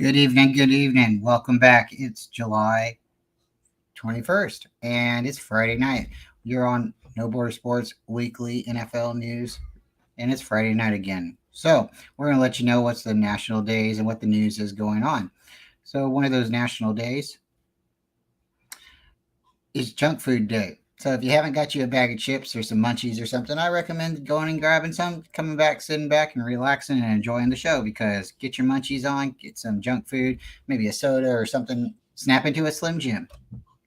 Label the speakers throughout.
Speaker 1: Good evening. Good evening. Welcome back. It's July 21st and it's Friday night. You're on No Border Sports Weekly NFL News and it's Friday night again. So, we're going to let you know what's the national days and what the news is going on. So, one of those national days is Junk Food Day. So, if you haven't got you a bag of chips or some munchies or something, I recommend going and grabbing some, coming back, sitting back, and relaxing and enjoying the show because get your munchies on, get some junk food, maybe a soda or something, snap into a Slim Jim.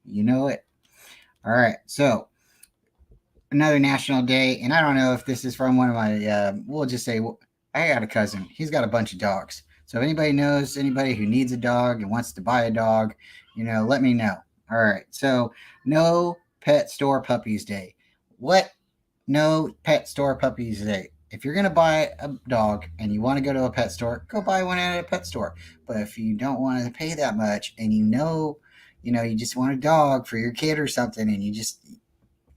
Speaker 1: You know it. All right. So, another national day, and I don't know if this is from one of my, we'll just say, I got a cousin. He's got a bunch of dogs. So, if anybody knows anybody who needs a dog and wants to buy a dog, let me know. All right. So, no pet store puppies day. What? No pet store puppies day. If you're going to buy a dog and you want to go to a pet store, go buy one at a pet store. But if you don't want to pay that much and you just want a dog for your kid or something and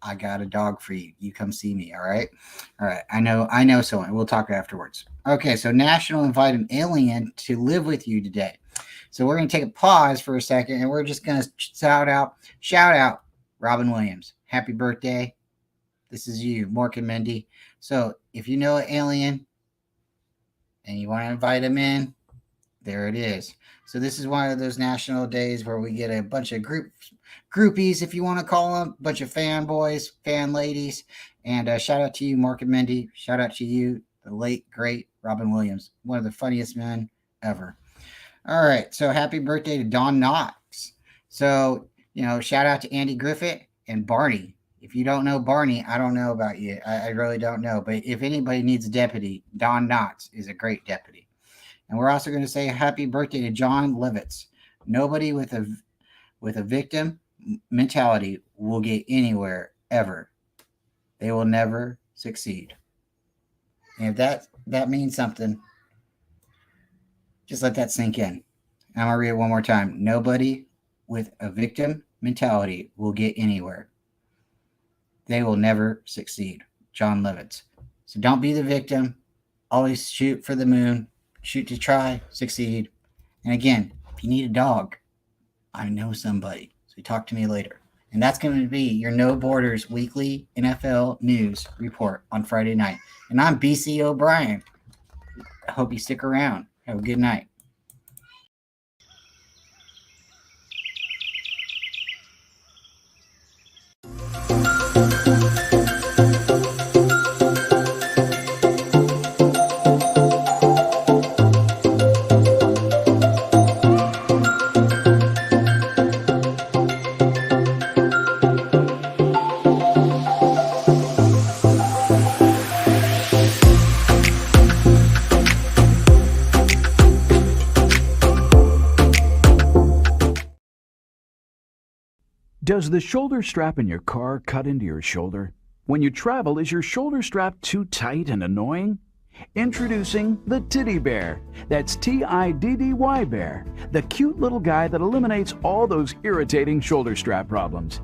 Speaker 1: I got a dog for you. You come see me, all right? All right. I know someone. We'll talk afterwards. Okay, so National Invite an Alien to live with you today. So we're going to take a pause for a second and we're just going to shout out Robin Williams. Happy birthday. This is you, Mork and Mindy. So if you know an alien and you want to invite him in, there it is. So this is one of those national days where we get a bunch of groupies, if you want to call them, a bunch of fanboys, fan ladies. And shout out to you, Mork and Mindy. Shout out to you, the late, great Robin Williams, one of the funniest men ever. All right. So happy birthday to Don Knotts. So, shout out to Andy Griffith and Barney. If you don't know Barney, I don't know about you. I really don't know. But if anybody needs a deputy, Don Knotts is a great deputy. And we're also going to say happy birthday to John Levitz. Nobody with a victim mentality will get anywhere ever. They will never succeed. And if that means something, just let that sink in. I'm going to read it one more time. Nobody with a victim mentality will get anywhere. They will never succeed. John Levitz. So don't be the victim. Always shoot for the moon. Shoot to try, succeed. And again, if you need a dog, I know somebody. So talk to me later. And that's going to be your No Borders weekly NFL news report on Friday night. And I'm BC O'Brien. I hope you stick around. Have a good night.
Speaker 2: Does the shoulder strap in your car cut into your shoulder? When you travel, is your shoulder strap too tight and annoying? Introducing the Titty Bear. That's Tiddy Bear, the cute little guy that eliminates all those irritating shoulder strap problems.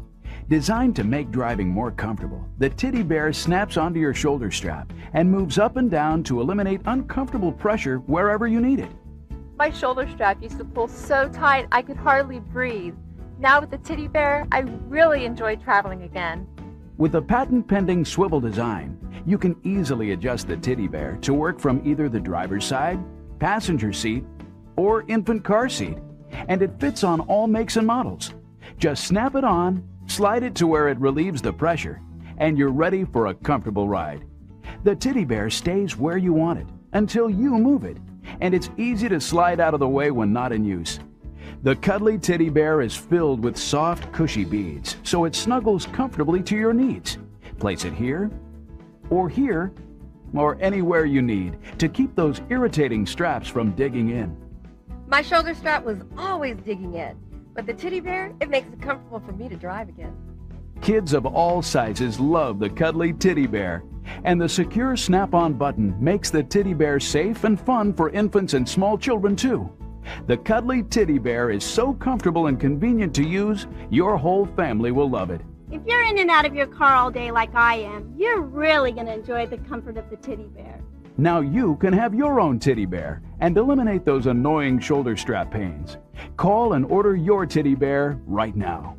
Speaker 2: Designed to make driving more comfortable, the Titty Bear snaps onto your shoulder strap and moves up and down to eliminate uncomfortable pressure wherever you need it.
Speaker 3: My shoulder strap used to pull so tight I could hardly breathe. Now with the Titty Bear, I really enjoy traveling again.
Speaker 2: With a patent-pending swivel design, you can easily adjust the Titty Bear to work from either the driver's side, passenger seat, or infant car seat, and it fits on all makes and models. Just snap it on, slide it to where it relieves the pressure, and you're ready for a comfortable ride. The Titty Bear stays where you want it until you move it, and it's easy to slide out of the way when not in use. The cuddly Titty Bear is filled with soft, cushy beads, so it snuggles comfortably to your needs. Place it here, or anywhere you need to keep those irritating straps from digging in.
Speaker 4: My shoulder strap was always digging in, but the Titty Bear, it makes it comfortable for me to drive again.
Speaker 2: Kids of all sizes love the cuddly Titty Bear, and the secure snap-on button makes the Titty Bear safe and fun for infants and small children too. The cuddly Titty Bear is so comfortable and convenient to use, your whole family will love it.
Speaker 5: If you're in and out of your car all day like I am, you're really going to enjoy the comfort of the Titty Bear.
Speaker 2: Now you can have your own teddy bear and eliminate those annoying shoulder strap pains. Call and order your teddy bear right now.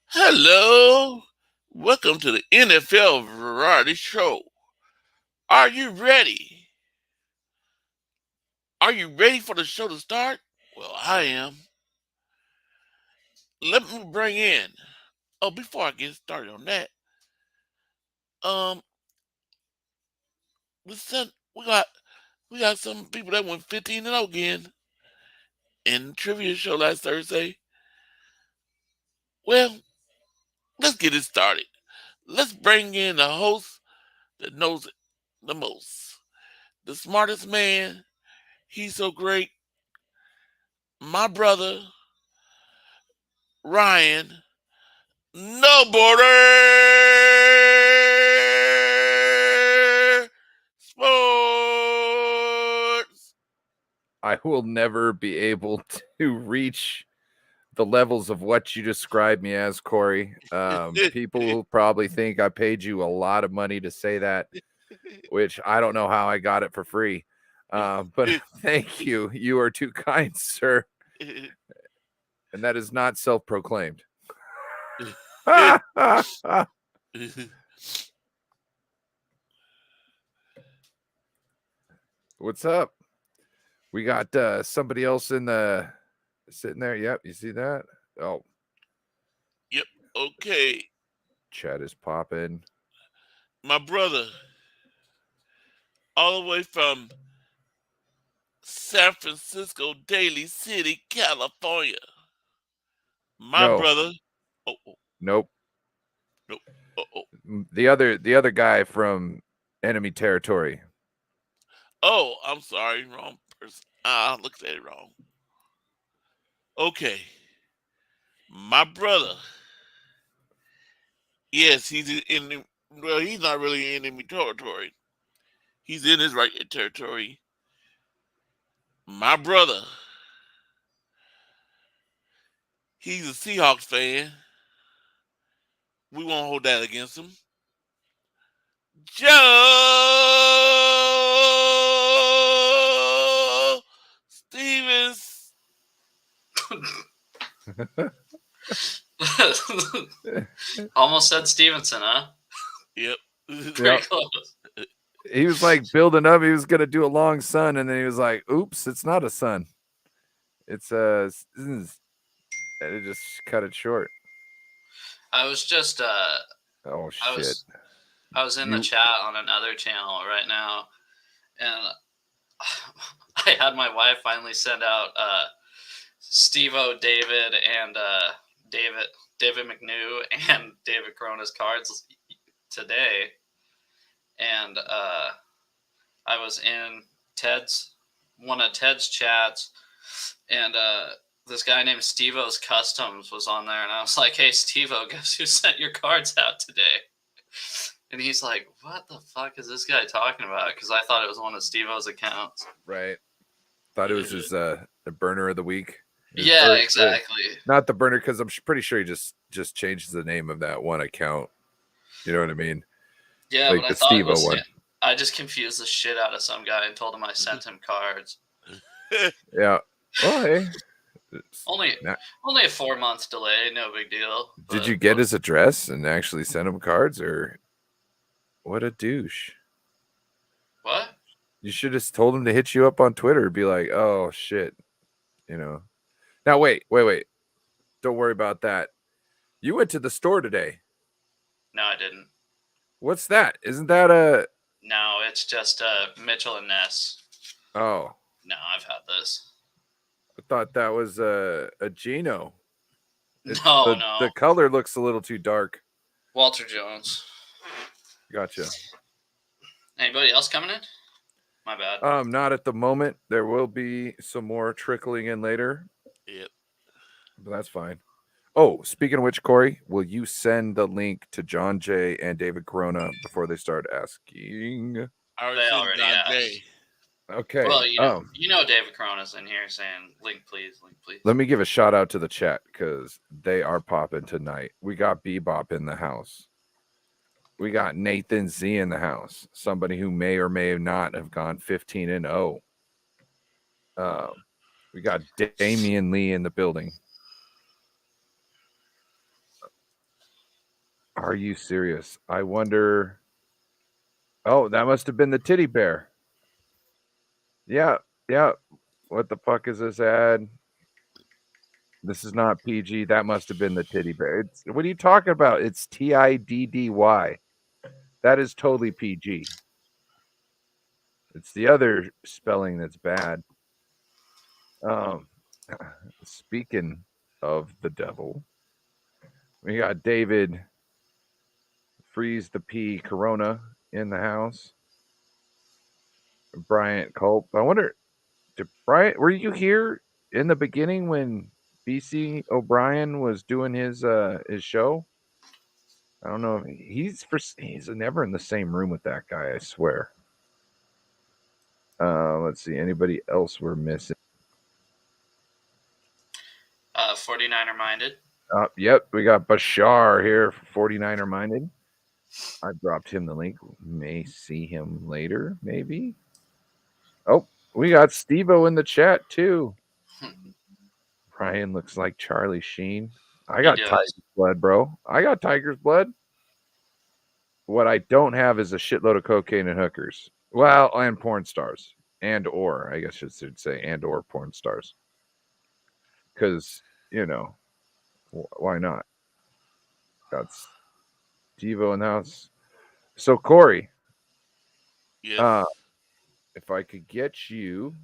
Speaker 5: Hello, welcome to the NFL Variety Show. Are you ready? Are you ready for the show to start? Well, I am. Let me bring in. Oh, before I get started on that, um, listen, we got some people that went 15-0 again in the trivia show last Thursday. Well, let's get it started. Let's bring in the host that knows it the most, the smartest man. He's so great. My brother Ryan, no border sports.
Speaker 6: I will never be able to reach the levels of what you described me as, Corey. People will probably think I paid you a lot of money to say that, which I don't know how I got it for free. But thank you. You are too kind, sir. And that is not self-proclaimed. What's up? We got somebody else in the sitting there. Yep, you see that? Oh,
Speaker 5: Yep. Okay.
Speaker 6: chat is popping.
Speaker 5: My brother, all the way from San Francisco, Daly City, California. My
Speaker 6: No.
Speaker 5: brother. Oh,
Speaker 6: Nope.
Speaker 5: nope.
Speaker 6: The other guy from enemy territory.
Speaker 5: Oh, I'm sorry. Wrong person. I looked at it wrong. Okay. My brother. Yes, he's in the Well, he's not really in enemy territory. He's in his right territory. My brother, he's a Seahawks fan. We won't hold that against him. Joe Stevens.
Speaker 7: Almost said Stevenson, huh?
Speaker 5: Yep.
Speaker 7: Pretty close.
Speaker 6: He was like building up. He was gonna do a long sun, and then he was like, "Oops, it's not a sun. It's a." And it just cut it short.
Speaker 7: I was just
Speaker 6: Oh shit!
Speaker 7: I was in the chat on another channel right now, and I had my wife finally send out Steve-O, David, and David McNew and David Corona's cards today, and I was in one of Ted's chats, and this guy named Steve-O's Customs was on there, and I was like, "Hey, Steve-O, guess who sent your cards out today?" And he's like, "What the fuck is this guy talking about?" Because I thought it was one of Steve-O's accounts.
Speaker 6: Right. Thought it was his the burner of the week.
Speaker 7: Yeah, exactly.
Speaker 6: Not the burner, because I'm pretty sure he just changed the name of that one account. You know what I mean?
Speaker 7: Yeah,
Speaker 6: like
Speaker 7: but
Speaker 6: the
Speaker 7: I thought it was
Speaker 6: one.
Speaker 7: I just confused the shit out of some guy and told him I sent him cards.
Speaker 6: Yeah. Well, hey.
Speaker 7: Only a 4-month delay, no big deal.
Speaker 6: Did you get his address and actually send him cards, or what a douche?
Speaker 7: What?
Speaker 6: You should have told him to hit you up on Twitter, be like, "Oh shit," you know. Now wait. Don't worry about that. You went to the store today.
Speaker 7: No, I didn't.
Speaker 6: What's that? Isn't that a?
Speaker 7: No, it's just Mitchell and Ness.
Speaker 6: Oh.
Speaker 7: No, I've had this.
Speaker 6: I thought that was a Gino.
Speaker 7: No.
Speaker 6: The color looks a little too dark.
Speaker 7: Walter Jones.
Speaker 6: Gotcha.
Speaker 7: Anybody else coming in? My bad.
Speaker 6: Not at the moment. There will be some more trickling in later.
Speaker 5: Yep.
Speaker 6: But that's fine. Oh, speaking of which, Corey, will you send the link to John Jay and David Corona before they start asking?
Speaker 7: They already asked.
Speaker 6: Okay.
Speaker 7: Well, you know David Corona's in here saying, link please.
Speaker 6: Let me give a shout out to the chat, because they are popping tonight. We got Bebop in the house. We got Nathan Z in the house. Somebody who may or may not have gone 15-0. We got Damian Lee in the building. Are you serious? I wonder. Oh, that must have been the titty bear. Yeah. What the fuck is this ad? This is not PG. That must have been the titty bear. What are you talking about? It's TIDDY. That is totally PG. It's the other spelling that's bad. Speaking of the devil, we got David Freeze the P Corona in the house. Bryant Culp. I wonder, Bryant, were you here in the beginning when BC O'Brien was doing his show? I don't know. He's never in the same room with that guy, I swear. Let's see. Anybody else we're missing?
Speaker 7: 49er Minded.
Speaker 6: Yep. We got Bashar here, 49er Minded. I dropped him the link. We may see him later, maybe. Oh, we got Steve-O in the chat, too. Ryan looks like Charlie Sheen. I got Tiger's blood, bro. I got Tiger's blood. What I don't have is a shitload of cocaine and hookers. Well, and porn stars. I guess I should say, or porn stars. Because, why not? That's Devo in the house. So, Corey.
Speaker 5: Yes.
Speaker 6: If I could get you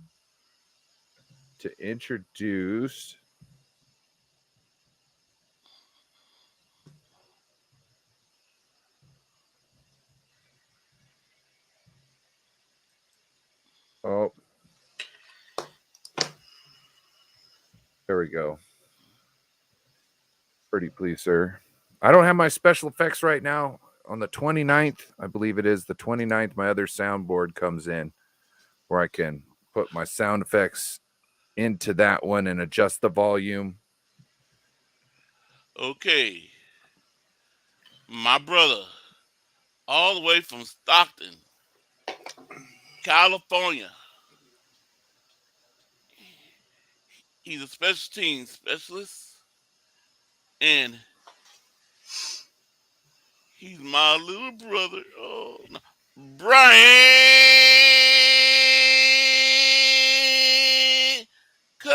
Speaker 6: to introduce there we go. Pretty please, sir. I don't have my special effects right now. on the 29th, I believe it is the 29th, my other soundboard comes in where I can put my sound effects into that one and adjust the volume.
Speaker 5: Okay. My brother, all the way from Stockton, California. He's a special teams specialist, and he's my little brother. Oh, no. Brian Cup.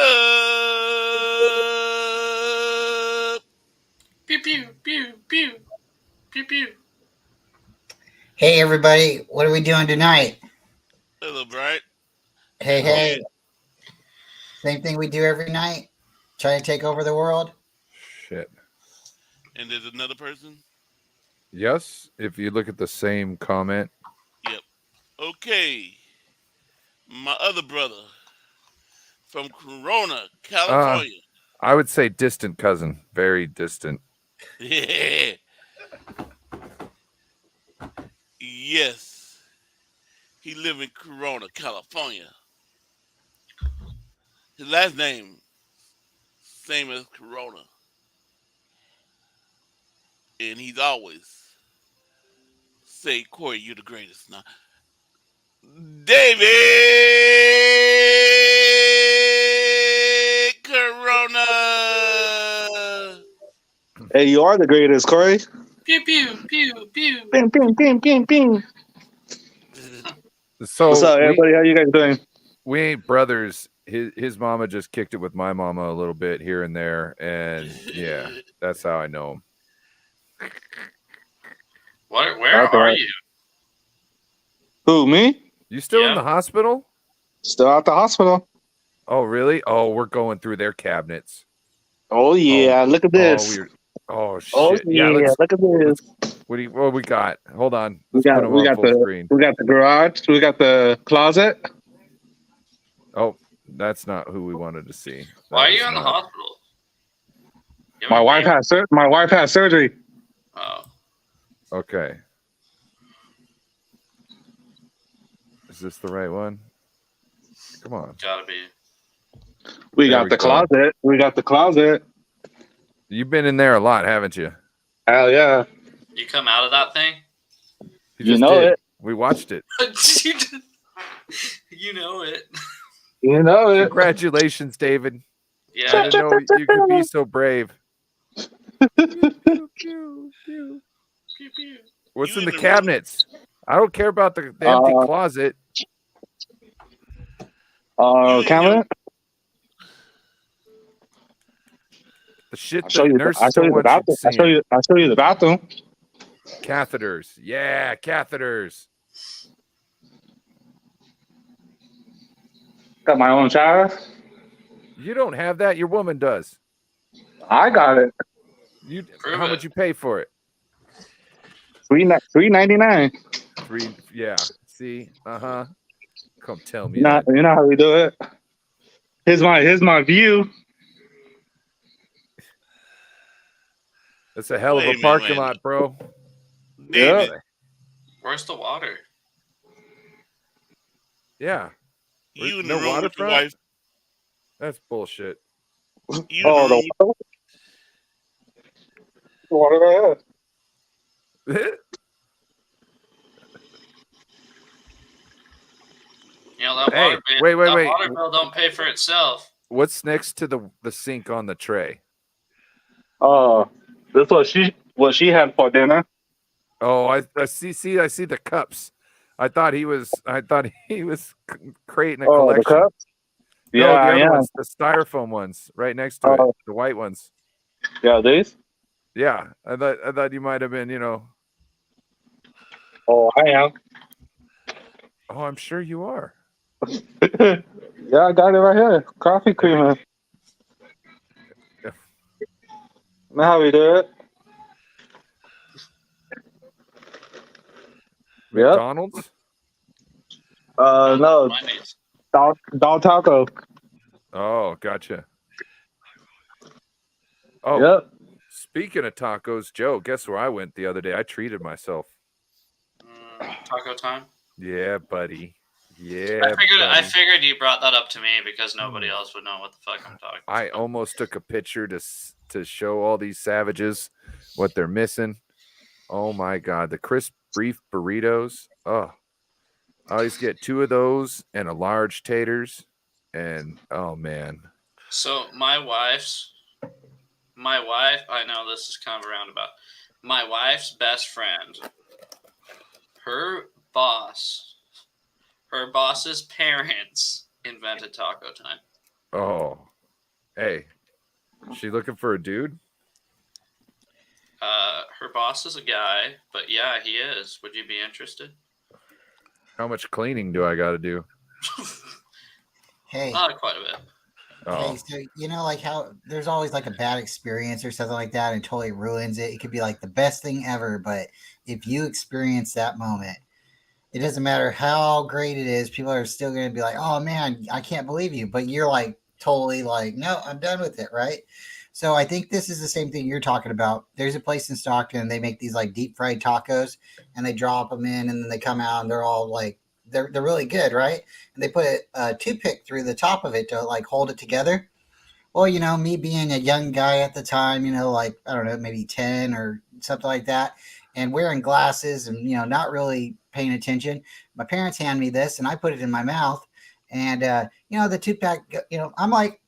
Speaker 7: Pew pew pew pew pew pew.
Speaker 1: Hey, everybody. What are we doing tonight?
Speaker 5: Hello, Brian.
Speaker 1: Hey,
Speaker 5: Oh,
Speaker 1: hey. Same thing we do every night. Try to take over the world.
Speaker 6: Shit.
Speaker 5: and there's another person.
Speaker 6: Yes, if you look at the same comment.
Speaker 5: Yep. Okay. My other brother from Corona, California.
Speaker 6: I would say distant cousin. Very distant.
Speaker 5: Yeah. Yes. He live in Corona, California. His last name, same as Corona. And he's always say, Corey, you're the greatest. Now, David Corona.
Speaker 8: Hey, you are the greatest, Corey.
Speaker 7: Pew pew pew pew.
Speaker 8: Bing, bing, bing, bing, bing.
Speaker 6: So
Speaker 8: What's up, everybody? How you guys doing?
Speaker 6: We ain't brothers. His mama just kicked it with my mama a little bit here and there, and yeah, that's how I know him.
Speaker 7: Where are you?
Speaker 8: Who, me?
Speaker 6: You still in the hospital?
Speaker 8: Still at the hospital.
Speaker 6: Oh, really? Oh, we're going through their cabinets.
Speaker 8: Oh yeah, look at this.
Speaker 6: Oh shit!
Speaker 8: Oh yeah, look at this.
Speaker 6: What we got? Hold on.
Speaker 8: We
Speaker 6: Let's put them on full screen.
Speaker 8: We got the garage. We got the closet.
Speaker 6: Oh, that's not who we wanted to see.
Speaker 7: Why are you in the hospital?
Speaker 8: My wife has surgery.
Speaker 7: Oh.
Speaker 6: Okay. Is this the right one? Come on.
Speaker 7: Gotta be.
Speaker 8: We got the closet. We got the closet.
Speaker 6: You've been in there a lot, haven't you?
Speaker 8: Hell yeah.
Speaker 7: You come out of that thing?
Speaker 8: You know it.
Speaker 6: We watched it.
Speaker 7: You know it.
Speaker 8: You know it.
Speaker 6: Congratulations, David.
Speaker 7: Yeah.
Speaker 6: I didn't know you could be so brave. What's in the cabinets? I don't care about the empty closet.
Speaker 8: Cabinet?
Speaker 6: The shit
Speaker 8: I'll show you the bathroom.
Speaker 6: Catheters. Yeah, catheters.
Speaker 8: Got my own shower.
Speaker 6: You don't have that. Your woman does.
Speaker 8: I got it.
Speaker 6: How much you pay for it?
Speaker 8: $3.99.
Speaker 6: Yeah. See? Come tell me.
Speaker 8: You know how we do it. Here's my view.
Speaker 6: That's a hell of a parking lot, bro.
Speaker 5: David.
Speaker 6: Yeah.
Speaker 7: Where's the water?
Speaker 6: Yeah.
Speaker 5: You in
Speaker 6: no
Speaker 5: the room with your
Speaker 6: waterfront?
Speaker 5: wife.
Speaker 6: That's bullshit.
Speaker 5: You in the room
Speaker 8: Water right
Speaker 7: You know that
Speaker 6: Hey,
Speaker 7: water bill.
Speaker 6: wait.
Speaker 7: Water bill don't pay for itself.
Speaker 6: What's next to the sink on the tray?
Speaker 8: This what she had for dinner.
Speaker 6: Oh, I see. I see the cups. I thought he was creating a collection.
Speaker 8: The cups?
Speaker 6: No,
Speaker 8: Yeah,
Speaker 6: the other ones, the styrofoam ones, right next to it, the white ones.
Speaker 8: Yeah, these.
Speaker 6: Yeah, I thought you might have been,
Speaker 8: Oh, I am.
Speaker 6: Oh, I'm sure you are.
Speaker 8: Yeah, I got it right here. Coffee creamer. Know how we do it?
Speaker 6: McDonald's?
Speaker 8: No. Dog taco.
Speaker 6: Oh, gotcha. Oh,
Speaker 8: yep.
Speaker 6: Speaking of tacos, Joe, guess where I went the other day? I treated myself.
Speaker 7: Taco time.
Speaker 6: Yeah, buddy. Yeah,
Speaker 7: I
Speaker 6: buddy.
Speaker 7: figured you brought that up to me because nobody else would know what the fuck I'm talking about.
Speaker 6: I almost took a picture to show all these savages what they're missing. Oh my god, the crisp beef burritos. Oh, I always get 2 of those and a large taters, and oh man.
Speaker 7: So my wife, I know this is kind of a roundabout. My wife's best friend, her boss's parents invented taco time.
Speaker 6: Oh, hey, she looking for a dude?
Speaker 7: Her boss is a guy, but yeah, he is. Would you be interested?
Speaker 6: How much cleaning do I got to do?
Speaker 1: Hey,
Speaker 7: quite a bit.
Speaker 6: Oh,
Speaker 1: hey, so you know, like how there's always like a bad experience or something like that, and it totally ruins it. It could be like the best thing ever, but if you experience that moment, it doesn't matter how great it is. People are still going to be like, "Oh man, I can't believe you," but you're like totally like, "No, I'm done with it," right? So I think this is the same thing you're talking about. There's a place in Stockton, and they make these like deep fried tacos, and they drop them in, and then they come out, and they're all like they're really good, right? And they put a toothpick through the top of it to like hold it together. Well, you know, me being a young guy at the time, you know, like I don't know, maybe 10 or something like that, and wearing glasses and you know, not really paying attention. My parents hand me this, and I put it in my mouth, and you know, the toothpick, you know, I'm like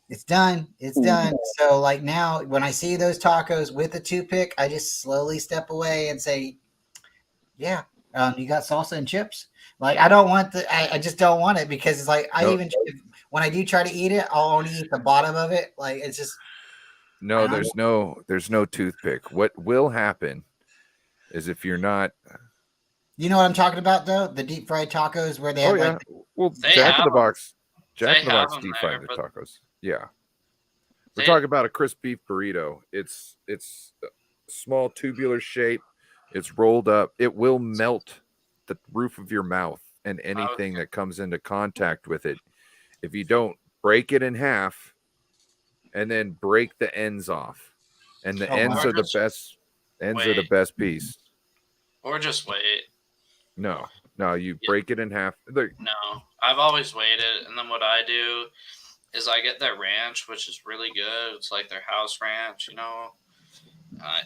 Speaker 1: it's done. It's done. So like now when I see those tacos with a toothpick, I just slowly step away and say, yeah, you got salsa and chips. Like I don't want I just don't want it because it's like
Speaker 6: No.
Speaker 1: when I do try to eat it, I'll only eat the bottom of it. Like it's just
Speaker 6: no, there's no toothpick. What will happen is if you're not.
Speaker 1: You know what I'm talking about though? The deep fried tacos where they have like
Speaker 6: well,
Speaker 7: They
Speaker 6: Jack in
Speaker 7: have
Speaker 6: the
Speaker 7: 'em.
Speaker 6: Box. Jack
Speaker 7: They
Speaker 6: in the
Speaker 7: have
Speaker 6: Box
Speaker 7: 'em
Speaker 6: deep
Speaker 7: there,
Speaker 6: fried the
Speaker 7: but
Speaker 6: tacos. Yeah. We're
Speaker 7: they-
Speaker 6: talking about a crisp beef burrito. It's small tubular shape. It's rolled up. It will melt the roof of your mouth and anything that comes into contact with it. If you don't break it in half and then break the ends off. And the ends
Speaker 7: wow.
Speaker 6: are the best are the best piece.
Speaker 7: Or just wait.
Speaker 6: No, you break it in half.
Speaker 7: No, I've always waited, and then what I do is I get their ranch, which is really good. It's like their house ranch, you know. I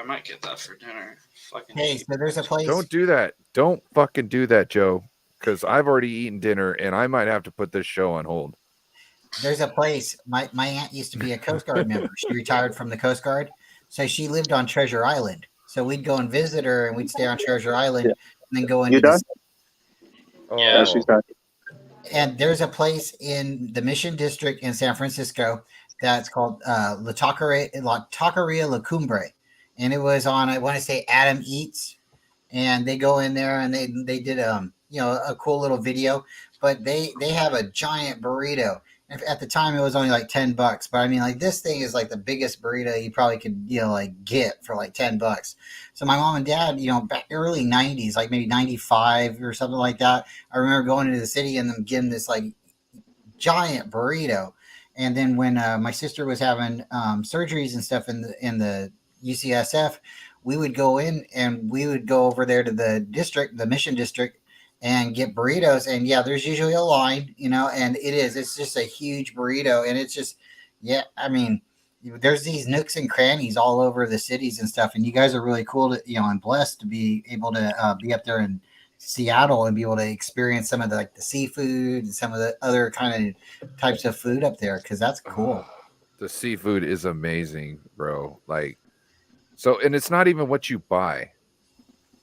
Speaker 7: might get that for dinner. Fucking.
Speaker 1: Hey, so there's a place.
Speaker 6: Don't do that. Don't fucking do that, Joe. Because I've already eaten dinner, and I might have to put this show on hold.
Speaker 1: There's a place. My aunt used to be a Coast Guard member. She retired from the Coast Guard, so she lived on Treasure Island. So we'd go and visit her, and we'd stay on Treasure Island, and then go into the.
Speaker 7: Yeah,
Speaker 8: she's done.
Speaker 1: And there's a place in the Mission District in San Francisco that's called La Taqueria La Cumbre, and it was on I want to say Adam Eats, and they go in there and they did you know a cool little video, but they have a giant burrito. At the time, it was only like $10, but I mean, like this thing is like the biggest burrito you probably could, you know, like get for like $10. So my mom and dad, you know, back early '90s, like maybe '95 or something like that. I remember going into the city and them getting this like giant burrito. And then when my sister was having surgeries and stuff in the UCSF, we would go in and we would go over there to the district, the Mission District, and get burritos. And yeah, there's usually a line, you know, and it's just a huge burrito. And it's just, yeah, I mean, there's these nooks and crannies all over the cities and stuff. And you guys are really cool to, you know, and blessed to be able to be up there in Seattle and be able to experience some of the, like the seafood and some of the other kind of types of food up there. Cause that's cool.
Speaker 6: The seafood is amazing, bro. Like, so, and it's not even what you buy.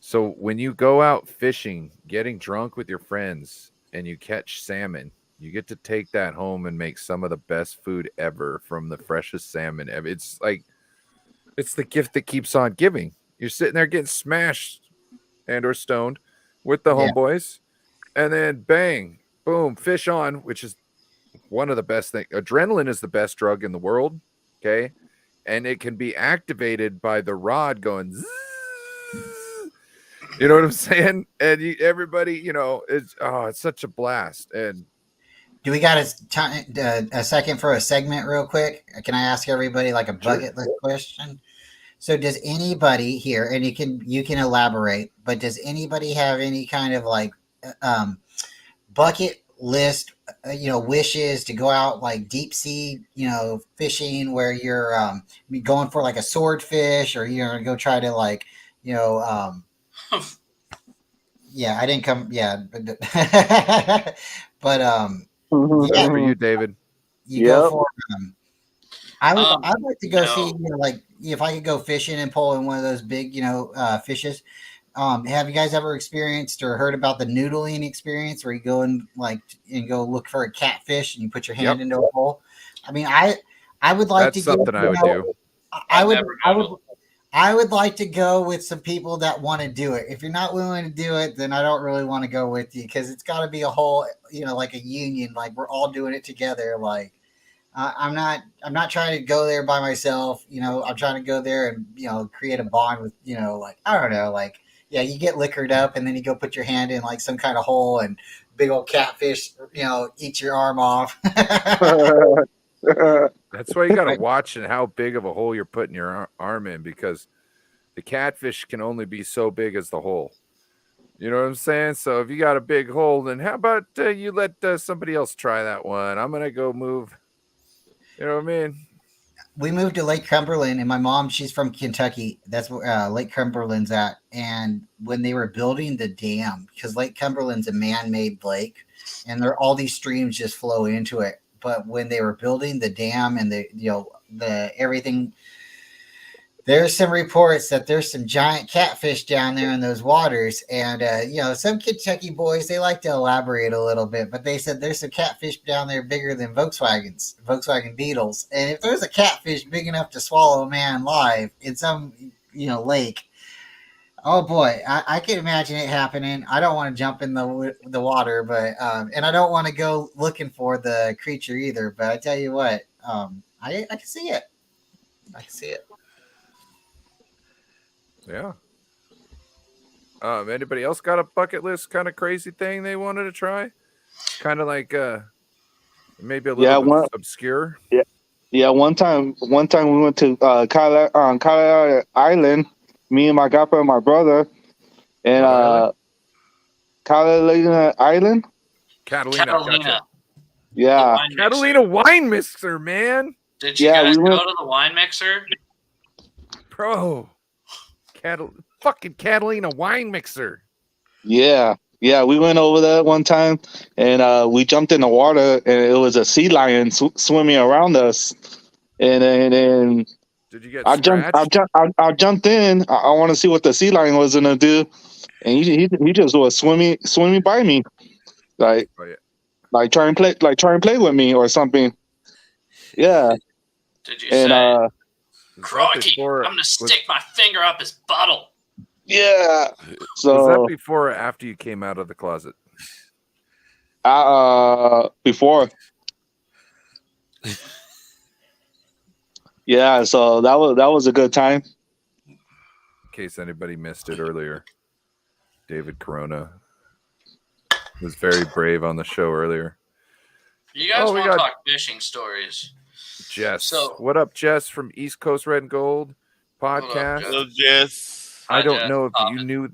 Speaker 6: So when you go out fishing, getting drunk with your friends, and you catch salmon, you get to take that home and make some of the best food ever from the freshest salmon ever. It's like, it's the gift that keeps on giving. You're sitting there getting smashed and or stoned with the homeboys, and then bang, boom, fish on, which is one of the best things. Adrenaline is the best drug in the world, okay? And it can be activated by the rod going zzz. You know what I'm saying? And everybody, you know, it's such a blast. And
Speaker 1: Do we got a second for a segment real quick? Can I ask everybody like a bucket list question? So does anybody here, and you can elaborate, but does anybody have any kind of like um, bucket list, wishes to go out like deep sea, fishing where you're going for like a swordfish, or you're gonna go try to like, you know, yeah, I didn't come, yeah, but
Speaker 8: Mhm,
Speaker 6: That's
Speaker 1: yeah,
Speaker 6: for you,
Speaker 8: mhm.
Speaker 6: David.
Speaker 1: you go
Speaker 8: Yep.
Speaker 1: for. I'd like to
Speaker 7: You
Speaker 1: go see,
Speaker 7: know,
Speaker 1: like if I could go fishing and pull in one of those big, fishes. Have you guys ever experienced or heard about the noodling experience where you go and like and go look for a catfish and you put your
Speaker 6: Yep.
Speaker 1: hand into a hole? I mean, I would like
Speaker 6: That's
Speaker 1: to go.
Speaker 6: something I would do.
Speaker 1: I
Speaker 7: I've
Speaker 1: would
Speaker 7: never
Speaker 1: I would
Speaker 7: noodled.
Speaker 1: I would like to go with some people that want to do it. If you're not willing to do it, then I don't really want to go with you because it's got to be a whole, like a union. Like we're all doing it together. Like I'm not trying to go there by myself. I'm trying to go there and create a bond with like I don't know, like yeah, you get liquored up and then you go put your hand in like some kind of hole and big old catfish eat your arm off.
Speaker 6: That's why you got to
Speaker 1: Right.
Speaker 6: watch and how big of a hole you're putting your arm in, because the catfish can only be so big as the hole. You know what I'm saying? So if you got a big hole, then how about you let somebody else try that one? I'm gonna go move. You know what I mean?
Speaker 1: We moved to Lake Cumberland, and my mom, she's from Kentucky. That's where Lake Cumberland's at. And when they were building the dam, because Lake Cumberland's a man-made lake, and there all these streams just flow into it. But when they were building the dam and the everything, there's some reports that there's some giant catfish down there in those waters, and some Kentucky boys, they like to elaborate a little bit, but they said there's some catfish down there bigger than Volkswagen Beetles, and if there's a catfish big enough to swallow a man live in some lake, oh boy, I can imagine it happening. I don't want to jump in the water, but and I don't want to go looking for the creature either. But I tell you what, I can see it. I can see it.
Speaker 6: Yeah. Anybody else got a bucket list kind of crazy thing they wanted to try? Kind of like maybe a
Speaker 8: Yeah,
Speaker 6: little bit obscure.
Speaker 8: yeah. One time we went to Colorado Island. Me and my godpa and my brother, and
Speaker 6: What island?
Speaker 8: Catalina Island.
Speaker 6: Catalina.
Speaker 7: Catalina,
Speaker 6: Gotcha.
Speaker 7: the
Speaker 8: Yeah,
Speaker 7: wine mixer.
Speaker 6: Catalina wine mixer, man.
Speaker 7: Did you
Speaker 8: Yeah,
Speaker 7: guys
Speaker 8: we
Speaker 7: go
Speaker 8: went-
Speaker 7: to the wine mixer?
Speaker 6: Bro. Fucking Catalina wine mixer.
Speaker 8: yeah. We went over there one time, and we jumped in the water, and it was a sea lion swimming around us, and then
Speaker 6: Did you get
Speaker 8: I
Speaker 6: scratched?
Speaker 8: I jumped in. I want to see what the sea lion was gonna do, and he just was swimming by me, like
Speaker 6: Oh, yeah.
Speaker 8: like try and play with me or something. Yeah,
Speaker 7: Did you
Speaker 8: and
Speaker 7: say,
Speaker 6: Was that
Speaker 7: Crikey,
Speaker 6: before-
Speaker 7: I'm going to stick my finger up his buttle?
Speaker 8: yeah.
Speaker 6: Was that
Speaker 8: So
Speaker 6: before or after you came out of the closet?
Speaker 8: before, yeah. So that was a good time.
Speaker 6: In case anybody missed it earlier, David Corona was very brave on the show earlier.
Speaker 7: You guys
Speaker 6: Oh, we
Speaker 7: want to
Speaker 6: got-
Speaker 7: talk fishing stories?
Speaker 6: Jess.
Speaker 7: So-
Speaker 6: What up, Jess from East Coast Red and Gold
Speaker 7: What up,
Speaker 6: podcast?
Speaker 7: Jess?
Speaker 5: Hello, Jess.
Speaker 6: I
Speaker 7: Hi,
Speaker 6: don't
Speaker 7: Jess.
Speaker 6: know if
Speaker 7: Poppin'.
Speaker 6: you knew.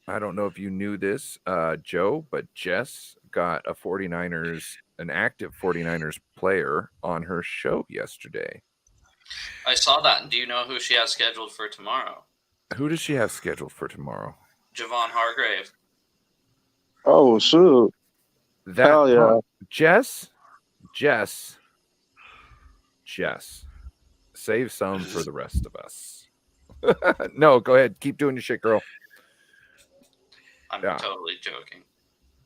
Speaker 6: I don't know if you knew this, Joe, but Jess got a 49ers, an active 49ers player on her show yesterday.
Speaker 7: I saw that. And do you know who she has scheduled for tomorrow?
Speaker 6: Who does she have scheduled for tomorrow?
Speaker 7: Javon Hargrave.
Speaker 8: Oh shoot!
Speaker 6: That
Speaker 8: Hell yeah.
Speaker 6: Jess. Save some for the rest of us. No, go ahead. Keep doing your shit, girl.
Speaker 7: I'm
Speaker 6: Yeah.
Speaker 7: totally joking.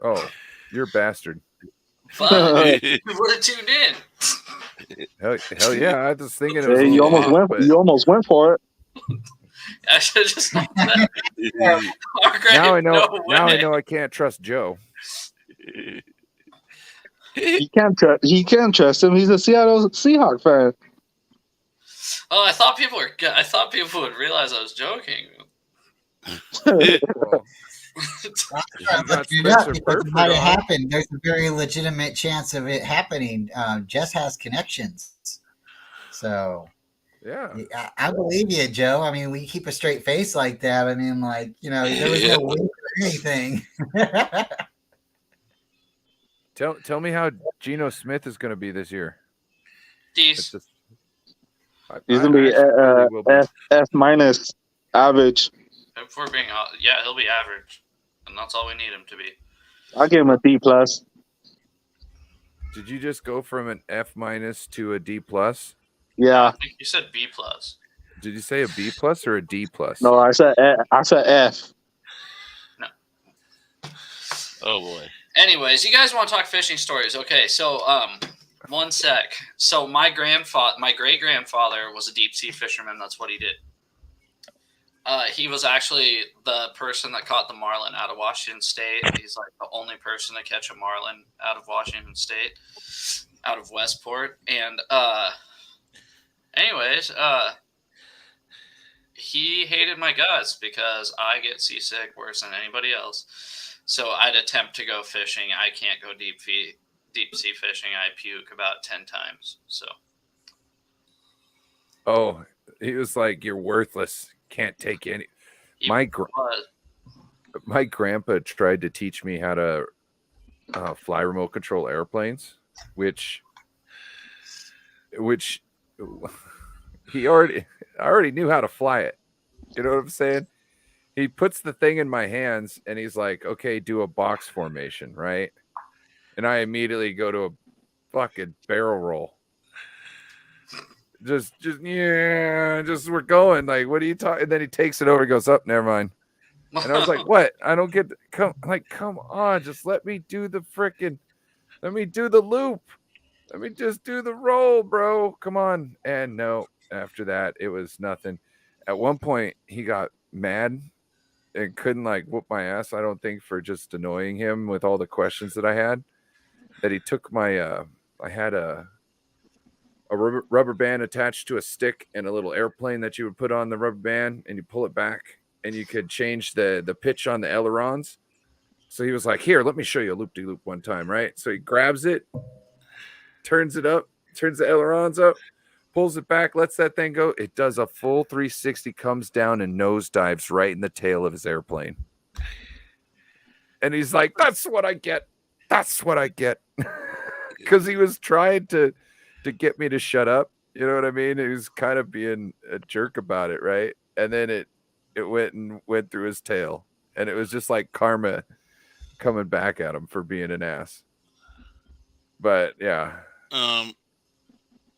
Speaker 6: Oh, you're a bastard.
Speaker 7: But you would have tuned in.
Speaker 6: Hell yeah. I was thinking it was a
Speaker 8: Hey, you
Speaker 6: little
Speaker 8: almost
Speaker 6: off,
Speaker 8: went.
Speaker 6: but
Speaker 8: You almost went for it.
Speaker 7: I should have just not said Hargrave.
Speaker 6: now I know.
Speaker 7: No
Speaker 6: Now I
Speaker 7: way.
Speaker 6: know I can't trust Joe.
Speaker 8: He can't trust him. He's a Seattle Seahawk fan.
Speaker 7: Oh, I thought people would realize I was joking.
Speaker 6: Well, You got
Speaker 1: Looking it up
Speaker 6: Spencer
Speaker 1: because it
Speaker 6: Burford
Speaker 1: might have
Speaker 6: on.
Speaker 1: happened. There's a very legitimate chance of it happening. Jess has connections, so
Speaker 6: Yeah.
Speaker 1: I believe you, Joe. I mean, we keep a straight face like that. I mean, like, there was no wink or anything.
Speaker 6: Tell me how Geno Smith is going to be this year.
Speaker 7: These.
Speaker 8: He's gonna be
Speaker 6: really will be.
Speaker 8: F minus average.
Speaker 7: If we're being, yeah, he'll be average, and that's all we need him to be.
Speaker 8: I'll give him a D plus.
Speaker 6: Did you just go from an F minus to a D plus?
Speaker 8: Yeah.
Speaker 7: I think you said B plus.
Speaker 6: Did you say a B plus or a D plus?
Speaker 8: No, I said F.
Speaker 7: No.
Speaker 5: Oh boy.
Speaker 7: Anyways, you guys want to talk fishing stories? Okay, so one sec. So my great grandfather was a deep sea fisherman. That's what he did. He was actually the person that caught the marlin out of Washington State. He's like the only person to catch a marlin out of Washington State, out of Westport. And anyways, he hated my guts because I get seasick worse than anybody else. So I'd attempt to go fishing. I can't go deep sea fishing. I puke about 10 times. So.
Speaker 6: Oh, he was like, "You're worthless. Can't take any." My grandpa tried to teach me how to fly remote control airplanes, which I already knew how to fly it. You know what I'm saying? He puts the thing in my hands and he's like, "Okay, do a box formation," right? And I immediately go to a fucking barrel roll. Just we're going. Like, what are you talking? And then he takes it over, goes up, never mind. And I was like, what? I don't get come on, just let me do the loop. Let me just do the roll, bro. Come on. And no, after that, it was nothing. At one point, he got mad and couldn't whoop my ass, I don't think, for just annoying him with all the questions that I had. That he took my I had a rubber band attached to a stick and a little airplane that you would put on the rubber band, and you pull it back and you could change the pitch on the ailerons. So he was like, "Here, let me show you a loop-de-loop one time," right? So he grabs it, turns it up, turns the ailerons up, pulls it back, lets that thing go. It does a full 360, comes down and nosedives right in the tail of his airplane. And he's like, "That's what I get. That's what I get." Because he was trying to get me to shut up. You know what I mean? He was kind of being a jerk about it, right? And then it went through his tail. And it was just like karma coming back at him for being an ass. But yeah.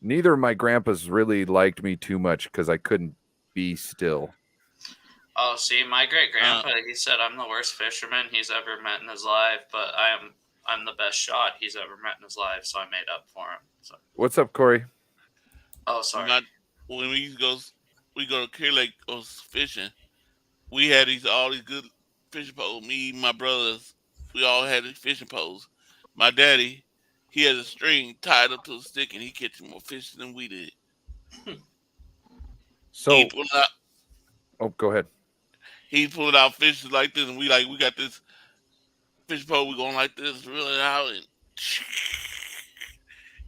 Speaker 6: Neither of my grandpas really liked me too much because I couldn't be still.
Speaker 7: Oh, see, my great grandpa, he said I'm the worst fisherman he's ever met in his life, but I'm the best shot he's ever met in his life, so I made up for him. So.
Speaker 6: What's up, Corey?
Speaker 7: Oh, sorry.
Speaker 5: When we go to Clear Lake go fishing, we had all these good fishing poles. Me, my brothers, we all had these fishing poles. My daddy, he had a string tied up to a stick, and he catching more fish than we did.
Speaker 6: So, go ahead.
Speaker 5: He pulled out fish like this, and we got this fish pole. We going like this, reeling out,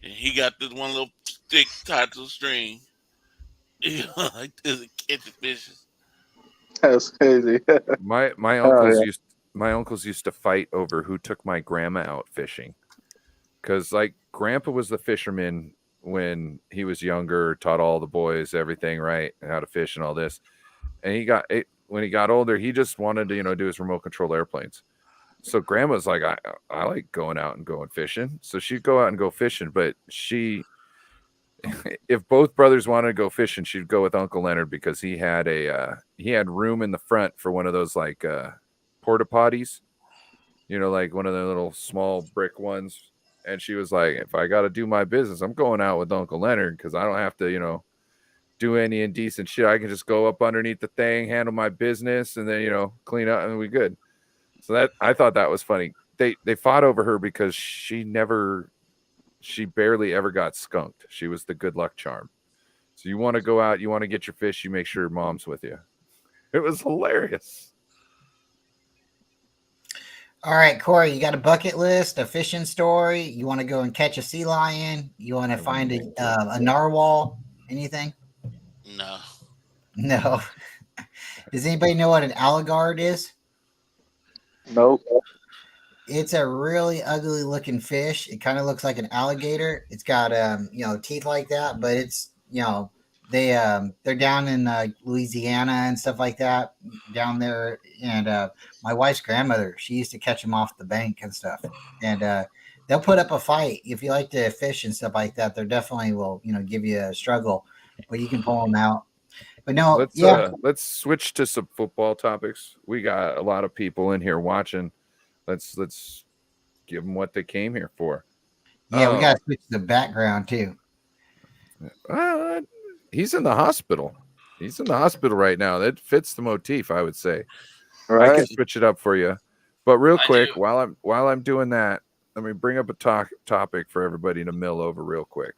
Speaker 5: and he got this one little stick tied to a string. Like this, and catching fishes.
Speaker 8: That's crazy.
Speaker 6: My uncles used to fight over who took my grandma out fishing, because grandpa was the fisherman when he was younger, taught all the boys everything, right, and how to fish and all this. And when he got older, he just wanted to do his remote control airplanes. So grandma's like, I like going out and going fishing. So she'd go out and go fishing, but if both brothers wanted to go fishing, she'd go with Uncle Leonard because he had room in the front for one of those porta potties, like one of the little small brick ones. And she was like, if I got to do my business, I'm going out with Uncle Leonard because I don't have to, do any indecent shit. I can just go up underneath the thing, handle my business, and then, clean up and we good. So I thought that was funny. They fought over her because she barely ever got skunked. She was the good luck charm. So you want to go out, you want to get your fish, you make sure your mom's with you. It was hilarious.
Speaker 1: All right, Corey, you got a bucket list, a fishing story. You want to go and catch a sea lion? You want to find a narwhal? Anything?
Speaker 5: No.
Speaker 1: No. Does anybody know what an alligator is?
Speaker 8: Nope.
Speaker 1: It's a really ugly looking fish. It kind of looks like an alligator. It's got teeth like that, but it's they're down in Louisiana and stuff like that down there. And my wife's grandmother, she used to catch them off the bank and stuff. And they'll put up a fight if you like to fish and stuff like that. They definitely will give you a struggle, but you can pull them out. But no,
Speaker 6: Let's switch to some football topics. We got a lot of people in here watching. Let's give them what they came here for.
Speaker 1: Yeah, we got to switch the background too.
Speaker 6: He's in the hospital. He's in the hospital right now. That fits the motif, I would say.
Speaker 8: Right.
Speaker 6: I can switch it up for you. But real quick, while I'm doing that, let me bring up a topic for everybody to mill over real quick.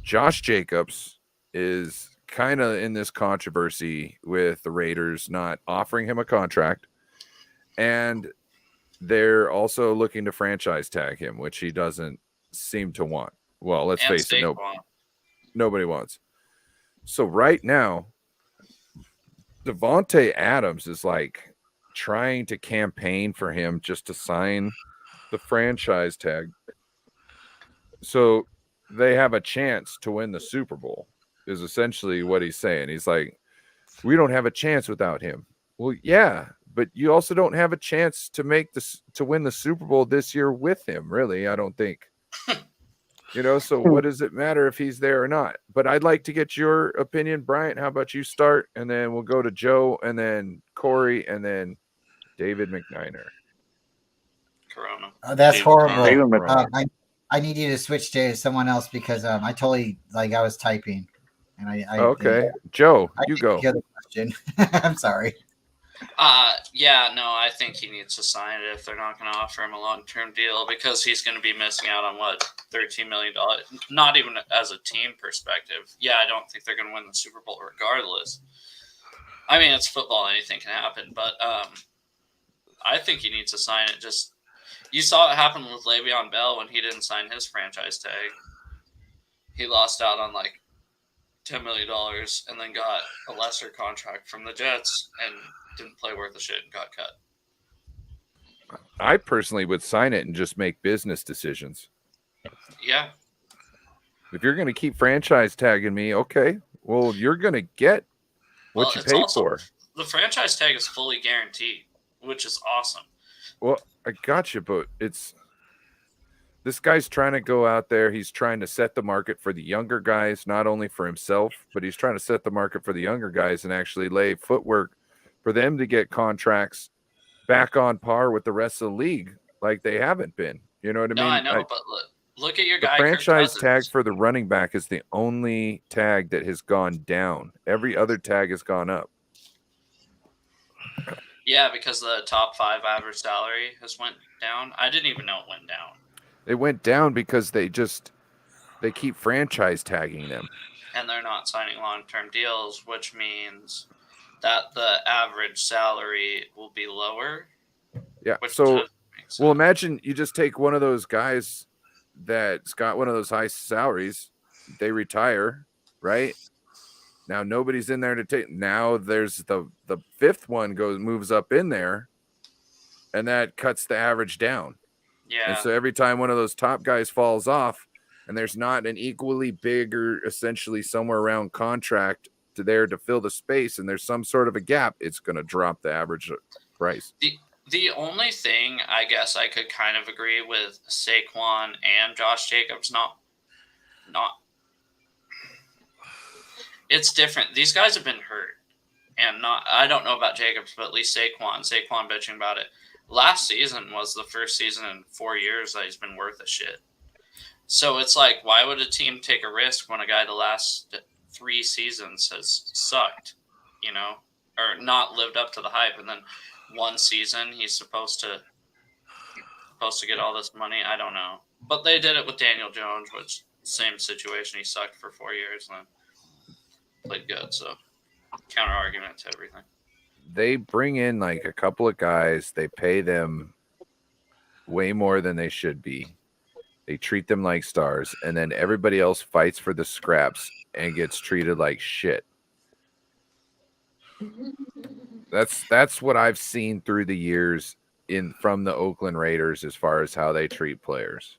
Speaker 6: Josh Jacobs is kind of in this controversy with the Raiders not offering him a contract, and they're also looking to franchise tag him, which he doesn't seem to want. Well, let's face it, nobody wants. So right now, Devontae Adams is like trying to campaign for him just to sign the franchise tag, so they have a chance to win the Super Bowl, is essentially what he's saying. He's like, we don't have a chance without him. Well, yeah, but you also don't have a chance to win the Super Bowl this year with him, really, I don't think. So what does it matter if he's there or not? But I'd like to get your opinion, Bryant. How about you start, and then we'll go to Joe, and then Corey, and then David McNiner.
Speaker 7: Corona.
Speaker 1: Oh, that's horrible.
Speaker 8: Corona.
Speaker 1: I need you to switch to someone else because I totally I was typing, and
Speaker 6: okay, Joe, you go.
Speaker 1: The question. I'm sorry.
Speaker 7: I think he needs to sign it if they're not going to offer him a long-term deal, because he's going to be missing out on $13 million. Not even as a team perspective. Yeah, I don't think they're going to win the Super Bowl regardless. I mean, it's football; anything can happen. But I think he needs to sign it. You saw it happen with Le'Veon Bell when he didn't sign his franchise tag. He lost out on like $10 million and then got a lesser contract from the Jets and didn't play worth a shit and got cut.
Speaker 6: I personally would sign it and just make business decisions.
Speaker 7: Yeah.
Speaker 6: If you're going to keep franchise tagging me, okay, well, you're going to get what you pay for.
Speaker 7: The franchise tag is fully guaranteed, which is awesome.
Speaker 6: Well, I got you, but this guy's trying to go out there. He's trying to set the market for the younger guys, not only for himself, but he's trying to set the market for the younger guys and actually lay footwork for them to get contracts back on par with the rest of the league, like they haven't been. You know what I mean?
Speaker 7: I know, but look at your guy.
Speaker 6: The franchise tag for the running back is the only tag that has gone down. Every other tag has gone up.
Speaker 7: Yeah, because the top 5 average salary has went down. I didn't even know it went down.
Speaker 6: It went down because they keep franchise tagging them.
Speaker 7: And they're not signing long-term deals, which means that the average salary will be lower.
Speaker 6: Yeah. So, well, imagine you just take one of those guys that's got one of those high salaries. They retire, right? Now nobody's in there to take. Now there's the 5th one moves up in there, and that cuts the average down.
Speaker 7: Yeah.
Speaker 6: And so every time one of those top guys falls off, and there's not an equally big or essentially somewhere around contract to fill the space, and there's some sort of a gap, it's going to drop the average price.
Speaker 7: The only thing I guess I could kind of agree with Saquon and Josh Jacobs, not it's different. These guys have been hurt, and I don't know about Jacobs, but at least Saquon bitching about it. Last season was the first season in 4 years that he's been worth a shit. So it's like, why would a team take a risk when a guy the last 3 seasons has sucked, or not lived up to the hype, and then one season he's supposed to get all this money? I don't know. But they did it with Daniel Jones, which same situation. He sucked for 4 years and then played good. So counter argument to everything.
Speaker 6: they bring in like a couple of guys, they pay them way more than they should be. They treat them like stars, and then everybody else fights for the scraps and gets treated like shit. That's what I've seen through the years from the Oakland Raiders as far as how they treat players.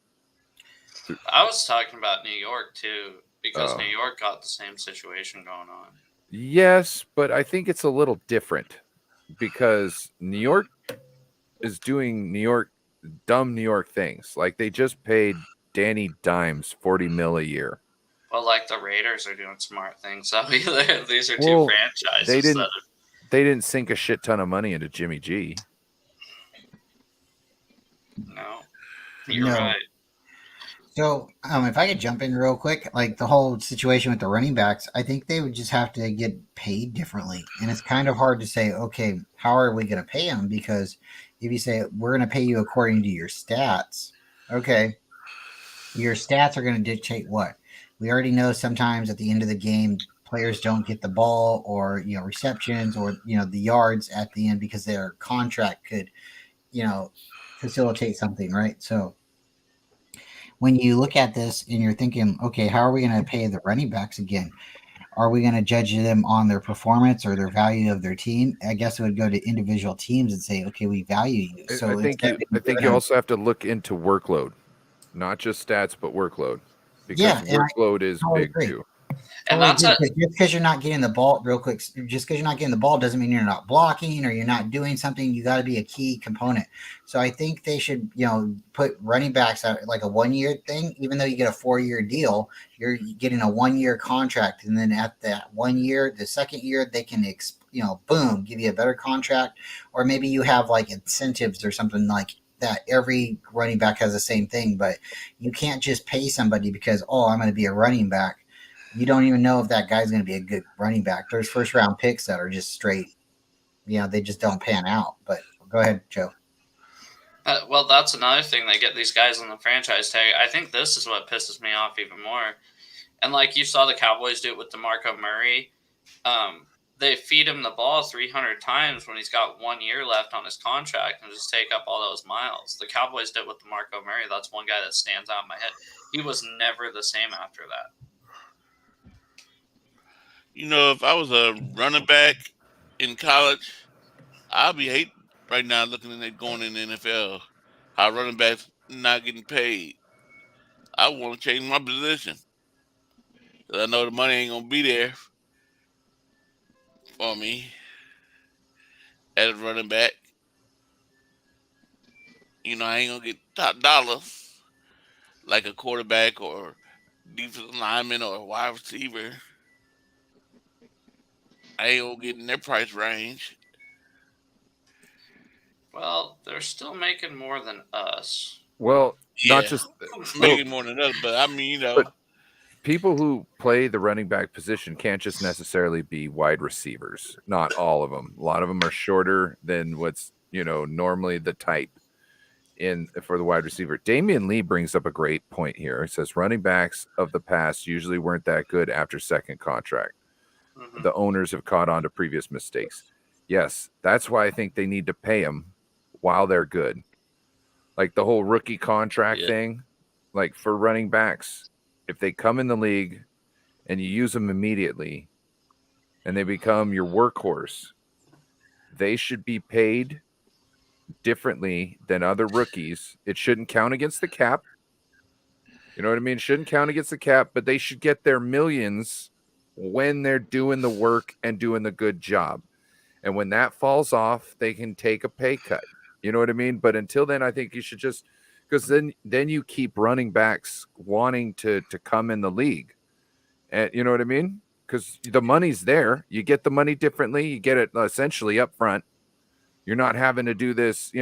Speaker 7: I was talking about New York too, because New York got the same situation going on.
Speaker 6: Yes, but I think it's a little different because New York is doing dumb New York things. Like they just paid Danny Dimes $40 million a year.
Speaker 7: Well, like the Raiders are doing smart things. So these are two franchises.
Speaker 6: They didn't sink a shit ton of money into Jimmy G.
Speaker 7: No, you're right.
Speaker 1: So, if I could jump in real quick, like the whole situation with the running backs, I think they would just have to get paid differently. And it's kind of hard to say, okay, how are we going to pay them? Because if you say we're going to pay you according to your stats, okay, your stats are going to dictate what? We already know sometimes at the end of the game, players don't get the ball or, receptions or, the yards at the end because their contract could, facilitate something, right? So, when you look at this and you're thinking, okay, how are we going to pay the running backs again? Are we going to judge them on their performance or their value of their team? I guess it would go to individual teams and say, okay, we value you. So
Speaker 6: I think you also have to look into workload, not just stats, but workload, because workload is big too.
Speaker 7: And that's
Speaker 1: just because you're not getting the ball real quick, just because you're not getting the ball doesn't mean you're not blocking or you're not doing something. You got to be a key component. So I think they should, put running backs at like a 1-year thing. Even though you get a 4-year deal, you're getting a 1-year contract, and then at that 1 year, the second year, they can, boom, give you a better contract, or maybe you have like incentives or something like that. Every running back has the same thing, but you can't just pay somebody because I'm going to be a running back. You don't even know if that guy's going to be a good running back. There's first round picks that are just straight, they just don't pan out. But go ahead, Joe.
Speaker 7: Well, that's another thing. They get these guys on the franchise tag. I think this is what pisses me off even more. And like you saw the Cowboys do it with DeMarco Murray. They feed him the ball 300 times when he's got 1 year left on his contract and just take up all those miles. The Cowboys did it with DeMarco Murray. That's one guy that stands out in my head. He was never the same after that.
Speaker 5: If I was a running back in college, I'd be hating right now looking at going in the NFL. How running backs not getting paid. I want to change my position. Cause I know the money ain't gonna be there for me as a running back. I ain't gonna get top dollar like a quarterback or defensive lineman or a wide receiver. I ain't gonna get in their price range.
Speaker 7: Well, they're still making more than us.
Speaker 6: Well, not just
Speaker 5: making more than us, but I mean,
Speaker 6: but people who play the running back position can't just necessarily be wide receivers. Not all of them. A lot of them are shorter than what's normally the type for the wide receiver. Damian Lee brings up a great point here. He says running backs of the past usually weren't that good after second contract. Mm-hmm. The owners have caught on to previous mistakes. Yes, that's why I think they need to pay them while they're good. Like the whole rookie contract thing, like for running backs, if they come in the league and you use them immediately and they become your workhorse, they should be paid differently than other rookies. It shouldn't count against the cap. You know what I mean? It shouldn't count against the cap, but they should get their millions when they're doing the work and doing the good job. And when that falls off, they can take a pay cut. You know what I mean? But until then, I think you should just, because then you keep running backs wanting to come in the league. And you know what I mean? Because the money's there. You get the money differently. You get it essentially up front. You're not having to do this,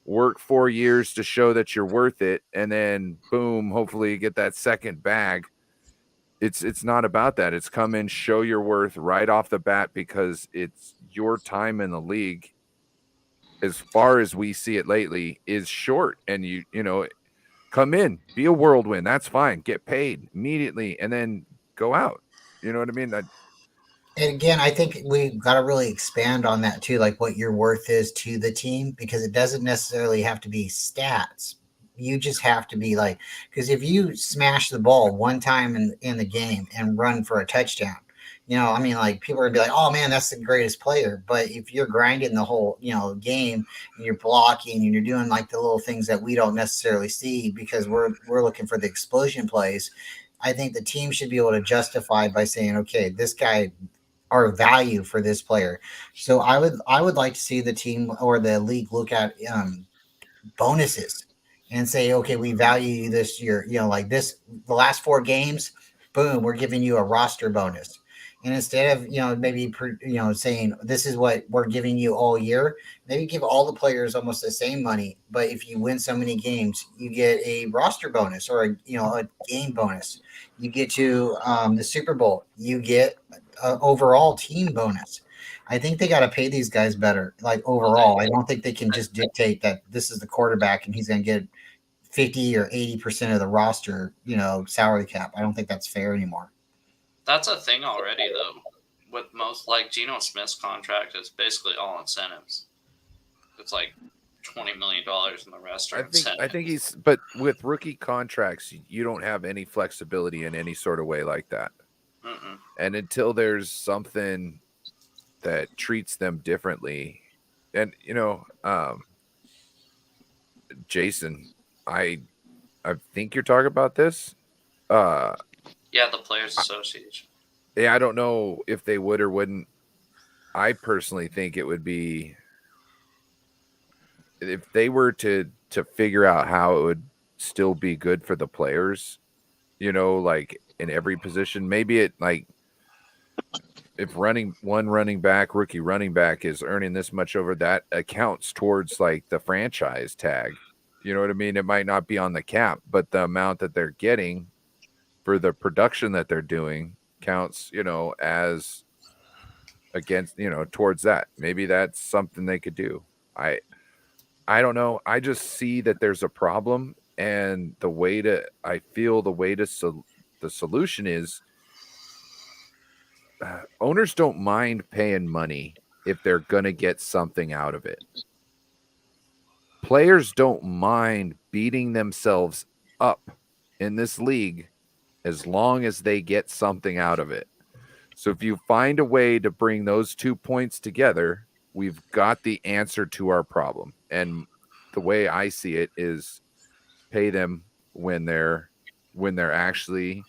Speaker 6: work 4 years to show that you're worth it. And then boom, hopefully you get that second bag. It's not about that. It's come in, show your worth right off the bat, because it's your time in the league, as far as we see it lately, is short. And you come in, be a whirlwind. That's fine. Get paid immediately and then go out. You know what I mean?
Speaker 1: And again, I think we've got to really expand on that too, like what your worth is to the team, because it doesn't necessarily have to be stats. You just have to be like, because if you smash the ball one time in the game and run for a touchdown, I mean, like people are gonna be like, oh man, that's the greatest player. But if you're grinding the whole, game and you're blocking and you're doing like the little things that we don't necessarily see because we're looking for the explosion plays, I think the team should be able to justify by saying, okay, this guy our value for this player. So I would like to see the team or the league look at bonuses and say, okay, we value you this year, like this, the last 4 games, boom, we're giving you a roster bonus. And instead of, maybe, saying this is what we're giving you all year, maybe give all the players almost the same money. But if you win so many games, you get a roster bonus or a game bonus. You get to the Super Bowl, you get an overall team bonus. I think they got to pay these guys better. Like overall, I don't think they can just dictate that this is the quarterback and he's going to get 50 or 80% of the roster, salary cap. I don't think that's fair anymore.
Speaker 7: That's a thing already, though. With most, like Geno Smith's contract, it's basically all incentives. It's like $20 million, and the rest are incentives.
Speaker 6: I think but with rookie contracts, you don't have any flexibility in any sort of way like that.
Speaker 7: Mm-mm.
Speaker 6: And until there's something that treats them differently, and Jason, I think you're talking about this.
Speaker 7: Yeah, the Players Association.
Speaker 6: Yeah, I don't know if they would or wouldn't. I personally think it would be if they were to figure out how it would still be good for the players, like in every position. Maybe it like if rookie running back is earning this much over that accounts towards like the franchise tag. You know what I mean? It might not be on the cap, but the amount that they're getting for the production that they're doing counts, as against, towards that. Maybe that's something they could do. I don't know. I just see that there's a problem, and the solution is owners don't mind paying money if they're going to get something out of it. Players don't mind beating themselves up in this league as long as they get something out of it. So if you find a way to bring those 2 points together, we've got the answer to our problem. And the way I see it is pay them when they're actually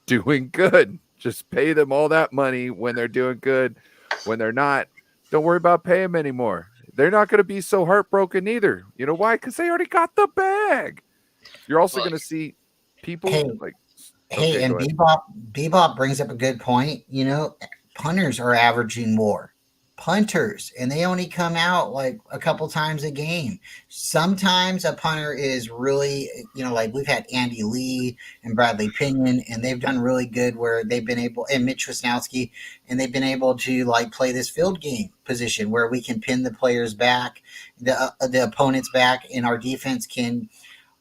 Speaker 6: doing good. Just pay them all that money when they're doing good. When they're not, don't worry about paying them anymore. They're not going to be so heartbroken either. You know why? Because they already got the bag. You're also going to see people
Speaker 1: Hey, and Bebop brings up a good point. Punters are averaging more. Punters, and they only come out like a couple times a game. Sometimes a punter is really, like we've had Andy Lee and Bradley Pinion, and they've done really good where they've been able, and Mitch Wisnowski, and they've been able to like play this field game position where we can pin the players back, the opponents back, and our defense can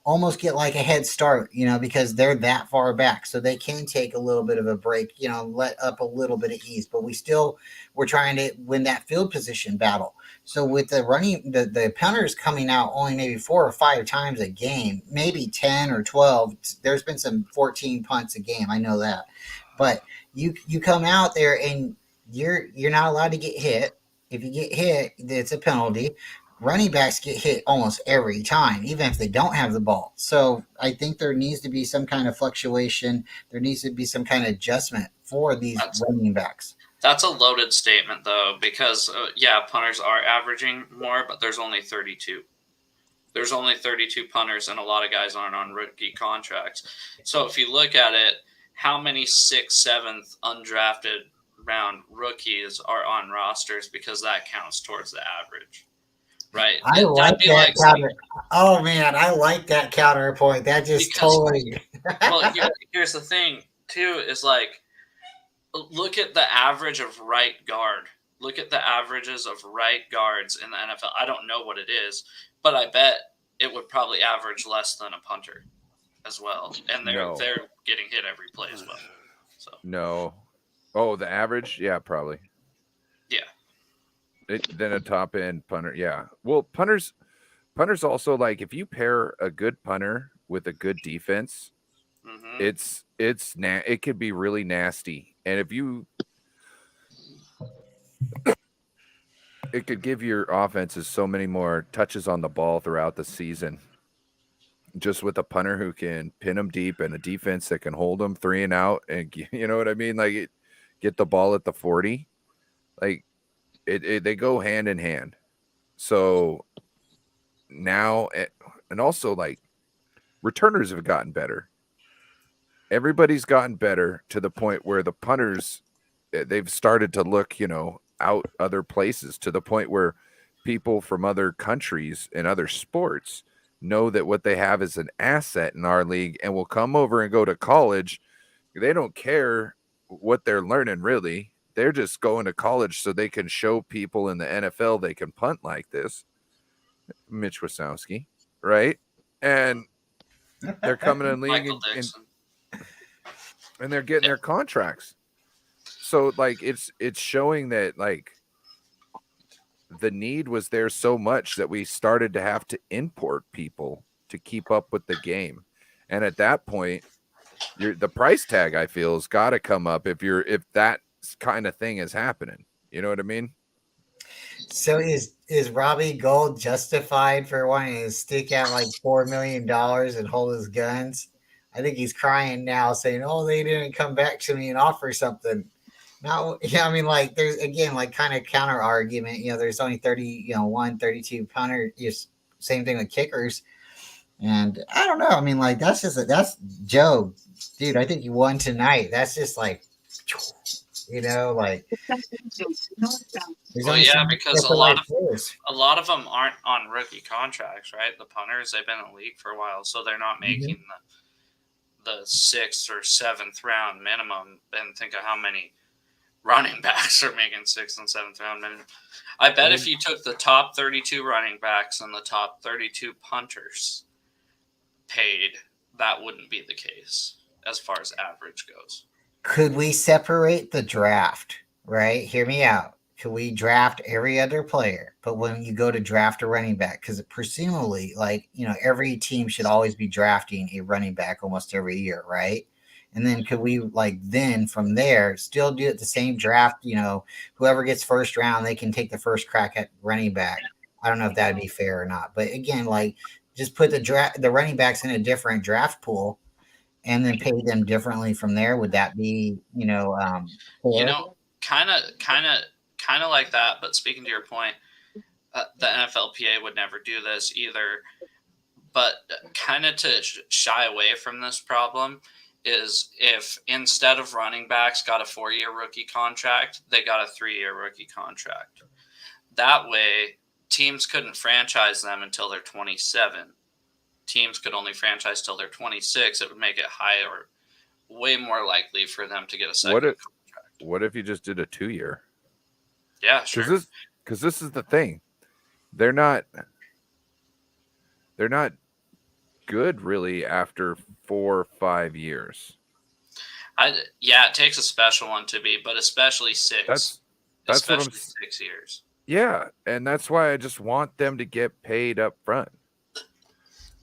Speaker 1: almost get like a head start, because they're that far back. So they can take a little bit of a break, let up a little bit of ease. But we're trying to win that field position battle. So with the punters coming out only maybe 4 or 5 times a game, maybe 10 or 12. There's been some 14 punts a game. I know that. But you come out there and you're not allowed to get hit. If you get hit, it's a penalty. Running backs get hit almost every time, even if they don't have the ball. So I think there needs to be some kind of fluctuation. There needs to be some kind of adjustment for these running backs.
Speaker 7: That's a loaded statement, though, because, punters are averaging more, but there's only 32. There's only 32 punters, and a lot of guys aren't on rookie contracts. So if you look at it, how many 6th, 7th undrafted round rookies are on rosters, because that counts towards the average. Right.
Speaker 1: I like that counter. Oh man, I like that counterpoint. That just totally.
Speaker 7: Well, here's the thing too: is like, look at the average of right guard. Look at the averages of right guards in the NFL. I don't know what it is, but I bet it would probably average less than a punter as well. And they're getting hit every play as well. So
Speaker 6: no, Oh, the average? Yeah, probably.
Speaker 7: Yeah.
Speaker 6: Then a top end punter. Yeah. Well, punters also, like, if you pair a good punter with a good defense,
Speaker 7: Hmm.
Speaker 6: it could be really nasty. And if you it could give your offenses so many more touches on the ball throughout the season. Just with a punter who can pin them deep and a defense that can hold them 3 and out, and you know what I mean? Like, get the ball at the 40. Like, they go hand in hand. So now, and also, like, returners have gotten better. Everybody's gotten better to the point where the punters, they've started to look, out other places, to the point where people from other countries and other sports know that what they have is an asset in our league and will come over and go to college. They don't care what they're learning, really. They're just going to college so they can show people in the NFL they can punt like this. Mitch Wasowski, right? And they're coming in league
Speaker 7: Michael Dixon.
Speaker 6: and they're getting their contracts. So, like, it's showing that, like, the need was there so much that we started to have to import people to keep up with the game. And at that point, the price tag, I feel, has got to come up if that kind of thing is happening. You know what I mean?
Speaker 1: So is Robbie Gold justified for wanting to stick out like $4 million and hold his guns? I think he's crying now, saying, "Oh, they didn't come back to me and offer something." Now, yeah, I mean, like, there's again, like, kind of counter argument. There's only 32 punter. Same thing with kickers, and I don't know. I mean, like, that's Joe, dude. I think you won tonight. That's just like, like.
Speaker 7: Well, yeah, because a lot of them aren't on rookie contracts, right? The punters, they've been in the league for a while, so they're not making the 6th or 7th round minimum. And think of how many running backs are making 6th and 7th round minimum. I bet if you took the top 32 running backs and the top 32 punters paid, that wouldn't be the case as far as average goes.
Speaker 1: Could we separate the draft? Right? Hear me out. Could we draft every other player? But when you go to draft a running back, because presumably, like, every team should always be drafting a running back almost every year, right? And then could we, like, then from there still do it the same draft? Whoever gets first round, they can take the first crack at running back. I don't know if that'd be fair or not. But again, like, just put the running backs in a different draft pool and then pay them differently from there. Would that be, fair?
Speaker 7: Kind of like that. But speaking to your point, the NFLPA would never do this either. But kind of to shy away from this problem is if instead of running backs got a 4-year rookie contract, they got a 3-year rookie contract. That way, teams couldn't franchise them until they're 27. Teams could only franchise till they're 26. It would make it higher, way more likely for them to get a second contract.
Speaker 6: What if you just did a 2-year?
Speaker 7: Yeah, sure.
Speaker 6: Because this is the thing. They're not good really after 4 or 5 years.
Speaker 7: It takes a special one to be, but especially 6.
Speaker 6: That's
Speaker 7: especially
Speaker 6: what
Speaker 7: 6 years.
Speaker 6: Yeah, and that's why I just want them to get paid up front.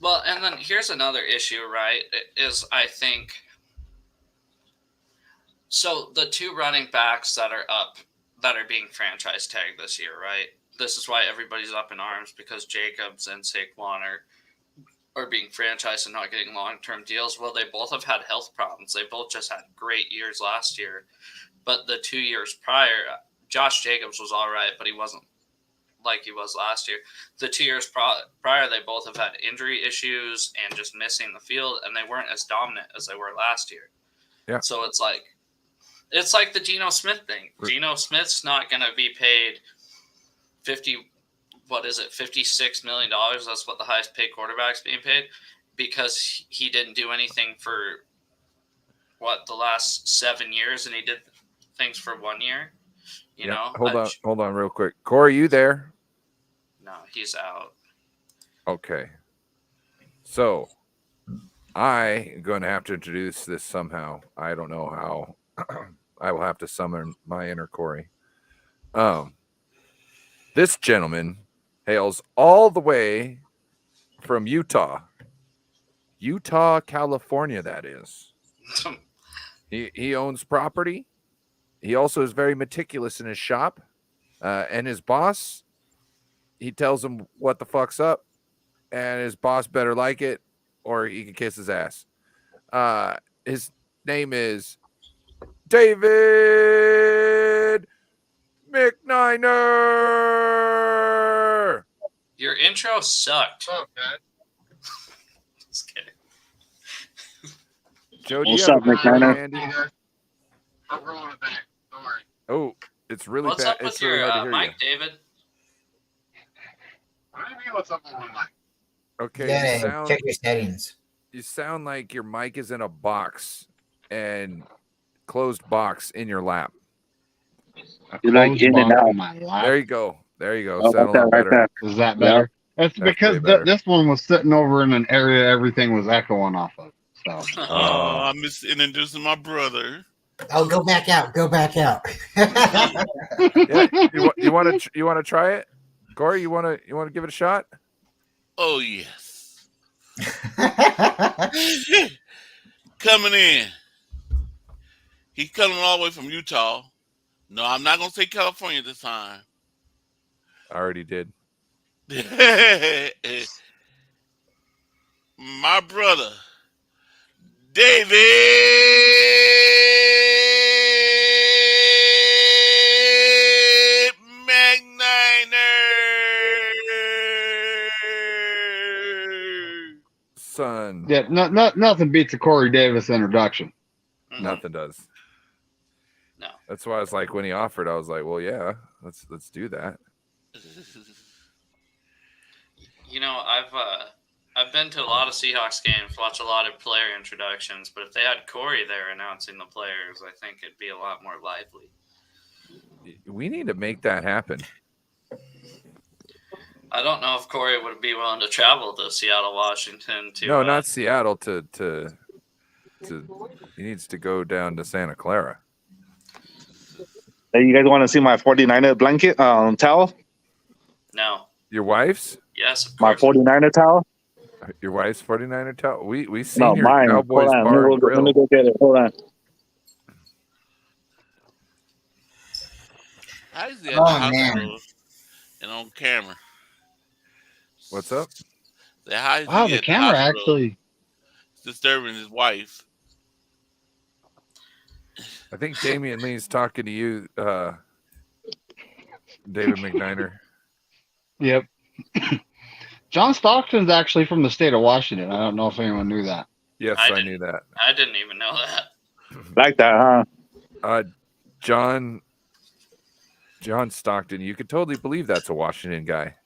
Speaker 7: Well, and then here's another issue, right? Is I think so. The 2 running backs that are being franchise tagged this year, right? This is why everybody's up in arms, because Jacobs and Saquon are being franchised and not getting long-term deals. Well, they both have had health problems. They both just had great years last year. But the 2 years prior, Josh Jacobs was all right, but he wasn't like he was last year. The 2 years prior, they both have had injury issues and just missing the field, and they weren't as dominant as they were last year.
Speaker 6: Yeah.
Speaker 7: So it's like the Geno Smith thing. Geno Smith's not going to be paid $56 million. That's what the highest paid quarterback's being paid, because he didn't do anything for the last 7 years, and he did things for 1 year.
Speaker 6: Hold on real quick. Corey, you there?
Speaker 7: No, he's out.
Speaker 6: Okay. So I am going to have to introduce this somehow. I don't know how. I will have to summon my inner Corey. This gentleman hails all the way from Utah, California. That is. He owns property. He also is very meticulous in his shop, and his boss. He tells him what the fuck's up, and his boss better like it, or he can kiss his ass. His name is David McNiner.
Speaker 7: Your intro sucked.
Speaker 9: Okay.
Speaker 7: Just kidding.
Speaker 6: Joe, do
Speaker 8: What's
Speaker 6: you
Speaker 8: up,
Speaker 6: have a
Speaker 8: McNiner?
Speaker 6: handy?
Speaker 9: I'm rolling it back. Don't worry.
Speaker 6: Oh, it's really
Speaker 7: What's
Speaker 6: bad.
Speaker 7: up with
Speaker 6: It's really
Speaker 7: your
Speaker 6: hard to hear
Speaker 7: mic, David?
Speaker 9: What do you mean what's up with my mic?
Speaker 6: you. Okay,
Speaker 1: Yeah, check your settings.
Speaker 6: you sound like your mic is in a box and closed box in your lap.
Speaker 8: You're like
Speaker 9: Closed
Speaker 8: in and
Speaker 9: box
Speaker 8: out.
Speaker 9: in my lap.
Speaker 6: There you go. There you go.
Speaker 8: Oh,
Speaker 6: Sound a
Speaker 8: okay,
Speaker 6: lot
Speaker 8: right
Speaker 6: better.
Speaker 8: there.
Speaker 9: Is that better? It's
Speaker 6: That's
Speaker 9: because
Speaker 6: way better.
Speaker 9: this one was sitting over in an area everything was echoing off of. So
Speaker 5: Oh, I missed introducing my brother.
Speaker 1: Oh, go back out. Go back out.
Speaker 6: Yeah, you want to try it, Corey? You want to give it a shot?
Speaker 5: Oh yes. Coming in. He's coming all the way from Utah. No, I'm not gonna say California this time.
Speaker 6: I already did.
Speaker 5: My brother, David McNiner.
Speaker 6: Son,
Speaker 9: yeah, nothing beats a Corey Davis introduction.
Speaker 6: nothing does.
Speaker 7: No.
Speaker 6: That's why I was like, when he offered, I was like, well, yeah, let's do that.
Speaker 7: You know, I've been to a lot of Seahawks games, watched a lot of player introductions, but if they had Corey there announcing the players, I think it'd be a lot more lively.
Speaker 6: We need to make that happen.
Speaker 7: I don't know if Corey would be willing to travel to Seattle, Washington to
Speaker 6: No, not Seattle. To he needs to go down to Santa Clara.
Speaker 8: Hey, you guys want to see my 49er blanket towel?
Speaker 7: No.
Speaker 6: Your wife's?
Speaker 7: Yes, of
Speaker 8: My
Speaker 7: course.
Speaker 8: 49er towel?
Speaker 6: Your wife's 49er towel? We seen
Speaker 8: No,
Speaker 6: your
Speaker 8: mine.
Speaker 6: Cowboys
Speaker 8: Hold on.
Speaker 6: bar and
Speaker 8: Let
Speaker 6: grill.
Speaker 8: me go get it. Hold on.
Speaker 5: How is he at the
Speaker 1: Oh,
Speaker 5: hospital
Speaker 1: man.
Speaker 5: and on camera?
Speaker 6: What's up?
Speaker 5: How is
Speaker 9: Wow,
Speaker 5: he
Speaker 9: the
Speaker 5: at
Speaker 9: camera
Speaker 5: hospital
Speaker 9: actually.
Speaker 5: disturbing his wife?
Speaker 6: I think Damian Lee's talking to you, David McNiner.
Speaker 9: Yep. John Stockton's actually from the state of Washington. I don't know if anyone knew that.
Speaker 6: Yes,
Speaker 7: I
Speaker 6: I
Speaker 7: didn't.
Speaker 6: knew that.
Speaker 7: I didn't even know that.
Speaker 8: Like that, huh?
Speaker 6: John Stockton, you could totally believe that's a Washington guy.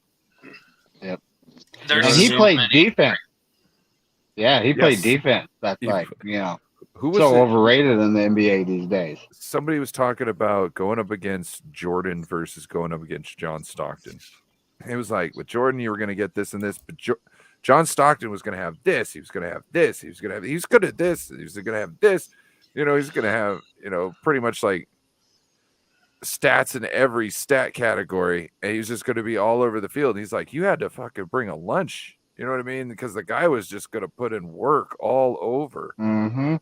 Speaker 7: There's
Speaker 9: And he
Speaker 7: so
Speaker 9: played
Speaker 7: many.
Speaker 9: defense. Yeah, he played
Speaker 6: Yes.
Speaker 9: defense. That's
Speaker 6: He-
Speaker 9: like,
Speaker 6: Who was
Speaker 9: so
Speaker 6: it?
Speaker 9: overrated in the NBA these days.
Speaker 6: Somebody was talking about going up against Jordan versus going up against John Stockton. It was like, with Jordan, you were going to get this and this, but John Stockton was going to have this. He was going to have this. He was good at this. He was going to have this. He's going to have, pretty much like stats in every stat category. And he was just going to be all over the field. He's like, you had to fucking bring a lunch. You know what I mean? Because the guy was just going to put in work all over.
Speaker 9: Mm-hmm.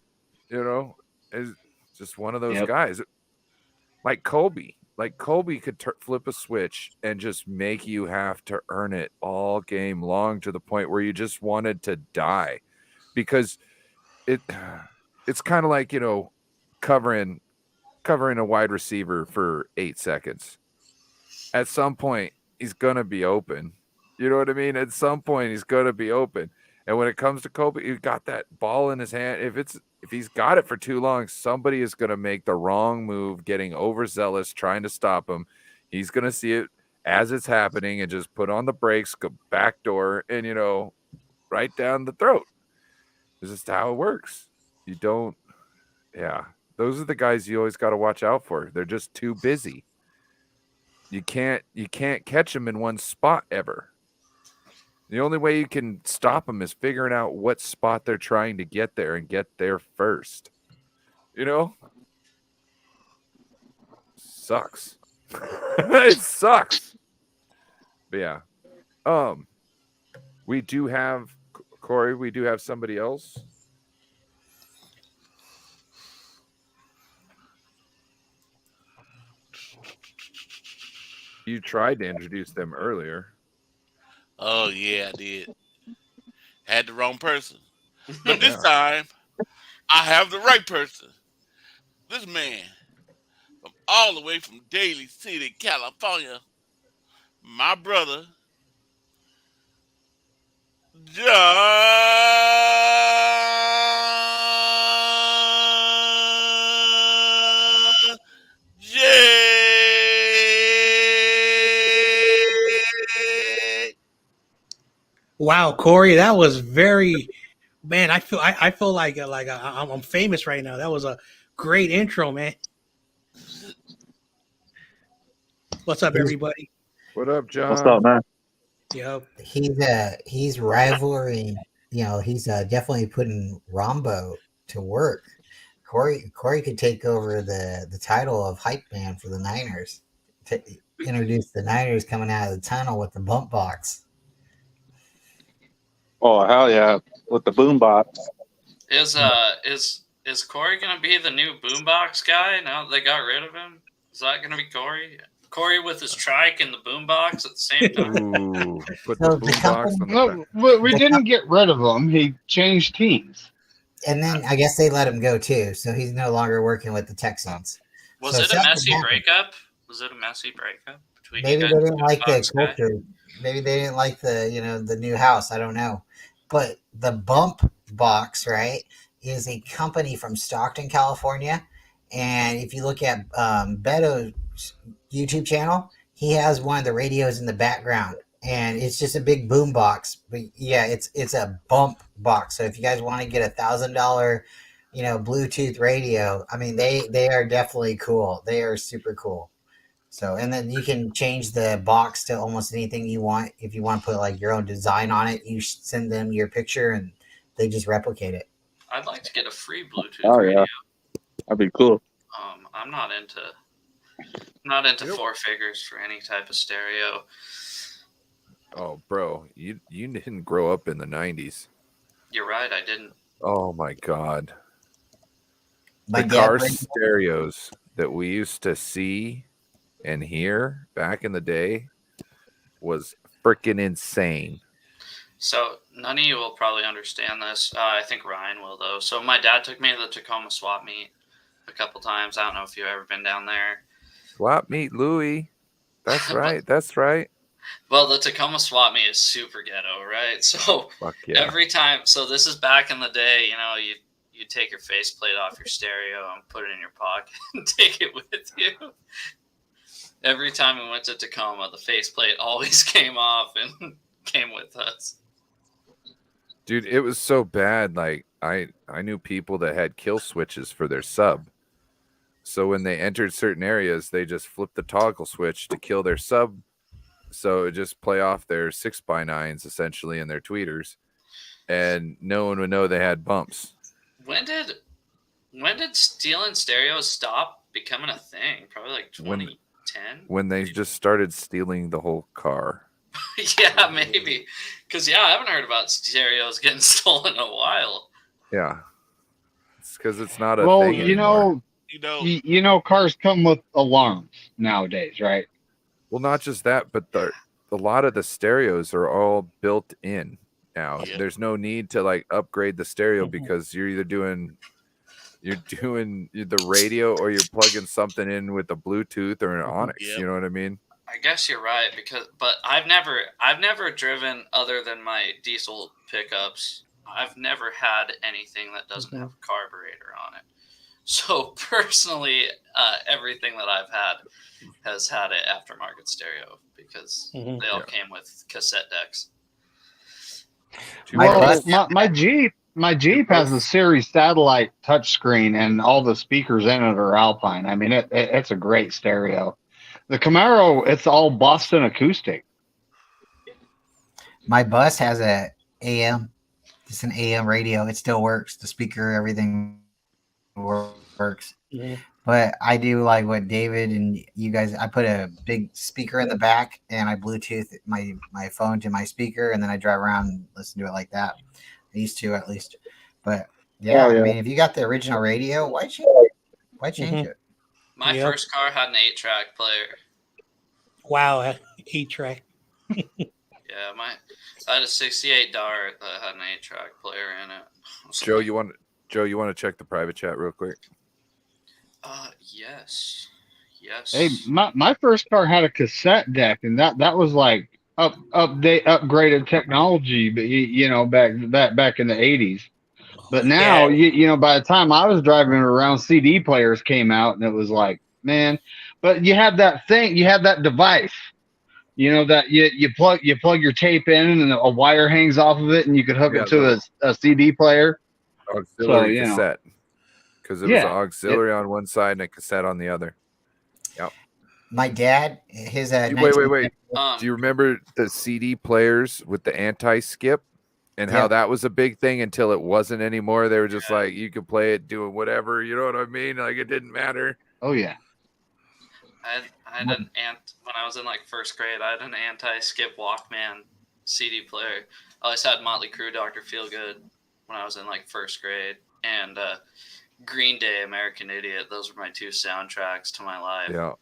Speaker 6: Is just one of those
Speaker 9: Yep.
Speaker 6: guys. Like Kobe. Like Kobe could flip a switch and just make you have to earn it all game long to the point where you just wanted to die, because it's kind of like, covering a wide receiver for 8 seconds. At some point, he's going to be open. You know what I mean? At some point, he's going to be open. And when it comes to Kobe, he got that ball in his hand. If he's got it for too long, somebody is going to make the wrong move, getting overzealous, trying to stop him. He's going to see it as it's happening and just put on the brakes, go back door, and, right down the throat. It's just how it works. You don't, yeah. Those are the guys you always got to watch out for. They're just too busy. You can't catch them in one spot ever. The only way you can stop them is figuring out what spot they're trying to get there and get there first. sucks. It sucks. But yeah. We do have Corey. We do have somebody else. You tried to introduce them earlier.
Speaker 5: Oh yeah, I did. Had the wrong person, but this time I have the right person. This man from all the way from Daly City, California, my brother, John J.
Speaker 10: Wow, Corey, that was very man. I feel like I'm famous right now. That was a great intro, man. What's up, everybody?
Speaker 6: What up, John?
Speaker 8: What's up, man?
Speaker 10: Yep.
Speaker 1: He's rivaling. He's definitely putting Rombo to work. Corey could take over the title of hype man for the Niners. To introduce the Niners coming out of the tunnel with the bump box.
Speaker 8: Oh hell yeah, with the boombox.
Speaker 7: Is Corey gonna be the new boombox guy now that they got rid of him? Is that gonna be Corey? Corey with his trike and the boombox at the same time.
Speaker 6: Ooh, put the boombox on the
Speaker 9: No, we didn't get rid of him. He changed teams.
Speaker 1: And then I guess they let him go too, so he's no longer working with the Texans.
Speaker 7: Was
Speaker 1: So
Speaker 7: it a
Speaker 1: something
Speaker 7: messy
Speaker 1: happened.
Speaker 7: breakup? Was it a messy breakup between
Speaker 1: Maybe
Speaker 7: you
Speaker 1: they
Speaker 7: guys?
Speaker 1: didn't like the
Speaker 7: Boombox guy?
Speaker 1: culture. Maybe they didn't like the new house. I don't know. But the Bump Box, right, is a company from Stockton, California. And if you look at Beto's YouTube channel, he has one of the radios in the background. And it's just a big boom box. But yeah, it's a bump box. So if you guys want to get $1,000, Bluetooth radio, I mean they are definitely cool. They are super cool. So, and then you can change the box to almost anything you want. If you want to put like your own design on it, you send them your picture and they just replicate it.
Speaker 7: I'd like to get a free Bluetooth
Speaker 8: Oh
Speaker 7: radio.
Speaker 8: yeah, that'd be cool.
Speaker 7: I'm not into four figures for any type of stereo.
Speaker 6: Oh, bro, you didn't grow up in the 90s.
Speaker 7: You're right, I didn't.
Speaker 6: Oh my God.
Speaker 1: My
Speaker 6: The
Speaker 1: dad
Speaker 6: car
Speaker 1: brings-
Speaker 6: stereos that we used to see and here back in the day was freaking insane.
Speaker 7: So none of you will probably understand this. I think Ryan will though. So my dad took me to the Tacoma swap meet a couple times. I don't know if you've ever been down there.
Speaker 6: Swap meet Louie. That's right. That's right.
Speaker 7: Well, the Tacoma swap meet is super ghetto, right? So
Speaker 6: Fuck yeah.
Speaker 7: every time, so this is back in the day, you take your faceplate off your stereo and put it in your pocket and take it with you. Every time we went to Tacoma, the faceplate always came off and came with us.
Speaker 6: Dude, it was so bad. Like I knew people that had kill switches for their sub. So when they entered certain areas, they just flipped the toggle switch to kill their sub. So it just play off their 6x9s essentially and their tweeters. And no one would know they had bumps.
Speaker 7: When did stealing stereos stop becoming a thing? Probably like 2010.
Speaker 6: When they just started stealing the whole car.
Speaker 7: Yeah, maybe. Because I haven't heard about stereos getting stolen in a while.
Speaker 6: Yeah. It's because it's not a thing anymore.
Speaker 9: Cars come with alarms nowadays, right?
Speaker 6: Well, not just that, but a lot of the stereos are all built in now.
Speaker 5: Yep.
Speaker 6: There's no need to like upgrade the stereo because you're either doing the radio or you're plugging something in with a Bluetooth or an Onyx.
Speaker 5: Yep.
Speaker 6: You know what I mean?
Speaker 7: I guess you're right but I've never driven other than my diesel pickups. I've never had anything that doesn't have a carburetor on it. So personally, everything that I've had has had an aftermarket stereo because they all came with cassette decks.
Speaker 9: My Jeep has a Series satellite touchscreen and all the speakers in it are Alpine. I mean, it's a great stereo. The Camaro, it's all Boston acoustic.
Speaker 1: My bus has just an AM radio. It still works. The speaker, everything works.
Speaker 10: Yeah.
Speaker 1: But I do like what David and you guys. I put a big speaker in the back, and I Bluetooth my phone to my speaker, and then I drive around and listen to it like that. I used to at least, but yeah,
Speaker 8: Oh
Speaker 1: I
Speaker 8: yeah.
Speaker 1: mean, if you got the original radio, why change
Speaker 10: Mhm.
Speaker 1: it?
Speaker 7: My
Speaker 10: Yep.
Speaker 7: first car had an 8-track player.
Speaker 10: Wow, 8-track.
Speaker 7: Yeah, I had a '68 Dart that had an 8-track player in it.
Speaker 6: Joe, you want to check the private chat real quick?
Speaker 7: Yes.
Speaker 9: Hey, my first car had a cassette deck, and that was like upgraded technology, but you know, back in the 80s. But now, you know, by the time I was driving around, CD players came out, and it was like, man. But you had that thing, you had that device, you know, that you plug your tape in, and a wire hangs off of it, and you could hook
Speaker 6: Yeah,
Speaker 9: it to a CD player.
Speaker 6: Auxiliary
Speaker 9: you know.
Speaker 6: cassette, because it was an
Speaker 9: Yeah.
Speaker 6: auxiliary on one side and a cassette on the other. Yep.
Speaker 1: My dad, his
Speaker 6: Wait.
Speaker 1: 19
Speaker 6: Do you remember the CD players with the anti-skip and how
Speaker 1: Yeah.
Speaker 6: that was a big thing until it wasn't anymore? They were just like, you could play it doing whatever, you know what I mean? Like, it didn't matter.
Speaker 9: Oh yeah.
Speaker 7: I had when I was in like first grade, I had an anti-skip Walkman CD player. I always had Motley Crue, Dr. Feelgood when I was in like first grade, and Green Day, American Idiot. Those were my two soundtracks to my life.
Speaker 6: Yeah.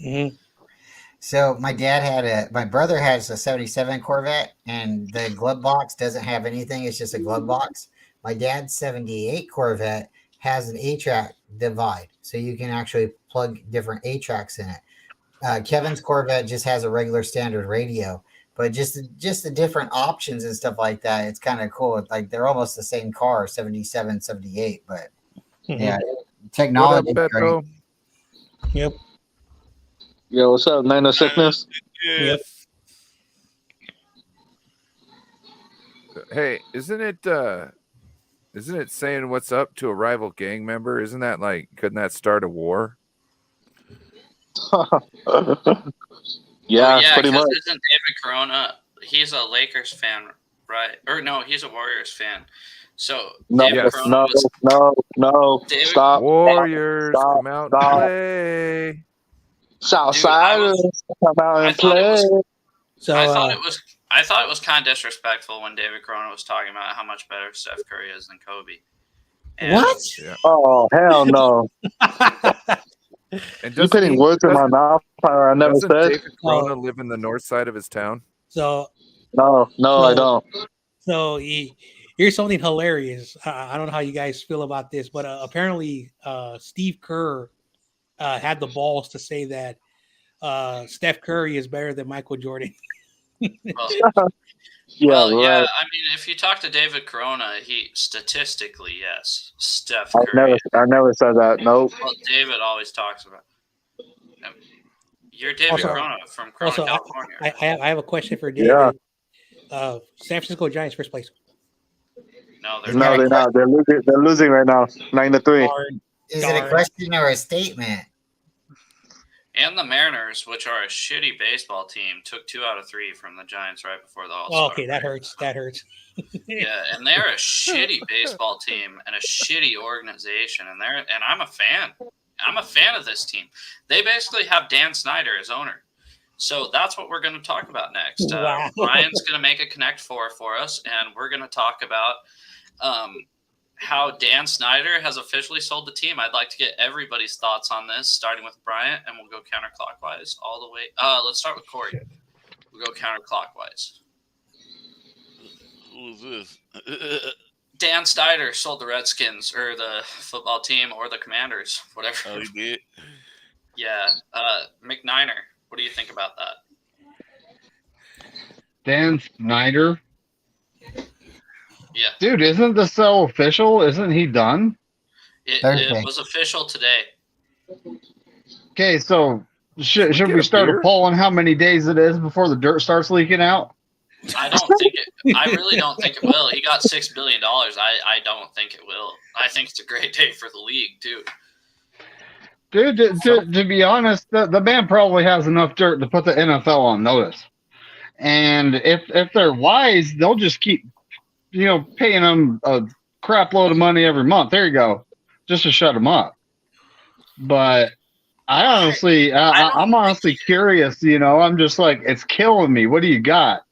Speaker 10: Mhm.
Speaker 1: So my brother has a 77 Corvette, and the glove box doesn't have anything. It's just a glove box. My dad's 78 Corvette has an 8-track divide, so you can actually plug different 8-tracks in it. Kevin's Corvette just has a regular standard radio, but just the different options and stuff like that. It's kind of cool. Like they're almost the same car, 77, 78, but yeah, technology is great.
Speaker 6: Beto?
Speaker 10: Yep.
Speaker 8: Yo, what's up, Nine of Sickness?
Speaker 10: Yep.
Speaker 6: Hey, isn't it saying what's up to a rival gang member? Isn't that like, couldn't that start a war?
Speaker 8: Yeah, pretty
Speaker 7: 'cause
Speaker 8: much.
Speaker 7: Isn't David Corona? He's a Lakers fan, right? Or no, he's a Warriors fan. So
Speaker 8: No,
Speaker 7: David Corona was
Speaker 8: no.
Speaker 7: David-
Speaker 8: Stop.
Speaker 6: Warriors,
Speaker 8: Stop,
Speaker 6: come out
Speaker 8: stop.
Speaker 6: and play.
Speaker 8: Southsiders, come out and play.
Speaker 10: So
Speaker 7: I thought it was kind of disrespectful when David Corona was talking about how much better Steph Curry is than Kobe. And
Speaker 10: what?
Speaker 6: Yeah.
Speaker 8: Oh, hell no.
Speaker 6: And
Speaker 8: You putting words in my mouth, I never
Speaker 6: doesn't
Speaker 8: said.
Speaker 6: David Corona live in the north side of his town?
Speaker 10: So
Speaker 8: No, I don't.
Speaker 10: So here's something hilarious. I don't know how you guys feel about this, but apparently Steve Kerr had the balls to say that Steph Curry is better than Michael Jordan.
Speaker 7: Well,
Speaker 8: right.
Speaker 7: yeah. I mean, if you talk to David Corona, he statistically, yes, Steph
Speaker 8: I
Speaker 7: Curry.
Speaker 8: never said that. Nope.
Speaker 7: Well, David always talks about. You're David
Speaker 10: Also-
Speaker 7: Corona from Corona,
Speaker 10: Also,
Speaker 7: California.
Speaker 10: I have a question for David.
Speaker 8: Yeah.
Speaker 10: San Francisco Giants first place.
Speaker 7: No, they're
Speaker 8: No, they're not. They're losing right now. 9-3.
Speaker 1: Is it a question or a statement?
Speaker 7: And the Mariners, which are a shitty baseball team, took 2 out of 3 from the Giants right before the All-Star.
Speaker 10: Oh, okay, that hurts. That hurts.
Speaker 7: Yeah, and they're a shitty baseball team and a shitty organization, and I'm a fan. I'm a fan of this team. They basically have Dan Snyder as owner. So that's what we're going to talk about next.
Speaker 10: Wow.
Speaker 7: Ryan's going to make a Connect 4 for us, and we're going to talk about how Dan Snyder has officially sold the team. I'd like to get everybody's thoughts on this, starting with Bryant, and we'll go counterclockwise all the way. Let's start with Corey. We'll go counterclockwise.
Speaker 5: Who's this?
Speaker 7: Dan Snyder sold the Redskins, or the football team, or the Commanders, whatever.
Speaker 5: Oh, he did?
Speaker 7: Yeah. McNiner, what do you think about that?
Speaker 9: Dan Snyder.
Speaker 7: Yeah.
Speaker 9: Dude, isn't the sale official? Isn't he done?
Speaker 7: It was official today.
Speaker 9: Okay, so should we start a poll on how many days it is before the dirt starts leaking out?
Speaker 7: I really don't think it will. He got $6 billion. I don't think it will. I think it's a great day for the league, too.
Speaker 9: Dude, to be honest, the man probably has enough dirt to put the NFL on notice. And if they're wise, they'll just keep, paying them a crap load of money every month. There you go. Just to shut them up. but I'm honestly curious. I'm just like, it's killing me. What do you got?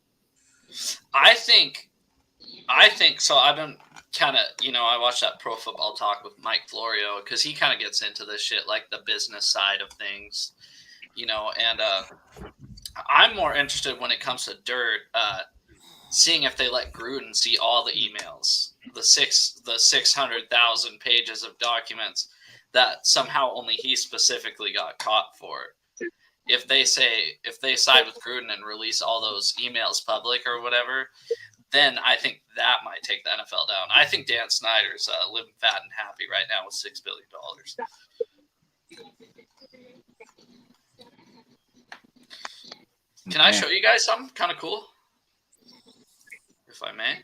Speaker 7: I think so. I've been kind of, I watched that Pro Football Talk with Mike Florio because he kind of gets into this shit, like the business side of things, and I'm more interested when it comes to dirt, seeing if they let Gruden see all the emails, the 600,000 pages of documents that somehow only he specifically got caught for. If they side with Gruden and release all those emails public or whatever, then I think that might take the NFL down. I think Dan Snyder's living fat and happy right now with $6 billion. Can I show you guys something kind of cool? If I may.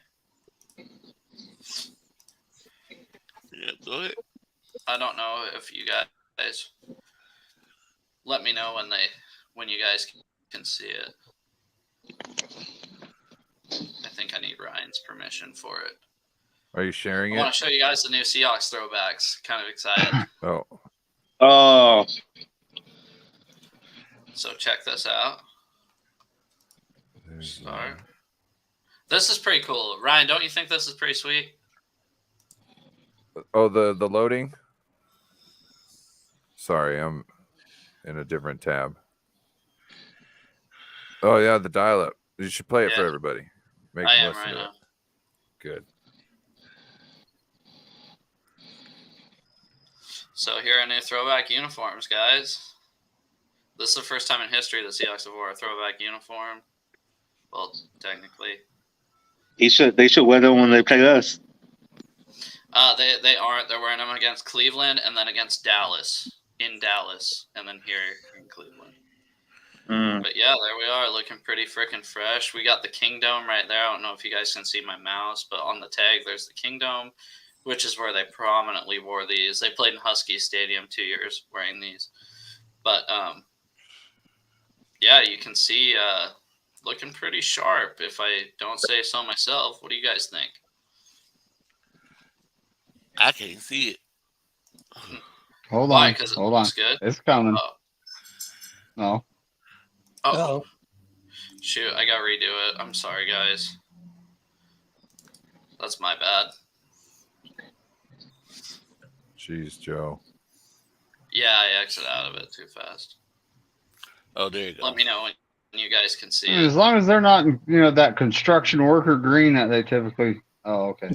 Speaker 5: Yeah, go ahead.
Speaker 7: I don't know if you guys let me know when you guys can see it. I think I need Ryan's permission for it.
Speaker 6: Are you sharing
Speaker 7: I
Speaker 6: it?
Speaker 7: want to show you guys the new Seahawks throwbacks. Kind of excited.
Speaker 8: Oh.
Speaker 7: So check this out. Start. This is pretty cool. Ryan, don't you think this is pretty sweet?
Speaker 6: Oh, the loading? Sorry, I'm in a different tab. Oh, yeah, the dial-up. You should play it for everybody. Make
Speaker 7: I
Speaker 6: them
Speaker 7: am
Speaker 6: listen
Speaker 7: right
Speaker 6: to
Speaker 7: now.
Speaker 6: it. Good.
Speaker 7: So here are new throwback uniforms, guys. This is the first time in history the Seahawks have wore a throwback uniform. Well, technically.
Speaker 8: They should wear them when they play us.
Speaker 7: They aren't. They're wearing them against Cleveland and then against Dallas. In Dallas. And then here in Cleveland. But yeah, there we are, looking pretty freaking fresh. We got the Kingdom right there. I don't know if you guys can see my mouse, but on the tag, there's the Kingdom, which is where they prominently wore these. They played in Husky Stadium 2 years wearing these. But, yeah, you can see looking pretty sharp, if I don't say so myself. What do you guys think?
Speaker 5: I can't see it.
Speaker 9: Hold
Speaker 7: Why?
Speaker 9: on.
Speaker 7: Because it
Speaker 9: Hold
Speaker 7: looks
Speaker 9: on.
Speaker 7: good?
Speaker 9: It's coming.
Speaker 7: Oh.
Speaker 9: No.
Speaker 7: Oh. Shoot, I gotta redo it. I'm sorry, guys. That's my bad.
Speaker 6: Jeez, Joe.
Speaker 7: Yeah, I exited out of it too fast.
Speaker 5: Oh, there you go.
Speaker 7: Let me know when you guys can see
Speaker 9: As
Speaker 7: it.
Speaker 9: long as they're not in, that construction worker green that they typically. Oh, okay.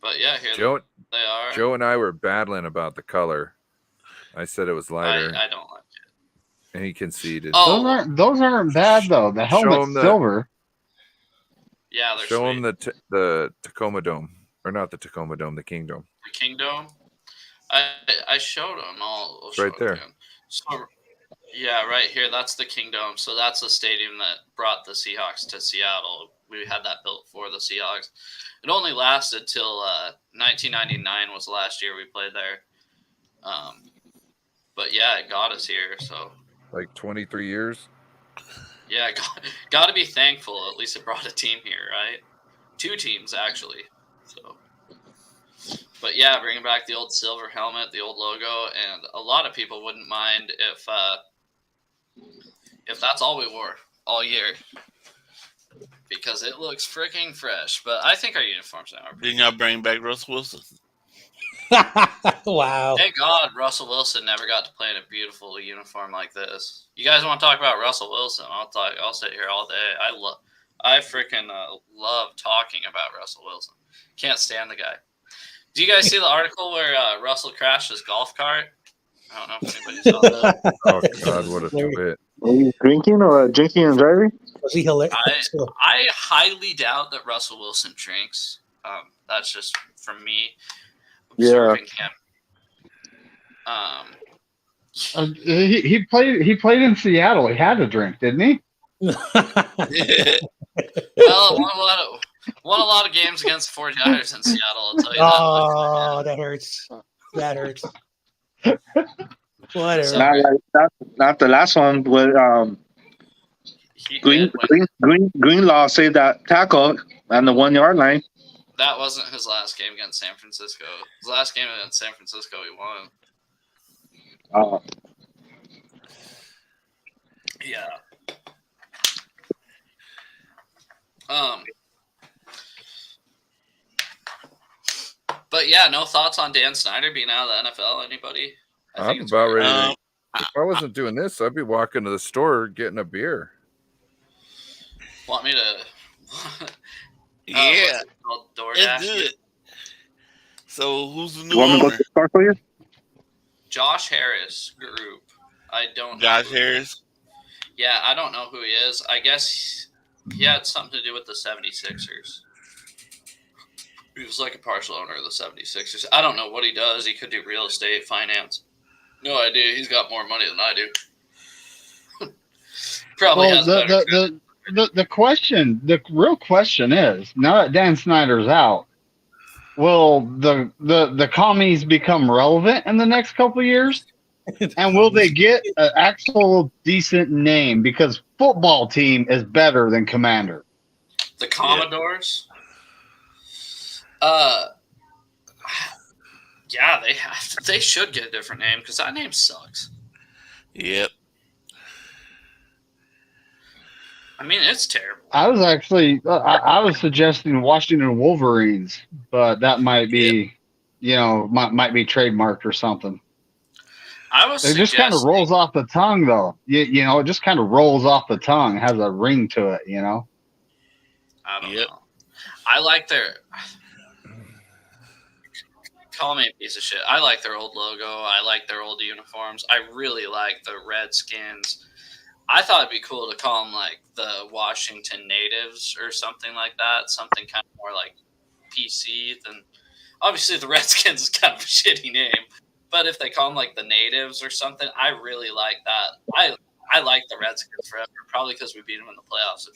Speaker 7: But yeah, here
Speaker 6: Joe,
Speaker 7: they are.
Speaker 6: Joe and I were battling about the color. I said it was lighter.
Speaker 7: I don't like it.
Speaker 6: And he conceded.
Speaker 7: Oh,
Speaker 9: Those aren't bad though. The helmet's silver.
Speaker 7: Yeah, they're
Speaker 6: show
Speaker 7: sweet.
Speaker 6: him the Tacoma Dome, or not the Tacoma Dome, the Kingdom.
Speaker 7: The Kingdom. I showed them. I'll
Speaker 6: It's
Speaker 7: show
Speaker 6: right
Speaker 7: it
Speaker 6: there.
Speaker 7: again. So, yeah, right here. That's the Kingdom. So that's the stadium that brought the Seahawks to Seattle. We had that built for the Seahawks. It only lasted till 1999 was the last year we played there. But yeah, it got us here. So
Speaker 6: like 23 years.
Speaker 7: Yeah, got to be thankful. At least it brought a team here, right? 2 teams actually. So, but yeah, bringing back the old silver helmet, the old logo, and a lot of people wouldn't mind if that's all we wore all year, because it looks freaking fresh. But I think our uniforms now are pretty.
Speaker 5: Didn't y'all bring back Russell Wilson?
Speaker 10: Wow.
Speaker 7: Thank God Russell Wilson never got to play in a beautiful uniform like this. You guys want to talk about Russell Wilson? I'll sit here all day. I freaking love talking about Russell Wilson. Can't stand the guy. Do you guys see the article where Russell crashed his golf cart? I don't know if anybody saw that.
Speaker 6: Oh God, what a twit!
Speaker 8: Are you drinking and driving?
Speaker 10: Was he hilarious?
Speaker 7: I highly doubt that Russell Wilson drinks. That's just from me observing him.
Speaker 9: He played in Seattle. He had to drink, didn't he?
Speaker 7: Well, won a lot of games against 49ers in Seattle, I'll tell you that.
Speaker 10: Oh, that hurts. That hurts. Whatever.
Speaker 8: Not the last one, but Greenlaw saved that tackle on the 1 yard line.
Speaker 7: That wasn't his last game against San Francisco. His last game against San Francisco, he won. Yeah. But yeah, no thoughts on Dan Snyder being out of the NFL? Anybody?
Speaker 6: I'm about ready to. If I wasn't doing this, I'd be walking to the store getting a beer.
Speaker 7: Want me to?
Speaker 5: Yeah.
Speaker 7: DoorDash.
Speaker 5: Good. So who's the new
Speaker 8: You want me to
Speaker 5: owner?
Speaker 8: go to the store for you?
Speaker 7: Josh Harris Group. I don't know.
Speaker 5: Josh Harris?
Speaker 7: Yeah, I don't know who he is. I guess he had something to do with the 76ers. He was like a partial owner of the 76ers. I don't know what he does. He could do real estate, finance. No idea. He's got more money than I do. Probably has better.
Speaker 9: The real question is, now that Dan Snyder's out, will the commies become relevant in the next couple of years? And will they get an actual decent name? Because football team is better than Commander.
Speaker 7: The Commodores? Yeah, they should get a different name because that name sucks.
Speaker 5: Yep.
Speaker 7: I mean, it's terrible.
Speaker 9: I was actually I was suggesting Washington Wolverines, but that might be, might be trademarked or something. It just kind of rolls off the tongue, though. It just kind of rolls off the tongue. It has a ring to it,
Speaker 7: I don't know. I like their. Call me a piece of shit. I like their old logo. I like their old uniforms. I really like the Redskins. I thought it'd be cool to call them like the Washington Natives or something like that. Something kind of more like PC than. Obviously, the Redskins is kind of a shitty name. But if they call them like the Natives or something, I really like that. I like the Redskins forever, probably because we beat them in the playoffs a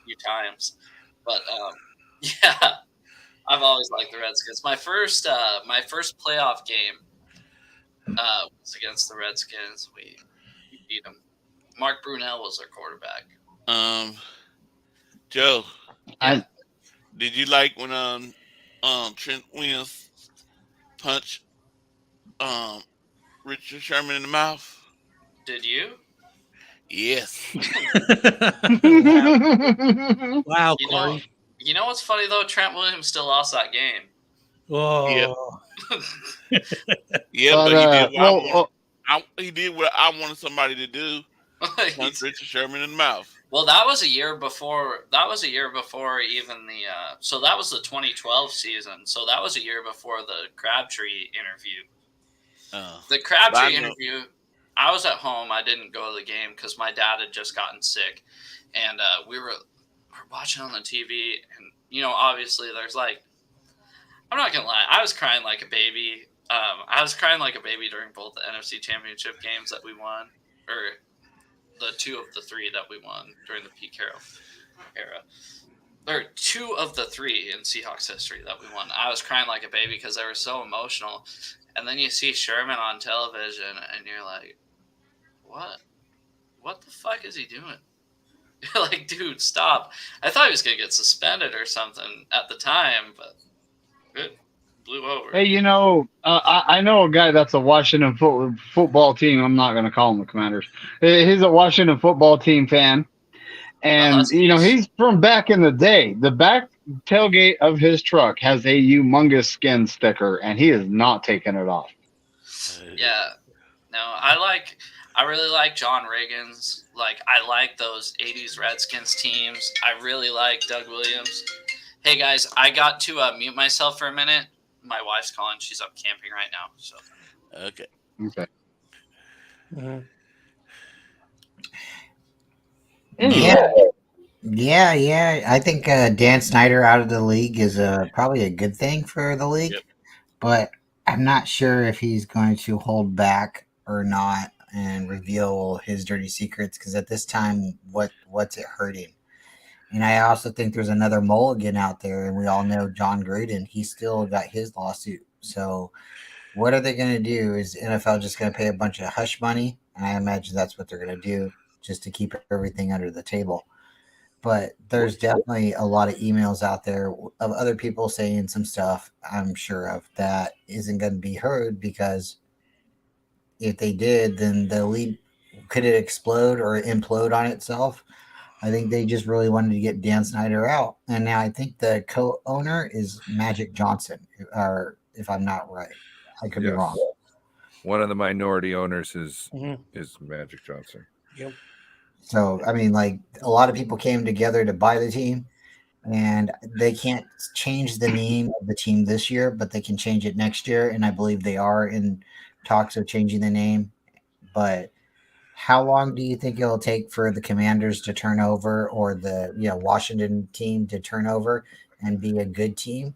Speaker 7: few times. But yeah, I've always liked the Redskins. My first playoff game was against the Redskins. We beat them. Mark Brunell was their quarterback.
Speaker 5: Joe,
Speaker 7: yeah.
Speaker 5: Did you like when Trent Williams punched Richard Sherman in the mouth?
Speaker 7: Did you?
Speaker 5: Yes.
Speaker 10: Wow, Corey.
Speaker 7: You know what's funny though? Trent Williams still lost that game.
Speaker 10: Oh.
Speaker 5: Yeah, but he did what I wanted somebody to do. Punch Richard Sherman in the mouth.
Speaker 7: Well, that was a year before. That was a year before even the. So that was the 2012 season. So that was a year before the Crabtree interview. The Crabtree interview. I was at home. I didn't go to the game because my dad had just gotten sick, and we were watching on the TV. And obviously, there's like. I'm not gonna lie. I was crying like a baby. I was crying like a baby during both the NFC Championship games that we won, or the 2 of the 3 that we won during the Pete Carroll era. There are 2 of the 3 in Seahawks history that we won. I was crying like a baby because they were so emotional. And then you see Sherman on television, and you're like, "What? What the fuck is he doing?" You're like, "Dude, stop!" I thought he was gonna get suspended or something at the time, but it blew over.
Speaker 9: Hey, I know a guy that's a Washington football team. I'm not going to call him the Commanders. He's a Washington football team fan. And, he's from back in the day. The back tailgate of his truck has a humongous skin sticker, and he is not taking it off.
Speaker 7: Yeah. No, I really like John Riggins. I like those 80s Redskins teams. I really like Doug Williams. Hey, guys, I got to mute myself for a minute. My wife's calling. She's up camping right now. So.
Speaker 5: Okay.
Speaker 1: Yeah. I think Dan Snyder out of the league is probably a good thing for the league, but I'm not sure if he's going to hold back or not and reveal his dirty secrets. Because at this time, what's it hurting? And I also think there's another mulligan out there, and we all know John Gruden. He still got his lawsuit. So what are they going to do? Is NFL just going to pay a bunch of hush money? And I imagine that's what they're going to do just to keep everything under the table. but there's definitely a lot of emails out there of other people saying some stuff I'm sure of that isn't going to be heard because if they did, then the league could it explode or implode on itself. I think they just really wanted to get Dan Snyder out, and now I think the co-owner is Magic Johnson, or if I'm not right, I could be wrong.
Speaker 6: One of the minority owners is
Speaker 10: Mhm.
Speaker 6: Magic Johnson.
Speaker 10: Yep.
Speaker 1: So I mean, like a lot of people came together to buy the team, and they can't change the name of the team this year, but they can change it next year, and I believe they are in talks of changing the name. But how long do you think it'll take for the Commanders to turn over, or the Washington team to turn over and be a good team?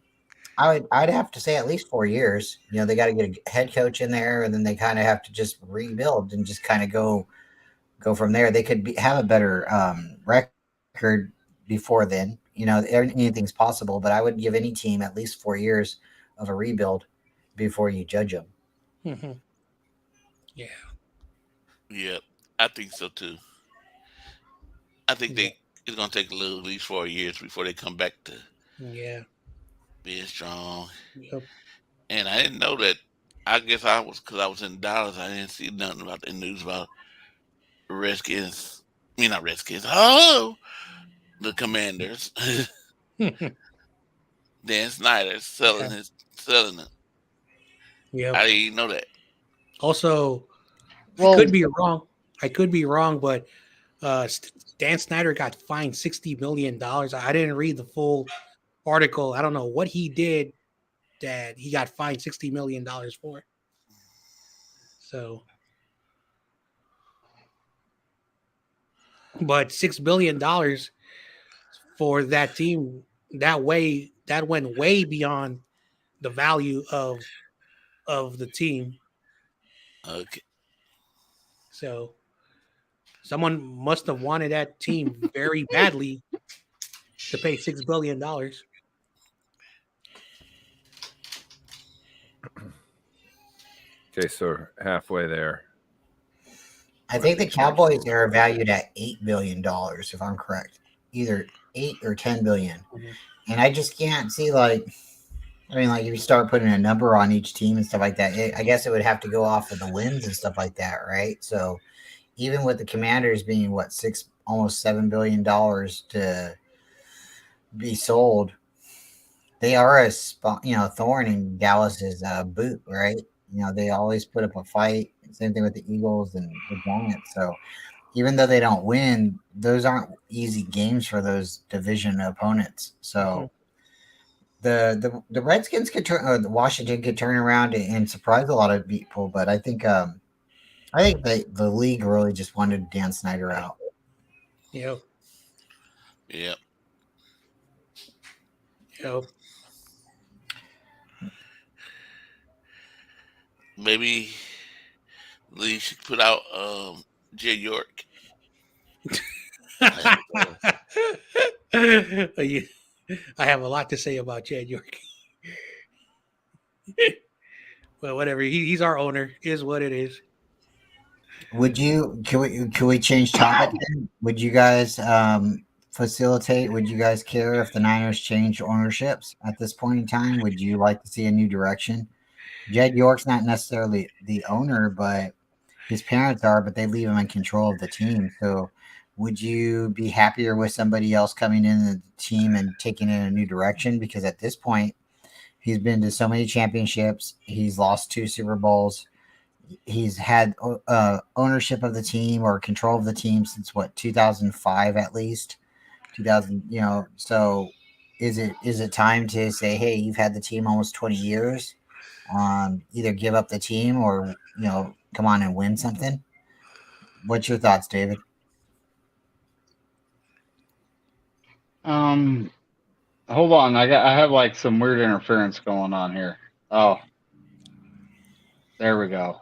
Speaker 1: I'd have to say at least 4 years. They got to get a head coach in there, and then they kind of have to just rebuild and just kind of go from there. They could have a better record before then. Anything's possible, but I would give any team at least 4 years of a rebuild before you judge them.
Speaker 10: Mm-hmm. Yeah.
Speaker 5: Yeah, I think so too. I think it's gonna take at least 4 years before they come back to being strong.
Speaker 10: Yep.
Speaker 5: And I didn't know that. I guess because I was in Dallas. I didn't see nothing about the news about Redskins. I mean, not Redskins. Oh, the Commanders. Dan Snyder selling it.
Speaker 10: Yep.
Speaker 5: I didn't even know that.
Speaker 10: Also, I could be wrong, but Dan Snyder got fined $60 million. I didn't read the full article. I don't know what he did that he got fined $60 million for. So, but $6 billion for that team, that went way beyond the value of the team.
Speaker 5: Okay.
Speaker 10: So someone must have wanted that team very badly to pay $6 billion.
Speaker 6: Okay, so halfway there.
Speaker 1: I think the Cowboys are valued at $8 billion, if I'm correct. Either 8 or 10 billion.
Speaker 10: Mm-hmm.
Speaker 1: And I just can't see if you start putting a number on each team and stuff like that, I guess it would have to go off of the wins and stuff like that, right? So even with the Commanders being almost $7 billion to be sold, they are a thorn in Dallas's boot, right? They always put up a fight. Same thing with the Eagles and the Giants. So even though they don't win, those aren't easy games for those division opponents. So the Redskins could turn, or the Washington could turn around and surprise a lot of people. But I think the league really just wanted Dan Snyder out.
Speaker 10: Yep.
Speaker 5: Yep.
Speaker 10: Yep.
Speaker 5: Maybe they should put out Jay York.
Speaker 10: I have a lot to say about Chad York. Well, whatever. He's our owner. Is what it is.
Speaker 1: Can we change topic then? Would you guys facilitate? Would you guys care if the Niners change ownerships at this point in time? Would you like to see a new direction? Jed York's not necessarily the owner, but his parents are, but they leave him in control of the team. So would you be happier with somebody else coming in the team and taking it in a new direction? Because at this point, he's been to so many championships. He's lost 2 Super Bowls. He's had ownership of the team or control of the team since 2005 at least. 2000, so is it time to say, hey, you've had the team almost 20 years? Either give up the team or come on and win something. What's your thoughts, David?
Speaker 9: Hold on, I have some weird interference going on here. Oh, there we go.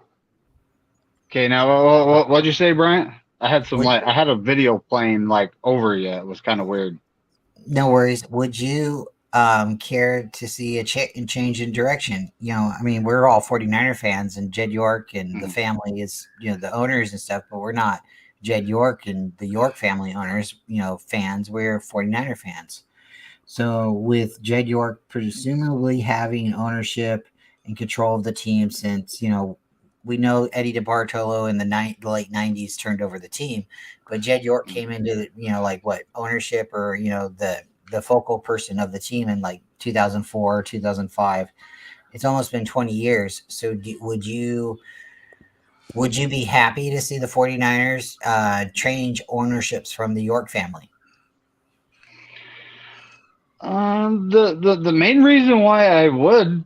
Speaker 9: Okay, now what'd you say, Bryant? I had I had a video playing over you. It was kind of weird.
Speaker 1: No worries. Would you care to see a change in direction? We're all 49er fans, and Jed York and the family is, the owners and stuff, but we're not Jed York and the York family owners, fans, we're 49er fans. So with Jed York presumably having ownership and control of the team since, we know Eddie DeBartolo in the late 90s turned over the team, but Jed York came into, like what ownership or, the focal person of the team in like 2004, 2005. It's almost been 20 years. So would you be happy to see the 49ers change ownerships from the York family?
Speaker 9: The main reason why I would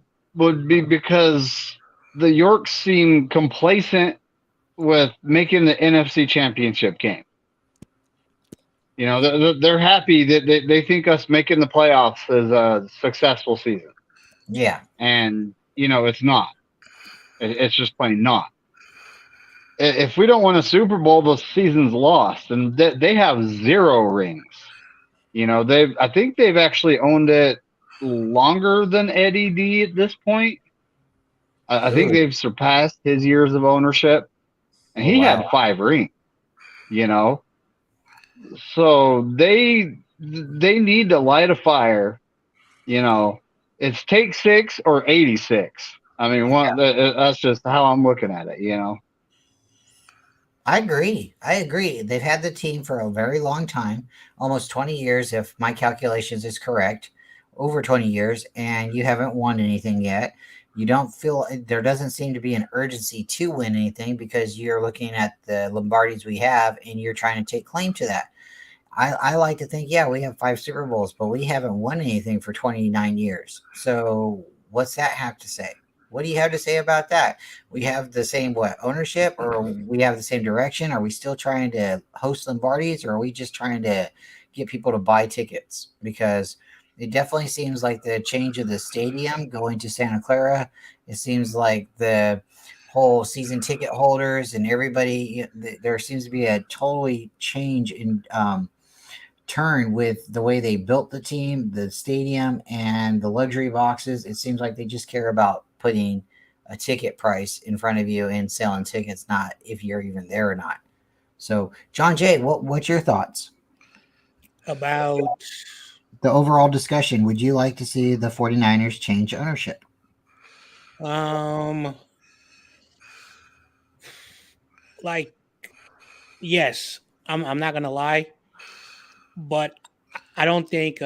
Speaker 9: be because the Yorks seem complacent with making the NFC Championship game. They're happy that they think us making the playoffs is a successful season.
Speaker 1: Yeah.
Speaker 9: And, it's not. It's just plain not. If we don't win a Super Bowl, the season's lost. And they have 0 rings. I think they've actually owned it longer than Eddie D at this point. I think they've surpassed his years of ownership. And he had 5 rings, So they need to light a fire. It's take 6 or 86. I mean, that's just how I'm looking at it.
Speaker 1: I agree. They've had the team for a very long time, almost 20 years, if my calculations is correct, over 20 years, and you haven't won anything yet. You don't feel there doesn't seem to be an urgency to win anything because you're looking at the Lombardis we have and you're trying to take claim to that. I like to think, yeah, we have 5 Super Bowls, but we haven't won anything for 29 years. So what's that have to say? What do you have to say about that? We have the same ownership, or we have the same direction? Are we still trying to host Lombardis, or are we just trying to get people to buy tickets? Because it definitely seems like the change of the stadium going to Santa Clara. It seems like the whole season ticket holders and everybody. There seems to be a totally change in turn with the way they built the team, the stadium, and the luxury boxes. It seems like they just care about putting a ticket price in front of you and selling tickets, not if you're even there or not. So, John Jay, what's your thoughts
Speaker 10: about
Speaker 1: the overall discussion? Would you like to see the 49ers change ownership?
Speaker 10: Like, yes, I'm not gonna lie, but I don't think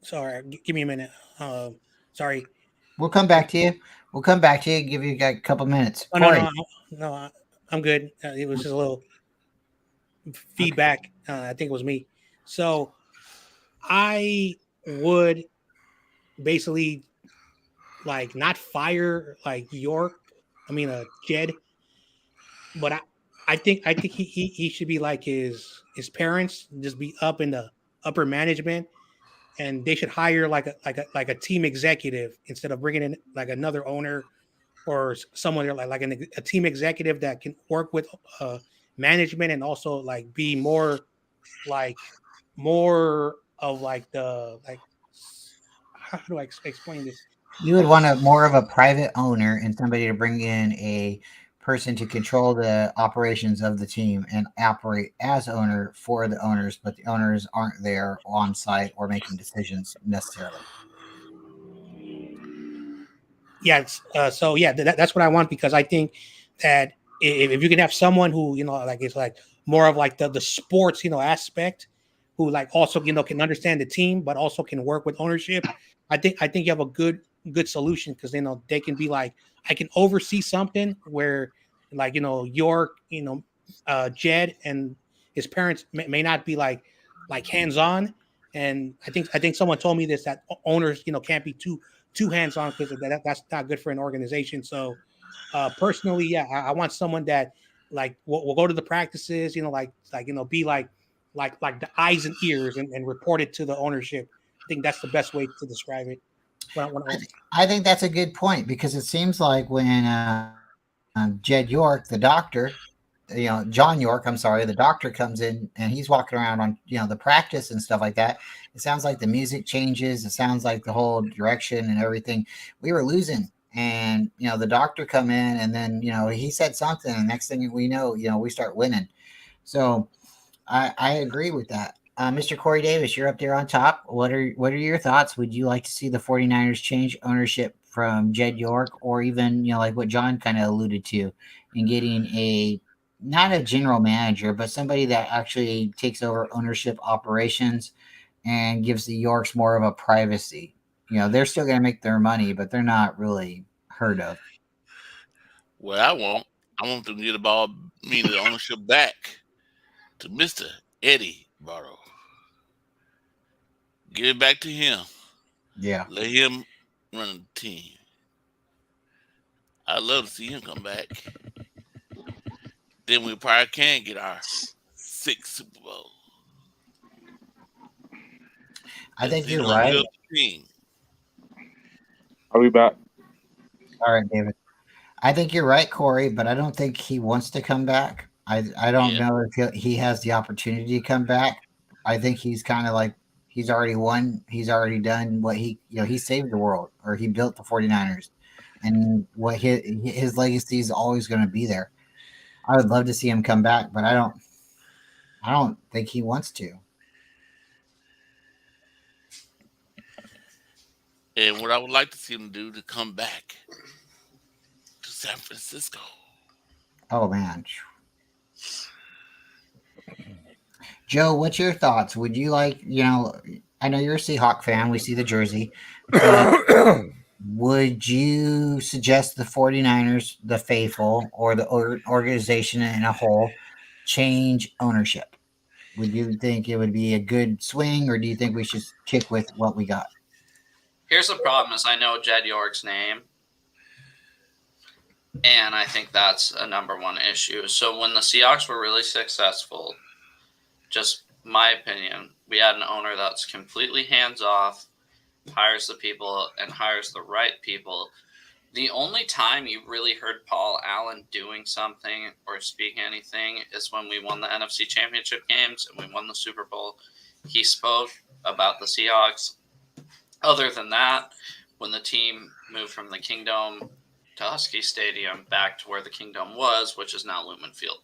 Speaker 10: sorry, give me a minute. Sorry.
Speaker 1: We'll come back to you. Give you a couple minutes.
Speaker 10: Oh,
Speaker 1: Corey.
Speaker 10: no, I'm good. It was just a little feedback. I think it was me. So I would basically like not fire like York. I mean, Jed. But I think he should be like his parents, just be up in the upper management, and they should hire like a team executive instead of bringing in like another owner or someone there like a team executive that can work with management and also like be more of like the like how do I explain this?
Speaker 1: You would want more of a private owner and somebody to bring in a person to control the operations of the team and operate as owner for the owners, but the owners aren't there on site or making decisions necessarily.
Speaker 10: Yeah. So yeah, that's what I want because I think that if you can have someone who like is like more of like the sports aspect, who like also can understand the team but also can work with ownership, I think you have a good solution because they can be like I can oversee something where like York Jed and his parents may not be like hands on, and I think someone told me this that owners can't be too hands on because that's not good for an organization. So personally, yeah, I want someone that like will go to the practices, be like the eyes and ears and report it to the ownership. I think that's the best way to describe it.
Speaker 1: I think that's a good point because it seems like when Jed York, the doctor, John York, I'm sorry, the doctor comes in and he's walking around on, the practice and stuff like that. It sounds like the music changes. It sounds like the whole direction and everything. We were losing and the doctor come in, and then he said something, and next thing we know, we start winning. So I agree with that. Mr. Corey Davis, you're up there on top. What are your thoughts? Would you like to see the 49ers change ownership from Jed York, or even like what John kind of alluded to, in getting a not a general manager, but somebody that actually takes over ownership operations and gives the Yorks more of a privacy? They're still going to make their money, but they're not really heard of.
Speaker 5: What I want them to get the ball, the ownership back to Mr. Eddie Barrow. Give it back to him.
Speaker 1: Yeah.
Speaker 5: Let him run the team. I'd love to see him come back. Then we probably can get our 6th Super Bowl.
Speaker 1: I think
Speaker 5: He's
Speaker 1: you're
Speaker 5: gonna
Speaker 1: right.
Speaker 5: build the team.
Speaker 8: Are we back?
Speaker 1: All right, David. I think you're right, Corey, but I don't think he wants to come back. I don't
Speaker 5: Yeah.
Speaker 1: know if he has the opportunity to come back. I think he's kind of like he's already won. He's already done what he saved the world, or he built the 49ers, and what his legacy is always going to be there. I would love to see him come back, but I don't think he wants to.
Speaker 5: And what I would like to see him do to come back to San Francisco.
Speaker 1: Oh man. Joe, what's your thoughts? Would you like, I know you're a Seahawk fan. We see the jersey, but would you suggest the 49ers, the faithful, or the organization in a whole change ownership? Would you think it would be a good swing, or do you think we should kick with what we got?
Speaker 7: Here's the problem: is I know Jed York's name, and I think that's a number one issue. So when the Seahawks were really successful, just my opinion, we had an owner that's completely hands off, hires the people and hires the right people. The only time you really heard Paul Allen doing something or speaking anything is when we won the NFC Championship games and we won the Super Bowl. He spoke about the Seahawks. Other than that, when the team moved from the Kingdom to Husky Stadium back to where the Kingdom was, which is now Lumen Field,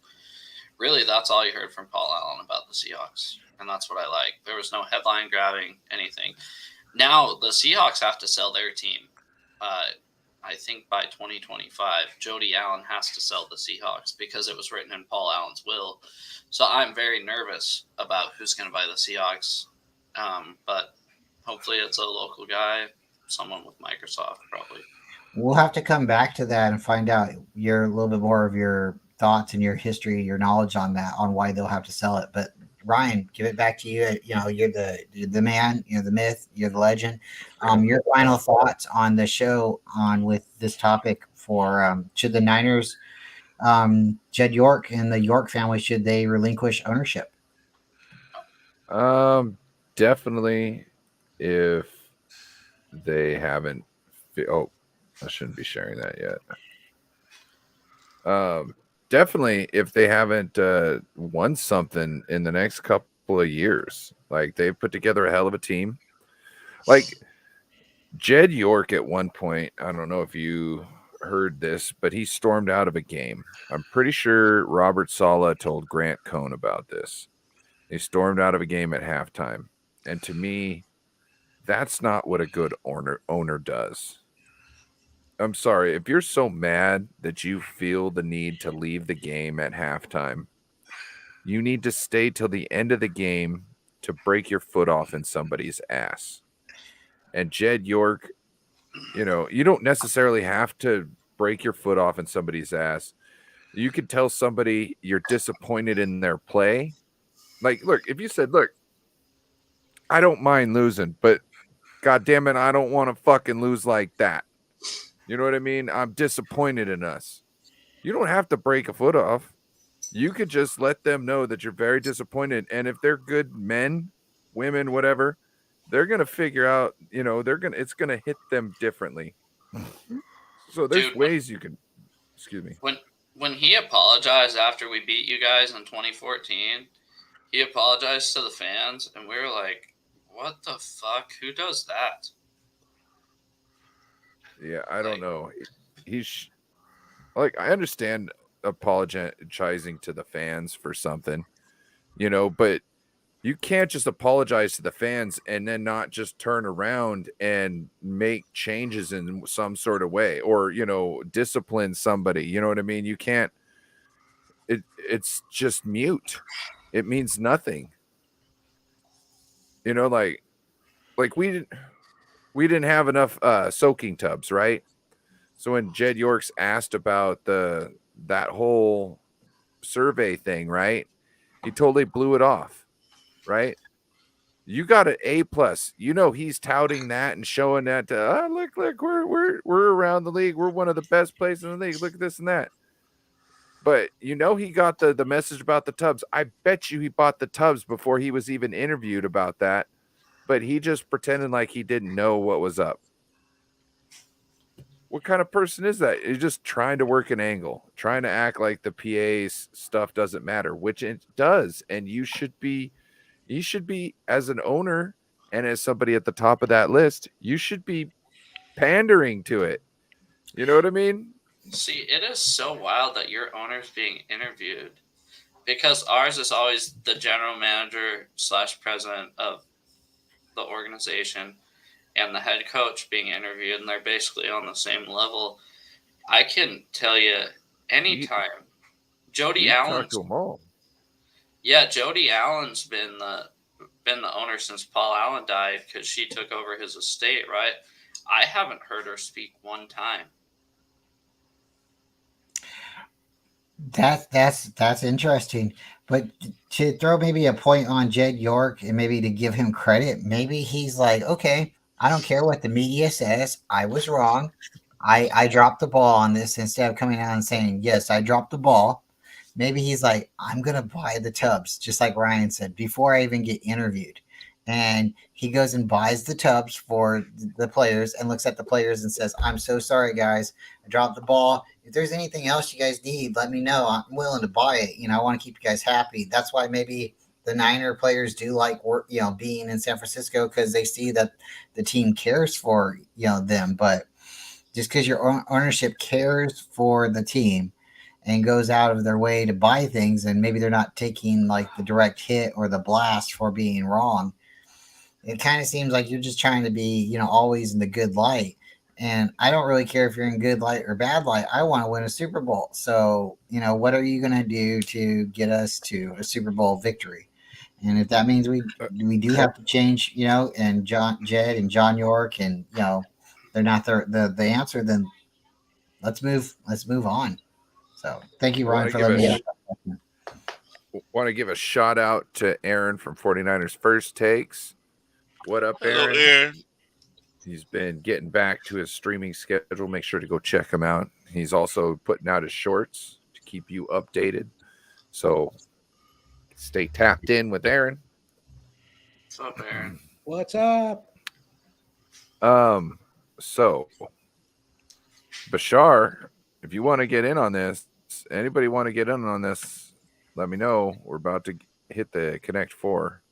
Speaker 7: really that's all you heard from Paul Allen about the Seahawks. And that's what I like. There was no headline grabbing, anything. Now the Seahawks have to sell their team. I think by 2025, Jody Allen has to sell the Seahawks because it was written in Paul Allen's will. So I'm very nervous about who's going to buy the Seahawks. But hopefully it's a local guy, someone with Microsoft probably.
Speaker 1: We'll have to come back to that and find out a little bit more of your thoughts and your history, your knowledge on that, on why they'll have to sell it. But Ryan, give it back to you. You're the man, you're the myth, you're the legend. Your final thoughts on the show on with this topic for should the Niners, Jed York and the York family, should they relinquish ownership?
Speaker 6: Definitely, if they haven't. Oh, I shouldn't be sharing that yet. Definitely, if they haven't won something in the next couple of years, like they've put together a hell of a team. Like Jed York at one point, I don't know if you heard this, but he stormed out of a game. I'm pretty sure Robert Saleh told Grant Cohn about this. He stormed out of a game at halftime. And to me, that's not what a good owner does. I'm sorry, if you're so mad that you feel the need to leave the game at halftime, you need to stay till the end of the game to break your foot off in somebody's ass. And Jed York, you don't necessarily have to break your foot off in somebody's ass. You could tell somebody you're disappointed in their play. Like, look, if you said, look, I don't mind losing, but God damn it, I don't want to fucking lose like that. You know what I mean? I'm disappointed in us. You don't have to break a foot off. You could just let them know that you're very disappointed. And if they're good men, women, whatever, they're going to figure out, it's going to hit them differently. So there's ways you can, excuse me.
Speaker 7: When he apologized after we beat you guys in 2014, he apologized to the fans, and we were like, what the fuck? Who does that?
Speaker 6: Yeah, I don't know. He's like, I understand apologizing to the fans for something, but you can't just apologize to the fans and then not just turn around and make changes in some sort of way, or discipline somebody. You know what I mean? You can't. It's just mute. It means nothing. Like we didn't have enough soaking tubs, right? So when Jed Yorks asked about that whole survey thing, right? He totally blew it off, right? You got an A+. He's touting that and showing that to look, we're around the league. We're one of the best places in the league. Look at this and that. But he got the message about the tubs. I bet you he bought the tubs before he was even interviewed about that. But he just pretended like he didn't know what was up. What kind of person is that? He's just trying to work an angle, trying to act like the PA's stuff doesn't matter, which it does. And you should be, as an owner and as somebody at the top of that list, you should be pandering to it. You know what I mean?
Speaker 7: See, it is so wild that your owner's being interviewed, because ours is always the general manager / president of the organization and the head coach being interviewed, and they're basically on the same level. I can tell you anytime. Jody Allen's Jody Allen's been the owner since Paul Allen died, because she took over his estate, right? I haven't heard her speak one time.
Speaker 1: That's interesting. But to throw maybe a point on Jed York and maybe to give him credit, maybe he's like, okay, I don't care what the media says. I was wrong. I dropped the ball on this, instead of coming out and saying, yes, I dropped the ball. Maybe he's like, I'm gonna buy the tubs, just like Ryan said, before I even get interviewed. And he goes and buys the tubs for the players and looks at the players and says, I'm so sorry, guys. I dropped the ball. If there's anything else you guys need, let me know. I'm willing to buy it. I want to keep you guys happy. That's why maybe the Niner players do like work, being in San Francisco, because they see that the team cares for, them. But just because your ownership cares for the team and goes out of their way to buy things, and maybe they're not taking like the direct hit or the blast for being wrong, it kind of seems like you're just trying to be, always in the good light. And I don't really care if you're in good light or bad light. I want to win a Super Bowl. So, what are you going to do to get us to a Super Bowl victory? And if that means we do have to change, and Jed and John York, and they're not the answer, then let's move on. So thank you, Ryan, for letting me
Speaker 6: want to give a shout out to Aaron from 49ers First Takes. What up, Aaron?
Speaker 5: Hello, Aaron.
Speaker 6: He's been getting back to his streaming schedule. Make sure to go check him out. He's also putting out his shorts to keep you updated. So stay tapped in with Aaron.
Speaker 7: What's up, Aaron?
Speaker 10: What's up?
Speaker 6: So Bashar, if you want to get in on this, anybody want to get in on this, let me know. We're about to hit the Connect 4.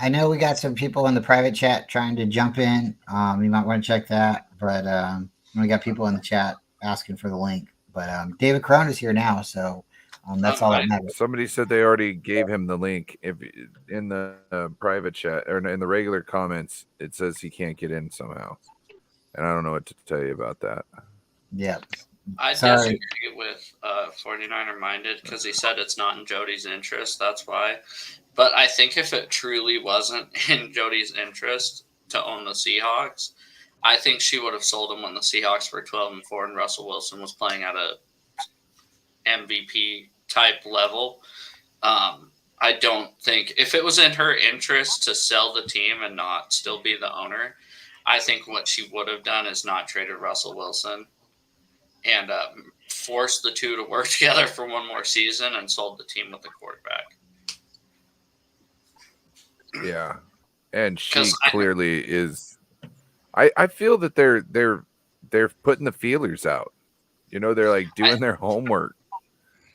Speaker 1: I know we got some people in the private chat trying to jump in. You might want to check that. But we got people in the chat asking for the link. But David Crone is here now, so that's all that matters.
Speaker 6: Somebody said they already gave him the link. If in the private chat or in the regular comments, it says he can't get in somehow, and I don't know what to tell you about that.
Speaker 1: Yeah,
Speaker 7: I disagree with 49er Minded, because he said it's not in Jody's interest. That's why. But I think if it truly wasn't in Jody's interest to own the Seahawks, I think she would have sold him when the Seahawks were 12-4 and Russell Wilson was playing at a MVP type level. I don't think if it was in her interest to sell the team and not still be the owner, I think what she would have done is not traded Russell Wilson and forced the two to work together for one more season and sold the team with the quarterback.
Speaker 6: Yeah, and she clearly is. I feel that they're putting the feelers out. They're like doing their homework.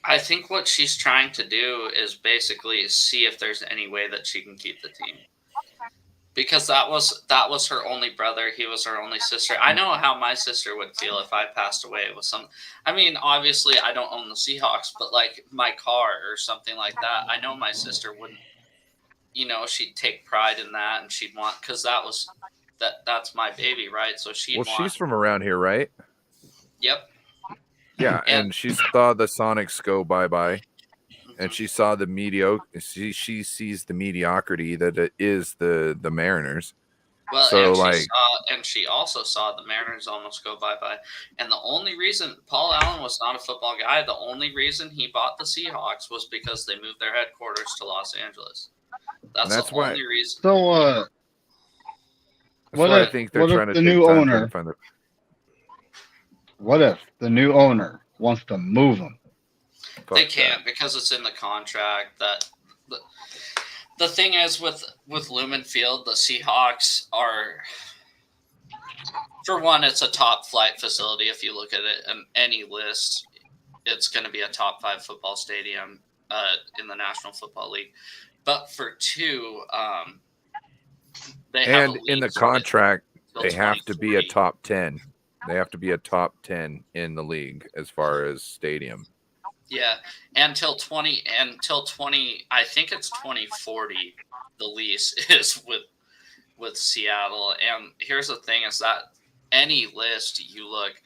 Speaker 7: I think what she's trying to do is basically see if there's any way that she can keep the team. because that was her only brother. He was her only sister. I know how my sister would feel if I passed away with some. I mean, obviously, I don't own the Seahawks, but like my car or something like that, I know my sister wouldn't. You know, she'd take pride in that, and she'd want, because that's my baby, right? So she'd
Speaker 6: Well,
Speaker 7: want.
Speaker 6: she's from around here, right?
Speaker 7: Yep.
Speaker 6: Yeah, and she saw the Sonics go bye-bye, and she saw the she sees the mediocrity that it is the Mariners.
Speaker 7: Well,
Speaker 6: so
Speaker 7: and she also saw the Mariners almost go bye-bye. And the only reason Paul Allen was not a football guy, the only reason he bought the Seahawks was because they moved their headquarters to Los Angeles. That's the only reason.
Speaker 9: So,
Speaker 6: I think they're trying to
Speaker 9: the
Speaker 6: take
Speaker 9: new
Speaker 6: time
Speaker 9: owner?
Speaker 6: to find the.
Speaker 9: What if the new owner wants to move him?
Speaker 7: They can't because it's in the contract. That the thing is with Lumen Field, the Seahawks are, for one, it's a top flight facility. If you look at it in any list, it's going to be a top 5 football stadium in the National Football League. But for two, they have
Speaker 6: in the contract, they have to be a top 10. They have to be a top 10 in the league as far as stadium.
Speaker 7: Yeah, until 20, I think it's 2040. The lease is with Seattle. And here's the thing: is that any list you look,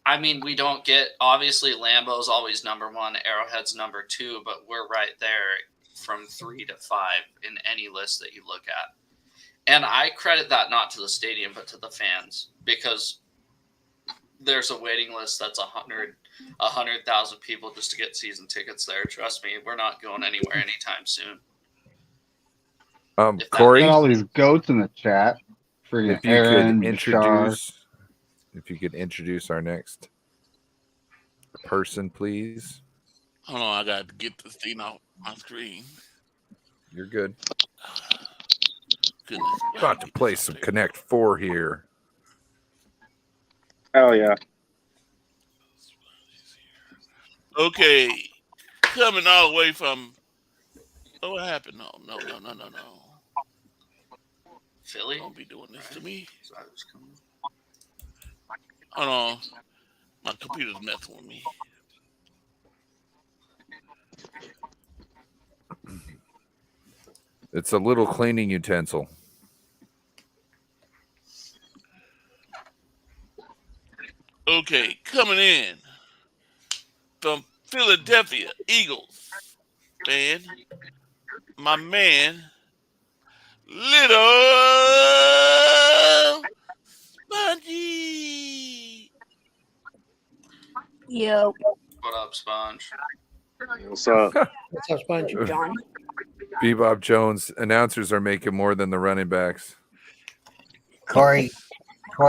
Speaker 7: I mean, we don't get, obviously Lambeau's always number 1, Arrowhead's number 2, but we're right there from 3 to 5 in any list that you look at. And I credit that not to the stadium, but to the fans, because there's a waiting list that's 100,000 people just to get season tickets there. Trust me, we're not going anywhere anytime soon.
Speaker 6: Corey,
Speaker 9: got all these goats in the chat.
Speaker 6: If you could introduce our next person, please.
Speaker 5: Hold on, I got to get this thing off my screen.
Speaker 6: You're good.
Speaker 5: Goodness.
Speaker 6: About to play some Connect 4 here.
Speaker 8: Oh yeah.
Speaker 5: Okay, coming all the way from. Oh, what happened? No.
Speaker 7: Philly?
Speaker 5: Don't be doing this to me. Hold on. My computer's messing with me.
Speaker 6: It's a little cleaning utensil.
Speaker 5: Okay, coming in from Philadelphia Eagles fan, my man, Little Spongy.
Speaker 11: Yo.
Speaker 7: What up, Sponge?
Speaker 8: What's up?
Speaker 11: What's up, Sponge? John?
Speaker 6: Bebop Jones, announcers are making more than the running backs.
Speaker 1: Corey,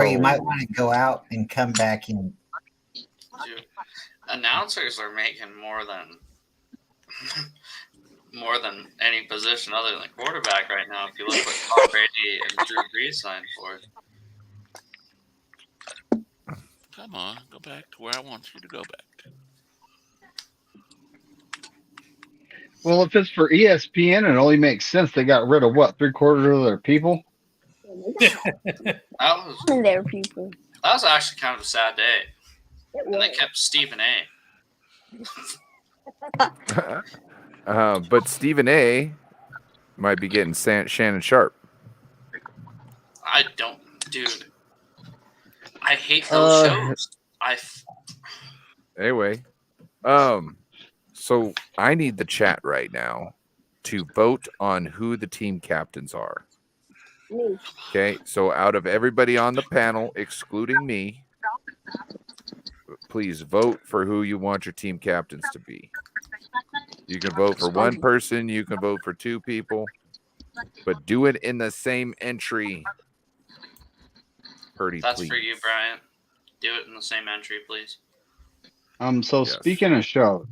Speaker 1: you might want to go out and come back in.
Speaker 7: Dude, announcers are making more than any position other than quarterback right now. If you look what Tom Brady and Drew Brees signed for.
Speaker 5: Come on, go back to where I want you to go back.
Speaker 9: Well, if it's for ESPN, it only makes sense. They got rid of what, 3/4 of their people?
Speaker 11: Their people.
Speaker 7: That was actually kind of a sad day. And they kept Stephen A.
Speaker 6: But Stephen A. might be getting Shannon Sharp.
Speaker 7: I don't, dude. I hate those shows.
Speaker 6: Anyway, so I need the chat right now to vote on who the team captains are. Okay, so out of everybody on the panel, excluding me, please vote for who you want your team captains to be. You can vote for one person, you can vote for 2 people, but do it in the same entry. Purdy,
Speaker 7: That's
Speaker 6: please.
Speaker 7: for you, Brian. Do it in the same entry, please.
Speaker 9: So speaking of shows,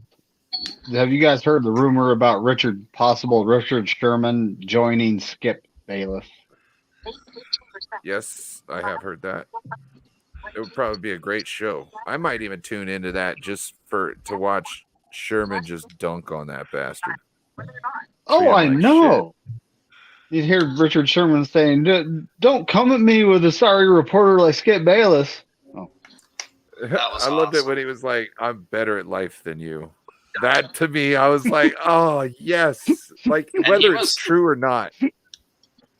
Speaker 9: have you guys heard the rumor about possible Richard Sherman joining Skip Bayless?
Speaker 6: Yes, I have heard that. It would probably be a great show. I might even tune into that just to watch Sherman just dunk on that bastard.
Speaker 9: Oh, I know. You'd hear Richard Sherman saying, "Don't come at me with a sorry reporter like Skip Bayless." Oh.
Speaker 7: That was
Speaker 6: I loved it when he was like, "I'm better at life than you." That to me, I was like, "Oh yes!" Like
Speaker 7: And
Speaker 6: whether
Speaker 7: he
Speaker 6: it's
Speaker 7: was-
Speaker 6: true or not.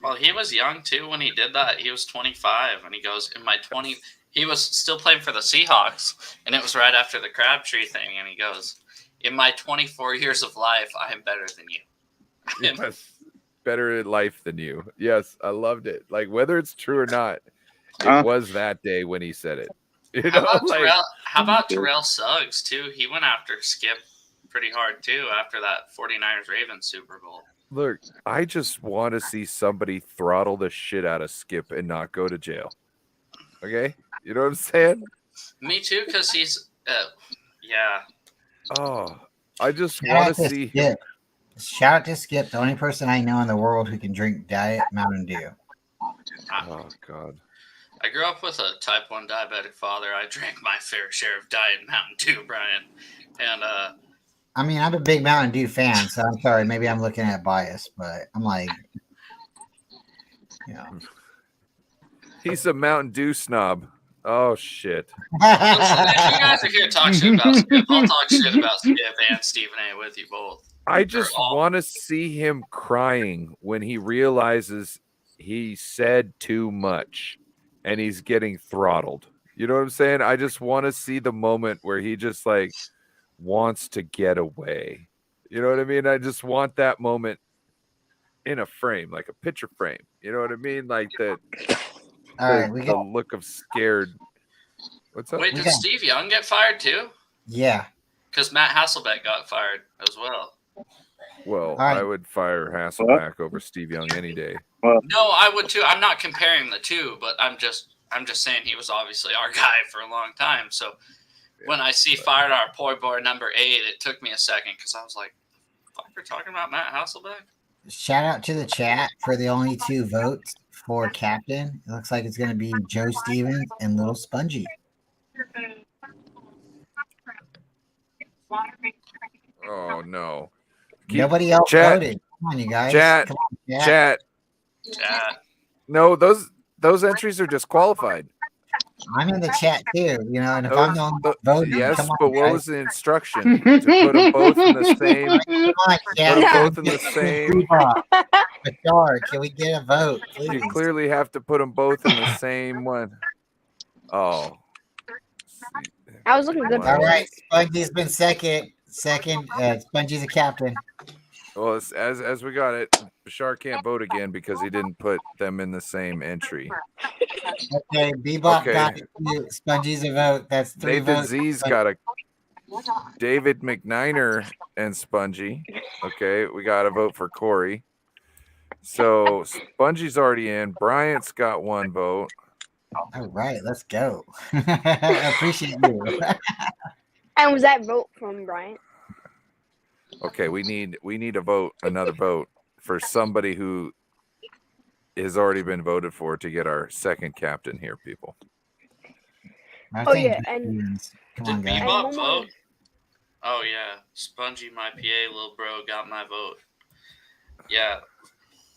Speaker 7: Well, he was young too when he did that. He was 25, and he goes, "In my 20." He was still playing for the Seahawks, and it was right after the Crabtree thing. And he goes, "In my 24 years of life, I am better than you."
Speaker 6: Yes, better at life than you. Yes, I loved it. Like whether it's true or not, it
Speaker 8: Huh?
Speaker 6: was that day when he said it. You
Speaker 7: How
Speaker 6: know,
Speaker 7: about,
Speaker 6: like
Speaker 7: how about Terrell Suggs too? He went after Skip pretty hard too after that 49ers Ravens Super Bowl.
Speaker 6: look, I just want to see somebody throttle the shit out of Skip and not go to jail. Okay, you know what I'm saying?
Speaker 7: Me too, because he's yeah.
Speaker 6: Oh, I just
Speaker 1: Shout
Speaker 6: want
Speaker 1: out
Speaker 6: to
Speaker 1: to
Speaker 6: see him.
Speaker 1: Skip. Shout out to Skip, the only person I know in the world who can drink Diet Mountain Dew.
Speaker 6: Oh God.
Speaker 7: I grew up with a type 1 diabetic father. I drank my fair share of Diet Mountain Dew, Brian. And
Speaker 1: I mean, I'm a big Mountain Dew fan, so I'm sorry. Maybe I'm looking at bias, but I'm like, you know.
Speaker 6: He's a Mountain Dew snob. Oh shit.
Speaker 7: listen, if you guys are here to talk shit about Skip, I'll talk shit about Skip and Stephen A. with you both.
Speaker 6: I just want to see him crying when he realizes he said too much and he's getting throttled. You know what I'm saying? I just want to see the moment where he just like wants to get away. You know what I mean? I just want that moment in a frame, like a picture frame. You know what I mean? Like the
Speaker 1: All right, we
Speaker 6: the
Speaker 1: got
Speaker 6: look of scared. What's up?
Speaker 7: Wait, did Steve Young get fired too?
Speaker 1: yeah.
Speaker 7: Because Matt Hasselbeck got fired as well.
Speaker 6: Well,
Speaker 1: right.
Speaker 6: I would fire Hasselback over Steve Young any day.
Speaker 7: No, I would too. I'm not comparing the two, but I'm just saying he was obviously our guy for a long time. So when I see fired our poor boy number 8, it took me a second because I was like, "Fuck, we're talking about Matt Hasselbeck."
Speaker 1: Shout out to the chat for the only 2 votes for captain. It looks like it's going to be Joe Stevens and Little Spongy.
Speaker 6: Oh no.
Speaker 1: Nobody else voted. Come on, you guys.
Speaker 6: Chat.
Speaker 1: Come on,
Speaker 6: Chat. No, those entries are disqualified.
Speaker 1: I'm in the chat too, you know, and if I'm the only voting,
Speaker 6: yes,
Speaker 1: come on,
Speaker 6: but what
Speaker 1: guys.
Speaker 6: was the instruction to put them both in the same?
Speaker 1: Come on,
Speaker 6: Put
Speaker 1: chat.
Speaker 6: them both in the same.
Speaker 1: Bashar, can we get a vote, please?
Speaker 6: You clearly have to put them both in the same one. Oh.
Speaker 11: I was looking good.
Speaker 1: All right, Spongy's been second. Spongy's a captain.
Speaker 6: Well, as we got it, Bashar can't vote again because he didn't put them in the same entry.
Speaker 1: Okay, Bebop got it too. Spongy's a vote. That's 3
Speaker 6: Nathan
Speaker 1: votes.
Speaker 6: Z's got a David McNiner and Spongy. Okay, we got a vote for Corey. So Spongy's already in. Bryant's got 1 vote.
Speaker 1: All right, let's go. I appreciate you.
Speaker 11: And was that vote from Brian?
Speaker 6: Okay, we need a vote, another vote for somebody who has already been voted for to get our second captain here, people.
Speaker 11: Oh yeah, and
Speaker 1: come
Speaker 7: Did
Speaker 1: on, guys.
Speaker 7: Bebop vote? Oh yeah, Spongy, my PA, little bro, got my vote. Yeah.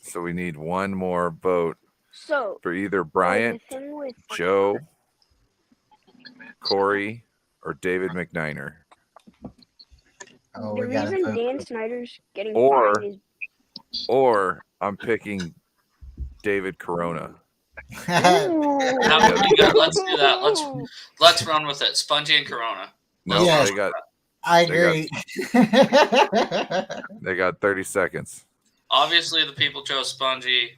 Speaker 6: So we need 1 more vote
Speaker 11: so
Speaker 6: for either Bryant, Joe, Corey, or David McNiner.
Speaker 1: Oh,
Speaker 11: the reason Dan Snyder's getting
Speaker 6: Or
Speaker 11: fired is
Speaker 6: I'm picking David Corona.
Speaker 7: That would be good. Let's do that. Let's run with it. Spongy and Corona.
Speaker 6: No,
Speaker 1: Yes, I agree.
Speaker 6: They got 30 seconds.
Speaker 7: Obviously, the people chose Spongy.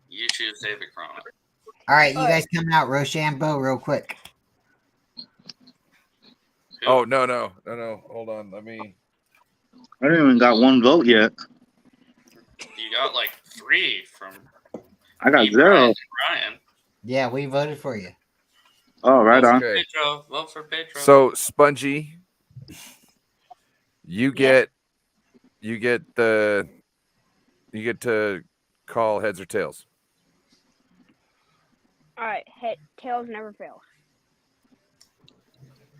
Speaker 7: You choose David Corona.
Speaker 1: All right, you guys come out Rochambeau real quick.
Speaker 6: Oh, no. Hold on. Let me.
Speaker 8: I didn't even got 1 vote yet.
Speaker 7: You got like 3 from.
Speaker 8: I got
Speaker 7: me,
Speaker 8: 0.
Speaker 7: Brian.
Speaker 1: Yeah, we voted for you.
Speaker 8: Oh, right on.
Speaker 6: Okay.
Speaker 7: Pedro, vote for Pedro.
Speaker 6: So Spongy, you get to call heads or tails.
Speaker 11: all right. Tails never fail.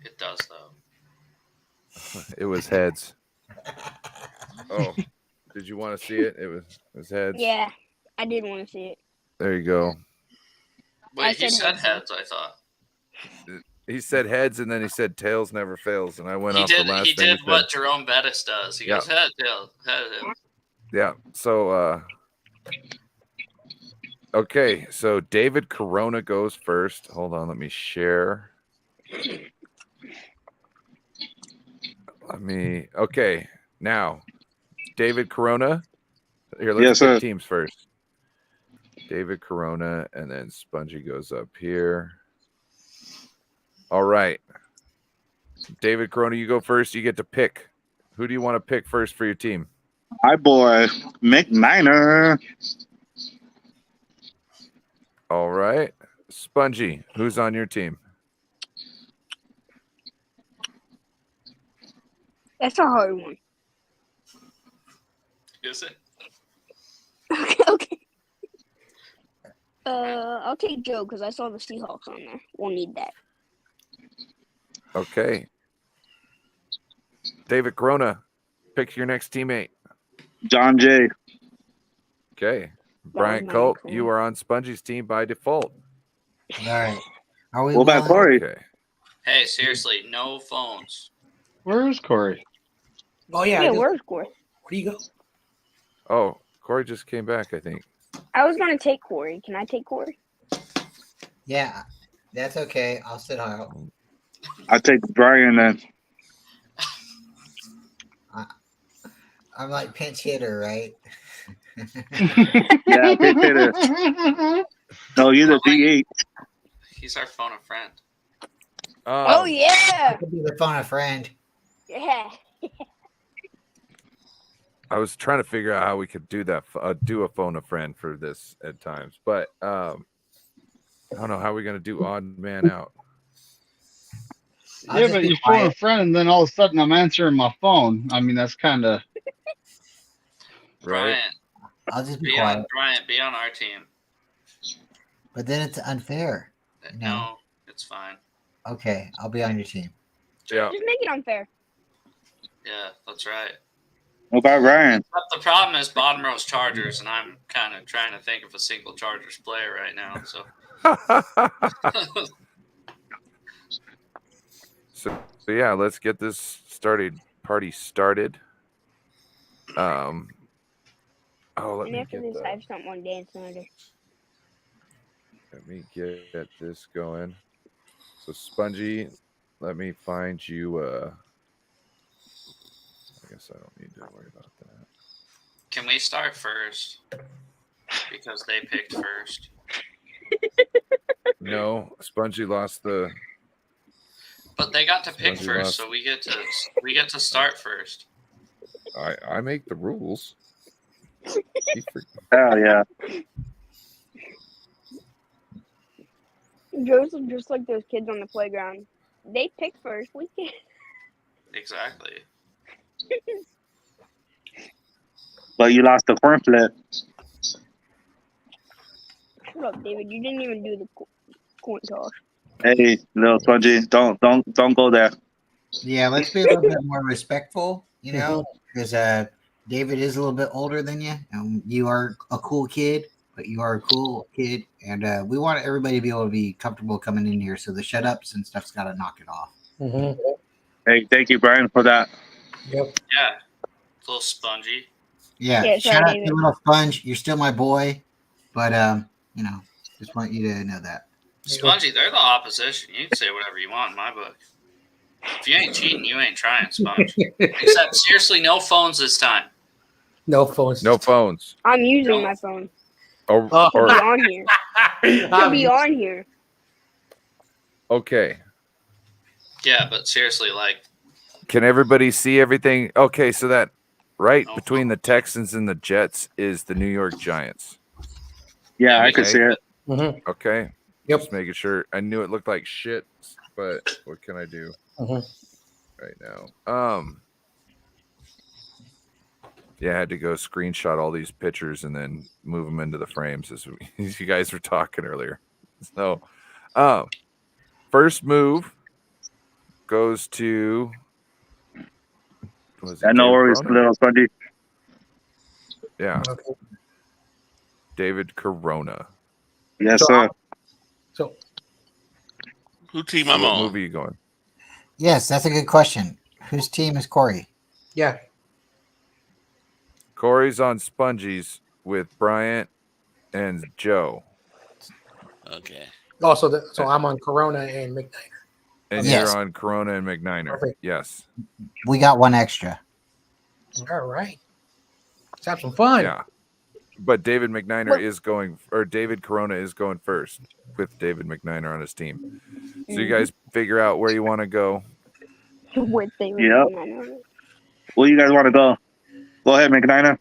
Speaker 7: It does though.
Speaker 6: It was heads. Oh, Did you want to see it? It was heads.
Speaker 11: Yeah, I did want to see it.
Speaker 6: There you go.
Speaker 7: Wait, he
Speaker 11: said
Speaker 7: said
Speaker 11: heads.
Speaker 7: heads, I thought.
Speaker 6: He said heads, and then he said tails never fails, and I went
Speaker 7: He
Speaker 6: off
Speaker 7: did,
Speaker 6: the last
Speaker 7: he
Speaker 6: thing
Speaker 7: did
Speaker 6: he
Speaker 7: what
Speaker 6: said.
Speaker 7: Jerome Bettis does. He
Speaker 6: Yeah.
Speaker 7: goes, head, tail, head.
Speaker 6: Yeah. So, okay. So David Corona goes first. Hold on. Let me share. Okay. Now, David Corona. Here, let's
Speaker 8: Yes,
Speaker 6: pick
Speaker 8: sir.
Speaker 6: teams first. David Corona, and then Spongy goes up here. All right. David Corona, you go first. You get to pick. Who do you want to pick first for your team?
Speaker 8: My boy, McNiner.
Speaker 6: All right. Spongy, who's on your team?
Speaker 11: That's a hard one.
Speaker 7: Is it?
Speaker 11: Okay. I'll take Joe because I saw the Seahawks on there. We'll need that.
Speaker 6: Okay. David Corona, pick your next teammate.
Speaker 8: John Jay.
Speaker 6: Okay. Brian
Speaker 11: my
Speaker 6: Colt,
Speaker 11: uncle.
Speaker 6: you are on Spongy's team by default.
Speaker 1: All right. Are we
Speaker 8: What about
Speaker 1: willing-
Speaker 8: Corey?
Speaker 6: Okay.
Speaker 7: Hey, seriously, no phones.
Speaker 9: Where is Corey?
Speaker 10: Oh yeah.
Speaker 11: Yeah, where's Corey?
Speaker 10: Where do you go?
Speaker 6: Oh, Corey just came back, I think.
Speaker 11: I was gonna take Corey. Can I take Corey?
Speaker 1: Yeah, that's okay. I'll sit out.
Speaker 8: I take Brian then.
Speaker 1: I'm like pinch hitter, right?
Speaker 8: Yeah, pinch hitter. No, you're the D8.
Speaker 7: He's our phone a friend.
Speaker 11: Oh yeah.
Speaker 1: Could be the phone a friend.
Speaker 11: Yeah.
Speaker 6: I was trying to figure out how we could do that, do a phone a friend for this at times, but I don't know how we're gonna do odd man out.
Speaker 1: I'll
Speaker 9: Yeah,
Speaker 1: just
Speaker 9: but
Speaker 1: be
Speaker 9: you phone a
Speaker 1: quiet.
Speaker 9: friend, and then all of a sudden I'm answering my phone. I mean, that's kind of
Speaker 6: Right?
Speaker 7: Brian,
Speaker 1: I'll just be
Speaker 7: be
Speaker 1: quiet.
Speaker 7: on Brian, be on our team.
Speaker 1: But then it's unfair. No.
Speaker 7: No, it's fine.
Speaker 1: Okay, I'll be on your team.
Speaker 6: Yeah.
Speaker 11: Just make it unfair.
Speaker 7: Yeah, that's right.
Speaker 8: What about Ryan?
Speaker 7: But the problem is bottom row's Chargers, and I'm kind of trying to think of a single Chargers player right now. So
Speaker 6: so yeah, let's get this party started. Oh, let
Speaker 11: And
Speaker 6: me
Speaker 11: after
Speaker 6: get
Speaker 11: this, I have something on Dance Snyder.
Speaker 6: Let me get this going. So Spongy, let me find you. I guess I don't need to worry about that.
Speaker 7: can we start first? Because they picked first.
Speaker 6: No, Spongy lost the.
Speaker 7: But they got to pick
Speaker 6: Spongy
Speaker 7: first,
Speaker 6: lost.
Speaker 7: so we get to start first.
Speaker 6: I make the rules.
Speaker 8: Hell yeah.
Speaker 11: Joseph, just like those kids on the playground. They pick first. We can't.
Speaker 7: Exactly.
Speaker 8: But you lost the coin flip.
Speaker 11: Shut up, David. You didn't even do the coin toss.
Speaker 8: Hey, little Spongy, don't go there.
Speaker 1: Yeah, let's be a little bit more respectful, you know, because David is a little bit older than you. And you are a cool kid, but you are a cool kid. And we want everybody to be able to be comfortable coming in here. So the shut ups and stuff's got to knock it off.
Speaker 10: Mm-hmm.
Speaker 8: Hey, thank you, Brian, for that.
Speaker 10: Yep.
Speaker 7: Yeah. It's a little spongy.
Speaker 1: Yeah,
Speaker 11: Yeah,
Speaker 1: shout
Speaker 11: sorry,
Speaker 1: out
Speaker 11: David.
Speaker 1: to Little Sponge. You're still my boy. But, you know, just want you to know that.
Speaker 7: Spongy, they're the opposition. You can say whatever you want in my book. If you ain't cheating, you ain't trying, Sponge. Except seriously, no phones this time.
Speaker 10: No phones.
Speaker 6: No phones.
Speaker 11: I'm using my phone.
Speaker 6: Or,
Speaker 11: It'll
Speaker 6: or
Speaker 11: be on here. It'll be on here.
Speaker 6: okay.
Speaker 7: Yeah, but seriously, like,
Speaker 6: Can everybody see everything? Okay, so that right
Speaker 7: No
Speaker 6: between the Texans and the Jets is the New York Giants.
Speaker 8: Yeah, I can see it.
Speaker 10: Mm-hmm.
Speaker 6: Okay.
Speaker 10: Yep.
Speaker 6: Just making sure. I knew it looked like shit, but what can I do right now? Yeah, I had to go screenshot all these pictures and then move them into the frames as you guys were talking earlier. So, first move goes to. Was it
Speaker 8: No
Speaker 6: David
Speaker 8: worries,
Speaker 6: Corona?
Speaker 8: little Spongy.
Speaker 6: Yeah.
Speaker 10: Okay.
Speaker 6: David Corona.
Speaker 8: Yes, sir.
Speaker 10: So
Speaker 5: Who team
Speaker 6: So
Speaker 5: I'm
Speaker 6: what
Speaker 5: on?
Speaker 6: movie are you going?
Speaker 1: Yes, that's a good question. Whose team is Corey?
Speaker 10: yeah,
Speaker 6: Corey's on Spongies with Bryant and Joe.
Speaker 5: Okay.
Speaker 10: also so I'm on Corona and McNiner.
Speaker 6: And
Speaker 1: Yes.
Speaker 6: you're on Corona and McNiner.
Speaker 10: Perfect.
Speaker 6: Yes.
Speaker 1: We got one extra.
Speaker 10: All right, let's have some fun.
Speaker 6: Yeah. But David McNiner
Speaker 11: What-
Speaker 6: is going, or David Corona is going first with David McNiner on his team. So you
Speaker 11: Mhm.
Speaker 6: guys figure out where you want to go.
Speaker 11: With David
Speaker 8: Yep.
Speaker 11: McNiner.
Speaker 8: Where you guys want to go? Go ahead, McNiner.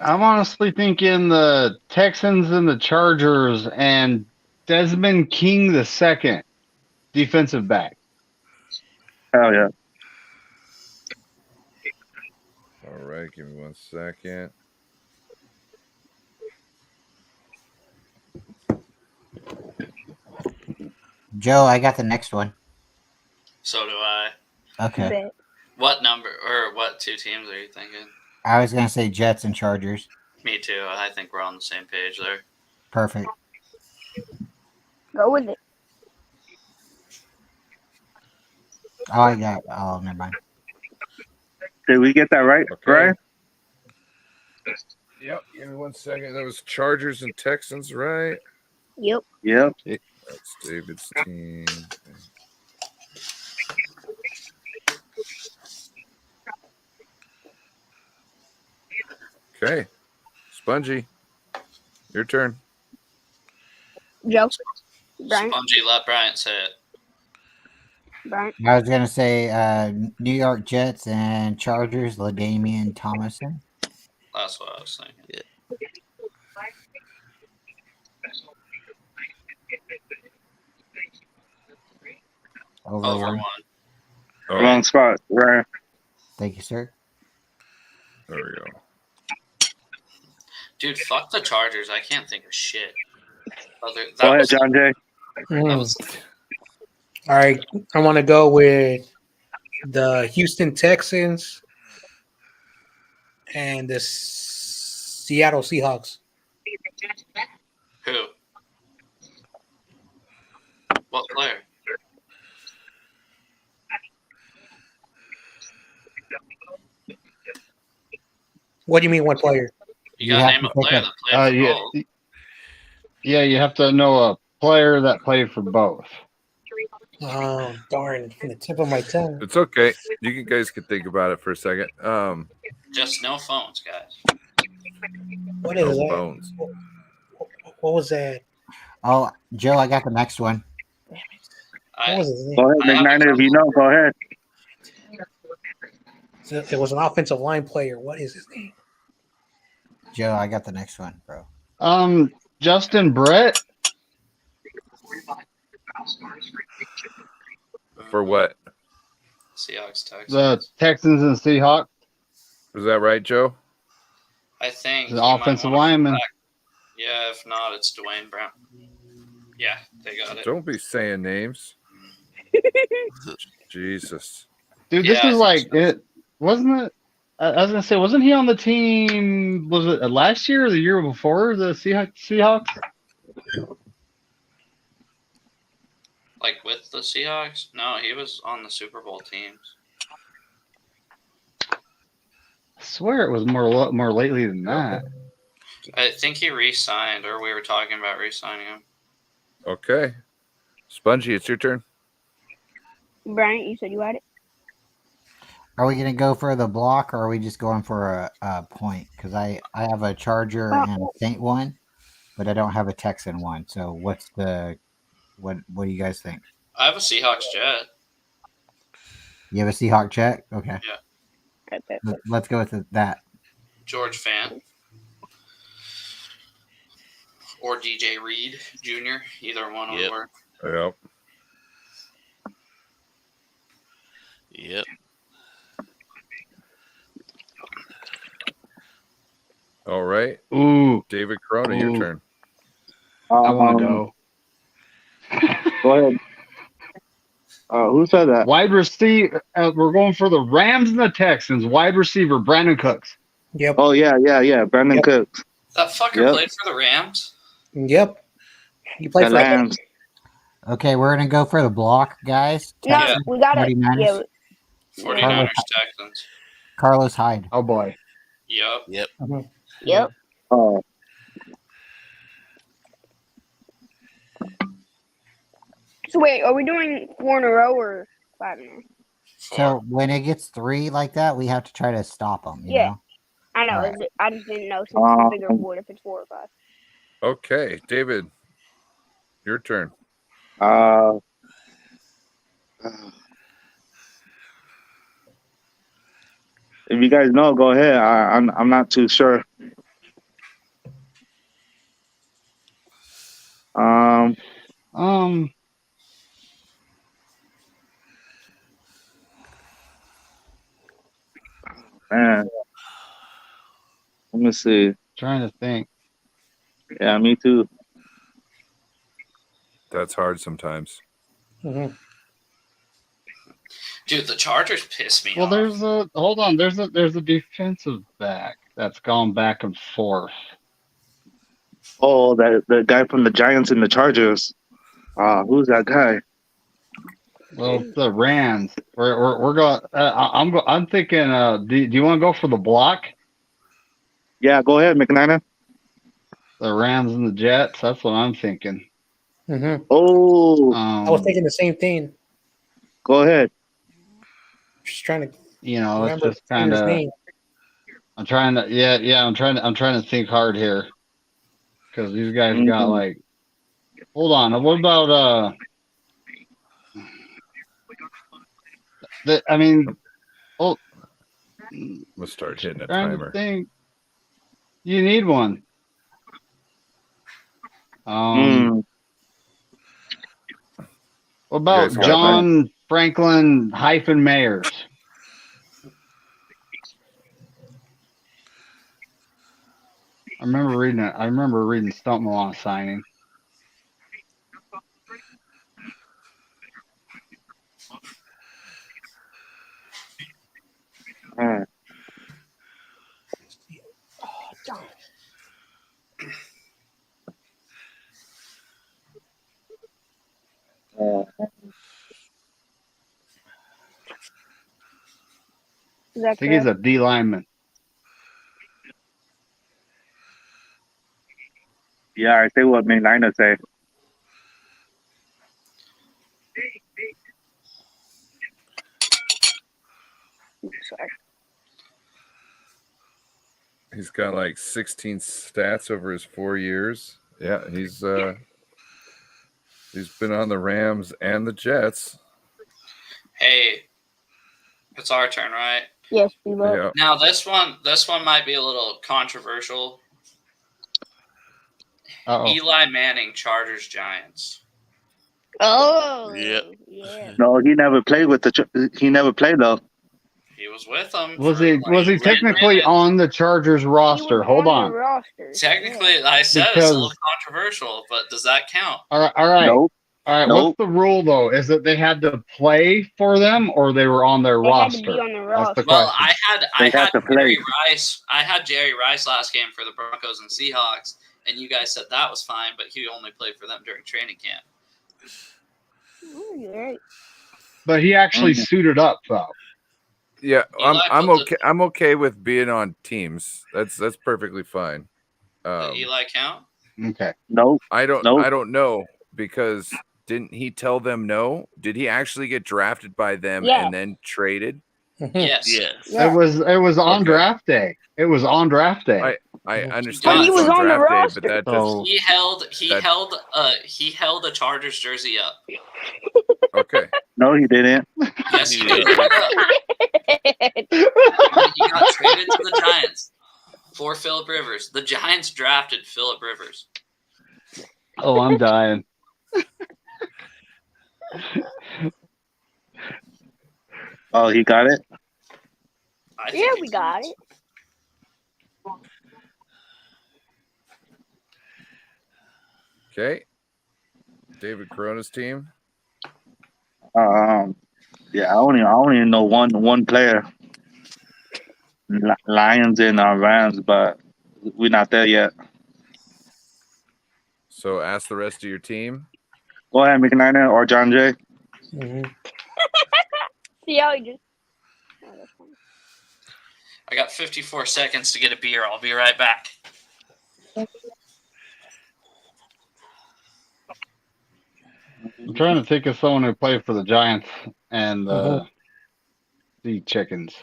Speaker 9: I'm honestly thinking the Texans and the Chargers and Desmond King II, defensive back.
Speaker 8: Hell yeah.
Speaker 6: All right. Give me 1 second.
Speaker 1: Joe, I got the next one.
Speaker 7: So do I.
Speaker 1: Okay.
Speaker 11: Bet.
Speaker 7: What number or what two teams are you thinking?
Speaker 1: I was going to say Jets and Chargers.
Speaker 7: Me too. I think we're on the same page there.
Speaker 1: Perfect.
Speaker 11: Go with it.
Speaker 1: Oh, I got. Oh, never mind.
Speaker 8: Did we get that right,
Speaker 6: Okay.
Speaker 8: Brian?
Speaker 6: Yep. Give me 1 second. That was Chargers and Texans, right?
Speaker 11: Yep.
Speaker 8: Yep.
Speaker 6: That's David's team. Okay. Spongy. Your turn.
Speaker 11: Joe. Brian.
Speaker 7: Spongy, let Bryant say it.
Speaker 11: Brian.
Speaker 1: I was going to say New York Jets and Chargers, LaDainian Thomason.
Speaker 7: That's what I was thinking.
Speaker 5: Yeah.
Speaker 1: Over
Speaker 7: Over
Speaker 1: one.
Speaker 7: one.
Speaker 6: Oh,
Speaker 8: Wrong spot, Brian.
Speaker 1: Thank you, sir.
Speaker 6: there we go.
Speaker 7: Dude, fuck the Chargers. I can't think of shit.
Speaker 8: Go ahead, John Jay.
Speaker 10: All right, I want to go with the Houston Texans and the Seattle Seahawks.
Speaker 7: Who? What player?
Speaker 10: What do you mean, what player?
Speaker 7: You gotta
Speaker 1: have
Speaker 7: name
Speaker 1: to
Speaker 7: a
Speaker 1: pick
Speaker 7: player
Speaker 1: a-
Speaker 7: that played for both.
Speaker 9: Yeah, you have to know a player that played for both.
Speaker 10: Oh, darn, from the tip of my tongue.
Speaker 6: It's okay. You guys can think about it for a second.
Speaker 7: Just no phones, guys.
Speaker 10: What
Speaker 6: No
Speaker 10: is that?
Speaker 6: bones.
Speaker 10: What was that?
Speaker 1: Oh, Joe, I got the next one.
Speaker 10: What was his name?
Speaker 8: Go ahead,
Speaker 7: I have
Speaker 8: McNiner. If you know, go ahead.
Speaker 10: It was an offensive line player. What is his name?
Speaker 1: Joe, I got the next one, bro.
Speaker 9: Justin Brett.
Speaker 6: For what?
Speaker 7: Seahawks, Texans.
Speaker 9: The Texans and Seahawks.
Speaker 6: Is that right, Joe?
Speaker 7: I think
Speaker 9: The
Speaker 7: you might
Speaker 9: offensive
Speaker 7: wanna come
Speaker 9: lineman.
Speaker 7: back. Yeah, if not, it's Dwayne Brown. Yeah, they got it.
Speaker 6: Don't be saying names. Jesus.
Speaker 9: Dude,
Speaker 7: Yeah,
Speaker 9: this
Speaker 7: I
Speaker 9: is
Speaker 7: think
Speaker 9: like
Speaker 7: so.
Speaker 9: it. Wasn't it? I was gonna say, wasn't he on the team? Was it last year or the year before the Seahawks?
Speaker 7: Like with the Seahawks? No, he was on the Super Bowl teams.
Speaker 9: I swear it was more lately than that.
Speaker 7: I think he re-signed, or we were talking about re-signing him.
Speaker 6: Okay. Spongy, it's your turn.
Speaker 11: Brian, you said you had it.
Speaker 1: Are we going to go for the block, or are we just going for a point? Because I have a Charger and a Saint one, but I don't have a Texan one. So what do you guys think?
Speaker 7: I have a Seahawks Jet.
Speaker 1: You have a Seahawk check? Okay.
Speaker 7: Yeah.
Speaker 1: Let's go with that.
Speaker 7: George Fant. Or DJ Reed Jr. Either one would
Speaker 5: Yep.
Speaker 7: work.
Speaker 6: Yep.
Speaker 5: Yep.
Speaker 6: All right.
Speaker 9: Ooh,
Speaker 6: David Corona, your
Speaker 9: Ooh.
Speaker 6: turn.
Speaker 9: I want to go.
Speaker 8: Go ahead. Who said that?
Speaker 9: Wide receiver. We're going for the Rams and the Texans. Wide receiver Brandon Cooks.
Speaker 10: Yep.
Speaker 8: Oh yeah. Brandon
Speaker 10: Yep.
Speaker 8: Cooks.
Speaker 7: That fucker
Speaker 8: Yep.
Speaker 7: played for the Rams.
Speaker 10: Yep. He played
Speaker 8: The
Speaker 10: for
Speaker 8: Lambs.
Speaker 1: Okay, we're gonna go for the block, guys.
Speaker 11: No,
Speaker 1: Texans,
Speaker 11: we gotta.
Speaker 1: 49ers.
Speaker 11: Yeah,
Speaker 7: 49ers, Texans.
Speaker 1: Carlos Hyde.
Speaker 9: Oh boy.
Speaker 7: Yep.
Speaker 5: Yep.
Speaker 11: yep.
Speaker 8: Oh.
Speaker 11: So wait, are we doing 4 in a row or 5 in a row?
Speaker 1: So when it gets 3 like that, we have to try to stop them. You
Speaker 11: Yeah.
Speaker 1: know?
Speaker 11: I know.
Speaker 1: Alright.
Speaker 11: I just didn't know since it's a bigger board if it's 4 or 5.
Speaker 6: Okay, David, your turn.
Speaker 8: If you guys know, go ahead. I'm not too sure. Man, let me see.
Speaker 9: Trying to think.
Speaker 8: Yeah, me too.
Speaker 6: That's hard sometimes.
Speaker 10: Mm-hmm.
Speaker 7: Dude, the Chargers piss me
Speaker 9: Well,
Speaker 7: off.
Speaker 9: there's a defensive back that's gone back and forth.
Speaker 8: Oh, the guy from the Giants and the Chargers. Who's that guy?
Speaker 9: Well, it's the Rams. We're going. I'm thinking. Do you want to go for the block?
Speaker 8: Yeah, go ahead, McNiner.
Speaker 9: The Rams and the Jets. That's what I'm thinking.
Speaker 10: Mm-hmm.
Speaker 8: Oh,
Speaker 10: I was thinking the same thing.
Speaker 8: go ahead.
Speaker 10: Just trying to
Speaker 9: It's
Speaker 10: remember
Speaker 9: just kind
Speaker 10: his
Speaker 9: of.
Speaker 10: name.
Speaker 9: I'm trying to. I'm trying to think hard here, because these guys got like. Hold on. What about
Speaker 6: We'll start hitting a
Speaker 9: trying
Speaker 6: timer.
Speaker 9: to think. You need one. What about
Speaker 6: guys got
Speaker 9: John Franklin Mayers? I remember reading it. I remember reading something along signing. I think he's a D lineman.
Speaker 8: Yeah, I say what McNiner say.
Speaker 11: Sorry.
Speaker 6: He's got like 16 stats over his 4 years. Yeah, he's been on the Rams and the Jets.
Speaker 7: Hey, it's our turn, right?
Speaker 11: Yes, we will.
Speaker 6: Yeah.
Speaker 7: Now this one might be a little controversial. Eli Manning, Chargers, Giants.
Speaker 11: Oh,
Speaker 5: Yep.
Speaker 11: Yeah.
Speaker 8: No, he never played with he never played though.
Speaker 7: He was with them.
Speaker 9: Was he technically on the Chargers roster? Hold on.
Speaker 7: Technically, I said it's a
Speaker 9: Because-
Speaker 7: little controversial, but does that count?
Speaker 9: All right.
Speaker 8: Nope.
Speaker 9: All right.
Speaker 8: Nope.
Speaker 9: What's the rule though? Is that they had to play for them or they were on their
Speaker 11: They had
Speaker 9: roster?
Speaker 11: to be on the
Speaker 9: That's
Speaker 11: roster.
Speaker 9: the
Speaker 7: Well,
Speaker 9: question.
Speaker 7: I
Speaker 8: They
Speaker 7: had
Speaker 8: have to play.
Speaker 7: Jerry Rice. I had Jerry Rice last game for the Broncos and Seahawks, and you guys said that was fine, but he only played for them during training camp.
Speaker 11: Ooh, you're right.
Speaker 9: But he actually suited up though.
Speaker 6: Yeah, I'm
Speaker 7: put
Speaker 6: okay. I'm okay with being on teams. That's perfectly fine.
Speaker 7: Did Eli count?
Speaker 9: Okay.
Speaker 8: Nope.
Speaker 6: I don't
Speaker 8: Nope.
Speaker 6: know, because didn't he tell them no? Did he actually get drafted by them
Speaker 11: Yeah.
Speaker 6: and then traded?
Speaker 7: Yes.
Speaker 5: Yes.
Speaker 11: Yeah.
Speaker 9: It was on
Speaker 6: Okay.
Speaker 9: draft day. It was on draft day.
Speaker 6: I
Speaker 7: But
Speaker 6: understand
Speaker 7: he
Speaker 6: it's
Speaker 11: was on the
Speaker 6: draft day,
Speaker 11: roster.
Speaker 6: but that
Speaker 8: So
Speaker 7: He held a Chargers jersey up.
Speaker 6: okay.
Speaker 8: no, he didn't.
Speaker 7: Yes, he
Speaker 5: Yeah.
Speaker 7: did. He got traded to the Giants for Phillip Rivers. The Giants drafted Phillip Rivers.
Speaker 9: Oh, I'm dying.
Speaker 8: Oh, he got it.
Speaker 7: I think
Speaker 11: Yeah,
Speaker 7: it
Speaker 11: we got
Speaker 7: counts.
Speaker 11: it.
Speaker 6: Okay. David Corona's team.
Speaker 8: Let Yeah, I only know one player, Lions and Rams, but we're not there yet.
Speaker 6: So ask the rest of your team.
Speaker 8: Go ahead, McNiner or John Jay.
Speaker 11: See how he just. Oh, that's funny.
Speaker 7: I got 54 seconds to get a beer. I'll be right back.
Speaker 9: I'm trying to think of someone who played for the Giants and the Chickens.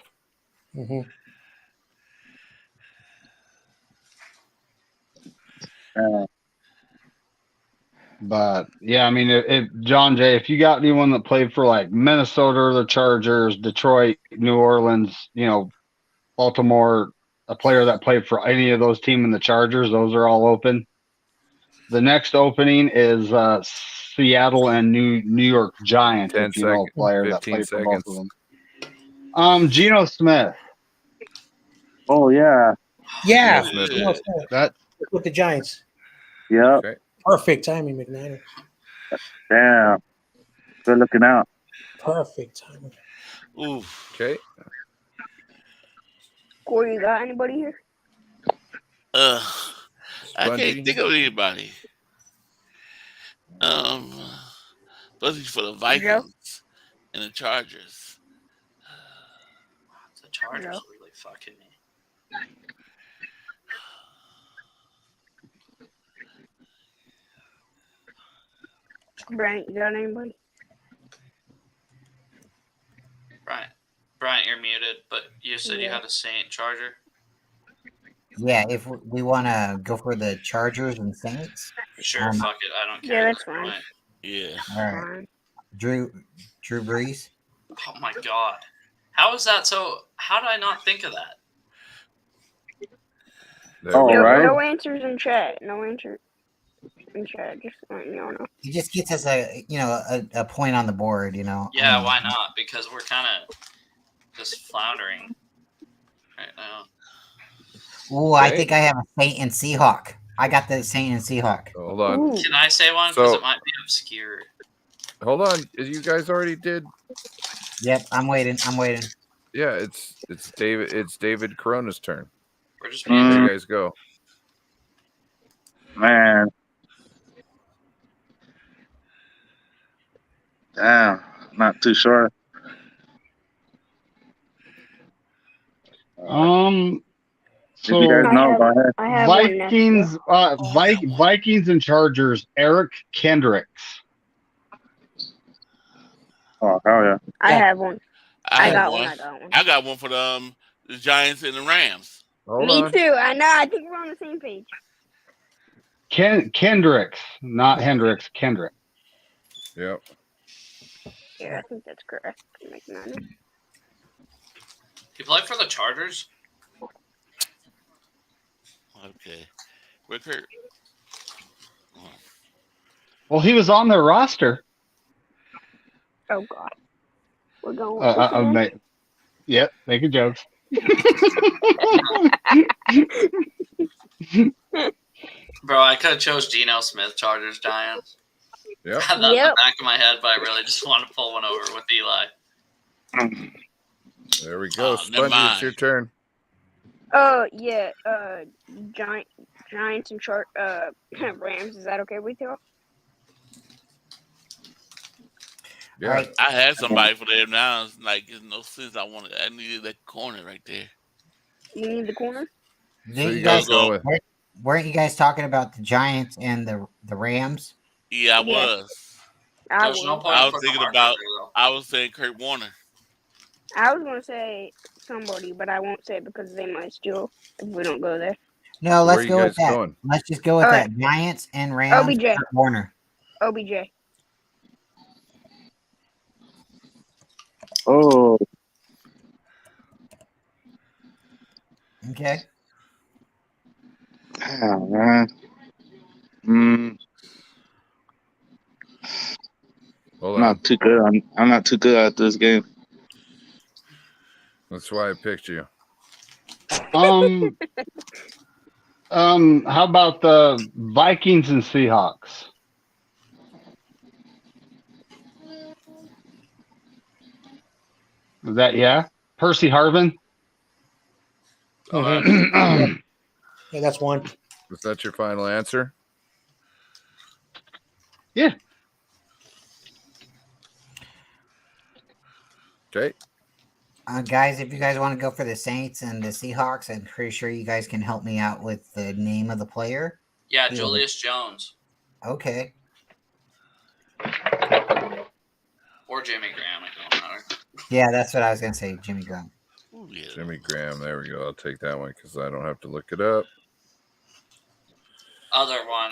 Speaker 9: But yeah, I mean, if John Jay, if you got anyone that played for like Minnesota or the Chargers, Detroit, New Orleans, Baltimore, a player that played for any of those teams in the Chargers, those are all open. The next opening is Seattle and New York Giants.
Speaker 6: 10
Speaker 9: if you know a player that
Speaker 6: 15
Speaker 9: played for both
Speaker 6: seconds.
Speaker 9: of them. Geno Smith.
Speaker 8: Oh yeah.
Speaker 10: Yeah,
Speaker 6: Geno Smith.
Speaker 10: Geno Smith
Speaker 9: That
Speaker 10: with the Giants.
Speaker 8: Yep.
Speaker 6: Okay.
Speaker 10: Perfect timing, McNiner.
Speaker 8: Damn. Good looking out.
Speaker 10: Perfect timing.
Speaker 5: Oof.
Speaker 6: Okay.
Speaker 11: Corey, you got anybody here?
Speaker 5: I
Speaker 6: Spongy.
Speaker 5: can't think of anybody. Especially for the Vikings and the Chargers.
Speaker 7: The Chargers are really fucking me.
Speaker 11: Brent, you got anybody?
Speaker 7: Bryant, you're muted, but you said you had a Saint Charger.
Speaker 1: Yeah, if we want to go for the Chargers and Saints.
Speaker 7: Sure, fuck it. I don't care.
Speaker 11: Yeah, that's fine.
Speaker 5: Yeah.
Speaker 1: All right. Drew Brees.
Speaker 7: Oh my god. How is that so? How did I not think of that?
Speaker 11: No answers in chat. No answer in chat. Just letting you all know.
Speaker 1: He just gets us a point on the board,
Speaker 7: Yeah, why not? Because we're kind of just floundering right now.
Speaker 1: Oh, I think I have a Saint and Seahawk. I got the Saint and Seahawk.
Speaker 6: Hold on.
Speaker 7: Can I say one? Because it might be obscure.
Speaker 6: Hold on. You guys already did.
Speaker 1: Yep, I'm waiting.
Speaker 6: Yeah, it's David Corona's turn.
Speaker 7: We're just
Speaker 6: there you guys go.
Speaker 8: Man. Damn. Not too sure.
Speaker 9: So
Speaker 8: if you guys know, go ahead.
Speaker 11: I have
Speaker 9: Vikings, Vikings and Chargers. Eric Kendricks.
Speaker 8: Oh hell yeah!
Speaker 11: I have one.
Speaker 5: I
Speaker 11: got
Speaker 5: one.
Speaker 11: one. I got one.
Speaker 5: I got one for the Giants and the Rams.
Speaker 11: Me too. I know. I think we're on the same page.
Speaker 9: Kendricks, not Hendricks. Kendrick.
Speaker 6: Yep.
Speaker 11: Yeah, I think that's correct.
Speaker 7: He played for the Chargers.
Speaker 5: Okay. Rickard.
Speaker 9: Well, he was on their roster.
Speaker 11: Oh God. We're going.
Speaker 9: Yep, making jokes.
Speaker 7: Bro, I could have chose Geno Smith, Chargers, Giants.
Speaker 6: Yep.
Speaker 7: I had that in the back of my head, but I really just wanted to pull one over with Eli.
Speaker 6: There we go. Spongy, it's your turn.
Speaker 11: Yeah. Giants and Rams. Is that okay with you?
Speaker 6: Yeah.
Speaker 1: Right.
Speaker 5: I had somebody for them now. It's like there's no sense. I needed that corner right there.
Speaker 11: You need the corner?
Speaker 6: So you guys go with.
Speaker 1: Weren't you guys talking about the Giants and the Rams?
Speaker 5: Yeah, I was.
Speaker 11: I
Speaker 5: was saying Kurt Warner.
Speaker 11: I was going to say somebody, but I won't say it because they might steal if we don't go there.
Speaker 1: No, let's go with that.
Speaker 6: Going?
Speaker 1: Let's just go with that. Giants and Rams.
Speaker 11: OBJ.
Speaker 1: Kurt Warner.
Speaker 11: OBJ.
Speaker 8: Oh.
Speaker 1: Okay.
Speaker 8: Damn, man. I'm not too good. I'm not too good at this game.
Speaker 6: That's why I picked you.
Speaker 9: How about the Vikings and Seahawks? Is that Percy Harvin?
Speaker 10: Yeah, that's one.
Speaker 6: Was that your final answer?
Speaker 9: Yeah.
Speaker 6: Okay.
Speaker 1: Guys, if you guys want to go for the Saints and the Seahawks, I'm pretty sure you guys can help me out with the name of the player.
Speaker 7: Yeah, Julius Jones.
Speaker 1: Okay.
Speaker 7: Or Jimmy Graham, it don't matter.
Speaker 1: Yeah, that's what I was going to say, Jimmy Graham.
Speaker 5: Ooh, yeah.
Speaker 6: Jimmy Graham. There we go. I'll take that one because I don't have to look it up.
Speaker 7: Other one.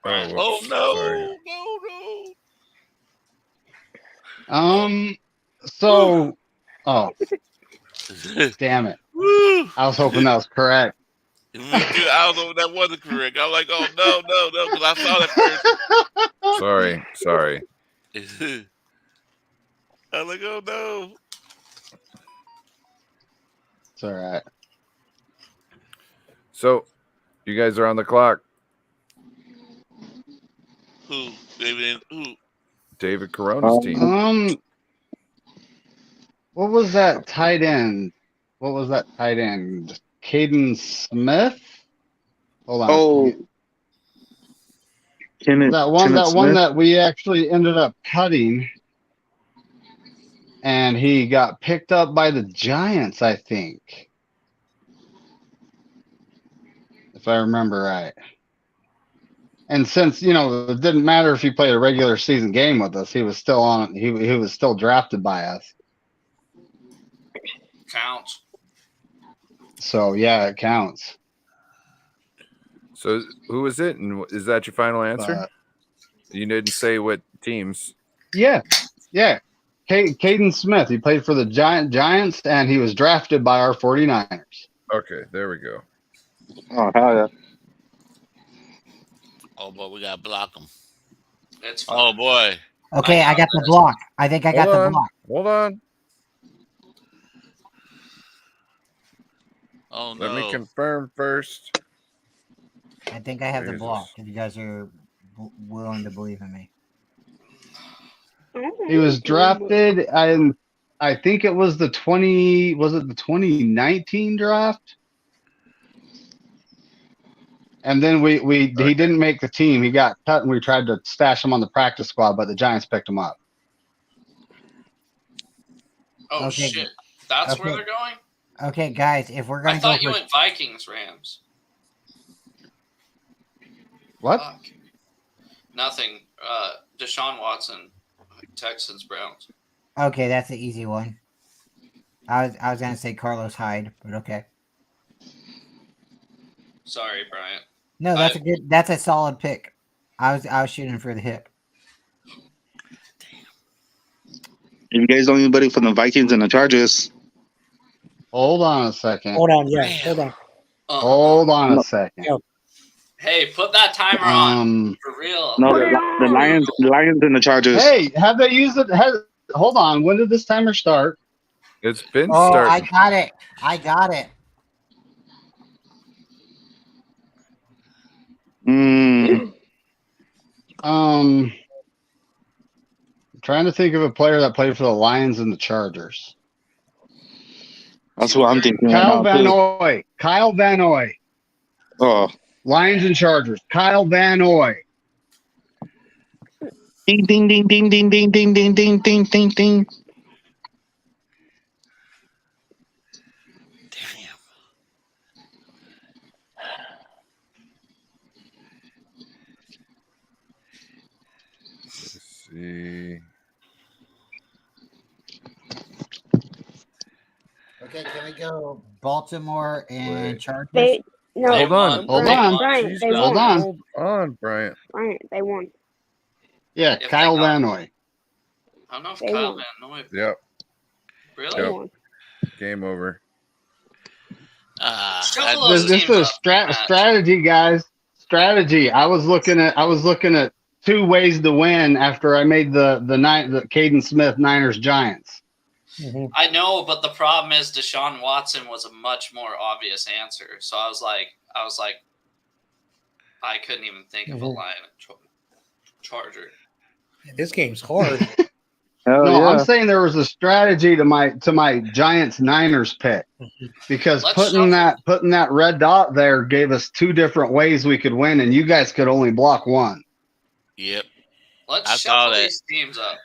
Speaker 5: Oh,
Speaker 6: whoops.
Speaker 5: no.
Speaker 6: Sorry.
Speaker 5: No.
Speaker 9: So, damn it.
Speaker 5: Woo.
Speaker 9: I was hoping that was correct.
Speaker 5: Me too. I was hoping that wasn't correct. I'm like, oh, no, because I saw that first.
Speaker 6: Sorry.
Speaker 5: I'm like, oh, no.
Speaker 9: It's all right.
Speaker 6: So, you guys are on the clock.
Speaker 5: Who? David? Who?
Speaker 6: David Corona's team.
Speaker 9: What was that tight end? Caden Smith? Hold on.
Speaker 8: Oh,
Speaker 9: That one that we actually ended up cutting, and he got picked up by the Giants, I think, if I remember right. And since it didn't matter if he played a regular season game with us, he was still on. He was still drafted by us.
Speaker 7: Counts.
Speaker 9: So yeah, it counts.
Speaker 6: So who is it, and is that your final answer? You didn't say what teams.
Speaker 9: Yeah. Caden Smith. He played for the Giants, and he was drafted by our 49ers.
Speaker 6: Okay, there we go.
Speaker 8: Oh, hell yeah.
Speaker 5: Oh, boy, we got to block him.
Speaker 7: It's fun.
Speaker 5: Oh, boy.
Speaker 1: Okay, I got the block. I think I got the block.
Speaker 6: Hold on.
Speaker 5: Oh, no.
Speaker 6: Let me confirm first.
Speaker 1: I think I have the block, if you guys are willing to believe in me.
Speaker 9: He was drafted, and I think it was the 2019 draft? And then he didn't make the team. He got cut, and we tried to stash him on the practice squad, but the Giants picked him up.
Speaker 7: Oh,
Speaker 1: Okay.
Speaker 7: shit. That's where
Speaker 1: Okay.
Speaker 7: they're going?
Speaker 1: Okay, guys, if we're
Speaker 7: I
Speaker 1: going to go
Speaker 7: thought you
Speaker 1: for...
Speaker 7: went Vikings, Rams.
Speaker 9: What?
Speaker 7: Fuck. Nothing. Deshaun Watson, Texans, Browns.
Speaker 1: Okay, that's an easy one. I was going to say Carlos Hyde, but okay.
Speaker 7: Sorry, Bryant.
Speaker 1: No, that's a solid pick. I was shooting for the hip.
Speaker 8: If you guys know anybody from the Vikings and the Chargers,
Speaker 9: Hold on a second.
Speaker 10: Hold on, yeah, hold on.
Speaker 9: Hold on a second.
Speaker 7: Hey, put that timer on. For real.
Speaker 8: no, the Lions and the Chargers.
Speaker 9: Hey, have they used it? Hold on. When did this timer start?
Speaker 6: It's been
Speaker 1: Oh,
Speaker 6: starting.
Speaker 1: I got it.
Speaker 9: I'm trying to think of a player that played for the Lions and the Chargers.
Speaker 8: That's what I'm thinking.
Speaker 9: Kyle Van Noy.
Speaker 8: Oh.
Speaker 9: Lions and Chargers. Kyle Van Noy.
Speaker 8: Ding, ding, ding, ding, ding, ding, ding, ding, ding, ding, ding, ding.
Speaker 6: Let's see.
Speaker 1: Okay, can we go Baltimore and Chargers?
Speaker 8: Hold on,
Speaker 11: Brian, they
Speaker 9: Hold
Speaker 11: won.
Speaker 9: on.
Speaker 6: Hold on, Bryant.
Speaker 11: Brian, they won.
Speaker 9: Yeah,
Speaker 7: If
Speaker 9: Kyle
Speaker 7: they got-
Speaker 9: Van Noy.
Speaker 7: I don't know if
Speaker 11: They
Speaker 7: Kyle
Speaker 11: won.
Speaker 7: Van Noy.
Speaker 6: Yep.
Speaker 7: Really?
Speaker 11: They
Speaker 6: Yep.
Speaker 11: won.
Speaker 6: Game over.
Speaker 7: Shuffle those
Speaker 9: This
Speaker 7: teams
Speaker 9: is
Speaker 7: up.
Speaker 9: strategy, guys. Strategy. I was looking at two ways to win after I made the Caden Smith Niners Giants.
Speaker 7: I know, but the problem is Deshaun Watson was a much more obvious answer. So I was like, I couldn't even think of a Lion Charger.
Speaker 10: This game's hard.
Speaker 8: Hell
Speaker 9: No, I'm
Speaker 8: yeah.
Speaker 9: saying there was a strategy to my Giants Niners pick because
Speaker 7: Let's
Speaker 9: putting
Speaker 7: shuffle.
Speaker 9: that red dot there gave us two different ways we could win, and you guys could only block one.
Speaker 5: Yep.
Speaker 7: Let's
Speaker 5: I saw
Speaker 7: shuffle
Speaker 5: that.
Speaker 7: these teams up.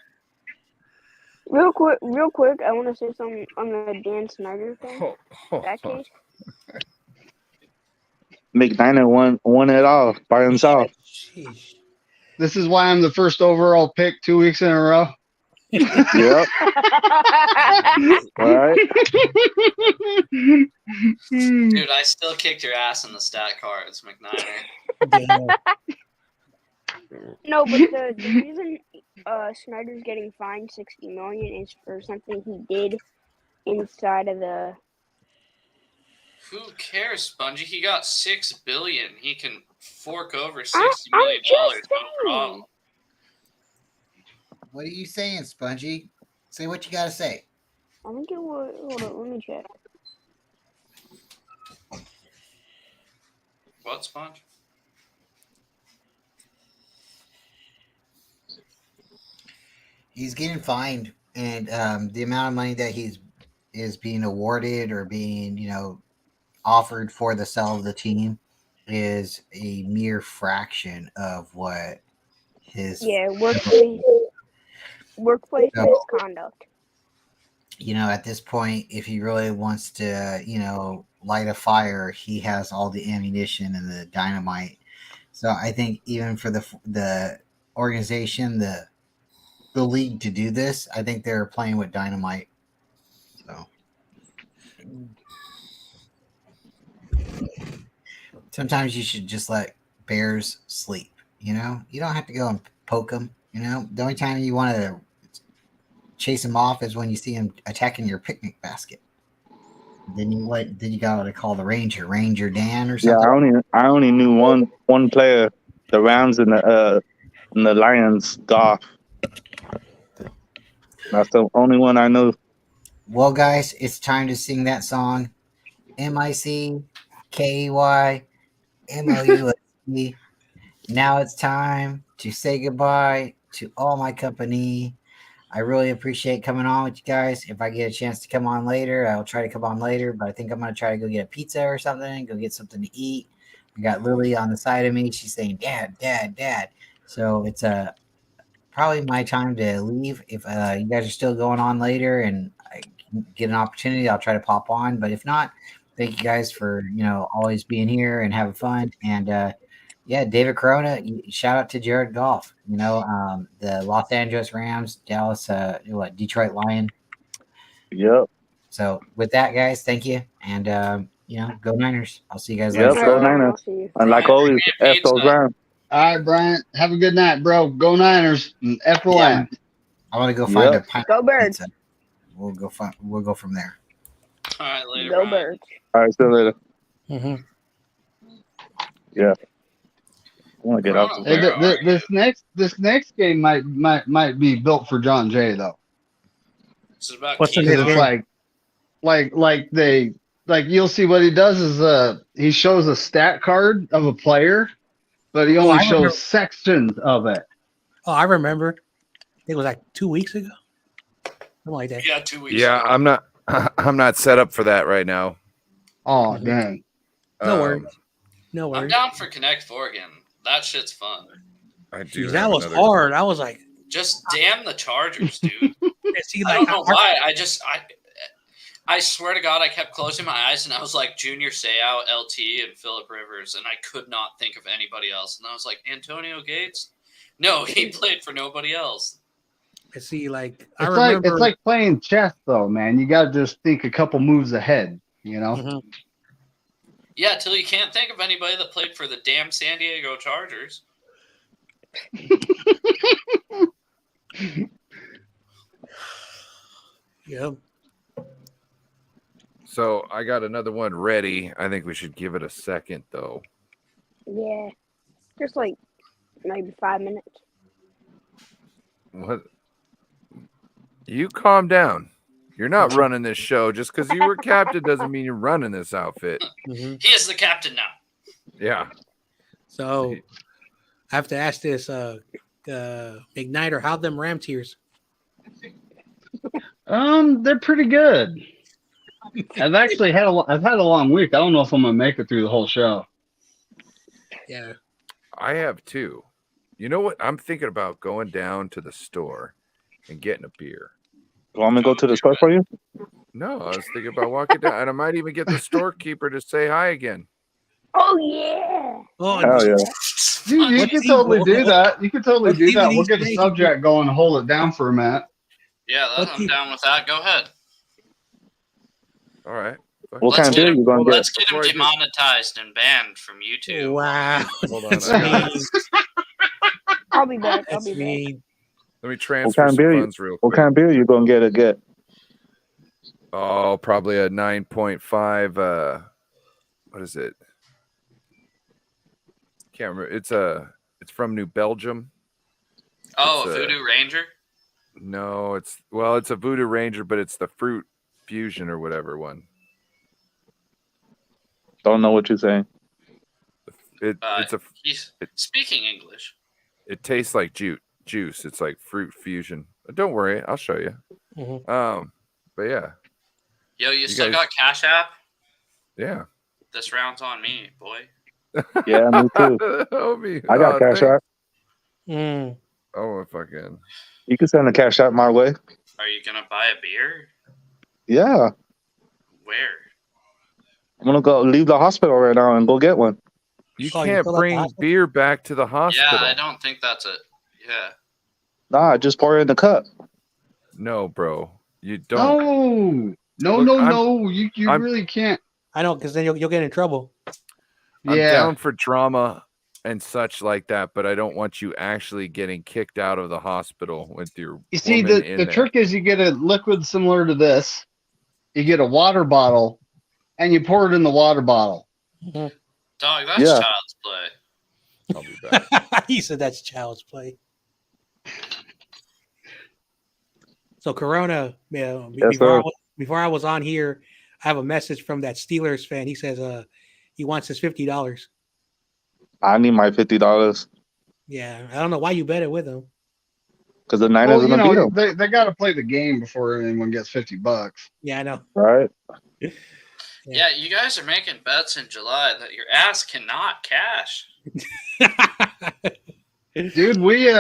Speaker 11: Real quick, I want to say something on the Dan Snyder thing. That case.
Speaker 8: McNiner won it all by himself.
Speaker 10: Sheesh.
Speaker 9: This is why I'm the first overall pick 2 weeks in a row.
Speaker 8: Yep. All right.
Speaker 7: Dude, I still kicked your ass in the stat cards, McNiner.
Speaker 11: No, but the reason Snyder's getting fined $60 million is for something he did inside of the.
Speaker 7: Who cares, Spongy? He got $6 billion. He can fork over $60
Speaker 11: I'm
Speaker 7: million.
Speaker 11: just
Speaker 7: No
Speaker 11: saying.
Speaker 7: problem.
Speaker 1: What are you saying, Spongy? Say what you got to say.
Speaker 11: I think it was. Hold on, let me check.
Speaker 7: What, Sponge?
Speaker 1: He's getting fined, and the amount of money that is being awarded or being, offered for the sale of the team is a mere fraction of what his
Speaker 11: Workplace misconduct.
Speaker 1: At this point, if he really wants to, light a fire, he has all the ammunition and the dynamite. So I think even for the organization, the league to do this, I think they're playing with dynamite. So sometimes you should just let bears sleep. You don't have to go and poke them. The only time you want to chase them off is when you see them attacking your picnic basket. Then you got to call the Ranger Dan or something.
Speaker 8: Yeah, I only knew one player, the Rams and the Lions, Goff. That's the only one I know.
Speaker 1: Well, guys, it's time to sing that song. MICKEYMOUSE. Now it's time to say goodbye to all my company. I really appreciate coming on with you guys. If I get a chance to come on later, I'll try to come on later, but I think I'm going to try to go get a pizza or something, go get something to eat. I got Lily on the side of me. She's saying, Dad, Dad, Dad. So it's probably my time to leave. If you guys are still going on later and I get an opportunity, I'll try to pop on. But if not, thank you guys for, always being here and having fun. And yeah, David Corona, shout out to Jared Goff, the Los Angeles Rams, Dallas, Detroit Lion.
Speaker 8: Yep.
Speaker 1: So with that, guys, thank you. And, go Niners. I'll see you guys
Speaker 8: Yep,
Speaker 1: later.
Speaker 8: go Niners. And like always, F those Rams.
Speaker 9: All right, Bryant. Have a good night, bro. Go Niners. And F the Lions.
Speaker 1: I want to go find a pint
Speaker 11: Go Birds.
Speaker 1: pizza. We'll go from there.
Speaker 7: All right, later.
Speaker 11: Go Birds.
Speaker 8: All right, see you later.
Speaker 10: Mm-hmm.
Speaker 8: Yeah. I want to get out.
Speaker 9: Hey, this next game might be built for John Jay though.
Speaker 7: This is about
Speaker 10: What's the
Speaker 9: Because
Speaker 10: next
Speaker 9: it's
Speaker 10: game?
Speaker 9: like you'll see what he does is he shows a stat card of a player, but he only
Speaker 10: I remember.
Speaker 9: shows sections of it.
Speaker 10: Oh, I remember. I think it was like 2 weeks ago. Something like that.
Speaker 7: Yeah, 2 weeks.
Speaker 6: Yeah,
Speaker 7: ago.
Speaker 6: I'm not set up for that right now.
Speaker 9: Oh dang.
Speaker 10: No worries. No
Speaker 7: I'm
Speaker 10: worries.
Speaker 7: down for Connect 4 again. That shit's fun.
Speaker 6: I do.
Speaker 10: Jeez, that was hard. I was like,
Speaker 7: Just damn the Chargers, dude.
Speaker 10: see,
Speaker 7: I
Speaker 10: like,
Speaker 7: don't know why. I swear to God, I kept closing my eyes and I was like Junior Seau, LT, and Phillip Rivers, and I could not think of anybody else. And I was like, Antonio Gates? No, he played for nobody else.
Speaker 10: see, like,
Speaker 9: It's like playing chess though, man. You gotta just think a couple moves ahead,
Speaker 10: Mhm.
Speaker 7: Yeah, till you can't think of anybody that played for the damn San Diego Chargers.
Speaker 10: Yep.
Speaker 6: So I got another one ready. I think we should give it a second though.
Speaker 11: Yeah. Just like maybe 5 minutes.
Speaker 6: What? You calm down. You're not running this show. Just because you were captain doesn't mean you're running this outfit.
Speaker 10: Mm-hmm.
Speaker 7: He is the captain now.
Speaker 6: Yeah.
Speaker 10: So I have to ask this, Igniter, how them Ram tears?
Speaker 9: They're pretty good. I've actually had I've had a long week. I don't know if I'm gonna make it through the whole show.
Speaker 10: Yeah.
Speaker 6: I have too. You know what? I'm thinking about going down to the store and getting a beer.
Speaker 8: You want me to go to the store for you?
Speaker 6: No, I was thinking about walking down, and I might even get the storekeeper to say hi again.
Speaker 11: Oh yeah.
Speaker 10: Oh,
Speaker 8: Hell yeah.
Speaker 9: You
Speaker 10: What
Speaker 9: can
Speaker 10: team-
Speaker 9: totally do
Speaker 10: what-
Speaker 9: that. You can totally
Speaker 10: what
Speaker 9: do
Speaker 10: team
Speaker 9: that.
Speaker 10: did
Speaker 9: We'll
Speaker 10: he
Speaker 9: get the
Speaker 10: say?
Speaker 9: subject going and hold it down for a minute.
Speaker 7: Yeah,
Speaker 10: What
Speaker 7: I'm
Speaker 10: team-
Speaker 7: down with that. Go ahead.
Speaker 6: All right.
Speaker 8: What kind of
Speaker 7: get
Speaker 8: beer
Speaker 7: him,
Speaker 8: you gonna get?
Speaker 7: let's get him
Speaker 6: Before I do-
Speaker 7: demonetized and banned from YouTube.
Speaker 10: Wow.
Speaker 6: Hold on,
Speaker 10: That's
Speaker 6: I got
Speaker 10: mean.
Speaker 11: I'll be back. I'll
Speaker 10: That's
Speaker 11: be back.
Speaker 10: mean.
Speaker 6: Let me
Speaker 8: What
Speaker 6: transfer
Speaker 8: kind of
Speaker 6: some
Speaker 8: beer?
Speaker 6: funds real
Speaker 8: What
Speaker 6: quick.
Speaker 8: kind of beer you gonna get?
Speaker 6: Oh, probably a 9.5. What is it? Can't remember. It's from New Belgium.
Speaker 7: Oh,
Speaker 6: It's
Speaker 7: a Voodoo Ranger?
Speaker 6: No, it's a Voodoo Ranger, but it's the Fruit Fusion or whatever one.
Speaker 8: Don't know what you're saying.
Speaker 6: It's a.
Speaker 7: He's speaking English.
Speaker 6: It tastes like juice. It's like fruit fusion. Don't worry, I'll show you.
Speaker 10: Mhm.
Speaker 6: But yeah,
Speaker 7: Yo, you still
Speaker 6: guys-
Speaker 7: got Cash App?
Speaker 6: yeah.
Speaker 7: This round's on me, boy.
Speaker 8: Yeah, me too.
Speaker 6: Homie.
Speaker 8: I got Cash App.
Speaker 10: Mm.
Speaker 6: Oh, fucking.
Speaker 8: You can send a Cash App my way.
Speaker 7: Are you gonna buy a beer?
Speaker 8: Yeah,
Speaker 7: Where?
Speaker 8: I'm gonna go leave the hospital right now and go get one.
Speaker 6: You
Speaker 10: Oh, you
Speaker 6: can't
Speaker 10: still at the
Speaker 6: bring
Speaker 10: hospital?
Speaker 6: beer back to the hospital.
Speaker 7: Yeah, I don't think that's it. Yeah.
Speaker 8: Nah, just pour it in the cup.
Speaker 6: No, bro. You don't.
Speaker 9: No,
Speaker 6: Look,
Speaker 9: you
Speaker 6: I'm-
Speaker 9: really can't.
Speaker 10: I know, because then you'll get in trouble.
Speaker 6: I'm
Speaker 9: Yeah.
Speaker 6: down for drama and such like that, but I don't want you actually getting kicked out of the hospital with your.
Speaker 9: You see,
Speaker 6: woman
Speaker 9: the
Speaker 6: in there.
Speaker 9: trick is you get a liquid similar to this. You get a water bottle, and you pour it in the water bottle.
Speaker 7: Dog, that's
Speaker 8: Yeah.
Speaker 7: child's play.
Speaker 6: I'll be back.
Speaker 10: He said that's child's play. So Corona,
Speaker 8: sir.
Speaker 10: before I was on here, I have a message from that Steelers fan. He says he wants his $50.
Speaker 8: I need my $50
Speaker 10: Yeah, I don't know why you bet it with him.
Speaker 8: because the Niners
Speaker 9: Well,
Speaker 8: are gonna beat them,
Speaker 9: they got to play the game before anyone gets $50.
Speaker 10: Yeah, I know.
Speaker 8: right?
Speaker 7: Yeah, you guys are making bets in July that your ass cannot cash.
Speaker 9: Dude, we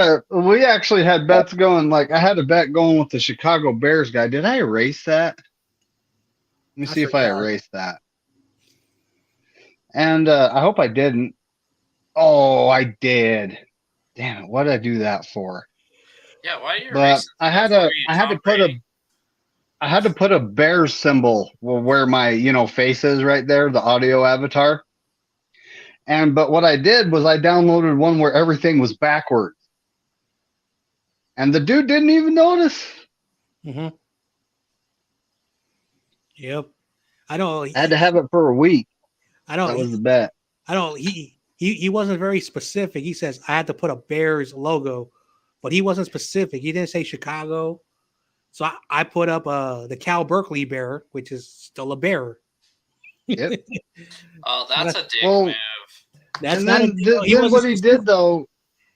Speaker 9: actually had bets going. Like I had a bet going with the Chicago Bears guy. Did I erase that? Let me see if I
Speaker 10: forgot.
Speaker 9: erased that. And I hope I didn't. Oh, I did. Damn it! What did I do that for?
Speaker 7: Yeah, why are you
Speaker 9: But
Speaker 7: racing
Speaker 9: I had
Speaker 7: before
Speaker 9: to
Speaker 7: you
Speaker 9: I had to
Speaker 7: Tom
Speaker 9: put a
Speaker 7: Brady?
Speaker 9: I had to put a Bears symbol where my face is right there, the audio avatar. But what I did was I downloaded one where everything was backwards. And the dude didn't even notice.
Speaker 10: Mm-hmm. Yep. I don't.
Speaker 9: I had to have it for a week.
Speaker 10: I don't.
Speaker 9: That was the bet.
Speaker 10: I don't. He wasn't very specific. He says I had to put a Bears logo, but he wasn't specific. He didn't say Chicago, so I put up the Cal Berkeley bear, which is still a bear.
Speaker 9: Yep.
Speaker 7: Oh, that's a dick
Speaker 9: Well,
Speaker 7: move.
Speaker 10: That's
Speaker 9: And
Speaker 10: not.
Speaker 9: then, then what he did though,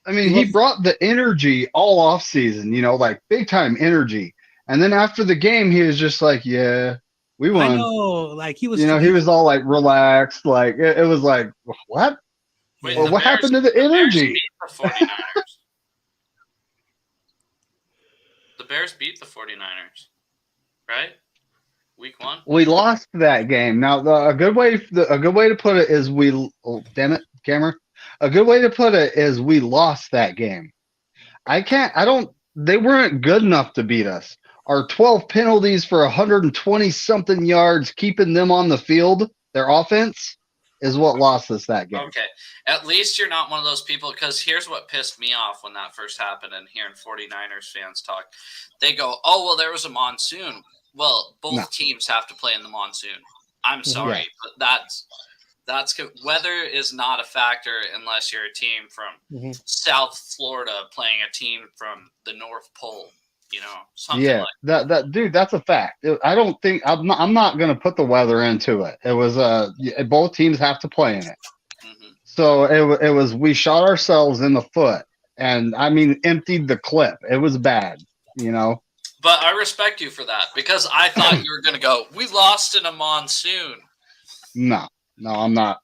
Speaker 9: I mean,
Speaker 10: He
Speaker 9: he
Speaker 10: wasn't-
Speaker 9: brought the energy all off season, like big time energy. And then after the game, he was just like, "Yeah, we
Speaker 10: I
Speaker 9: won."
Speaker 10: know, like he was.
Speaker 9: He was all like relaxed. Like it was like, what?
Speaker 7: Wait,
Speaker 9: Well,
Speaker 7: the
Speaker 9: what
Speaker 7: Bears-
Speaker 9: happened to the
Speaker 7: Bears
Speaker 9: energy?
Speaker 7: beat the 49ers. The Bears beat the 49ers, right? Week 1.
Speaker 9: We lost that game. Now, a good way to put it is damn it, camera. A good way to put it is we lost that game. They weren't good enough to beat us. Our 12 penalties for 120 something yards, keeping them on the field, their offense, is what lost us that game.
Speaker 7: Okay. At least you're not one of those people, because here's what pissed me off when that first happened and hearing 49ers fans talk. They go, oh, well, there was a monsoon. Well, both
Speaker 9: No.
Speaker 7: teams have to play in the monsoon. I'm sorry, but that's weather is not a factor unless you're a team from South Florida playing a team from the North Pole. Something
Speaker 9: Yeah,
Speaker 7: like
Speaker 9: that dude, that's a fact. I don't think I'm not going to put the weather into it. It was both teams have to play in it.
Speaker 7: Mm-hmm.
Speaker 9: So it was we shot ourselves in the foot, and I mean emptied the clip. It was bad.
Speaker 7: But I respect you for that because I thought you were going to go, we lost in a monsoon.
Speaker 9: No, I'm not.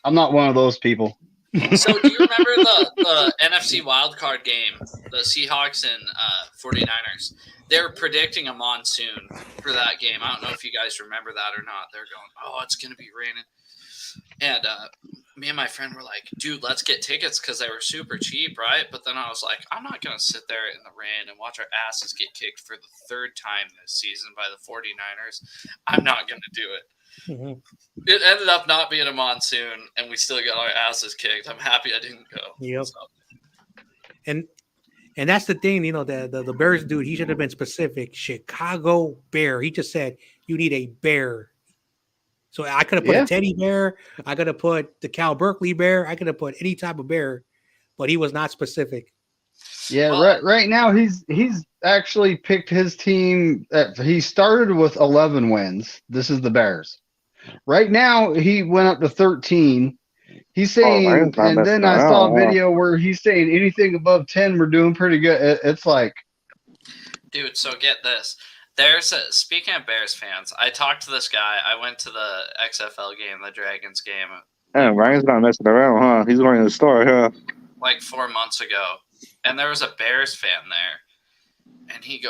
Speaker 9: I'm not one of those people.
Speaker 7: So do you remember the NFC wildcard game, the Seahawks and 49ers? They're predicting a monsoon for that game. I don't know if you guys remember that or not. They're going, oh, it's going to be raining. And me and my friend were like, dude, let's get tickets because they were super cheap, right? But then I was like, I'm not going to sit there in the rain and watch our asses get kicked for the third time this season by the 49ers. I'm not going to do it.
Speaker 10: Mhm.
Speaker 7: It ended up not being a monsoon, and we still got our asses kicked. I'm happy I didn't go.
Speaker 10: Yep.
Speaker 7: So.
Speaker 10: And that's the thing, the Bears dude, he should have been specific. Chicago Bear. He just said you need a bear. So I could have put a teddy bear. I could have put the Cal Berkeley bear. I could have put any type of bear, but he was not specific.
Speaker 9: Yeah, right now he's actually picked his team. He started with 11 wins. This is the Bears. Right now he went up to 13. He's saying, and then I saw a video where he's saying anything above 10, we're doing pretty good. It's like,
Speaker 7: dude. So get this. Speaking of Bears fans, I talked to this guy. I went to the XFL game, the Dragons game.
Speaker 8: Yeah, Ryan's not messing around, huh? He's going to the store, huh?
Speaker 7: Like 4 months ago. And there was a Bears fan there. And he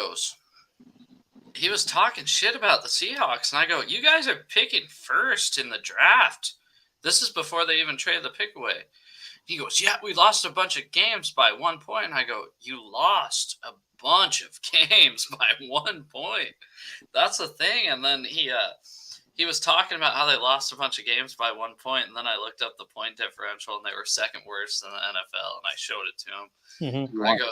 Speaker 7: was talking shit about the Seahawks. And I go, you guys are picking first in the draft. This is before they even traded the pick away. He goes, yeah, we lost a bunch of games by 1 point. And I go, you lost a bunch of games by 1 point. That's the thing. And then he was talking about how they lost a bunch of games by 1 point, and then I looked up the point differential, and they were second worst in the NFL, and I showed it to him.
Speaker 10: Mm-hmm.
Speaker 7: I go,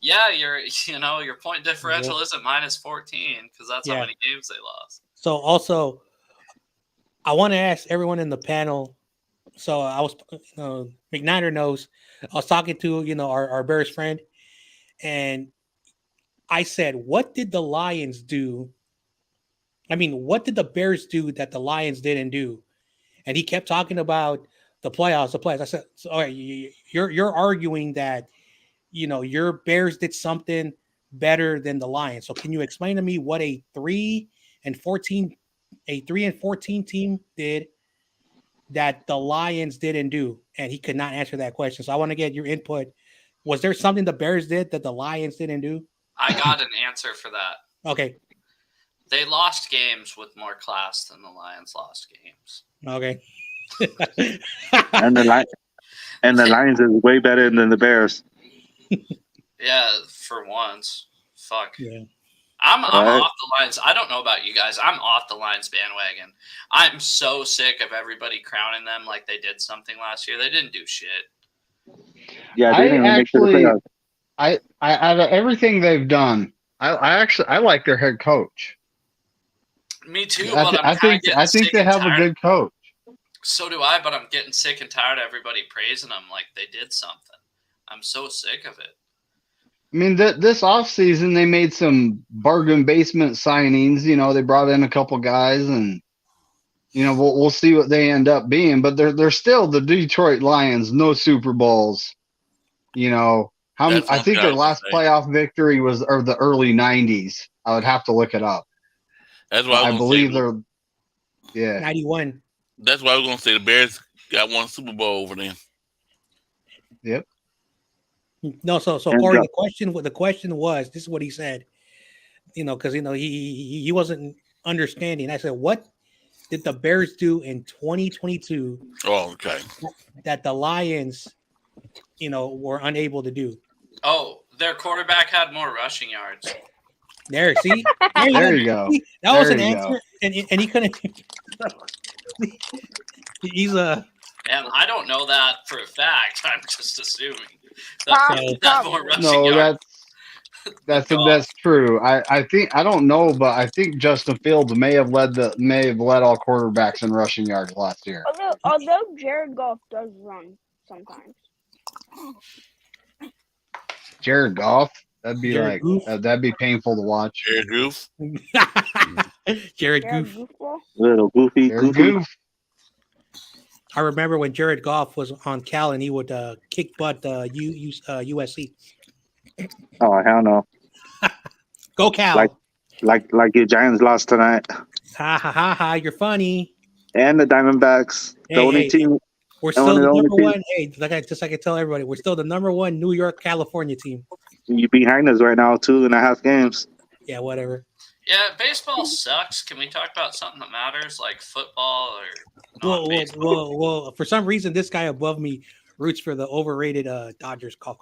Speaker 7: yeah, your point differential isn't minus 14 because that's how many games they lost.
Speaker 10: So also, I want to ask everyone in the panel. So I was, McNiner knows. I was talking to our Bears friend, and I said, "What did the Lions do?" I mean, what did the Bears do that the Lions didn't do? And he kept talking about the playoffs. I said, so, all right, you're arguing that, your Bears did something better than the Lions. So can you explain to me what a 3-14 team did that the Lions didn't do? And he could not answer that question. So I want to get your input. Was there something the Bears did that the Lions didn't do?
Speaker 7: I got an answer for that.
Speaker 10: Okay.
Speaker 7: They lost games with more class than the Lions lost games.
Speaker 10: Okay.
Speaker 8: and the Lions is way better than the Bears.
Speaker 7: Yeah, for once. Fuck.
Speaker 10: Yeah.
Speaker 7: I'm off the Lions. I don't know about you guys. I'm off the Lions bandwagon. I'm so sick of everybody crowning them like they did something last year. They didn't do shit.
Speaker 8: Yeah, they didn't make sure to play out.
Speaker 9: I out of everything they've done, I like their head coach.
Speaker 7: Me too.
Speaker 9: I think they have a good coach.
Speaker 7: So do I, but I'm getting sick and tired of everybody praising them like they did something. I'm so sick of it.
Speaker 9: I mean, this offseason, they made some bargain basement signings. They brought in a couple guys, and we'll see what they end up being. But they're still the Detroit Lions, no Super Bowls. I think their last playoff victory was the early '90s. I would have to look it up.
Speaker 5: That's why
Speaker 9: I believe they're
Speaker 10: 91.
Speaker 5: That's why I was gonna say the Bears got one Super Bowl over them.
Speaker 9: Yep.
Speaker 10: No, so Corey, the question was, this is what he said. Because he wasn't understanding. I said, what did the Bears do in 2022?
Speaker 5: Oh, okay.
Speaker 10: That the Lions, were unable to do.
Speaker 7: Oh, their quarterback had more rushing yards.
Speaker 10: There, see?
Speaker 9: There you go.
Speaker 10: That was an answer, and he couldn't. He's a.
Speaker 7: And I don't know that for a fact. I'm just assuming.
Speaker 9: That's true. I think I don't know, but I think Justin Fields may have led all quarterbacks in rushing yards last year.
Speaker 11: Although Jared Goff does run sometimes.
Speaker 9: Jared Goff, that'd be that'd be painful to watch.
Speaker 5: Jared Goof.
Speaker 10: Jared Goof.
Speaker 8: Little goofy.
Speaker 9: Goof.
Speaker 10: I remember when Jared Goff was on Cal and he would kick butt USC.
Speaker 8: Oh, hell no.
Speaker 10: Go Cal.
Speaker 8: Like your Giants lost tonight.
Speaker 10: Ha ha ha ha! You're funny.
Speaker 8: And the Diamondbacks, the only team.
Speaker 10: We're still the number one. Hey, like I tell everybody, we're still the number one New York, California team.
Speaker 8: You behind us right now, 2.5 games.
Speaker 10: Yeah, whatever.
Speaker 7: Yeah, baseball sucks. Can we talk about something that matters, like football or baseball?
Speaker 10: Well, for some reason, this guy above me roots for the overrated Dodgers. Cough.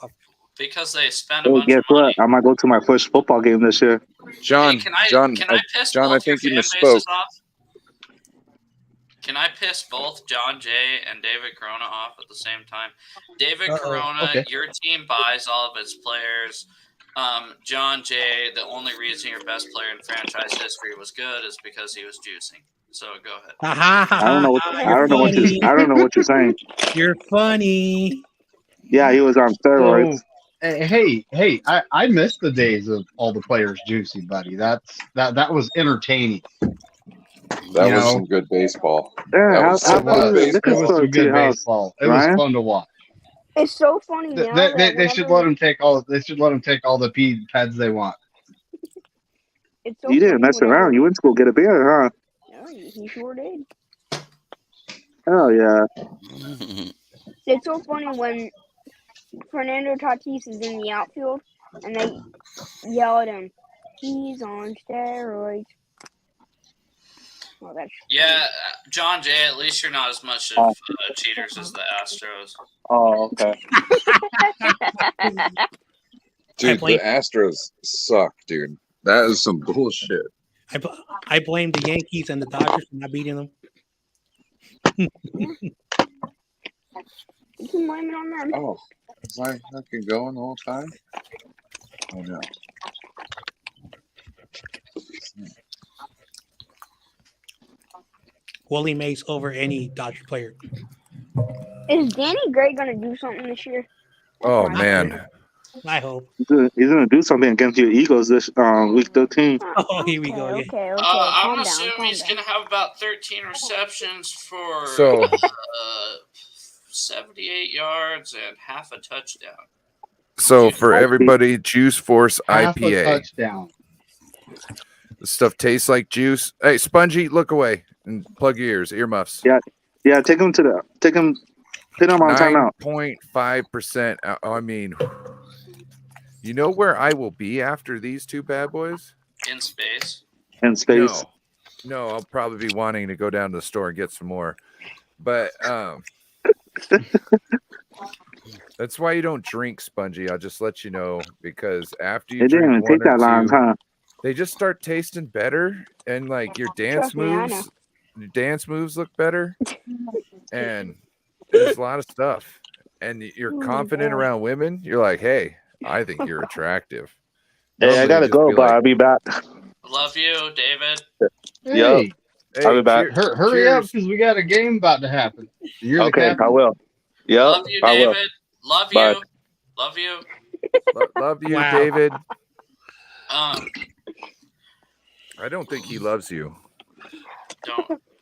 Speaker 7: Because they spend a bunch
Speaker 8: Guess
Speaker 7: of money.
Speaker 8: what? I might go to my first football game this year.
Speaker 6: John,
Speaker 7: Hey, can I piss
Speaker 6: John,
Speaker 7: both
Speaker 6: I think
Speaker 7: your
Speaker 6: you
Speaker 7: fan
Speaker 6: misspoke.
Speaker 7: bases off? Can I piss both John Jay and David Corona off at the same time? David Corona,
Speaker 9: okay.
Speaker 7: your team buys all of its players. John Jay, the only reason your best player in franchise history was good is because he was juicing. So go ahead.
Speaker 8: I don't know what you're saying.
Speaker 10: You're funny.
Speaker 8: Yeah, he was on steroids.
Speaker 9: So, hey, I miss the days of all the players juicy, buddy. That was entertaining.
Speaker 12: That was some good baseball.
Speaker 8: Yeah,
Speaker 9: It was some good baseball. It was fun to watch.
Speaker 11: It's so funny now.
Speaker 9: They should let them take all. They should let them take all the pads they want.
Speaker 11: It's so
Speaker 8: You didn't
Speaker 11: funny
Speaker 8: mess
Speaker 11: whenever-
Speaker 8: around. You went to go get a beer, huh?
Speaker 11: No, he sure did.
Speaker 8: Oh yeah.
Speaker 11: It's so funny when Fernando Tatis is in the outfield and they yell at him, "He's on steroids." Well, that's
Speaker 7: Yeah, John Jay, at least you're not as much of cheaters as the Astros.
Speaker 8: Oh, okay.
Speaker 12: Dude, the Astros suck, dude. That is some bullshit.
Speaker 10: I blame the Yankees and the Dodgers for not beating them.
Speaker 11: You can blame it on them.
Speaker 12: Oh, was I fucking going the whole time? Oh no.
Speaker 10: Willie Mays over any Dodger player.
Speaker 11: Is Danny Gray gonna do something this year?
Speaker 6: Oh man.
Speaker 10: I hope.
Speaker 8: He's gonna do something against your Eagles this week 13.
Speaker 10: Oh, here we go.
Speaker 11: Okay.
Speaker 7: I'm assuming he's going to have about 13 receptions for 78 yards and half a touchdown.
Speaker 6: So for everybody, Juice Force
Speaker 9: Half a
Speaker 6: IPA.
Speaker 9: touchdown.
Speaker 6: This stuff tastes like juice. Hey, Spongy, look away and plug your ears, earmuffs.
Speaker 8: Yeah, take him on timeout.
Speaker 6: 9.5%. I mean, you know where I will be after these two bad boys?
Speaker 7: In space.
Speaker 8: In space.
Speaker 6: No, I'll probably be wanting to go down to the store and get some more. But that's why you don't drink, Spongy. I'll just let you know, because after you
Speaker 8: It didn't even
Speaker 6: drink
Speaker 8: take
Speaker 6: one
Speaker 8: that
Speaker 6: or
Speaker 8: long,
Speaker 6: two,
Speaker 8: huh?
Speaker 6: they just start tasting better, and like your dance
Speaker 11: Trust me, I
Speaker 6: moves look better, and there's a lot of stuff. And you're confident around women. You're like, hey, I think you're attractive.
Speaker 8: Hey, I gotta go, but I'll be back.
Speaker 7: Love you, David.
Speaker 9: Hey,
Speaker 8: I'll be back.
Speaker 9: hurry up, because we got a game about to happen. You're the
Speaker 8: Okay,
Speaker 9: captain.
Speaker 8: I will. Yep,
Speaker 7: Love you,
Speaker 8: I will.
Speaker 7: David. Love
Speaker 8: Bye.
Speaker 7: you. Love you.
Speaker 6: Love you,
Speaker 10: Wow.
Speaker 6: David.
Speaker 7: Um,
Speaker 6: I don't think he loves you.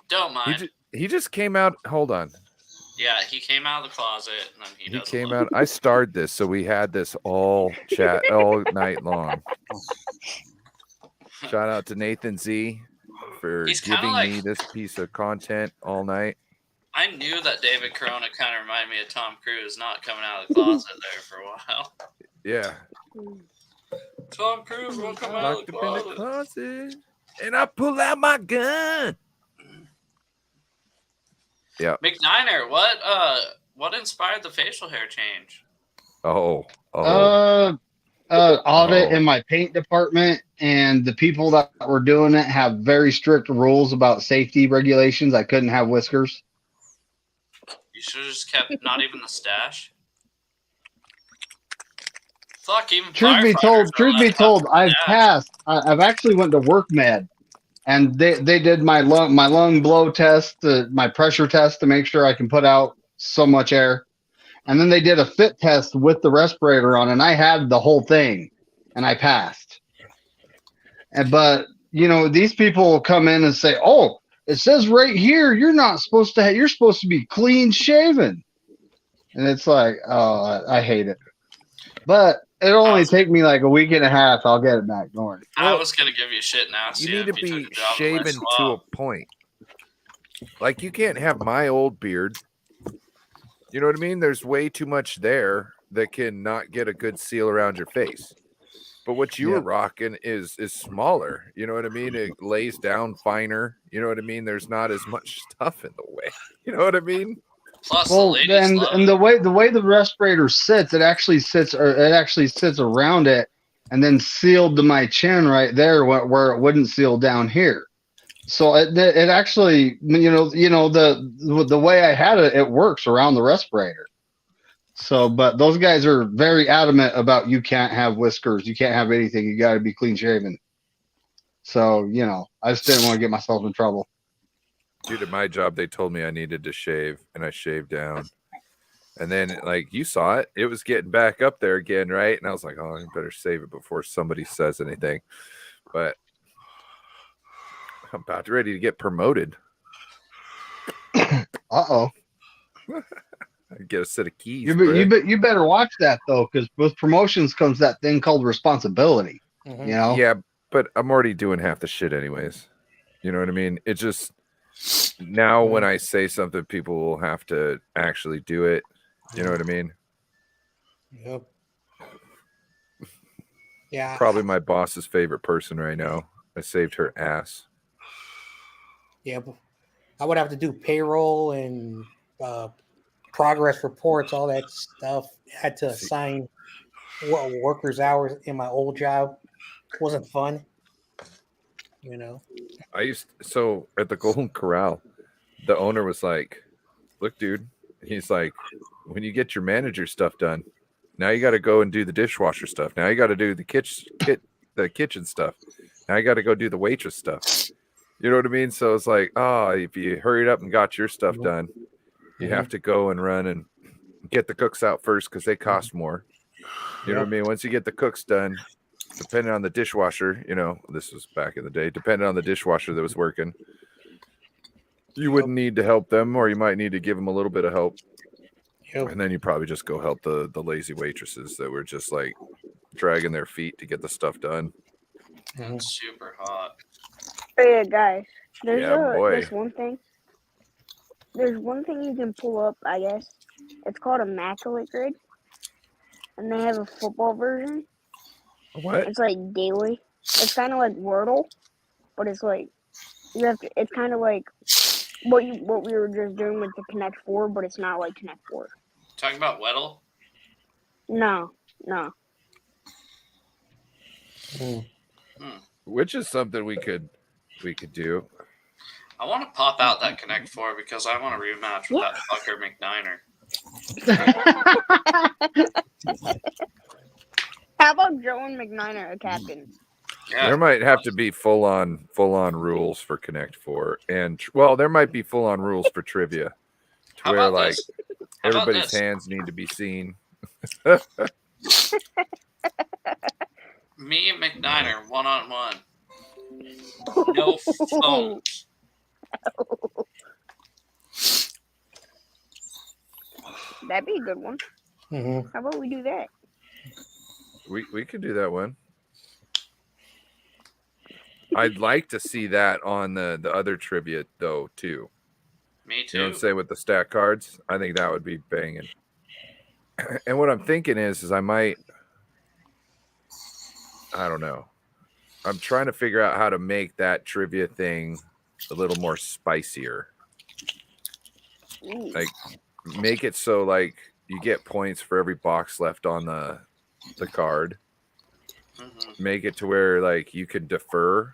Speaker 7: don't mind.
Speaker 6: He just came out. Hold on.
Speaker 7: Yeah, he came out of the closet and then he
Speaker 6: He
Speaker 7: doesn't
Speaker 6: came
Speaker 7: love
Speaker 6: out. I starred this, so we had this all night long. Shout out to Nathan Z for
Speaker 7: He's kinda
Speaker 6: giving
Speaker 7: like-
Speaker 6: me this piece of content all night.
Speaker 7: I knew that David Corona kind of reminded me of Tom Cruise not coming out of the closet there for a while.
Speaker 6: Yeah.
Speaker 7: Tom Cruise won't come out of
Speaker 6: Locked
Speaker 7: the
Speaker 6: up in the
Speaker 7: closet.
Speaker 6: closet, and I pull out my gun. Yeah.
Speaker 7: McNiner, what inspired the facial hair change?
Speaker 9: Audit in my paint department, and the people that were doing it have very strict rules about safety regulations. I couldn't have whiskers.
Speaker 7: You should have just kept not even the stash. Fuck, even
Speaker 9: Truth be told, I've passed. I've actually went to work med, and they did my lung blow test, my pressure test to make sure I can put out so much air, and then they did a fit test with the respirator on, and I had the whole thing, and I passed. But these people will come in and say, "Oh, it says right here you're not supposed to. You're supposed to be clean shaven," and it's like, oh, I hate it. But It'll only take me like a week and a half. I'll get it back. Don't worry.
Speaker 7: I was gonna give you shit now.
Speaker 6: You need to be shaven to a point. Like you can't have my old beard. You know what I mean? There's way too much there that can not get a good seal around your face. But what you were rocking is smaller. You know what I mean? It lays down finer. You know what I mean? There's not as much stuff in the way. You know what I mean?
Speaker 7: Plus,
Speaker 9: well, and the way the respirator sits, it actually sits around it, and then sealed to my chin right there, where it wouldn't seal down here. So it actually, the way I had it, it works around the respirator. So, but those guys are very adamant about you can't have whiskers, you can't have anything, you got to be clean shaven. So, I just didn't want to get myself in trouble.
Speaker 6: Dude, at my job, they told me I needed to shave, and I shaved down. And then, like, you saw it. It was getting back up there again, right? And I was like, oh, I better save it before somebody says anything. But I'm about ready to get promoted.
Speaker 9: Uh-oh.
Speaker 6: Get a set of keys.
Speaker 9: You better watch that, though, because with promotions comes that thing called responsibility.
Speaker 6: Yeah, but I'm already doing half the shit anyways. You know what I mean? It just... Now when I say something, people will have to actually do it. You know what I mean?
Speaker 10: Yep. Yeah.
Speaker 6: Probably my boss's favorite person right now. I saved her ass.
Speaker 10: Yeah. I would have to do payroll and progress reports, all that stuff. I had to assign workers' hours in my old job. It wasn't fun.
Speaker 6: So at the Golden Corral, the owner was like, look, dude, he's like, when you get your manager stuff done, now you got to go and do the dishwasher stuff. Now you got to do the kitchen stuff. Now you got to go do the waitress stuff. You know what I mean? So it's like, if you hurried up and got your stuff done, you have to go and run and get the cooks out first because they cost more. You know what I mean? Once you get the cooks done, depending on the dishwasher, this was back in the day, depending on the dishwasher that was working, you wouldn't need to help them, or you might need to give them a little bit of help. And then you probably just go help the lazy waitresses that were just like dragging their feet to get the stuff done.
Speaker 7: That's super hot.
Speaker 11: Oh, yeah, guys, there's
Speaker 6: boy.
Speaker 11: one thing. There's one thing you can pull up, I guess. It's called Immaculate Grid, and they have a football version.
Speaker 6: What?
Speaker 11: It's like daily. It's kind of like Wordle, but it's like it's kind of like what we were just doing with the Connect 4, but it's not like Connect 4.
Speaker 7: Talking about Weddle?
Speaker 11: No.
Speaker 6: Which is something we could do.
Speaker 7: I want to pop out that Connect 4 because I want a rematch with that fucker McNiner.
Speaker 11: How about Joe and McNiner a captain?
Speaker 7: Yeah.
Speaker 6: There might have to be full on rules for Connect 4, and there might be full on rules for trivia, to where like everybody's hands need to be seen.
Speaker 7: Me and McNiner 1-on-1. No phones.
Speaker 11: That'd be a good one.
Speaker 10: Mm-hmm.
Speaker 11: How about we do that?
Speaker 6: We could do that one. I'd like to see that on the other trivia though too.
Speaker 7: Me too.
Speaker 6: You know what I'm saying, with the stack cards? I think that would be banging. And what I'm thinking is I don't know. I'm trying to figure out how to make that trivia thing a little more spicier. Like make it so like you get points for every box left on the card.
Speaker 7: Mm-hmm.
Speaker 6: Make it to where like you can defer,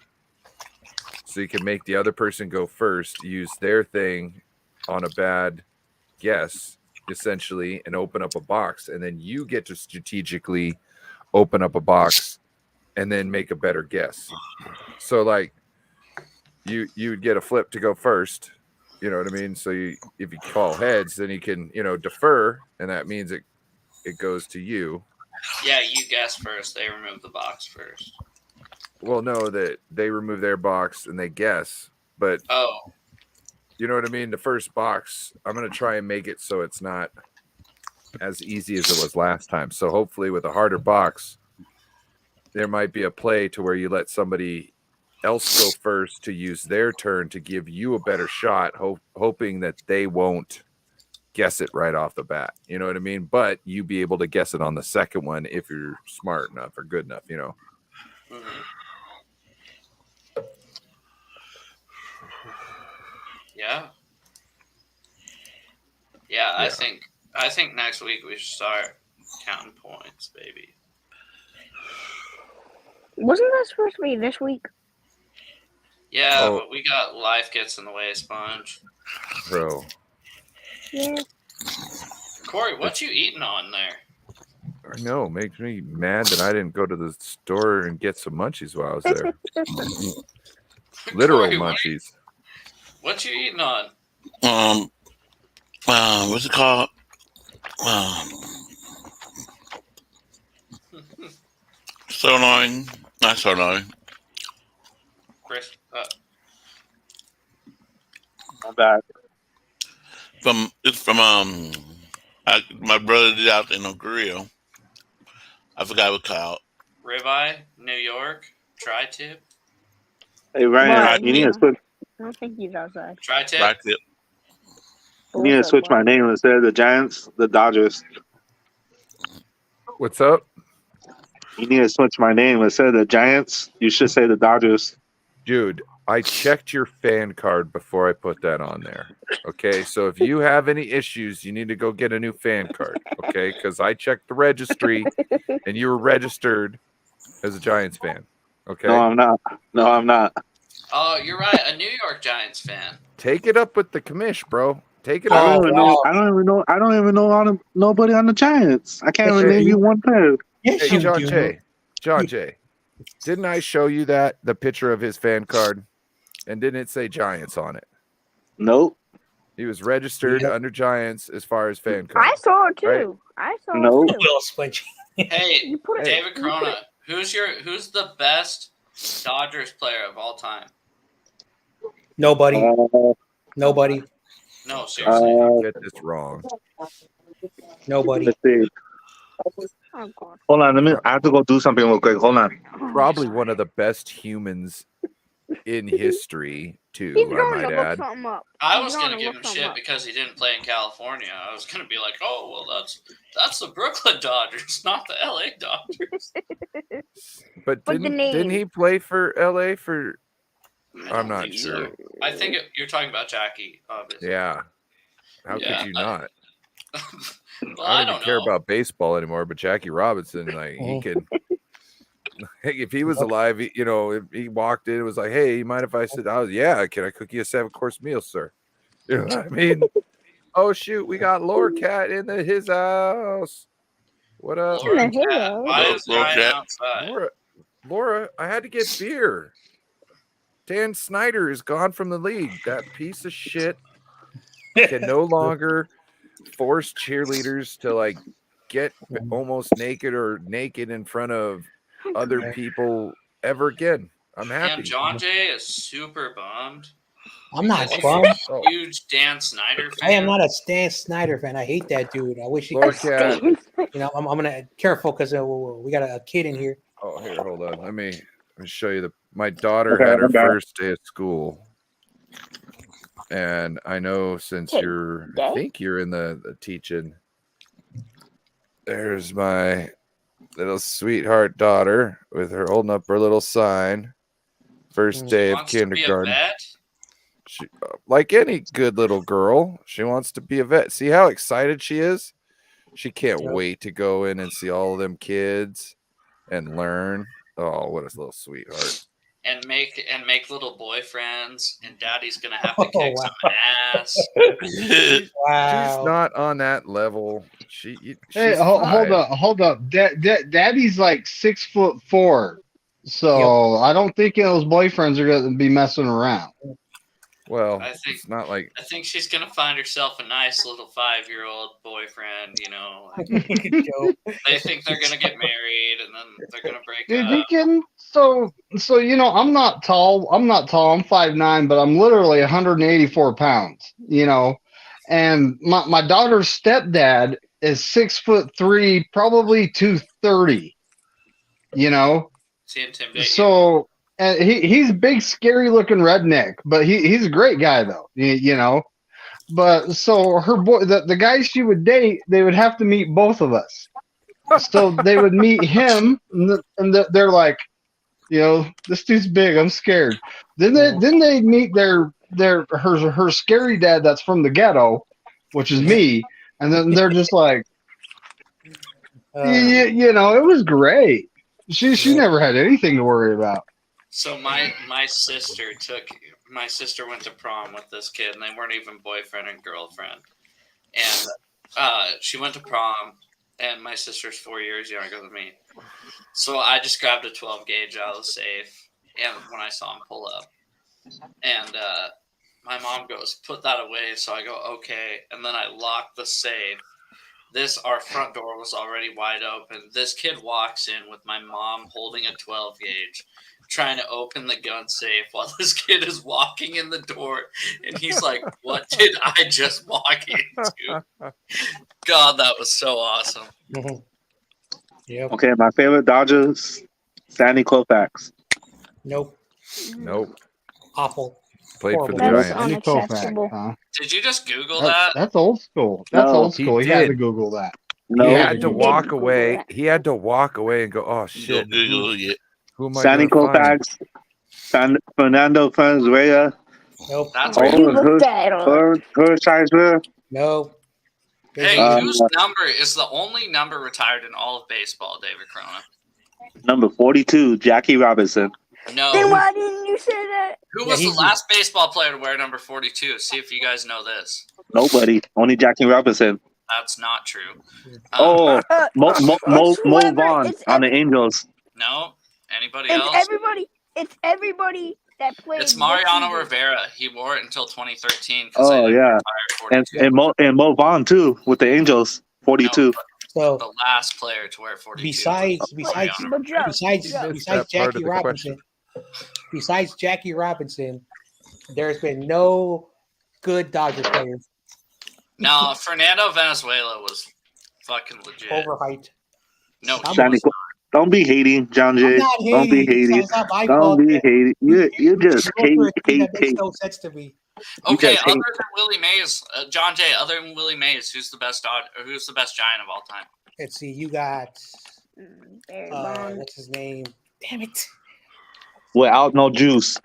Speaker 6: so you can make the other person go first, use their thing on a bad guess essentially, and open up a box, and then you get to strategically open up a box and then make a better guess. So like you'd get a flip to go first, you know what I mean? So if you call heads, then you can defer, and that means it goes to you.
Speaker 7: Yeah, you guess first. They remove the box first.
Speaker 6: Well, no, that they remove their box and they guess, but you know what I mean? The first box, I'm going to try and make it so it's not as easy as it was last time. So hopefully with a harder box, there might be a play to where you let somebody else go first to use their turn to give you a better shot, hoping that they won't guess it right off the bat. You know what I mean? But you be able to guess it on the second one if you're smart enough or good enough, you know.
Speaker 7: Yeah. Yeah, I think next week we should start counting points, baby.
Speaker 11: Wasn't that supposed to be this week?
Speaker 7: Yeah, but we got life gets in the way, Sponge.
Speaker 6: Bro.
Speaker 11: Yeah.
Speaker 7: Corey, what you eating on there?
Speaker 6: I know, makes me mad that I didn't go to the store and get some munchies while I was there. Literal
Speaker 7: Corey,
Speaker 6: munchies.
Speaker 7: What you eating on?
Speaker 5: What's it called? Sirloin. Not sirloin.
Speaker 7: Chris,
Speaker 8: I'm back.
Speaker 5: It's from my brother did out in a grill. I forgot what it's called.
Speaker 7: ribeye, New York, tri-tip.
Speaker 8: Hey Ryan, you need to switch.
Speaker 11: I don't think he's outside.
Speaker 7: Tri-tip.
Speaker 5: Tri-tip.
Speaker 8: You need to switch my name instead of the Giants, the Dodgers.
Speaker 6: What's up?
Speaker 8: You need to switch my name instead of the Giants. You should say the Dodgers.
Speaker 6: Dude, I checked your fan card before I put that on there. Okay, so if you have any issues, you need to go get a new fan card. Okay, because I checked the registry and you were registered as a Giants fan. Okay.
Speaker 8: No, I'm not. No, I'm not.
Speaker 7: Oh, you're right. A New York Giants fan.
Speaker 6: Take it up with the commish, bro. Take it
Speaker 8: I
Speaker 6: up.
Speaker 8: don't even know nobody on the Giants. I can't even name you one player.
Speaker 10: Yes,
Speaker 6: Hey,
Speaker 10: you
Speaker 6: John
Speaker 10: do.
Speaker 6: Jay. John Jay. Didn't I show you the picture of his fan card? And didn't it say Giants on it?
Speaker 8: Nope.
Speaker 6: He was registered under Giants as far as fan card.
Speaker 11: I saw it too.
Speaker 6: Right?
Speaker 11: I saw
Speaker 8: No.
Speaker 11: it too.
Speaker 10: Will switch.
Speaker 7: Hey,
Speaker 11: put it-
Speaker 7: David
Speaker 11: you put
Speaker 7: Corona, who's the best Dodgers player of all time?
Speaker 10: Nobody. Nobody.
Speaker 7: No, seriously.
Speaker 6: You get this wrong.
Speaker 10: Nobody.
Speaker 8: Let's see.
Speaker 11: Oh god.
Speaker 8: Hold on, I have to go do something real quick. Hold on.
Speaker 6: Probably one of the best humans in history, too,
Speaker 11: He's
Speaker 6: I
Speaker 11: going
Speaker 6: might
Speaker 11: to look
Speaker 6: add.
Speaker 11: something up.
Speaker 7: I
Speaker 11: He's
Speaker 7: was gonna give him
Speaker 11: look something
Speaker 7: shit
Speaker 11: up.
Speaker 7: because he didn't play in California. I was gonna be like, oh well, that's the Brooklyn Dodgers, not the LA Dodgers.
Speaker 6: But
Speaker 11: But the
Speaker 6: didn't he
Speaker 11: name.
Speaker 6: play for LA for?
Speaker 7: I
Speaker 6: I'm
Speaker 7: don't
Speaker 6: not
Speaker 7: think
Speaker 6: sure.
Speaker 7: so. I think you're talking about Jackie, obviously.
Speaker 6: Yeah. How
Speaker 7: Yeah,
Speaker 6: could you not?
Speaker 7: Well,
Speaker 6: I
Speaker 7: I
Speaker 6: don't
Speaker 7: don't
Speaker 6: even care
Speaker 7: know.
Speaker 6: about baseball anymore, but Jackie Robinson, like he could. If he was alive, if he walked in, it was like, "Hey, you mind if I sit down?" Yeah, can I cook you a 7-course meal, sir? You know what I mean? Oh shoot, we got Lord Cat in his house. What up,
Speaker 7: Lord
Speaker 11: In the
Speaker 7: Cat,
Speaker 11: hell?
Speaker 7: why is
Speaker 5: Lord
Speaker 7: Ryan
Speaker 5: Cat.
Speaker 7: outside?
Speaker 6: Laura? I had to get beer. Dan Snyder is gone from the league. That piece of shit can no longer force cheerleaders to like get almost naked or naked in front of other people ever again. I'm happy.
Speaker 7: And John Jay is super bummed.
Speaker 10: I'm not
Speaker 7: He's
Speaker 10: bummed.
Speaker 7: a huge Dan Snyder fan.
Speaker 10: I am not a Stan Snyder fan. I hate that dude. I wish he
Speaker 6: Lord
Speaker 10: could.
Speaker 6: Cat.
Speaker 10: I'm gonna careful because we got a kid in here.
Speaker 6: Oh, here, hold on. Let me show you my daughter
Speaker 8: Okay,
Speaker 6: had her
Speaker 8: I'm back.
Speaker 6: first day of school. And I know since
Speaker 11: Hey,
Speaker 6: I
Speaker 11: Dad?
Speaker 6: think you're in the teaching. There's my little sweetheart daughter with her holding up her little sign. First day of
Speaker 7: Wants to be a
Speaker 6: kindergarten.
Speaker 7: vet?
Speaker 6: She, like any good little girl, she wants to be a vet. See how excited she is? She can't wait to go in and see all of them kids and learn. Oh, what a little sweetheart.
Speaker 7: And make little boyfriends, and Daddy's gonna have to kick
Speaker 10: wow.
Speaker 7: some ass.
Speaker 10: Wow.
Speaker 6: She's not on that level. She's
Speaker 9: Hey, hold
Speaker 6: five.
Speaker 9: up, hold up. Daddy's like 6'4", so I don't think those boyfriends are gonna be messing around.
Speaker 6: Well,
Speaker 7: I think-
Speaker 6: it's not like
Speaker 7: I think she's gonna find herself a nice little 5-year-old boyfriend. You know, like,
Speaker 10: Joe.
Speaker 7: they think they're gonna get married, and then they're gonna break
Speaker 9: Dude,
Speaker 7: up.
Speaker 9: you can so I'm not tall. I'm 5'9", but I'm literally 184 pounds. And my daughter's stepdad is 6'3", probably 230. You know,
Speaker 7: See intimidate.
Speaker 9: so and he's big, scary looking redneck, but he's a great guy though. You know, but so her boy, the guys she would date, they would have to meet both of us. So they would meet him, and they're like, you know, this dude's big. I'm scared. Then they meet her scary dad that's from the ghetto, which is me, and then they're just like, you know, it was great. She never had anything to worry about.
Speaker 7: So my sister went to prom with this kid, and they weren't even boyfriend and girlfriend. And she went to prom, and my sister's 4 years younger than me. So I just grabbed a 12 gauge out of the safe, and when I saw him pull up, and my mom goes, "Put that away." So I go, "Okay," and then I locked the safe. Our front door was already wide open. This kid walks in with my mom holding a 12 gauge, trying to open the gun safe while this kid is walking in the door. And he's like, "What did I just walk into?" God, that was so awesome.
Speaker 10: Mm-hmm. Yep.
Speaker 8: Okay, my favorite Dodgers, Sandy Koufax.
Speaker 10: Nope. Awful.
Speaker 6: Played for the
Speaker 11: That's
Speaker 6: Giants.
Speaker 11: unacceptable.
Speaker 9: Huh?
Speaker 7: Did you just Google that?
Speaker 9: That's old school. That's
Speaker 8: No,
Speaker 9: old school.
Speaker 6: he
Speaker 9: He had
Speaker 6: did.
Speaker 9: to Google that.
Speaker 8: No,
Speaker 6: He had to
Speaker 11: did
Speaker 6: walk
Speaker 11: Google
Speaker 6: away.
Speaker 11: that.
Speaker 6: He had to walk away and go, "Oh shit!
Speaker 5: Google it.
Speaker 6: Who am I
Speaker 8: Sandy
Speaker 6: gonna find?"
Speaker 8: Koufax, Fernando Venezuela,
Speaker 10: Nope.
Speaker 7: That's
Speaker 11: Oh,
Speaker 7: right.
Speaker 11: you looked that up.
Speaker 8: Hershiser.
Speaker 10: No.
Speaker 7: Hey,
Speaker 8: Uh,
Speaker 7: whose number is the only number retired in all of baseball, David Corona?
Speaker 8: Number 42, Jackie Robinson.
Speaker 7: No.
Speaker 11: Then why didn't you say that?
Speaker 7: Who was the last baseball player to wear number 42? See if you guys know this.
Speaker 8: Nobody. Only Jackie Robinson.
Speaker 7: That's not true.
Speaker 8: Mo
Speaker 11: it's whoever-
Speaker 8: Vaughn
Speaker 11: it's
Speaker 8: on the Angels.
Speaker 7: No. Anybody
Speaker 11: It's
Speaker 7: else?
Speaker 11: everybody that played.
Speaker 7: It's
Speaker 11: this
Speaker 7: Mariano
Speaker 11: season.
Speaker 7: Rivera. He wore it until 2013.
Speaker 8: Oh yeah, and
Speaker 7: 42.
Speaker 8: Mo Vaughn too with the Angels. 42.
Speaker 10: So
Speaker 7: the last player to wear 42.
Speaker 10: besides Jackie Robinson, there's been no good Dodger players.
Speaker 7: No, Fernando Venezuela was fucking legit.
Speaker 10: Overhyped.
Speaker 7: No,
Speaker 8: Don't be hating, John Jay. Don't be hating.
Speaker 10: It's not my
Speaker 8: Don't
Speaker 10: fault
Speaker 8: be
Speaker 10: that-
Speaker 8: hating. You just
Speaker 10: You go for a team
Speaker 8: hate.
Speaker 10: that makes no sense to me.
Speaker 7: Okay,
Speaker 8: just
Speaker 7: other
Speaker 8: hate.
Speaker 7: than Willie Mays, John Jay, other than Willie Mays, who's the best Giant of all time?
Speaker 10: Let's see. You got
Speaker 11: Barry Bonds.
Speaker 10: what's his name? Damn it.
Speaker 8: Without no juice.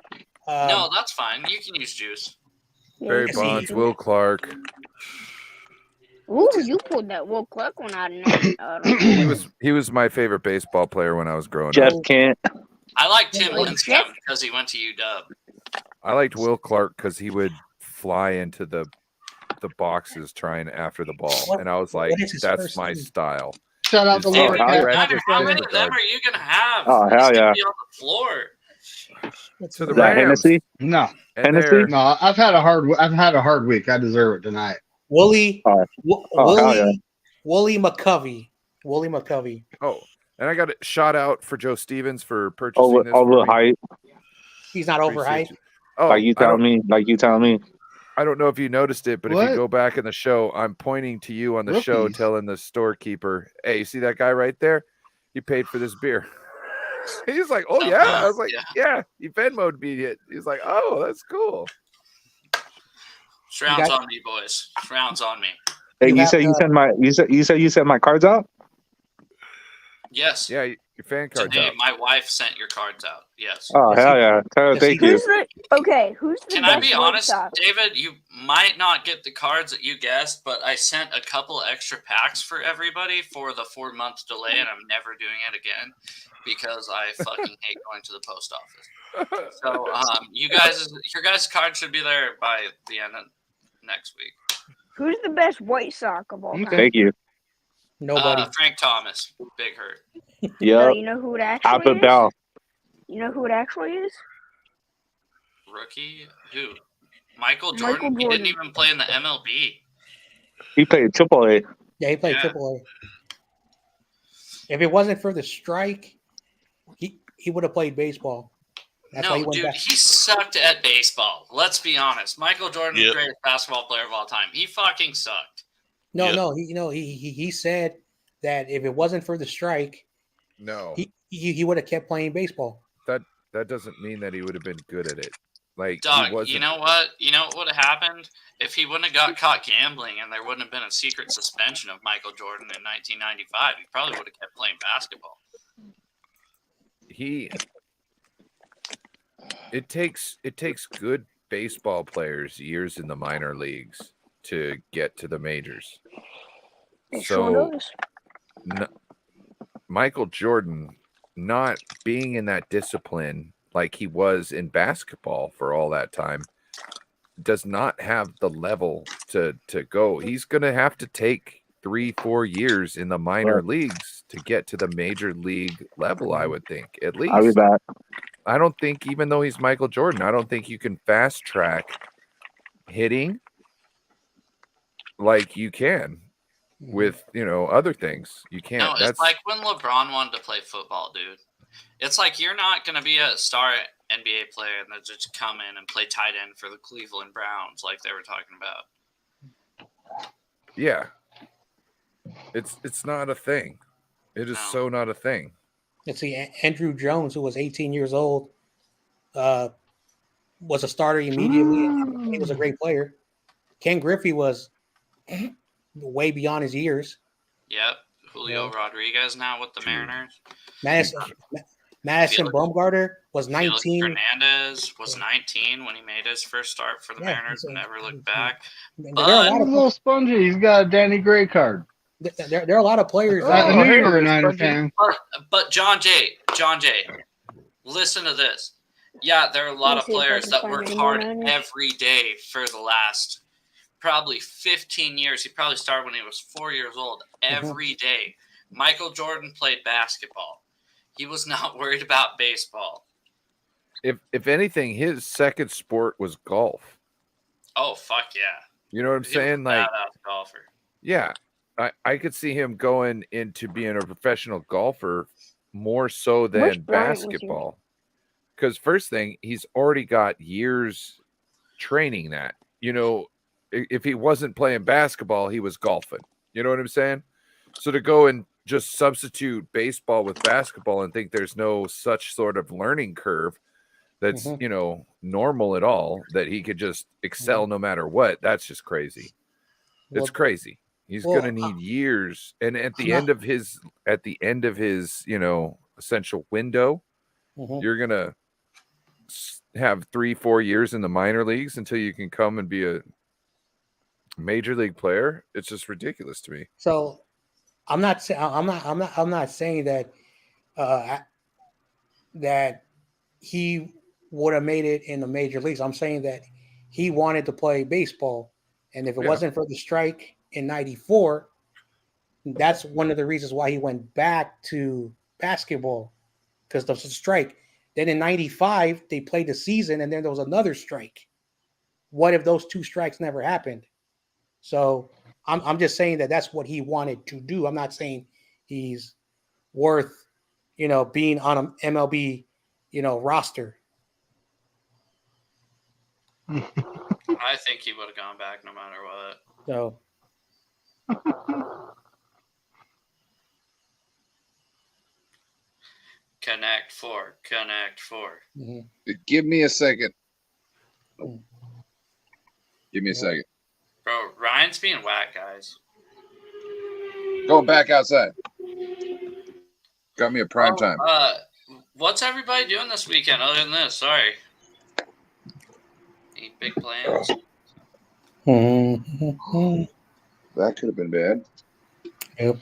Speaker 7: No, that's fine. You can use juice.
Speaker 6: Barry Bonds, Will Clark.
Speaker 11: Ooh, you pulled that Will Clark one out of there.
Speaker 6: He was my favorite baseball player when I was growing
Speaker 8: Jeff
Speaker 6: up.
Speaker 8: Kent.
Speaker 7: I like Tim Lincecum because he went to UW.
Speaker 6: I liked Will Clark because he would fly into the boxes trying after the ball, and I was like, "That's my style."
Speaker 9: Shout out to
Speaker 6: David,
Speaker 9: Lori.
Speaker 6: how
Speaker 7: many of them are you gonna have?
Speaker 8: Oh, hell
Speaker 7: He's gonna
Speaker 8: yeah.
Speaker 7: be on the floor.
Speaker 6: To the
Speaker 8: Is that
Speaker 6: Rams.
Speaker 8: Hennessy?
Speaker 9: No,
Speaker 8: Hennessy?
Speaker 9: no. I've had a hard week. I deserve it tonight.
Speaker 10: Wooly
Speaker 8: hell yeah.
Speaker 10: McCovey. Wooly McCovey.
Speaker 6: Oh, and I got a shout out for Joe Stevens for purchasing
Speaker 8: Over
Speaker 6: this. for me.
Speaker 8: hype.
Speaker 10: He's not overhyped.
Speaker 6: Oh,
Speaker 8: Like you telling me.
Speaker 6: I don't know if you noticed it, but if
Speaker 9: What?
Speaker 6: you go back in the show, I'm pointing to you on the show,
Speaker 9: Rookies.
Speaker 6: telling the storekeeper, "Hey, you see that guy right there? He paid for this beer." He's like, "Oh yeah." I was like, "Yeah." He Venmo'd me it. He's like, "Oh, that's cool."
Speaker 7: Rounds on me, boys. Rounds on me.
Speaker 8: Hey,
Speaker 10: You
Speaker 8: you
Speaker 10: have
Speaker 8: said you sent my cards out?
Speaker 7: Yes.
Speaker 6: Yeah, your fan card's
Speaker 7: Today,
Speaker 6: out.
Speaker 7: my wife sent your cards out. Yes.
Speaker 8: Oh hell yeah. Thank you.
Speaker 11: Who's the
Speaker 7: Can I
Speaker 11: best
Speaker 7: be
Speaker 11: White
Speaker 7: honest,
Speaker 11: Sox?
Speaker 7: David? You might not get the cards that you guessed, but I sent a couple extra packs for everybody for the 4-month delay, and I'm never doing it again because I fucking hate going to the post office. So, your guys' card should be there by the end of next week.
Speaker 11: Who's the best White Sox of all time?
Speaker 8: Thank you.
Speaker 10: Nobody.
Speaker 7: Frank Thomas, Big Hurt.
Speaker 8: Yeah.
Speaker 11: You know who it actually
Speaker 8: Alpha
Speaker 11: is?
Speaker 8: Bell.
Speaker 11: You know who it actually is?
Speaker 7: Rookie? Who? Michael Jordan? He didn't even play in the MLB.
Speaker 8: He played AAA.
Speaker 10: Yeah, he played AAA. If it wasn't for the strike, he would have played baseball. That's why he
Speaker 7: No,
Speaker 10: went
Speaker 7: dude,
Speaker 10: back.
Speaker 7: he sucked at baseball. Let's be honest. Michael Jordan, the greatest basketball player of all time. He fucking sucked.
Speaker 10: No,
Speaker 5: Yep.
Speaker 10: no, he said that if it wasn't for the strike,
Speaker 6: No,
Speaker 10: he would have kept playing baseball.
Speaker 6: that doesn't mean that he would have been good at it. Like
Speaker 7: Doug,
Speaker 6: he wasn't.
Speaker 7: you know what? You know what would have happened if he wouldn't have got caught gambling and there wouldn't have been a secret suspension of Michael Jordan in 1995? He probably would have kept playing basketball.
Speaker 6: It takes good baseball players years in the minor leagues to get to the majors.
Speaker 11: It
Speaker 6: So
Speaker 11: sure does.
Speaker 6: Michael Jordan not being in that discipline like he was in basketball for all that time does not have the level to go. He's going to have to take 3-4 years in the minor leagues to get to the major league level, I would think, at least.
Speaker 8: I'll be back.
Speaker 6: I don't think, even though he's Michael Jordan, I don't think you can fast track hitting like you can with, other things. You can't.
Speaker 7: No, it's like when LeBron wanted to play football, dude. It's like you're not going to be a star NBA player and then just come in and play tight end for the Cleveland Browns like they were talking about.
Speaker 6: Yeah. It's not a thing. It is so not a thing.
Speaker 10: Let's see, Andrew Jones, who was 18 years old, was a starter immediately. He was a great player. Ken Griffey was way beyond his years.
Speaker 7: Yep. Julio Rodriguez now with the Mariners.
Speaker 10: Madison Bumgarner was 19.
Speaker 7: Felix Hernandez was 19 when he made his first start for the Mariners and never looked back.
Speaker 9: There are a lot of little spongy. He's got a Danny Gray card.
Speaker 10: There are a lot of players.
Speaker 9: I knew you were a Niner fan.
Speaker 7: But John Jay, listen to this. Yeah, there are a lot of players that worked hard every day for the last probably 15 years. He probably started when he was 4 years old every day. Michael Jordan played basketball. He was not worried about baseball.
Speaker 6: If anything, his second sport was golf.
Speaker 7: Oh, fuck yeah.
Speaker 6: You know what I'm saying? Like,
Speaker 7: badass golfer.
Speaker 6: Yeah. I could see him going into being a professional golfer more so than basketball. Because first thing, he's already got years training that. If he wasn't playing basketball, he was golfing. You know what I'm saying? So to go and just substitute baseball with basketball and think there's no such sort of learning curve that's, normal at all, that he could just excel no matter what, that's just crazy. It's crazy. He's going to need years. And at the end of his, essential window, you're going to have 3-4 years in the minor leagues until you can come and be a major league player. It's just ridiculous to me.
Speaker 10: So I'm not saying that that he would have made it in the major leagues. I'm saying that he wanted to play baseball, and if it wasn't for the strike in '94, that's one of the reasons why he went back to basketball, because there was a strike. Then in '95 they played the season, and then there was another strike. What if those two strikes never happened? So I'm just saying that that's what he wanted to do. I'm not saying he's worth, being on an MLB, roster.
Speaker 7: I think he would have gone back no matter what.
Speaker 10: So.
Speaker 7: Connect four.
Speaker 10: Mm-hmm.
Speaker 12: Give me a second. Give me a second.
Speaker 7: Bro, Ryan's being whack, guys.
Speaker 12: Going back outside. Got me a prime time.
Speaker 7: What's everybody doing this weekend other than this? Sorry. Any big plans?
Speaker 12: That could have been bad.
Speaker 10: Yep.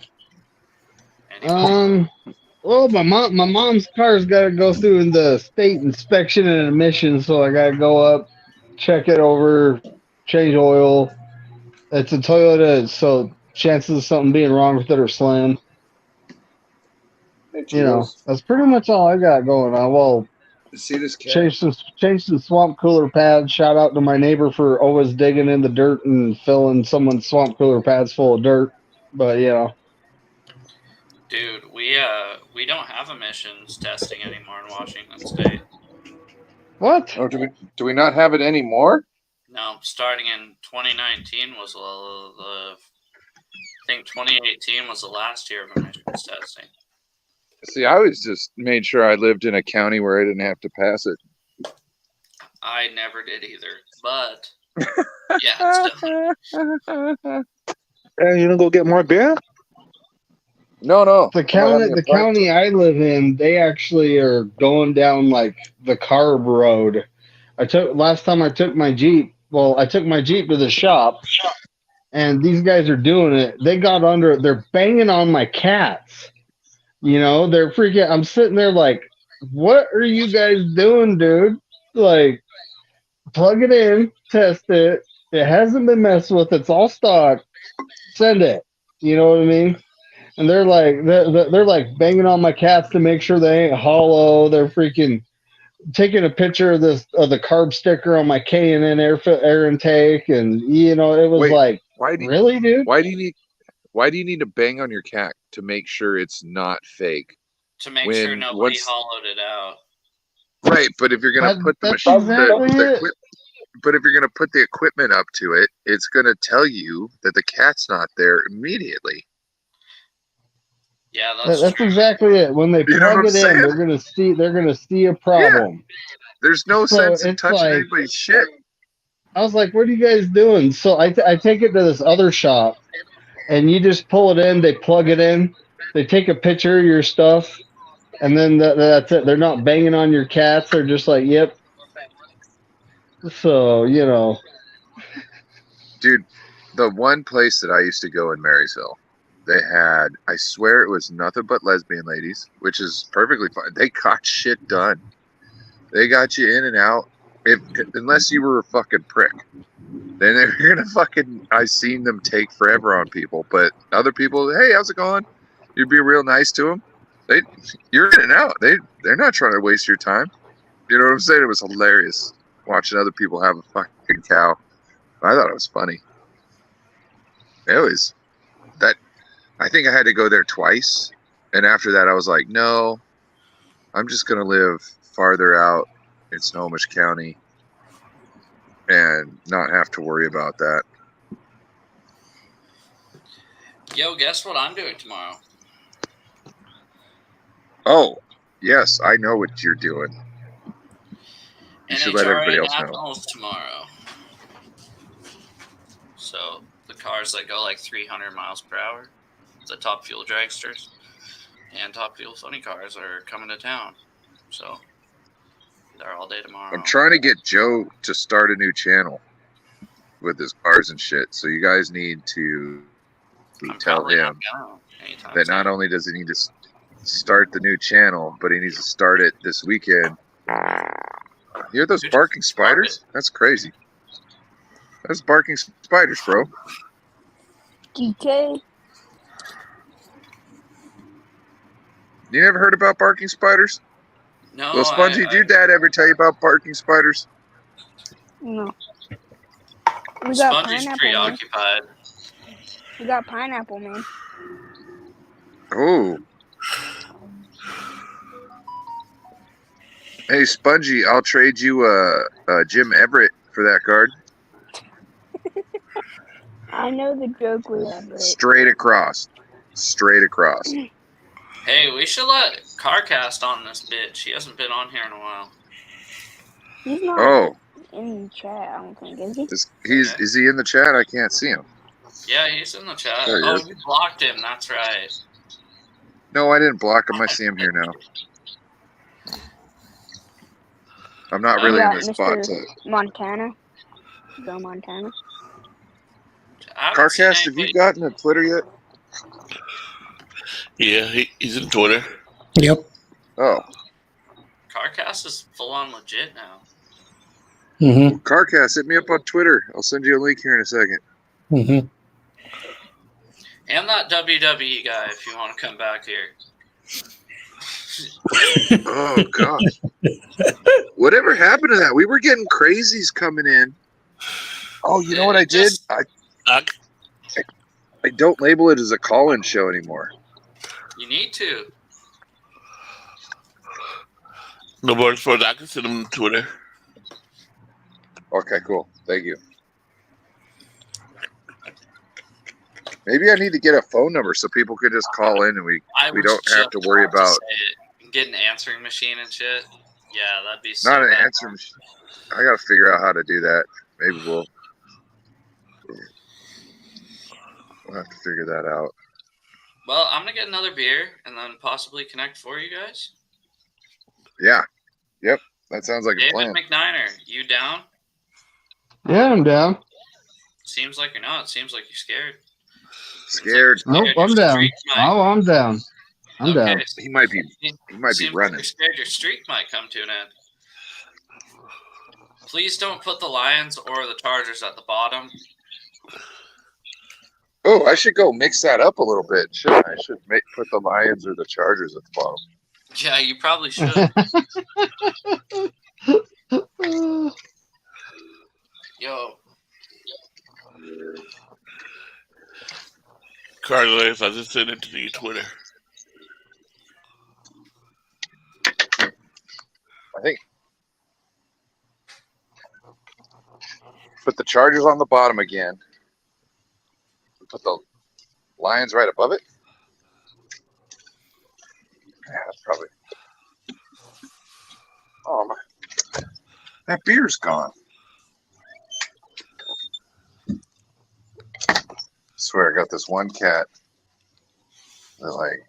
Speaker 9: Well, my mom's car's got to go through the state inspection and emissions, so I got to go up, check it over, change oil. It's a Toyota, so chances of something being wrong with it are slim. That's pretty much all I got going on. Well,
Speaker 12: see this cat?
Speaker 9: Change some swamp cooler pads. Shout out to my neighbor for always digging in the dirt and filling someone's swamp cooler pads full of dirt. But
Speaker 7: dude, we don't have emissions testing anymore in Washington State.
Speaker 9: What?
Speaker 12: Oh, do we not have it anymore?
Speaker 7: No, starting in 2019 was the think 2018 was the last year of emissions testing.
Speaker 12: See, I always just made sure I lived in a county where I didn't have to pass it.
Speaker 7: I never did either, but yeah, it's done.
Speaker 8: And you gonna go get more beer?
Speaker 12: No.
Speaker 9: The county I live in, they actually are going down like the carb road. Last time I took my Jeep. Well, I took my Jeep to the shop, and these guys are doing it. They're banging on my cats. You know, they're freaking. I'm sitting there like, what are you guys doing, dude? Like, plug it in, test it. It hasn't been messed with. It's all stock. Send it. You know what I mean? And they're like banging on my cats to make sure they ain't hollow. They're freaking taking a picture of the carb sticker on my K&N air intake, and you know, it was really, dude?
Speaker 12: Why do you need to bang on your cat to make sure it's not fake?
Speaker 7: To make sure nobody hollowed it out.
Speaker 12: Right, but if you're gonna put the equipment up to it, it's gonna tell you that the cat's not there immediately.
Speaker 7: Yeah,
Speaker 9: that's exactly it. When they plug it in, they're gonna see a problem.
Speaker 12: Yeah. There's no sense in touching anybody's shit.
Speaker 9: I was like, what are you guys doing? So I take it to this other shop, and you just pull it in, they plug it in, they take a picture of your stuff, and then that's it. They're not banging on your cats. They're just like, yep. So, you know.
Speaker 12: Dude, the one place that I used to go in Marysville, they had, I swear it was nothing but lesbian ladies, which is perfectly fine. They got shit done. They got you in and out, unless you were a fucking prick. Then they're gonna fucking, I seen them take forever on people, but other people, hey, how's it going? You'd be real nice to them. You're in and out. They're not trying to waste your time. You know what I'm saying? It was hilarious watching other people have a fucking cow. I thought it was funny. It was that. I think I had to go there twice, and after that, I was like, no, I'm just gonna live farther out in Snohomish County and not have to worry about that.
Speaker 7: Yo, guess what I'm doing tomorrow?
Speaker 12: Oh, yes, I know what you're doing. You should let everybody else know.
Speaker 7: Nationals tomorrow. So the cars that go like 300 miles per hour, the top fuel dragsters and top fuel funny cars are coming to town. So they're all day tomorrow.
Speaker 12: I'm trying to get Joe to start a new channel with his cars and shit. So you guys need to tell him that not only does he need to start the new channel, but he needs to start it this weekend. You hear those barking spiders? That's crazy. That's barking spiders, bro.
Speaker 11: DK.
Speaker 12: You never heard about barking spiders?
Speaker 7: No.
Speaker 12: Well, Spongy, did your dad ever tell you about barking spiders?
Speaker 11: No.
Speaker 7: Spongy's preoccupied.
Speaker 11: We got pineapple, man.
Speaker 12: Oh. Hey, Spongy, I'll trade you Jim Everett for that card.
Speaker 11: I know the joke was Everett.
Speaker 12: Straight across.
Speaker 7: Hey, we should let Carcast on this bitch. He hasn't been on here in a while.
Speaker 11: He's not in the chat, I don't think, is he?
Speaker 12: Is he in the chat? I can't see him.
Speaker 7: Yeah, he's in the chat.
Speaker 12: Oh,
Speaker 7: you blocked him. That's right.
Speaker 12: No, I didn't block him. I see him here now. I'm not really in this spot.
Speaker 11: Montana. Go Montana.
Speaker 12: Carcast, have you gotten a Twitter yet?
Speaker 5: Yeah, he's in Twitter.
Speaker 10: Yep.
Speaker 12: Oh.
Speaker 7: Carcast is full on legit now.
Speaker 10: Mm-hmm.
Speaker 12: Carcast, hit me up on Twitter. I'll send you a link here in a second.
Speaker 10: Mm-hmm.
Speaker 7: And that WWE guy, if you want to come back here.
Speaker 12: Oh, God. Whatever happened to that? We were getting crazies coming in. Oh, you know what I did? I don't label it as a call-in show anymore.
Speaker 7: You need to.
Speaker 5: No worries for that. I can send him to Twitter.
Speaker 12: Okay, cool. Thank you. Maybe I need to get a phone number so people could just call in and we don't have to worry about
Speaker 7: get an answering machine and shit. Yeah, that'd be so
Speaker 12: not an
Speaker 7: bad.
Speaker 12: answering machine. I got to figure out how to do that. Maybe we'll have to figure that out.
Speaker 7: Well, I'm gonna get another beer and then possibly connect for you guys.
Speaker 12: Yeah. Yep. That sounds like
Speaker 7: David
Speaker 12: a plan.
Speaker 7: McNiner, you down?
Speaker 9: Yeah, I'm down.
Speaker 7: Seems like you're not. Seems like you're scared.
Speaker 12: Scared.
Speaker 9: Nope, I'm down. Oh, I'm down. I'm down.
Speaker 12: He might be
Speaker 7: Seems
Speaker 12: running.
Speaker 7: Like you're scared your streak might come to an end. Please don't put the Lions or the Chargers at the bottom.
Speaker 12: Oh, I should go mix that up a little bit, shouldn't I? I should put the Lions or the Chargers at the bottom.
Speaker 7: Yeah, you probably should. Yo.
Speaker 5: Carlos, I just sent it to your Twitter.
Speaker 12: I think put the Chargers on the bottom again. Put the Lions right above it. Yeah, that's probably. Oh my! That beer's gone. I swear, I got this one cat. That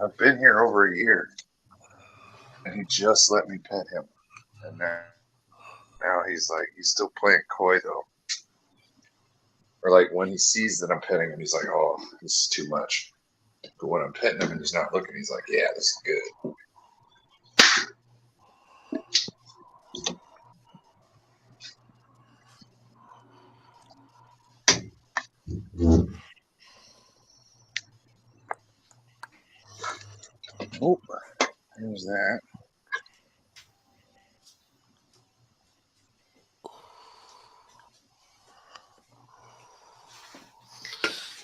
Speaker 12: I've been here over a year, and he just let me pet him, and now he's still playing coy though. Or when he sees that I'm petting him, he's like, "Oh, this is too much." But when I'm petting him and he's not looking, he's like, "Yeah, this is good." Oh, there's that.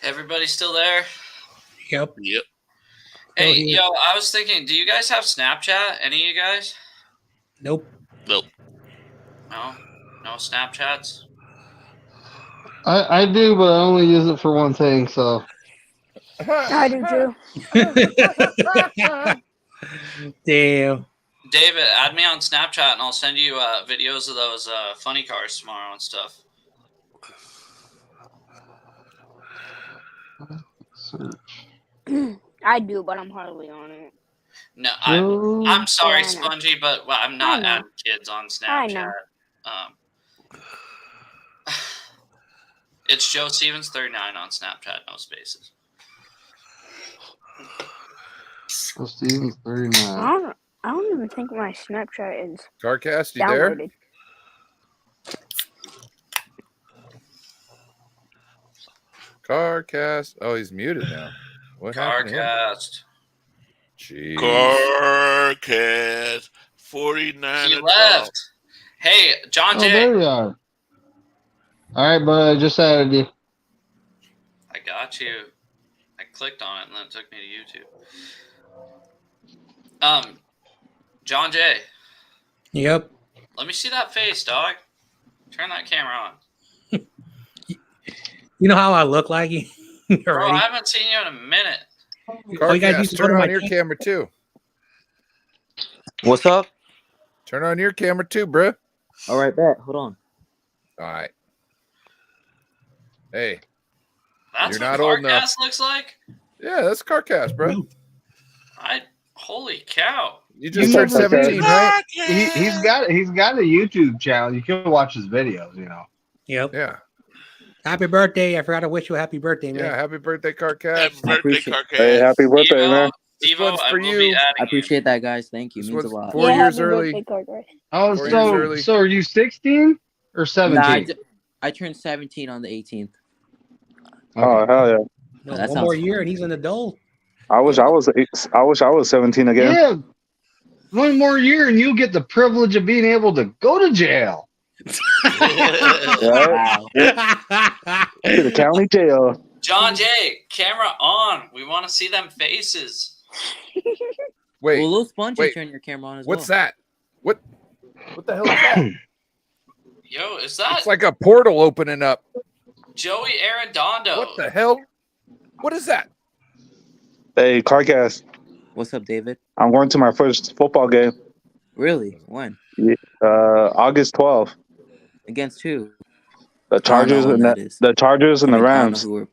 Speaker 7: Everybody still there?
Speaker 10: Yep.
Speaker 7: Hey, yo, I was thinking, do you guys have Snapchat? Any of you guys?
Speaker 10: Nope.
Speaker 5: No
Speaker 7: Snapchats?
Speaker 9: I do, but I only use it for one thing, so.
Speaker 11: I do too.
Speaker 10: Damn.
Speaker 7: David, add me on Snapchat and I'll send you videos of those funny cars tomorrow and stuff.
Speaker 11: I do, but I'm hardly on it.
Speaker 7: No, I'm sorry, Spongy, but I'm not adding kids on Snapchat. It's Joe Stevens 39 on Snapchat, no spaces.
Speaker 9: Joe Stevens 39.
Speaker 11: I don't even think my Snapchat is
Speaker 6: Carcast, you
Speaker 11: downloaded.
Speaker 6: there? Carcast. Oh, he's muted now. What happened?
Speaker 7: Carcast.
Speaker 6: Jeez.
Speaker 5: Carcast 49.
Speaker 7: He left. Hey, John J.
Speaker 9: There we are. All right, but I just added you.
Speaker 7: I got you. I clicked on it and then it took me to YouTube. John J.
Speaker 10: Yep.
Speaker 7: Let me see that face, dog. Turn that camera on.
Speaker 10: You know how I look like you?
Speaker 7: Bro, I haven't seen you in a minute.
Speaker 6: Carcast, turn on your camera too.
Speaker 13: What's up?
Speaker 6: Turn on your camera too, bro.
Speaker 13: All right, bet. Hold on.
Speaker 6: All right. Hey.
Speaker 7: That's
Speaker 6: you're
Speaker 7: what
Speaker 6: not old enough.
Speaker 7: Carcast looks like?
Speaker 6: Yeah, that's Carcast, bro.
Speaker 7: Holy cow.
Speaker 6: You just turned 17, right?
Speaker 9: He's got a YouTube channel. You can watch his videos, you know.
Speaker 10: Yep.
Speaker 6: Yeah.
Speaker 10: Happy birthday. I forgot to wish you a happy birthday, man.
Speaker 6: Yeah, happy birthday, Carcast.
Speaker 5: Happy birthday, Carcast.
Speaker 8: Hey, happy birthday, man.
Speaker 6: This one's for you.
Speaker 13: I appreciate that, guys. Thank you.
Speaker 6: This
Speaker 13: Means a
Speaker 6: one's
Speaker 13: lot.
Speaker 6: 4 years early.
Speaker 9: Oh,
Speaker 6: 4 years early.
Speaker 9: so are you 16 or 17?
Speaker 13: Nah, I turned 17 on the 18th.
Speaker 8: Oh, hell yeah.
Speaker 10: No,
Speaker 13: That
Speaker 10: one
Speaker 13: sounds
Speaker 10: more year and he's an adult.
Speaker 8: I wish I was 17 again.
Speaker 9: Yeah. One more year and you'll get the privilege of being able to go to jail.
Speaker 8: Wow. To the county jail.
Speaker 7: John J, camera on. We want to see them faces.
Speaker 6: Wait.
Speaker 13: Well, Lil Spongy,
Speaker 6: wait.
Speaker 13: turn your camera on as
Speaker 6: What's
Speaker 13: well.
Speaker 6: that? What the hell is that?
Speaker 7: Yo, is that
Speaker 6: It's like a portal opening up.
Speaker 7: Joey Arredondo?
Speaker 6: What the hell? What is that?
Speaker 8: Hey, Carcast.
Speaker 13: What's up, David?
Speaker 8: I'm going to my first football game.
Speaker 13: Really? When?
Speaker 8: August 12th.
Speaker 13: Against who?
Speaker 8: The
Speaker 13: I don't know
Speaker 8: Chargers
Speaker 13: when
Speaker 8: and
Speaker 13: that is.
Speaker 8: the Chargers and
Speaker 13: I
Speaker 8: the
Speaker 13: mean, I don't know
Speaker 8: Rams.
Speaker 13: who we're.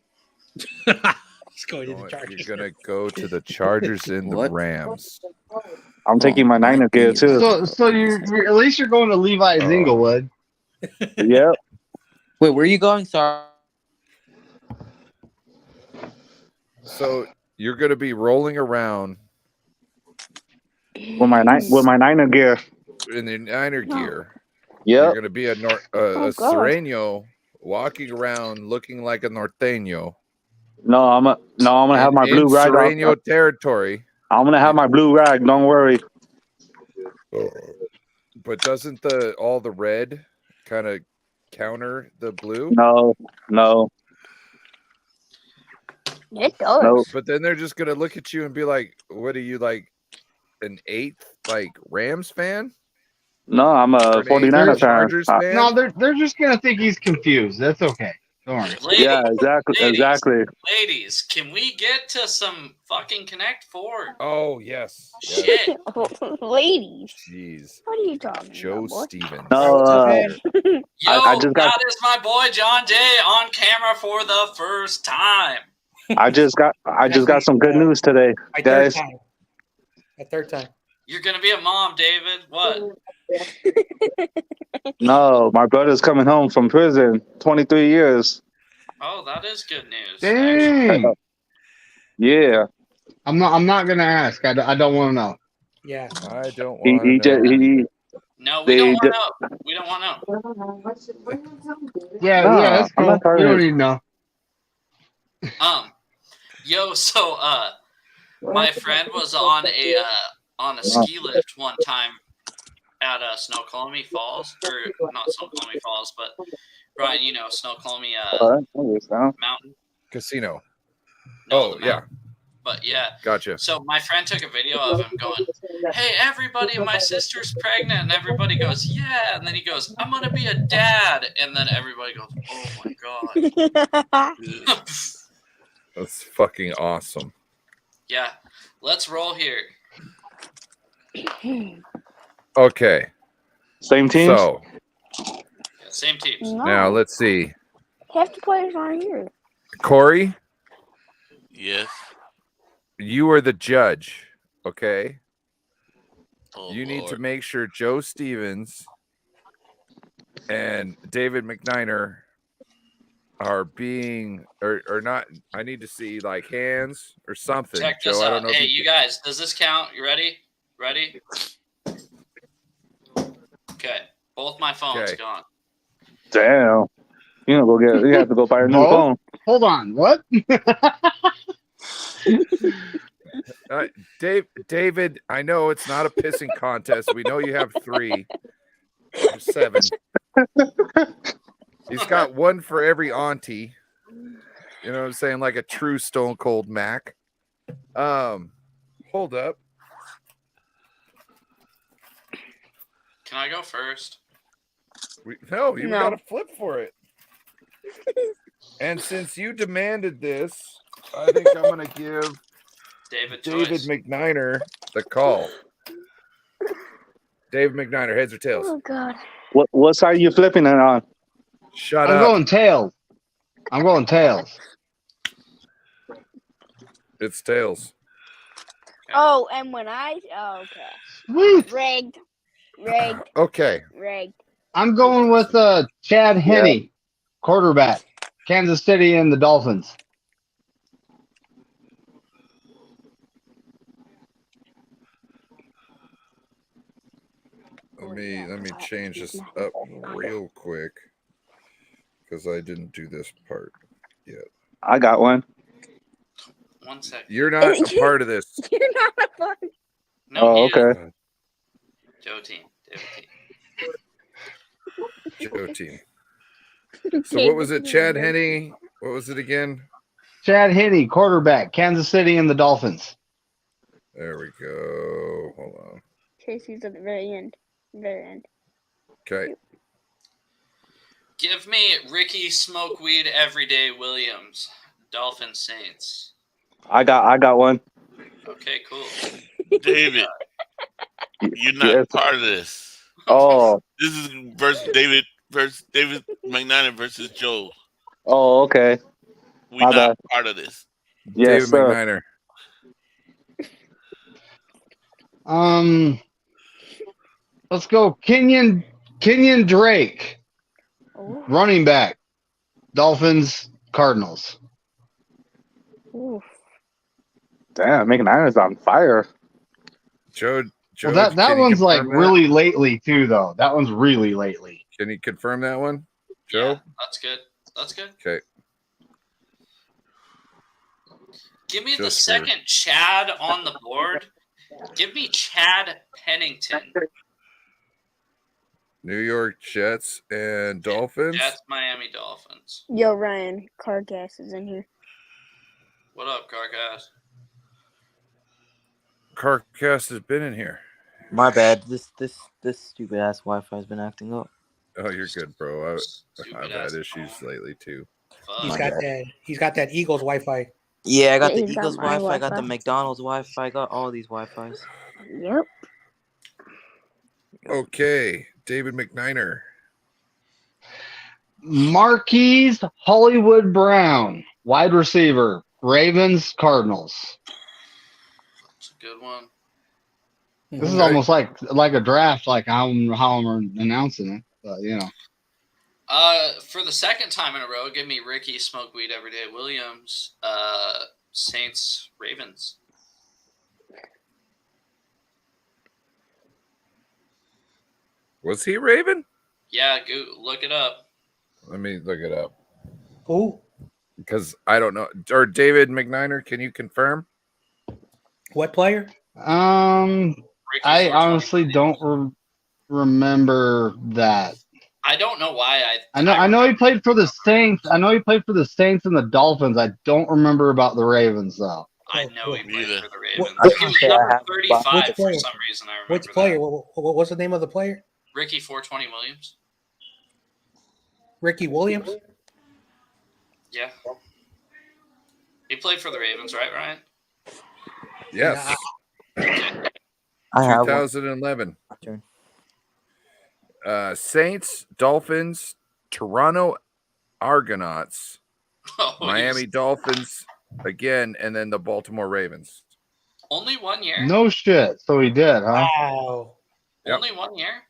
Speaker 10: He's going to the Chargers.
Speaker 6: You're gonna go to the Chargers and the
Speaker 13: What?
Speaker 6: Rams.
Speaker 8: I'm taking my Niner gear too.
Speaker 9: So you're at least you're going to Levi's Inglewood.
Speaker 8: Yep.
Speaker 13: Wait, where are you going? Sorry.
Speaker 6: So you're gonna be rolling around
Speaker 8: With my Niner gear.
Speaker 6: in the Niner gear.
Speaker 8: Yep.
Speaker 6: You're gonna be a
Speaker 11: God.
Speaker 6: Sereno walking around looking like a norteño.
Speaker 8: No, I'm gonna have my blue
Speaker 6: in
Speaker 8: rag.
Speaker 6: Sereno territory.
Speaker 8: I'm gonna have my blue rag. Don't worry.
Speaker 6: But doesn't all the red kind of counter the blue?
Speaker 8: No.
Speaker 11: It does.
Speaker 8: Nope.
Speaker 6: But then they're just gonna look at you and be like, "What are you, like an 8th like Rams fan?"
Speaker 8: No, I'm a
Speaker 6: Or an
Speaker 8: 49er
Speaker 6: 8th
Speaker 8: fan.
Speaker 6: Chargers fan?
Speaker 9: No, they're just gonna think he's confused. That's okay. Don't worry.
Speaker 8: Yeah, exactly.
Speaker 7: Ladies, can we get to some fucking Connect Four?
Speaker 6: Oh yes.
Speaker 7: Shit.
Speaker 11: Ladies.
Speaker 6: Jeez.
Speaker 11: What are you talking
Speaker 6: Joe
Speaker 11: about, boy?
Speaker 6: Stevens.
Speaker 8: No,
Speaker 7: Yo,
Speaker 8: I just got
Speaker 7: that is my boy John Jay on camera for the first time.
Speaker 8: I just got some good news today,
Speaker 10: My
Speaker 8: guys.
Speaker 10: third time. My third time.
Speaker 7: You're gonna be a mom, David. What?
Speaker 8: No, my brother's coming home from prison. 23 years.
Speaker 7: Oh, that is good news.
Speaker 9: Dang.
Speaker 8: Yeah.
Speaker 9: I'm not gonna ask. I don't want to know.
Speaker 10: Yeah.
Speaker 6: I don't
Speaker 8: He
Speaker 6: want to know.
Speaker 7: No, we
Speaker 8: They
Speaker 7: don't want
Speaker 8: ju-
Speaker 7: to know. We don't want to know.
Speaker 9: Yeah,
Speaker 8: Nah,
Speaker 9: that's
Speaker 8: I'm
Speaker 9: cool.
Speaker 8: not
Speaker 9: We don't
Speaker 8: tired.
Speaker 9: need to know.
Speaker 7: Yo, so my friend was on a ski lift one time at Snoqualmie Falls, or not Snoqualmie Falls, but Brian, you know Snoqualmie Mountain.
Speaker 6: Casino.
Speaker 7: No,
Speaker 6: Oh yeah,
Speaker 7: But yeah,
Speaker 6: gotcha.
Speaker 7: so my friend took a video of him going, "Hey, everybody, my sister's pregnant," and everybody goes, "Yeah," and then he goes, "I'm gonna be a dad," and then everybody goes, "Oh my god."
Speaker 6: That's fucking awesome.
Speaker 7: Yeah, let's roll here.
Speaker 6: Okay.
Speaker 8: Same teams?
Speaker 6: So
Speaker 7: Yeah, same teams.
Speaker 6: now let's see.
Speaker 11: Half the players aren't here.
Speaker 6: Corey,
Speaker 5: Yes.
Speaker 6: you are the judge. Okay.
Speaker 5: Oh,
Speaker 6: You need to
Speaker 5: Lord.
Speaker 6: make sure Joe Stevens and David McNiner are being or not. I need to see like hands or something.
Speaker 7: Check
Speaker 6: Joe,
Speaker 7: this
Speaker 6: I don't
Speaker 7: out.
Speaker 6: know.
Speaker 7: Hey,
Speaker 6: if
Speaker 7: you guys, does this count? You ready? Ready? Okay. Both my phones
Speaker 6: Okay.
Speaker 7: gone.
Speaker 8: Damn. You have to go buy a new
Speaker 9: Both?
Speaker 8: phone.
Speaker 9: Hold on. What?
Speaker 6: David, I know it's not a pissing contest. We know you have 3 or 7. He's got one for every auntie. You know what I'm saying? Like a true Stone Cold Mac. Hold up.
Speaker 7: Can I go first?
Speaker 6: No, you
Speaker 11: No.
Speaker 6: got to flip for it. And since you demanded this, I think I'm going to give
Speaker 7: David
Speaker 6: David
Speaker 7: choice.
Speaker 6: McNiner the call. David McNiner, heads or tails?
Speaker 11: Oh God.
Speaker 8: What side are you flipping it on?
Speaker 6: Shut
Speaker 9: I'm
Speaker 6: up.
Speaker 9: going tails. I'm going tails.
Speaker 6: It's tails.
Speaker 11: Oh, and when okay.
Speaker 9: Sweet.
Speaker 11: Rigged.
Speaker 6: Okay.
Speaker 9: I'm going with Chad Henne, quarterback, Kansas City and the Dolphins.
Speaker 6: Let me change this up real quick because I didn't do this part yet.
Speaker 8: I got one.
Speaker 7: 1 second.
Speaker 6: You're not a part of this.
Speaker 11: You're not a part.
Speaker 7: No,
Speaker 8: Oh,
Speaker 7: he is.
Speaker 8: okay.
Speaker 7: Joe team. David team.
Speaker 6: Joe team. So what was it? Chad Henne. What was it again?
Speaker 9: Chad Henne, quarterback, Kansas City and the Dolphins.
Speaker 6: There we go. Hold on.
Speaker 11: Casey's at the very end.
Speaker 6: Okay.
Speaker 7: Give me Ricky Smokeweed Everyday Williams, Dolphin Saints.
Speaker 8: I got one.
Speaker 7: Okay, cool.
Speaker 5: David, you're not
Speaker 8: Yes.
Speaker 5: part of this.
Speaker 8: Oh.
Speaker 5: This is versus David McNiner versus Joe.
Speaker 8: Oh, okay.
Speaker 5: We're
Speaker 8: My
Speaker 5: not
Speaker 8: bad.
Speaker 5: part of this.
Speaker 8: Yes,
Speaker 6: David
Speaker 8: sir.
Speaker 6: McNiner.
Speaker 9: Let's go Kenyon Drake,
Speaker 11: Oh,
Speaker 9: running back, Dolphins, Cardinals.
Speaker 11: oof.
Speaker 8: Damn, McNiner's on fire.
Speaker 6: Joe,
Speaker 9: Well, that
Speaker 6: can you
Speaker 9: one's like
Speaker 6: confirm that?
Speaker 9: really lately too, though. That one's really lately.
Speaker 6: Can you confirm that one, Joe?
Speaker 7: Yeah, that's good. That's good.
Speaker 6: Okay.
Speaker 7: Give me the
Speaker 6: Just for-
Speaker 7: second Chad on the board. Give me Chad Pennington.
Speaker 6: New York Jets and Dolphins.
Speaker 7: Jets, Miami Dolphins.
Speaker 11: Yo, Ryan, Carcass is in here.
Speaker 7: What up, Carcass?
Speaker 6: Carcast has been in here.
Speaker 13: My bad. This stupid ass Wi-Fi has been acting up.
Speaker 6: Oh, you're good, bro. I've
Speaker 7: Stupid
Speaker 6: had
Speaker 7: ass
Speaker 6: issues lately too.
Speaker 10: He's
Speaker 7: Fuck.
Speaker 10: got that. He's got that Eagles Wi-Fi.
Speaker 13: Yeah, I got
Speaker 11: Yeah,
Speaker 13: the
Speaker 11: he's got
Speaker 13: Eagles
Speaker 11: my
Speaker 13: Wi-Fi. I got the
Speaker 11: Wi-Fi.
Speaker 13: McDonald's Wi-Fi. I got all these Wi-Fis.
Speaker 11: Yep.
Speaker 6: Okay, David McNiner.
Speaker 9: Marquise Hollywood Brown, wide receiver, Ravens, Cardinals.
Speaker 7: That's a good one.
Speaker 9: This is almost like a draft, like how I'm announcing it. But you know,
Speaker 7: For the second time in a row, give me Ricky Smokeweed Everyday Williams, Saints, Ravens.
Speaker 6: Was he Raven?
Speaker 7: Yeah, go look it up.
Speaker 6: Let me look it up.
Speaker 10: Who?
Speaker 6: Because I don't know. Or David McNiner, can you confirm?
Speaker 10: What player?
Speaker 9: I honestly don't remember that.
Speaker 7: I don't know why
Speaker 9: I know he played for the Saints. I know he played for the Saints and the Dolphins. I don't remember about the Ravens though.
Speaker 7: I know he played for the Ravens.
Speaker 10: What-
Speaker 7: He was number 35
Speaker 10: Which
Speaker 7: for
Speaker 10: player?
Speaker 7: some reason. I remember
Speaker 10: Which player? What's the name of the player?
Speaker 7: Ricky 420 Williams.
Speaker 10: Ricky Williams.
Speaker 7: Yeah. He played for the Ravens, right, Ryan?
Speaker 6: Yes.
Speaker 13: I have one.
Speaker 6: 2011.
Speaker 13: Turn.
Speaker 6: Saints, Dolphins, Toronto Argonauts,
Speaker 7: Oh,
Speaker 6: Miami Dolphins again, and then the Baltimore Ravens.
Speaker 7: Only 1 year?
Speaker 9: No shit. So he did, huh?
Speaker 10: Wow.
Speaker 6: Yep.
Speaker 7: Only 1 year?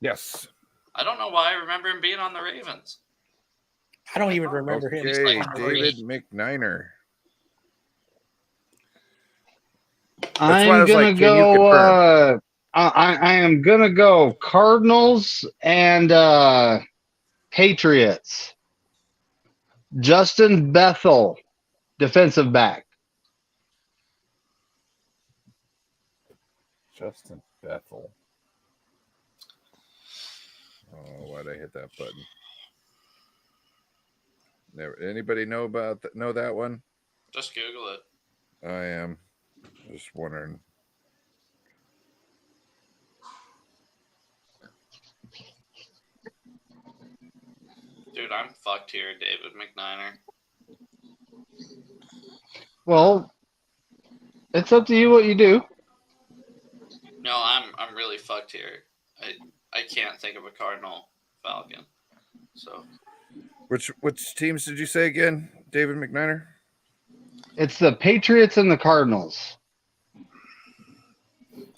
Speaker 6: Yes.
Speaker 7: I don't know why I remember him being on the Ravens.
Speaker 10: I don't even remember him.
Speaker 6: Okay,
Speaker 7: like
Speaker 6: David McNiner.
Speaker 9: I'm
Speaker 6: why I was
Speaker 9: gonna
Speaker 6: like, can you
Speaker 9: go.
Speaker 6: confirm?
Speaker 9: I am gonna go Cardinals and Patriots. Justin Bethel, defensive back.
Speaker 6: Justin Bethel. Oh, why'd I hit that button? Never. Anybody know that one?
Speaker 7: Just Google it.
Speaker 6: I am just wondering.
Speaker 7: Dude, I'm fucked here, David McNiner.
Speaker 9: Well, it's up to you what you do.
Speaker 7: No, I'm really fucked here. I can't think of a Cardinal Falcon. So
Speaker 6: Which teams did you say again, David McNiner?
Speaker 9: It's the Patriots and the Cardinals.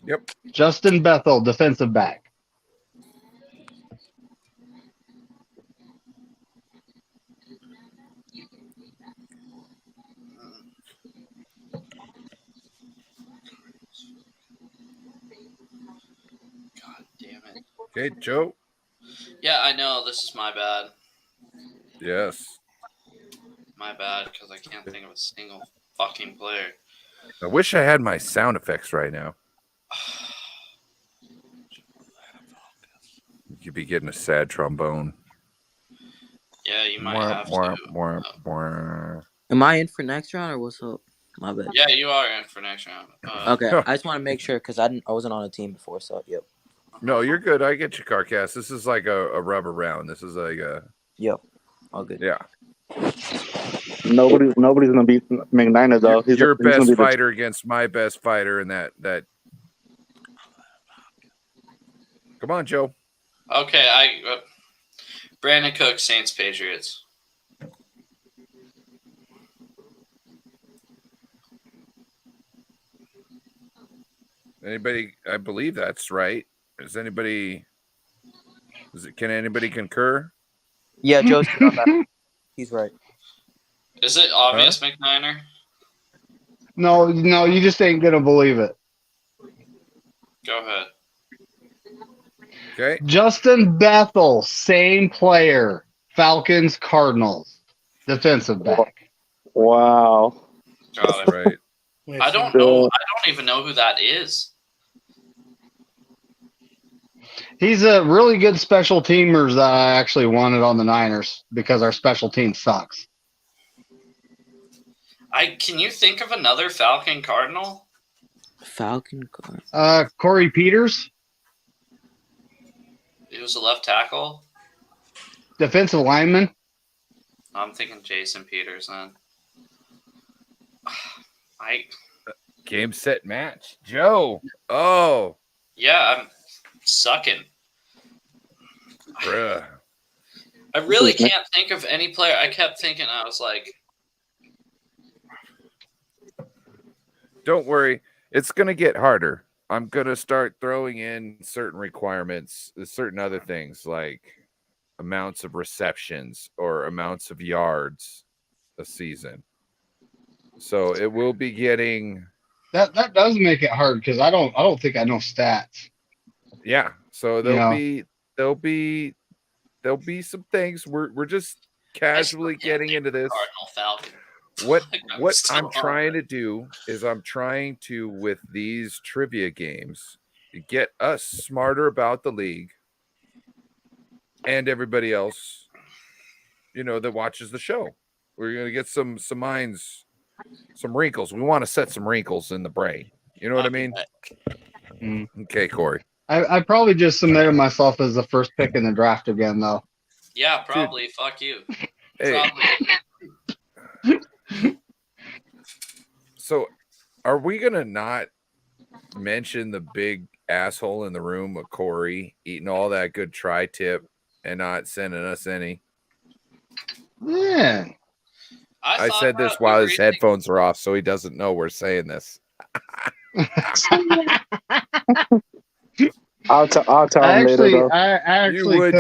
Speaker 6: Yep.
Speaker 9: Justin Bethel, defensive back.
Speaker 7: God damn it.
Speaker 6: Okay, Joe.
Speaker 7: Yeah, I know. This is my bad.
Speaker 6: Yes.
Speaker 7: My bad, because I can't think of a single fucking player.
Speaker 6: I wish I had my sound effects right now. You'd be getting a sad trombone.
Speaker 7: Yeah, you might have to.
Speaker 13: Am I in for next round or what's up? My bad.
Speaker 7: Yeah, you are in for next round.
Speaker 13: Okay, I just want to make sure because I wasn't on a team before, so yep.
Speaker 6: No, you're good. I get you, Carcass. This is like a rubber round. This is like a
Speaker 13: Yep. All good.
Speaker 6: Yeah.
Speaker 8: Nobody's gonna beat McNiner though. He's
Speaker 6: Your
Speaker 8: gonna
Speaker 6: best
Speaker 8: be
Speaker 6: fighter against my best fighter, and that. Come on, Joe.
Speaker 7: Okay, Brandon Cook, Saints, Patriots.
Speaker 6: Anybody? I believe that's right. Is anybody? Can anybody concur?
Speaker 13: Yeah, Joe's good on that. He's right.
Speaker 7: Is it obvious, McNiner?
Speaker 9: No, you just ain't gonna believe it.
Speaker 7: Go ahead.
Speaker 6: Okay.
Speaker 9: Justin Bethel, same player. Falcons, Cardinals, defensive back.
Speaker 8: Wow.
Speaker 7: Got it.
Speaker 6: Right.
Speaker 7: I don't know. I don't even know who that is.
Speaker 9: He's a really good special teamer that I actually wanted on the Niners because our special team sucks.
Speaker 7: Can you think of another Falcon Cardinal?
Speaker 13: Falcon Cardinal.
Speaker 9: Corey Peters,
Speaker 7: He was a left tackle.
Speaker 9: defensive lineman.
Speaker 7: I'm thinking Jason Peters then.
Speaker 6: Game, set, match. Joe. Oh.
Speaker 7: Yeah, I'm sucking.
Speaker 6: Bruh.
Speaker 7: I really can't think of any player. I kept thinking, I was like,
Speaker 6: Don't worry. It's going to get harder. I'm going to start throwing in certain requirements, certain other things like amounts of receptions or amounts of yards a season. So it will be getting
Speaker 9: That does make it hard because I don't think I know stats.
Speaker 6: Yeah. So there'll be some things we're just casually getting into this.
Speaker 7: Cardinal Falcon.
Speaker 6: What I'm trying to do is I'm trying to, with these trivia games, get us smarter about the league and everybody else, that watches the show. We're gonna get some minds, some wrinkles. We want to set some wrinkles in the brain. You know what I mean? Okay, Corey.
Speaker 9: I probably just submitted myself as the first pick in the draft again, though.
Speaker 7: Yeah, probably. Dude. Fuck you.
Speaker 6: Hey.
Speaker 7: Probably.
Speaker 6: So, are we gonna not mention the big asshole in the room of Corey eating all that good tri-tip and not sending us any?
Speaker 9: Yeah.
Speaker 6: I said this while his headphones are off, so he doesn't know we're saying this.
Speaker 8: I'll tell him later, though.
Speaker 9: I actually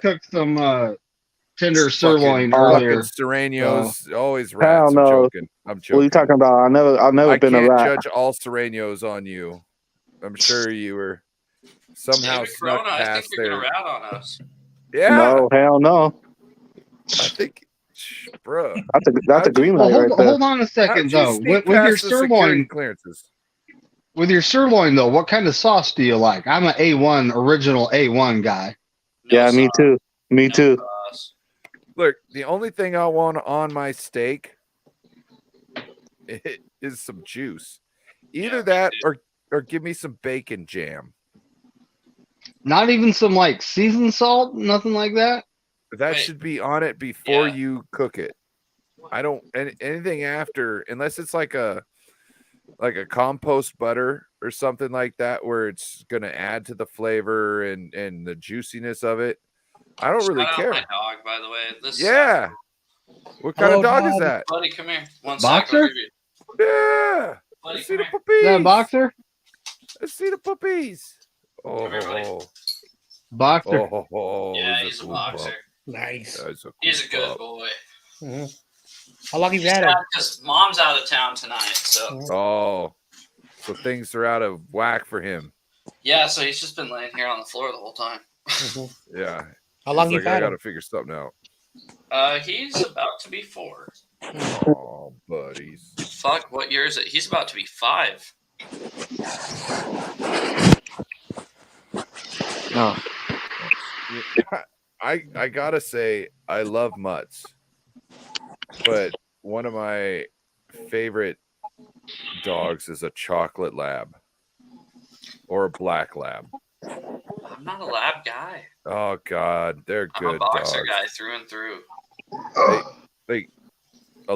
Speaker 9: cooked some tender sirloin earlier.
Speaker 6: Serranos, always rats. I'm joking.
Speaker 8: What are you talking about? I've never been a rat.
Speaker 6: I can't judge all Serranos on you. I'm sure you were somehow snuck past
Speaker 7: I think you're gonna rat on us.
Speaker 6: Yeah.
Speaker 8: No, hell no.
Speaker 6: I think, bro.
Speaker 8: That's a green light right there.
Speaker 9: Hold on a second, though. With your sirloin
Speaker 6: clearances.
Speaker 9: With your sirloin, though, what kind of sauce do you like? I'm an A1 original A1 guy.
Speaker 8: Yeah, me too. Me too.
Speaker 6: Look, the only thing I want on my steak is some juice. Either that or give me some bacon jam.
Speaker 9: Not even some like seasoned salt, nothing like that.
Speaker 6: That should be on it before you cook it. I don't anything after, unless it's like a compost butter or something like that, where it's going to add to the flavor and the juiciness of it. I don't really care.
Speaker 7: My dog, by the way.
Speaker 6: What kind of dog is that?
Speaker 7: Buddy, come here.
Speaker 9: Boxer?
Speaker 6: Yeah.
Speaker 7: Buddy,
Speaker 6: I see the
Speaker 7: come
Speaker 6: puppies.
Speaker 9: Is that a boxer?
Speaker 6: I see the puppies.
Speaker 9: Boxer.
Speaker 7: Yeah, he's a boxer.
Speaker 10: Nice.
Speaker 7: He's a good boy.
Speaker 10: Mm-hmm. How long he's had him?
Speaker 7: Because mom's out of town tonight, so.
Speaker 6: Oh, so things are out of whack for him.
Speaker 7: Yeah, so he's just been laying here on the floor the whole time.
Speaker 10: Mm-hmm.
Speaker 6: Yeah.
Speaker 10: How long you had
Speaker 6: I got
Speaker 10: him?
Speaker 6: to figure something out.
Speaker 7: He's about to be 4.
Speaker 6: Oh, buddies.
Speaker 7: Fuck, what year is it? He's about to be 5.
Speaker 13: Oh.
Speaker 6: I gotta say, I love mutts, but one of my favorite dogs is a chocolate lab or a black lab.
Speaker 7: I'm not a lab guy.
Speaker 6: Oh God, they're
Speaker 7: I'm a
Speaker 6: good
Speaker 7: boxer
Speaker 6: dogs.
Speaker 7: guy through and through.
Speaker 6: A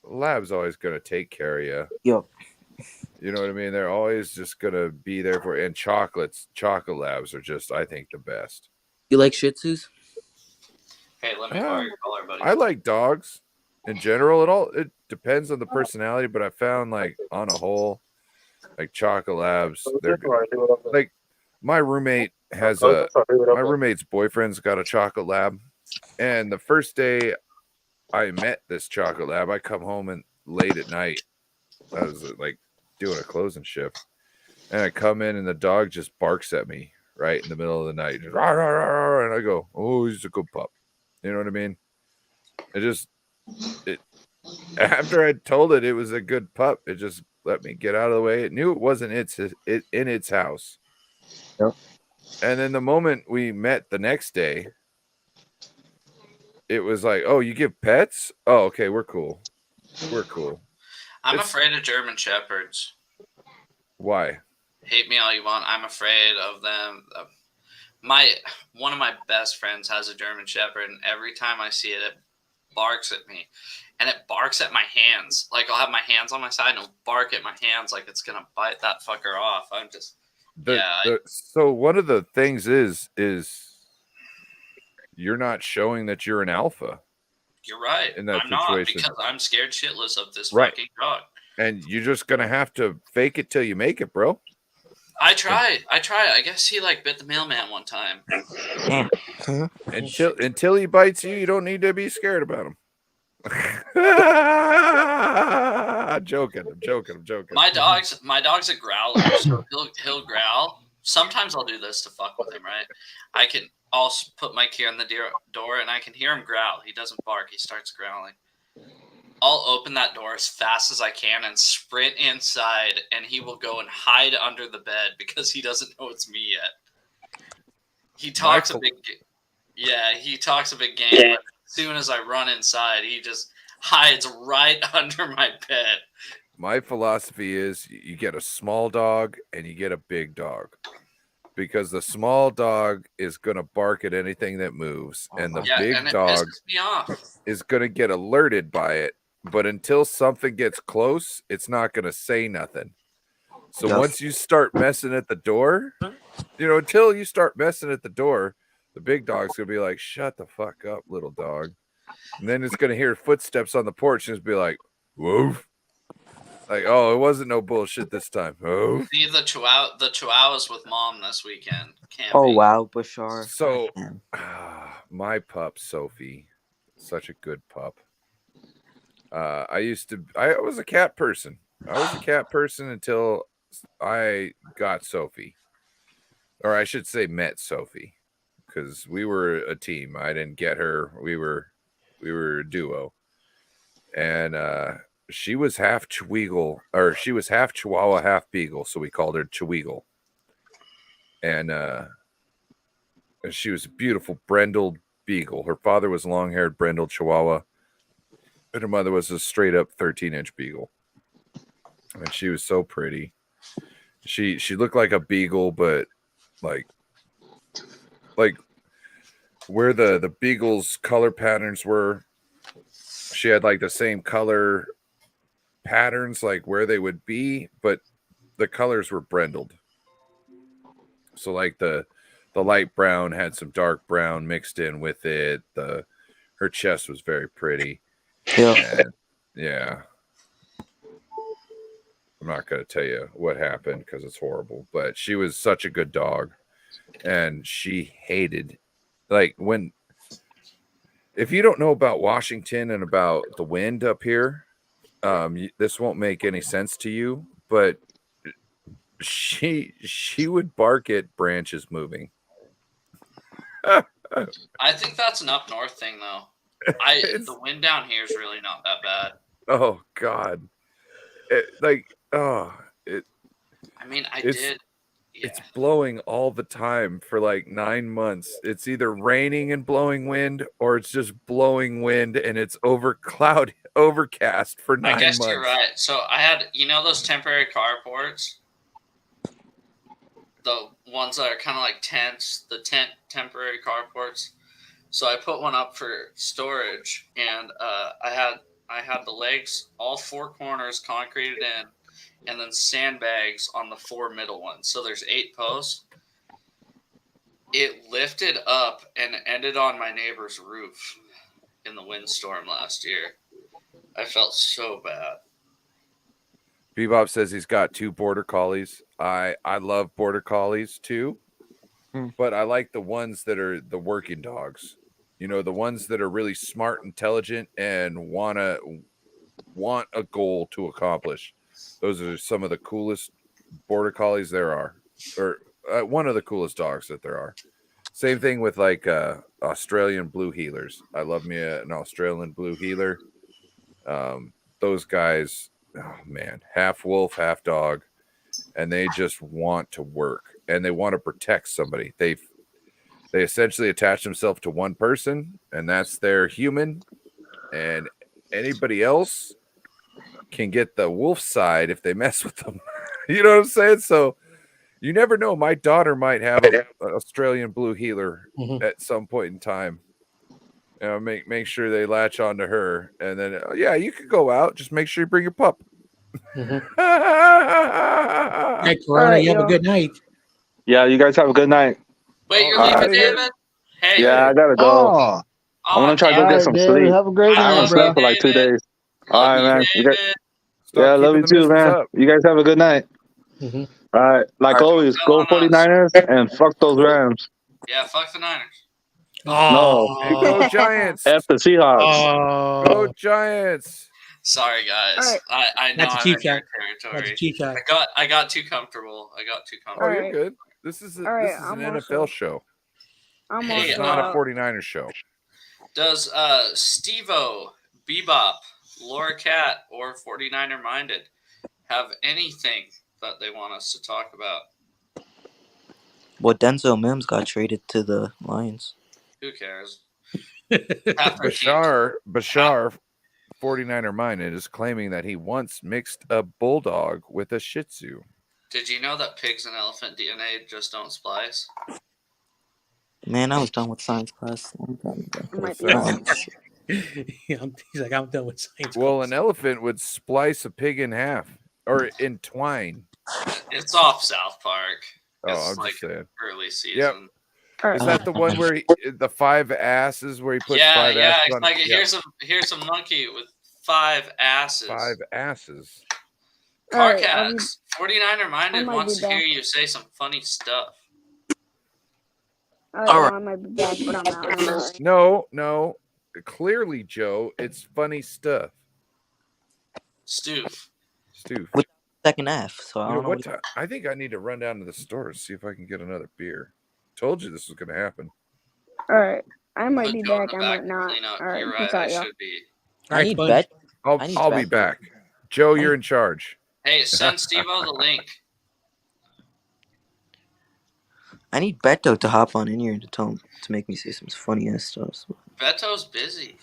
Speaker 6: lab's always gonna take care of you.
Speaker 13: Yep.
Speaker 6: You know what I mean? They're always just gonna be there for. And chocolate labs are just, I think, the best.
Speaker 13: You like Shih Tzus?
Speaker 7: Hey, let me borrow your collar, buddy.
Speaker 6: I like dogs in general. It depends on the personality, but I found like on a whole, like chocolate labs, they're good. Like my roommate's boyfriend's got a chocolate lab, and the first day I met this chocolate lab, I come home and late at night, I was like doing a closing shift, and I come in and the dog just barks at me right in the middle of the night, just, rah, rah, rah, rah, and I go, "Oh, he's a good pup." You know what I mean? After I told it was a good pup, it just let me get out of the way. It knew it wasn't in its house.
Speaker 13: Yep.
Speaker 6: And then the moment we met the next day, it was like, "Oh, you give pets? Oh, okay, we're cool. We're cool."
Speaker 7: I'm afraid of German Shepherds.
Speaker 6: Why?
Speaker 7: Hate me all you want. I'm afraid of them. One of my best friends has a German Shepherd, and every time I see it, it barks at me. And it barks at my hands. Like, I'll have my hands on my side, and it'll bark at my hands like it's going to bite that fucker off. I'm just...
Speaker 6: So one of the things is you're not showing that you're an alpha.
Speaker 7: You're right.
Speaker 6: In that
Speaker 7: I'm
Speaker 6: situation.
Speaker 7: not, because I'm scared shitless of this
Speaker 6: Right.
Speaker 7: fucking dog. And
Speaker 6: You're just going to have to fake it till you make it, bro.
Speaker 7: I tried. I guess he bit the mailman one time.
Speaker 6: Until he bites you, you don't need to be scared about him. I'm joking.
Speaker 7: My dog's a growler, so he'll growl. Sometimes I'll do this to fuck with him, right? I'll put my key on the door and I can hear him growl. He doesn't bark. He starts growling. I'll open that door as fast as I can and sprint inside, and he will go and hide under the bed because he doesn't know it's me yet. He talks a big game, but as soon as I run inside, he just hides right under my bed.
Speaker 6: My philosophy is you get a small dog and you get a big dog, because the small dog is going to bark at anything that moves, and the big dog is going to get alerted by it. But until something gets close, it's not going to say nothing. So once you start messing at the door, until you start messing at the door, the big dog's going to be like, "Shut the fuck up, little dog." And then it's going to hear footsteps on the porch and just be like, "Woof." Like, "Oh, it wasn't no bullshit this time." Oh.
Speaker 7: See the Chihuahuas with mom this weekend.
Speaker 13: Wow, Bashar.
Speaker 6: So, my pup Sophie, such a good pup. I was a cat person. I was a cat person until I got Sophie, or I should say met Sophie, because we were a team. I didn't get her. We were a duo, and she was half Chihuahua, half Beagle, so we called her Chihuahua. And she was a beautiful brindled Beagle. Her father was long-haired brindled Chihuahua, and her mother was a straight-up 13-inch Beagle. And she was so pretty. She looked like a Beagle, but like where the Beagle's color patterns were, she had like the same color patterns, like where they would be, but the colors were brindled. So like the light brown had some dark brown mixed in with it. Her chest was very pretty. Yeah. I'm not going to tell you what happened because it's horrible, but she was such a good dog, and she hated, like, if you don't know about Washington and about the wind up here, this won't make any sense to you, but she would bark at branches moving.
Speaker 7: I think that's an up north thing, though. The wind down here is really not that bad.
Speaker 6: Oh God! It's blowing all the time for like 9 months. It's either raining and blowing wind, or it's just blowing wind and it's overcast for 9 months.
Speaker 7: I guess you're right. So I had, those temporary carports? the ones that are kind of like tents, the temporary carports. So I put one up for storage, and I had the legs, all four corners concreted in, and then sandbags on the four middle ones. So there's 8 posts. It lifted up and ended on my neighbor's roof in the windstorm last year. I felt so bad.
Speaker 6: Bebop says he's got 2 border collies. I love border collies too, but I like the ones that are the working dogs. You know, the ones that are really smart, intelligent, and want a goal to accomplish. Those are some of the coolest border collies there are, or one of the coolest dogs that there are. Same thing with like Australian blue heelers. I love me an Australian blue heeler. Those guys, oh man, half wolf, half dog, and they just want to work and they want to protect somebody. They essentially attach themselves to one person, and that's their human, and anybody else can get the wolf side if they mess with them. You know what I'm saying? So you never know. My daughter might have an Australian blue heeler at some point in time. You know, make sure they latch onto her, and then yeah, you could go out. Just make sure you bring your pup.
Speaker 10: Hey, Corona, you have a good night.
Speaker 8: Yeah, you guys have a good night.
Speaker 7: Wait, you're
Speaker 8: All
Speaker 7: leaving,
Speaker 8: right.
Speaker 7: David? Hey.
Speaker 8: Yeah, I gotta go.
Speaker 9: Oh,
Speaker 8: I'm gonna try to go get some
Speaker 9: David,
Speaker 8: sleep.
Speaker 9: have a great
Speaker 8: I haven't
Speaker 9: night,
Speaker 8: slept
Speaker 9: bro.
Speaker 8: for like 2 days. All right, man. You guys,
Speaker 6: Stop
Speaker 8: yeah, I love
Speaker 6: keeping
Speaker 8: you
Speaker 6: the
Speaker 8: too,
Speaker 6: missus
Speaker 8: man.
Speaker 6: up.
Speaker 8: You guys have a good night. All right, like always, go 49ers and fuck those Rams.
Speaker 7: Yeah, fuck the Niners.
Speaker 8: No,
Speaker 6: Go Giants.
Speaker 8: F the Seahawks.
Speaker 6: Go Giants.
Speaker 7: Sorry, guys. I know
Speaker 10: That's a
Speaker 7: I'm
Speaker 10: cheap
Speaker 7: in your
Speaker 10: shot.
Speaker 7: territory.
Speaker 10: That's a cheap shot.
Speaker 7: I got too comfortable.
Speaker 6: Oh, you're good. This is an NFL show.
Speaker 7: Hey,
Speaker 6: It's not a 49ers show.
Speaker 7: Does Steve-O, Bebop, Laura Cat, or 49er Minded have anything that they want us to talk about?
Speaker 13: Well, Denzel Mims got traded to the Lions.
Speaker 7: Who cares?
Speaker 6: Bashar, 49er minded, is claiming that he once mixed a bulldog with a Shih Tzu.
Speaker 7: Did you know that pigs and elephant DNA just don't splice?
Speaker 13: Man, I was done with science class a long time ago.
Speaker 6: What's that?
Speaker 10: He's like, I'm done with science.
Speaker 6: Well, an elephant would splice a pig in half or entwine.
Speaker 7: It's off South Park.
Speaker 6: Oh,
Speaker 7: It's
Speaker 6: I'm
Speaker 7: like
Speaker 6: just saying.
Speaker 7: early season.
Speaker 6: Yep. Is that the one where the 5 asses where he puts
Speaker 7: Yeah,
Speaker 6: 5 asses
Speaker 7: it's
Speaker 6: on?
Speaker 7: like here's a monkey with 5 asses.
Speaker 6: 5 asses.
Speaker 7: Carcass, 49er Minded
Speaker 11: might
Speaker 7: wants
Speaker 11: be
Speaker 7: to hear
Speaker 11: back.
Speaker 7: you say some funny stuff.
Speaker 11: I might be back, but I'm out.
Speaker 6: No. Clearly, Joe, it's funny stuff.
Speaker 7: Stoof.
Speaker 13: With second half, so I
Speaker 6: You know
Speaker 13: don't know.
Speaker 6: what time? I think I need to run down to the store to see if I can get another beer. Told you this was going to happen.
Speaker 11: All right, I might be back. I might not. All right,
Speaker 7: You're
Speaker 11: peace
Speaker 7: right. I
Speaker 11: out, y'all.
Speaker 7: should be.
Speaker 13: I need bet.
Speaker 6: I'll be back. Joe, you're in charge.
Speaker 7: Hey, send Steve-O the link.
Speaker 13: I need Beto to hop on in here and to tell him to make me say some funny ass stuff. So.
Speaker 7: Beto's busy.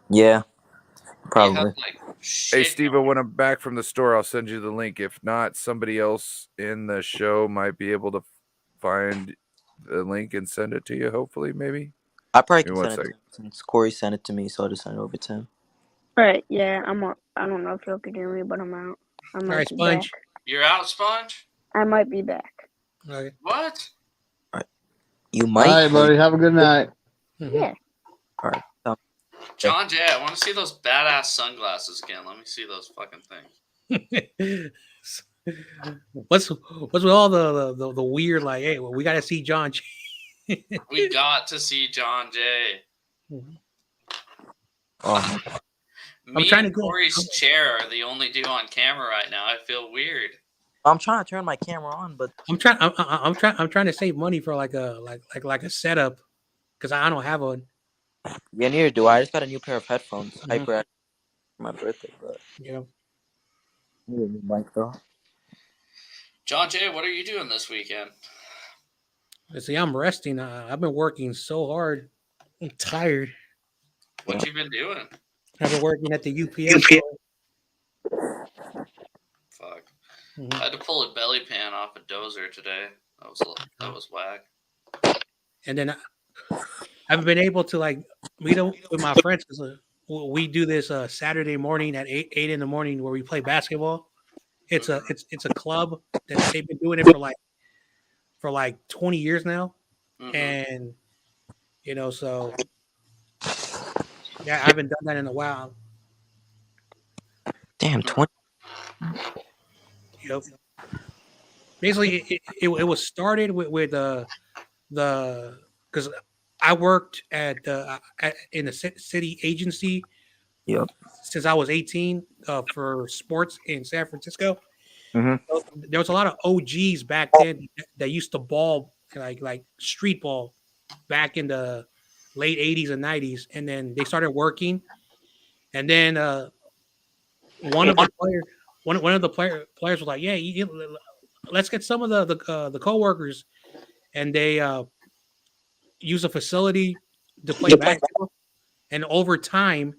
Speaker 13: Yeah, probably.
Speaker 6: Hey, Steve, when I'm back from the store, I'll send you the link. If not, somebody else in the show might be able to find the link and send it to you, hopefully, maybe.
Speaker 13: I probably
Speaker 6: Give
Speaker 13: can
Speaker 6: me
Speaker 13: send
Speaker 6: one
Speaker 13: it to him since Corey sent it to me, so I'll just send it over to him.
Speaker 11: All right, yeah, I'm up. I don't know if y'all can hear me, but I'm out. I might
Speaker 10: right,
Speaker 11: be
Speaker 10: Sponge.
Speaker 11: back.
Speaker 7: You're out, Sponge?
Speaker 11: I might be back.
Speaker 10: Okay.
Speaker 7: What?
Speaker 13: You might.
Speaker 9: All right, buddy. Have a good night.
Speaker 11: Yeah.
Speaker 13: All right.
Speaker 7: John Jay, I want to see those badass sunglasses again. Let me see those fucking things.
Speaker 10: What's with all the weird, like, hey, well, we got to see John.
Speaker 7: We got to see John Jay.
Speaker 13: Oh.
Speaker 7: Me
Speaker 10: trying to
Speaker 7: and
Speaker 10: go-
Speaker 7: Corey's chair are the only two on camera right now. I feel weird.
Speaker 13: I'm trying to turn my camera on, but
Speaker 10: I'm trying to save money for like a setup because I don't have one.
Speaker 13: yeah, neither do I. I just got a new pair of headphones. Hyper for my birthday, but
Speaker 10: Yeah.
Speaker 13: need a new mic though.
Speaker 7: John Jay, what are you doing this weekend?
Speaker 10: See, I'm resting. I've been working so hard. I'm tired.
Speaker 7: What you been doing?
Speaker 10: I've been working at the UPS store.
Speaker 7: Fuck. I had to pull a belly pan off a dozer today. That was whack.
Speaker 10: And then I've been able to like meet up with my friends because we do this Saturday morning at 8 in the morning where we play basketball. It's a club that they've been doing it for like 20 years now, and so yeah, I haven't done that in a while.
Speaker 13: Damn, 20.
Speaker 10: Basically, it was started with the because I worked in the city agency
Speaker 13: Yep.
Speaker 10: since I was 18 for sports in San Francisco.
Speaker 13: Mm-hmm.
Speaker 10: So there was a lot of OGs back then that used to ball like street ball back in the late 80s and 90s, and then they started working, and then one of the players was like, "Yeah, let's get some of the coworkers," and they use a facility to play basketball, and over time,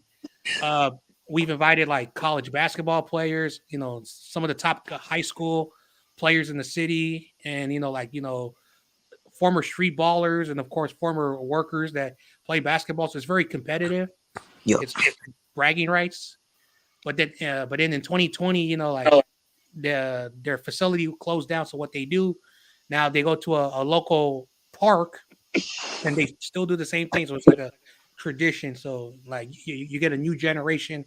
Speaker 10: we've invited like college basketball players, some of the top high school players in the city, and former street ballers, and of course former workers that play basketball. So it's very competitive.
Speaker 13: Yep.
Speaker 10: It's bragging rights. But then in 2020, their facility closed down. So what they do now, they go to a local park, and they still do the same thing. So it's like a tradition. So like you get a new generation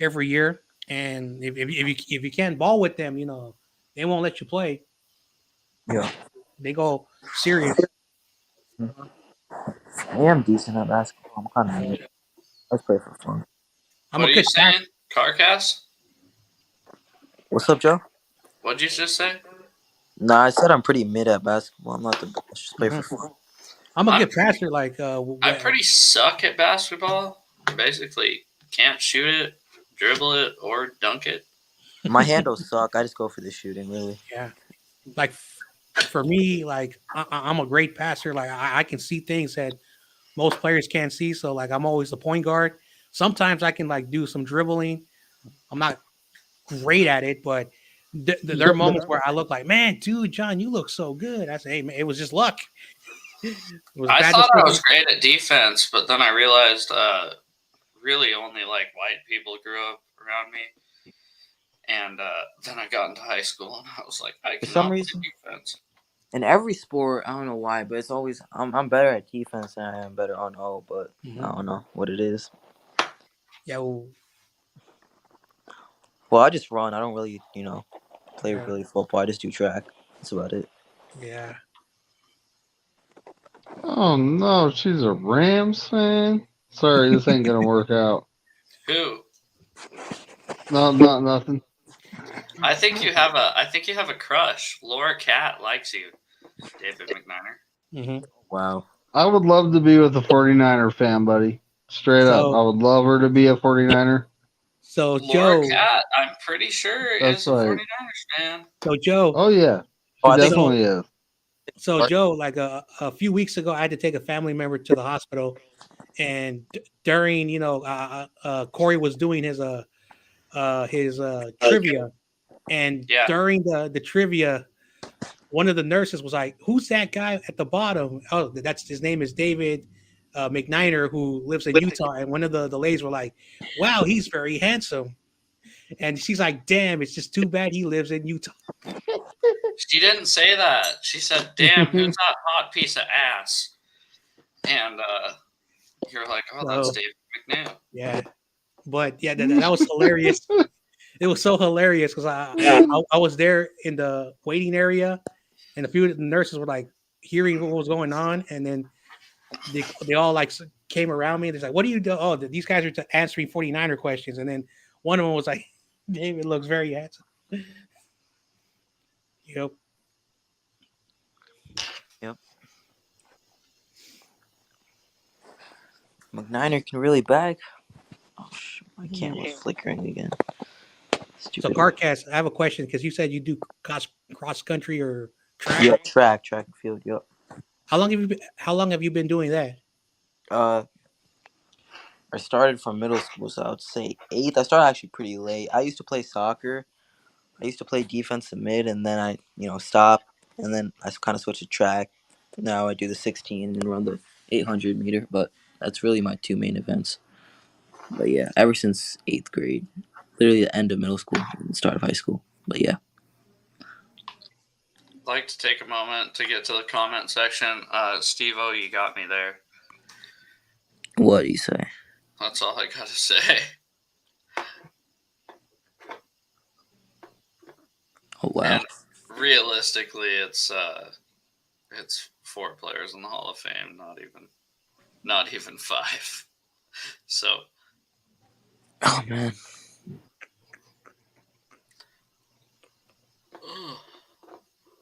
Speaker 10: every year, and if you can't ball with them, they won't let you play.
Speaker 13: Yeah.
Speaker 10: They go serious.
Speaker 13: I am decent at basketball. I'm kind of good. Let's play for fun.
Speaker 7: What are you saying? Carcass?
Speaker 13: What's up, Joe?
Speaker 7: What'd you just say?
Speaker 13: Nah, I said I'm pretty mid at basketball. I'm not the best. Just play for fun.
Speaker 10: I'm a good passer. Like
Speaker 7: I pretty suck at basketball. Basically, can't shoot it, dribble it, or dunk it.
Speaker 13: My handles suck. I just go for the shooting, really.
Speaker 10: Yeah, like for me, like I'm a great passer. Like I can see things that most players can't see. So like I'm always the point guard. Sometimes I can like do some dribbling. I'm not great at it, but there are moments where I look like, man, dude, John, you look so good. I say, hey, man, it was just luck.
Speaker 7: I thought I was great at defense, but then I realized really only like white people grew up around me. And then I got into high school, and I was like, I cannot play defense.
Speaker 13: In every sport, I don't know why, but it's always I'm better at defense than I am better on O, but I don't know what it is.
Speaker 10: Yeah.
Speaker 13: Well, I just run. I don't really, play really football. I just do track. That's about it.
Speaker 10: Yeah.
Speaker 9: Oh no, she's a Rams fan. Sorry, this ain't gonna work out.
Speaker 7: Who?
Speaker 9: No, not nothing.
Speaker 7: I think you have a crush. Laura Cat likes you, David McNiner.
Speaker 13: Wow.
Speaker 9: I would love to be with a 49er fan, buddy. Straight up. I would love her to be a 49er.
Speaker 10: So
Speaker 7: Laura
Speaker 10: Joe,
Speaker 7: Cat, I'm pretty sure
Speaker 9: That's
Speaker 7: is a
Speaker 9: right.
Speaker 7: 49ers fan.
Speaker 10: So Joe.
Speaker 9: Oh yeah. She definitely is.
Speaker 10: So Joe, like a few weeks ago, I had to take a family member to the hospital, and during Corey was doing his trivia, and during the trivia, one of the nurses was like, "Who's that guy at the bottom?" Oh, his name is David McNiner, who lives in Utah. And one of the ladies were like, "Wow, he's very handsome." And she's like, "Damn, it's just too bad he lives in Utah."
Speaker 7: She didn't say that. She said, "Damn, who's that hot piece of ass?" And you're like, "Oh, that's David McNeil."
Speaker 10: Yeah, but yeah, that was hilarious. It was so hilarious because I was there in the waiting area, and a few of the nurses were like hearing what was going on, and then they all like came around me and they're like, "What do you do?" Oh, these guys are answering 49er questions, and then one of them was like, "David looks very handsome." Yep.
Speaker 13: McNiner can really bag. Oh, my camera's flickering again.
Speaker 10: So, Carcast, I have a question because you said you do cross country or track.
Speaker 13: Yeah, track and field. Yep.
Speaker 10: How long have you been doing that?
Speaker 13: I started from middle school, so I would say 8th. I started actually pretty late. I used to play soccer I used to play defense and mid, and then I stopped, and then I kind of switched to track. Now I do the 16 and run the 800 meter, but that's really my two main events. But yeah, ever since 8th grade, literally the end of middle school and start of high school. But yeah.
Speaker 7: I'd like to take a moment to get to the comment section. Steve-O, you got me there.
Speaker 13: What do you say?
Speaker 7: That's all I got to say.
Speaker 13: Oh wow!
Speaker 7: And realistically, it's 4 players in the Hall of Fame, not even 5. So.
Speaker 13: Oh man.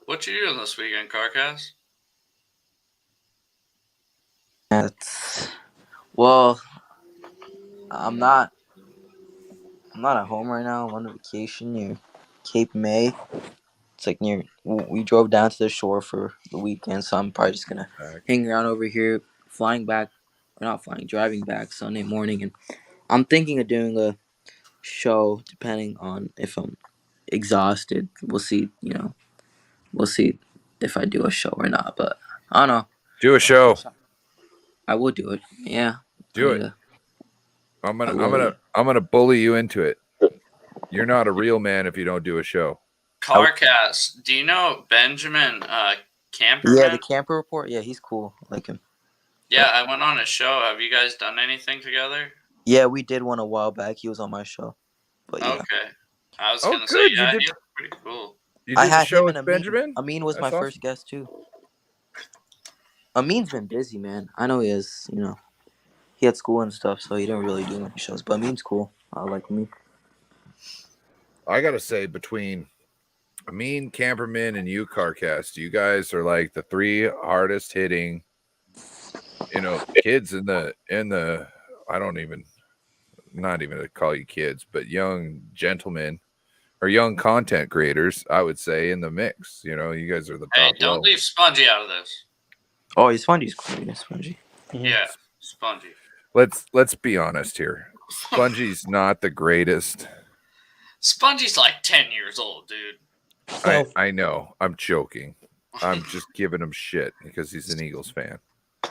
Speaker 7: What you doing this weekend, Carcass?
Speaker 13: Well, I'm not at home right now. I'm on vacation near Cape May. It's like we drove down to the shore for the weekend, so I'm probably just gonna hang around over here, driving back Sunday morning, and I'm thinking of doing a show depending on if I'm exhausted. We'll see, we'll see if I do a show or not, but I don't know.
Speaker 6: Do a show.
Speaker 13: I would do it. Yeah.
Speaker 6: Do it. I'm gonna bully you into it. You're not a real man if you don't do a show.
Speaker 7: Carcass, do you know Benjamin Camperman?
Speaker 13: Yeah, the Camper Report. Yeah, he's cool. I like him.
Speaker 7: Yeah, I went on a show. Have you guys done anything together?
Speaker 13: Yeah, we did one a while back. He was on my show. But yeah.
Speaker 7: Okay. I was gonna say, yeah, he's pretty cool.
Speaker 6: You did a show with Benjamin?
Speaker 13: Amin was my first guest too. Amin's been busy, man. I know he is. He had school and stuff, so he didn't really do many shows. But Amin's cool. I like Amin.
Speaker 6: I gotta say, between Amin, Camperman, and you, Carcast, you guys are like the 3 hardest hitting, kids in the not even to call you kids, but young gentlemen or young content creators, I would say, in the mix. You guys are the top.
Speaker 7: Hey, don't leave Spongy out of this.
Speaker 13: Oh, Spongy's cool. Yeah, Spongy.
Speaker 7: Yeah, Spongy.
Speaker 6: Let's be honest here. Spongy's not the greatest.
Speaker 7: Spongy's like 10 years old, dude.
Speaker 6: I know. I'm joking. I'm just giving him shit because he's an Eagles fan.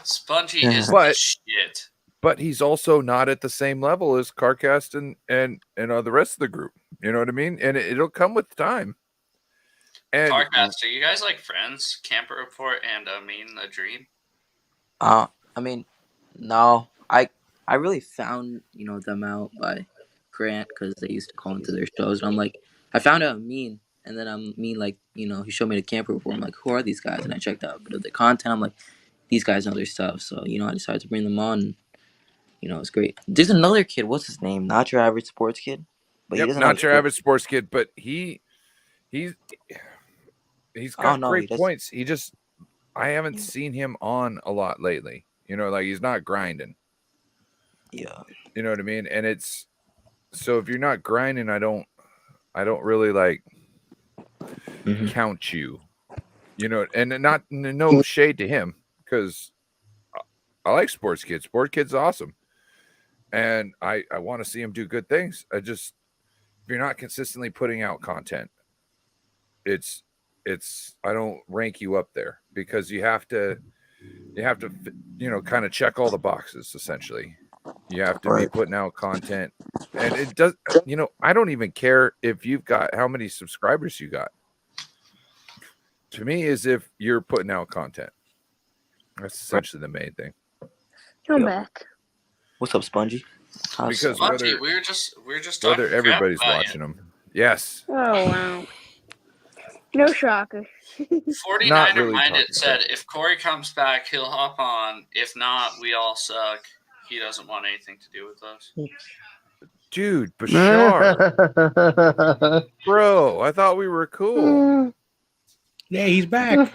Speaker 7: Spongy is the shit.
Speaker 6: But he's also not at the same level as Carcast and the rest of the group. You know what I mean? And it'll come with time. And
Speaker 7: Carcast, are you guys like friends? Camper Report and Amin the Dream?
Speaker 13: I mean, no. I really found them out by Grant because they used to call into their shows. And I'm like, I found out Amin, and then Amin he showed me the Camper Report. I'm like, who are these guys? And I checked out a bit of the content. I'm like, these guys know their stuff. So I decided to bring them on. And, it's great. There's another kid. What's his name? Not your average sports kid. But he doesn't
Speaker 6: not your average sports kid, but he's got great points. I haven't seen him on a lot lately. He's not grinding.
Speaker 13: Yeah.
Speaker 6: You know what I mean? And it's so if you're not grinding, I don't really count you. And no shade to him because I like sports kids. Sports kids awesome. And I want to see him do good things. If you're not consistently putting out content, it's I don't rank you up there because you have to kind of check all the boxes essentially. You have to be putting out content, and it does. I don't even care if you've got how many subscribers you got. To me, is if you're putting out content. That's essentially the main thing.
Speaker 11: Come back.
Speaker 13: What's up, Spongy?
Speaker 7: Because Spongy, we're just
Speaker 6: whether everybody's watching them. Yes.
Speaker 11: Oh wow. No shocker.
Speaker 7: 49er really Minded said if Corey comes back, he'll hop on. If not, we all suck. He doesn't want anything to do with us.
Speaker 6: Dude, Bashar. Bro, I thought we were cool.
Speaker 10: Yeah, he's back.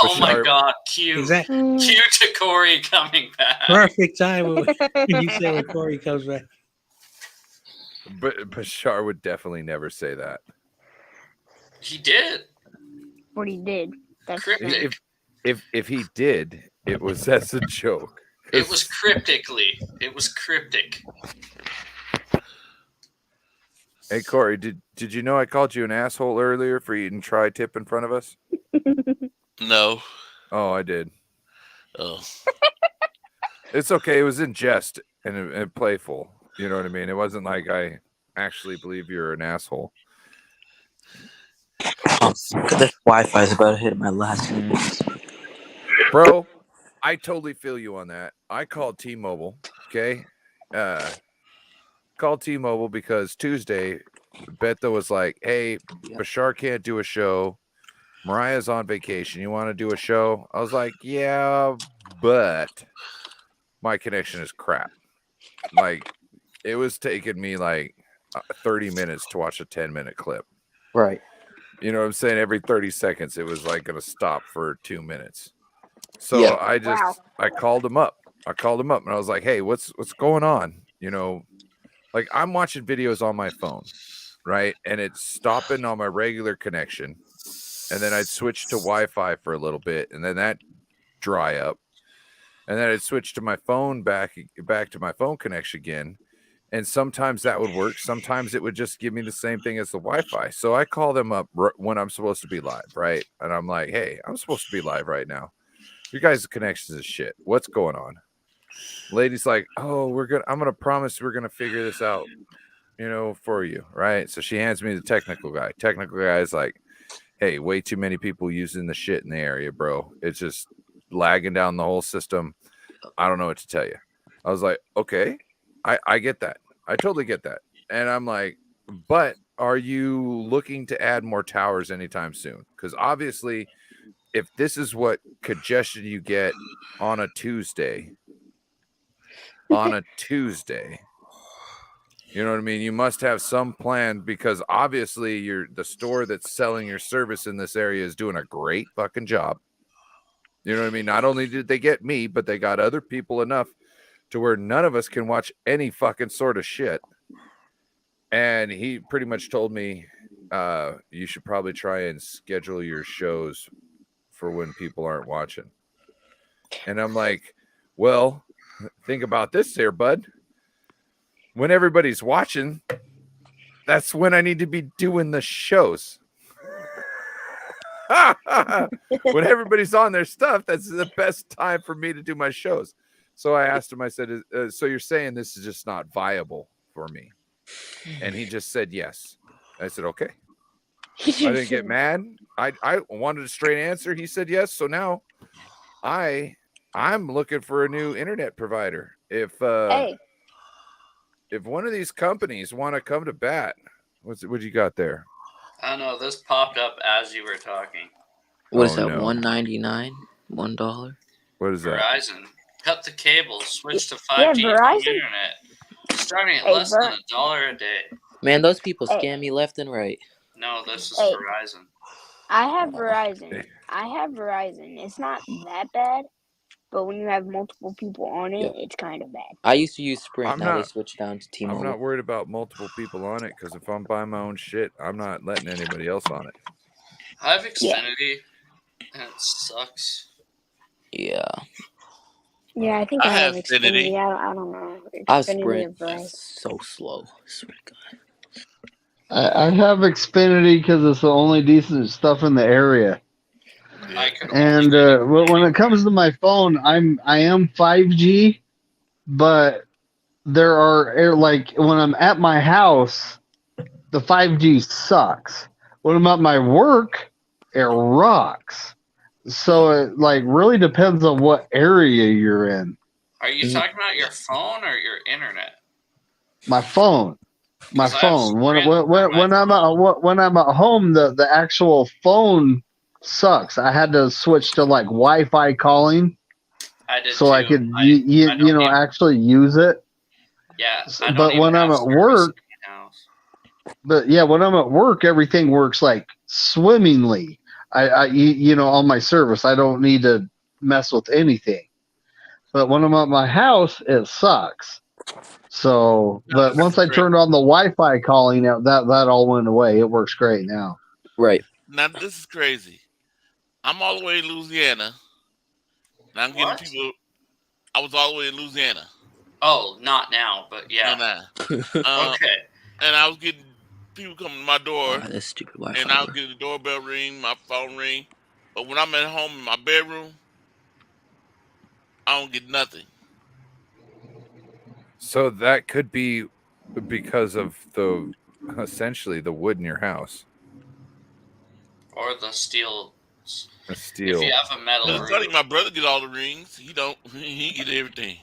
Speaker 7: Oh my God, cue to Corey coming back.
Speaker 10: Perfect time when you say when Corey comes back.
Speaker 6: But Bashar would definitely never say that.
Speaker 7: He did.
Speaker 11: What he did. That's
Speaker 7: cryptic.
Speaker 6: If he did, that's a joke.
Speaker 7: It was cryptic.
Speaker 6: Hey Corey, did you know I called you an asshole earlier for eating tri-tip in front of us?
Speaker 5: No.
Speaker 6: Oh, I did.
Speaker 5: Oh.
Speaker 6: It's okay. It was in jest and playful. You know what I mean? It wasn't like I actually believe you're an asshole.
Speaker 13: Oh, this Wi-Fi is about to hit my last minutes.
Speaker 6: Bro, I totally feel you on that. I called T-Mobile, okay? Called T-Mobile because Tuesday, Beto was like, hey, Bashar can't do a show. Mariah's on vacation. You want to do a show? I was like, yeah, but my connection is crap. Like, it was taking me like 30 minutes to watch a 10-minute clip.
Speaker 13: Right.
Speaker 6: You know what I'm saying? Every 30 seconds, it was like going to stop for 2 minutes. So
Speaker 13: Yeah.
Speaker 6: I called him up. And I was like, hey, what's going on? You know, like I'm watching videos on my phone, right? And it's stopping on my regular connection. And then I'd switch to Wi-Fi for a little bit, and then that dry up. And then I'd switch to my phone back to my phone connection again. And sometimes that would work. Sometimes it would just give me the same thing as the Wi-Fi. So I call them up when I'm supposed to be live, right? And I'm like, hey, I'm supposed to be live right now. Your guys' connections is shit. What's going on? Lady's like, oh, I'm gonna promise we're gonna figure this out, you know, for you, right? So she hands me the technical guy. Technical guy is like, hey, way too many people using the shit in the area, bro. It's just lagging down the whole system. I don't know what to tell you. I was like, okay, I get that. I totally get that. And I'm like, but are you looking to add more towers anytime soon? Because obviously, if this is what congestion you get on a Tuesday, you know what I mean? You must have some plan, because obviously the store that's selling your service in this area is doing a great fucking job. You know what I mean? Not only did they get me, but they got other people enough to where none of us can watch any fucking sort of shit. And he pretty much told me, you should probably try and schedule your shows for when people aren't watching. And I'm like, well, think about this here, bud. When everybody's watching, that's when I need to be doing the shows. When everybody's on their stuff, that's the best time for me to do my shows. So I asked him, I said, so you're saying this is just not viable for me? And he just said yes. I said, okay. I didn't get mad. I wanted a straight answer. He said yes. So now I'm looking for a new internet provider. If one of these companies want to come to bat, what you got there?
Speaker 7: I don't know. This popped up as you were talking.
Speaker 13: What is that? $1.99? $1?
Speaker 6: What is that?
Speaker 7: Verizon. Cut the cable. Switch to 5G internet. Starting at less than $1 a day.
Speaker 13: Man, those people scam me left and right.
Speaker 7: No, this is Verizon.
Speaker 11: I have Verizon. It's not that bad, but when you have multiple people on it, it's kind of bad.
Speaker 13: I used to use Sprint. Now they switched down to T-Mobile.
Speaker 6: I'm not worried about multiple people on it, because if I'm buying my own shit, I'm not letting anybody else on it.
Speaker 7: I have Xfinity, and it sucks.
Speaker 13: Yeah.
Speaker 11: Yeah, I think I have Xfinity. I don't know.
Speaker 13: I have Sprint. That's so slow. I swear to God.
Speaker 9: I have Xfinity because it's the only decent stuff in the area. And when it comes to my phone, I am 5G, but there are, like, when I'm at my house, the 5G sucks. When I'm at my work, it rocks. So it really depends on what area you're in.
Speaker 7: Are you talking about your phone or your internet?
Speaker 9: My phone. My phone. When I'm at home, the actual phone sucks. I had to switch to Wi-Fi calling.
Speaker 7: I did
Speaker 9: so
Speaker 7: too.
Speaker 9: I could actually use it.
Speaker 7: Yeah.
Speaker 9: But when I'm at work, when I'm at work, everything works swimmingly. I on my service, I don't need to mess with anything. But when I'm at my house, it sucks. So, but once I turned on the Wi-Fi calling out, that all went away. It works great now.
Speaker 13: Right.
Speaker 5: Now this is crazy. I'm all the way in Louisiana. And I'm getting people. I was all the way in Louisiana.
Speaker 7: Oh, not now, but yeah.
Speaker 5: Okay. And I was getting people come to my door,
Speaker 13: This stupid
Speaker 5: and
Speaker 13: Wi-Fi
Speaker 5: I'll
Speaker 13: work.
Speaker 5: get the doorbell ring, my phone ring. But when I'm at home in my bedroom, I don't get nothing.
Speaker 6: So that could be because of essentially the wood in your house.
Speaker 7: Or the steel.
Speaker 6: The
Speaker 7: If
Speaker 6: steel.
Speaker 7: you have a metal
Speaker 5: It's
Speaker 7: roof.
Speaker 5: funny, my brother get all the rings. He don't. He get everything,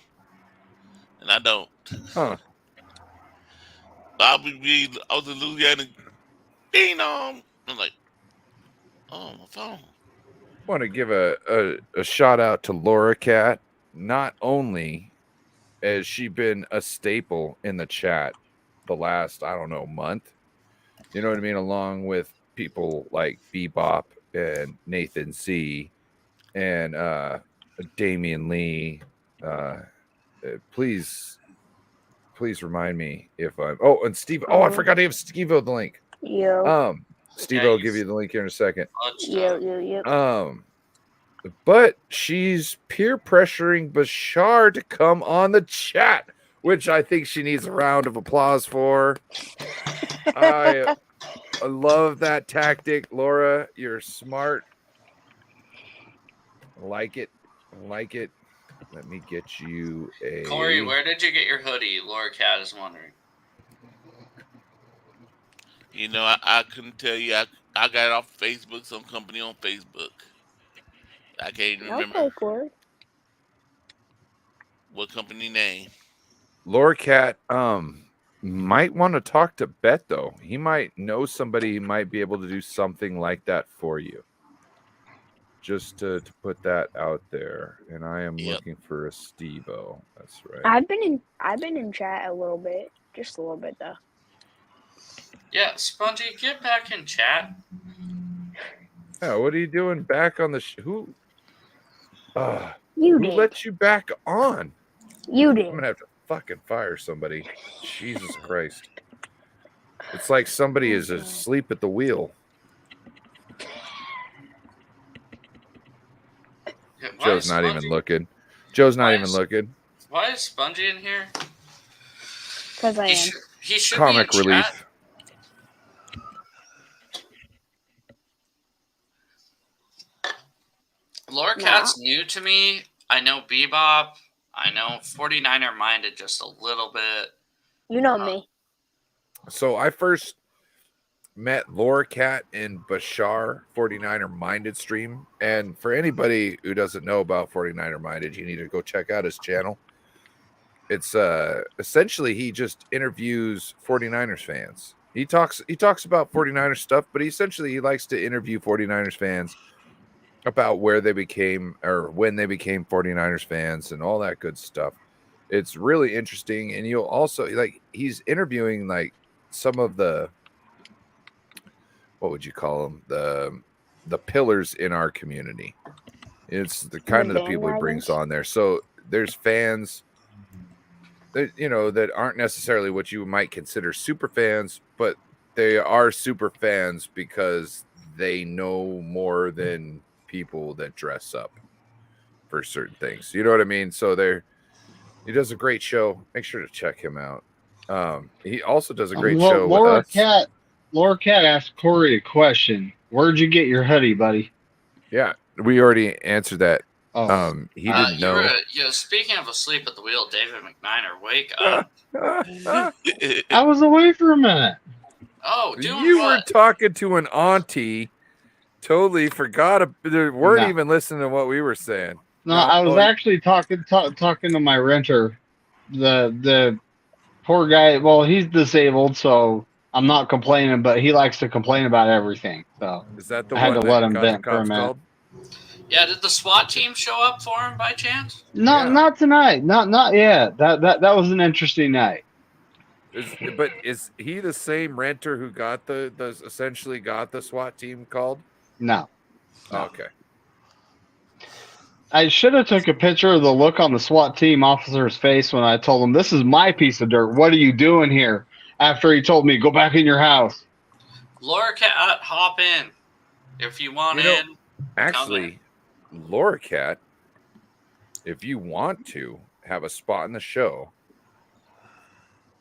Speaker 5: and I don't.
Speaker 6: Huh.
Speaker 5: I was in Louisiana. Ding dong. I'm like, oh, my phone.
Speaker 6: Want to give a shout out to Laura Cat. Not only has she been a staple in the chat the last, I don't know, month, you know what I mean, along with people like Bebop and Nathan C and Damian Lee. Please remind me if I'm and Steve. Oh, I forgot to give Steve-O the link.
Speaker 11: Yo.
Speaker 6: Steve-O will give you the link here in a second.
Speaker 11: Yep.
Speaker 6: But she's peer pressuring Bashar to come on the chat, which I think she needs a round of applause for. I love that tactic, Laura. You're smart. I like it. Let me get you a.
Speaker 7: Corey, where did you get your hoodie? Laura Cat is wondering.
Speaker 5: You know, I couldn't tell you. I got it off Facebook, some company on Facebook. I can't even remember
Speaker 11: Okay, Corey.
Speaker 5: what company name.
Speaker 6: Laura Cat might want to talk to Bet, though. He might know somebody who might be able to do something like that for you. Just to put that out there. And I am looking for a Steve-O. That's right.
Speaker 11: I've been in chat a little bit. Just a little bit though.
Speaker 7: Yeah, Spongy, get back in chat.
Speaker 6: Yeah, what are you doing back on the who?
Speaker 11: You
Speaker 6: who
Speaker 11: did.
Speaker 6: let you back on?
Speaker 11: You did.
Speaker 6: I'm gonna have to fucking fire somebody. Jesus Christ! It's like somebody is asleep at the wheel.
Speaker 7: Yeah,
Speaker 6: Joe's not even looking. Joe's not even looking.
Speaker 7: Why is Spongy in here?
Speaker 11: Because I am.
Speaker 7: He should
Speaker 6: Comic
Speaker 7: be in
Speaker 6: relief.
Speaker 7: chat. Laura Cat's new to me. I know Bebop. I know 49er Minded just a little bit.
Speaker 11: You know me.
Speaker 6: So I first met Laura Cat in Bashar 49er Minded stream. And for anybody who doesn't know about 49er Minded, you need to go check out his channel. It's essentially he just interviews 49ers fans. He talks about 49ers stuff, but he likes to interview 49ers fans about where they became or when they became 49ers fans and all that good stuff. It's really interesting. And you'll also he's interviewing like some of the, what would you call them? The pillars in our community. It's the kind of the people he brings on there. So there's fans that, that aren't necessarily what you might consider super fans, but they are super fans because they know more than people that dress up for certain things. You know what I mean? So he does a great show. Make sure to check him out. He also does a great show with us.
Speaker 9: Laura Cat asked Corey a question. Where'd you get your hoodie, buddy?
Speaker 6: Yeah, we already answered that. He didn't know.
Speaker 7: Speaking of asleep at the wheel, David McNiner, wake up.
Speaker 9: I was away for a minute.
Speaker 7: Oh, doing
Speaker 6: you
Speaker 7: what?
Speaker 6: were talking to an auntie. Totally forgot. Weren't even listening to what we were saying.
Speaker 9: No, I was actually talking to my renter. The poor guy. Well, he's disabled, so I'm not complaining. But he likes to complain about everything. So
Speaker 6: is that the
Speaker 9: I had
Speaker 6: one
Speaker 9: to
Speaker 6: that
Speaker 9: let him
Speaker 6: got
Speaker 9: vent
Speaker 6: the
Speaker 9: for a
Speaker 6: cops
Speaker 9: minute.
Speaker 6: called?
Speaker 7: Yeah, did the SWAT team show up for him by chance?
Speaker 9: No, not tonight. Not yet. That was an interesting night.
Speaker 6: But is he the same renter who got the essentially got the SWAT team called?
Speaker 9: No.
Speaker 6: Okay.
Speaker 9: I should have took a picture of the look on the SWAT team officer's face when I told him, "This is my piece of dirt. What are you doing here?" After he told me, "Go back in your house."
Speaker 7: Laura Cat, hop in. If you want in.
Speaker 6: Actually, Laura Cat, if you want to have a spot in the show,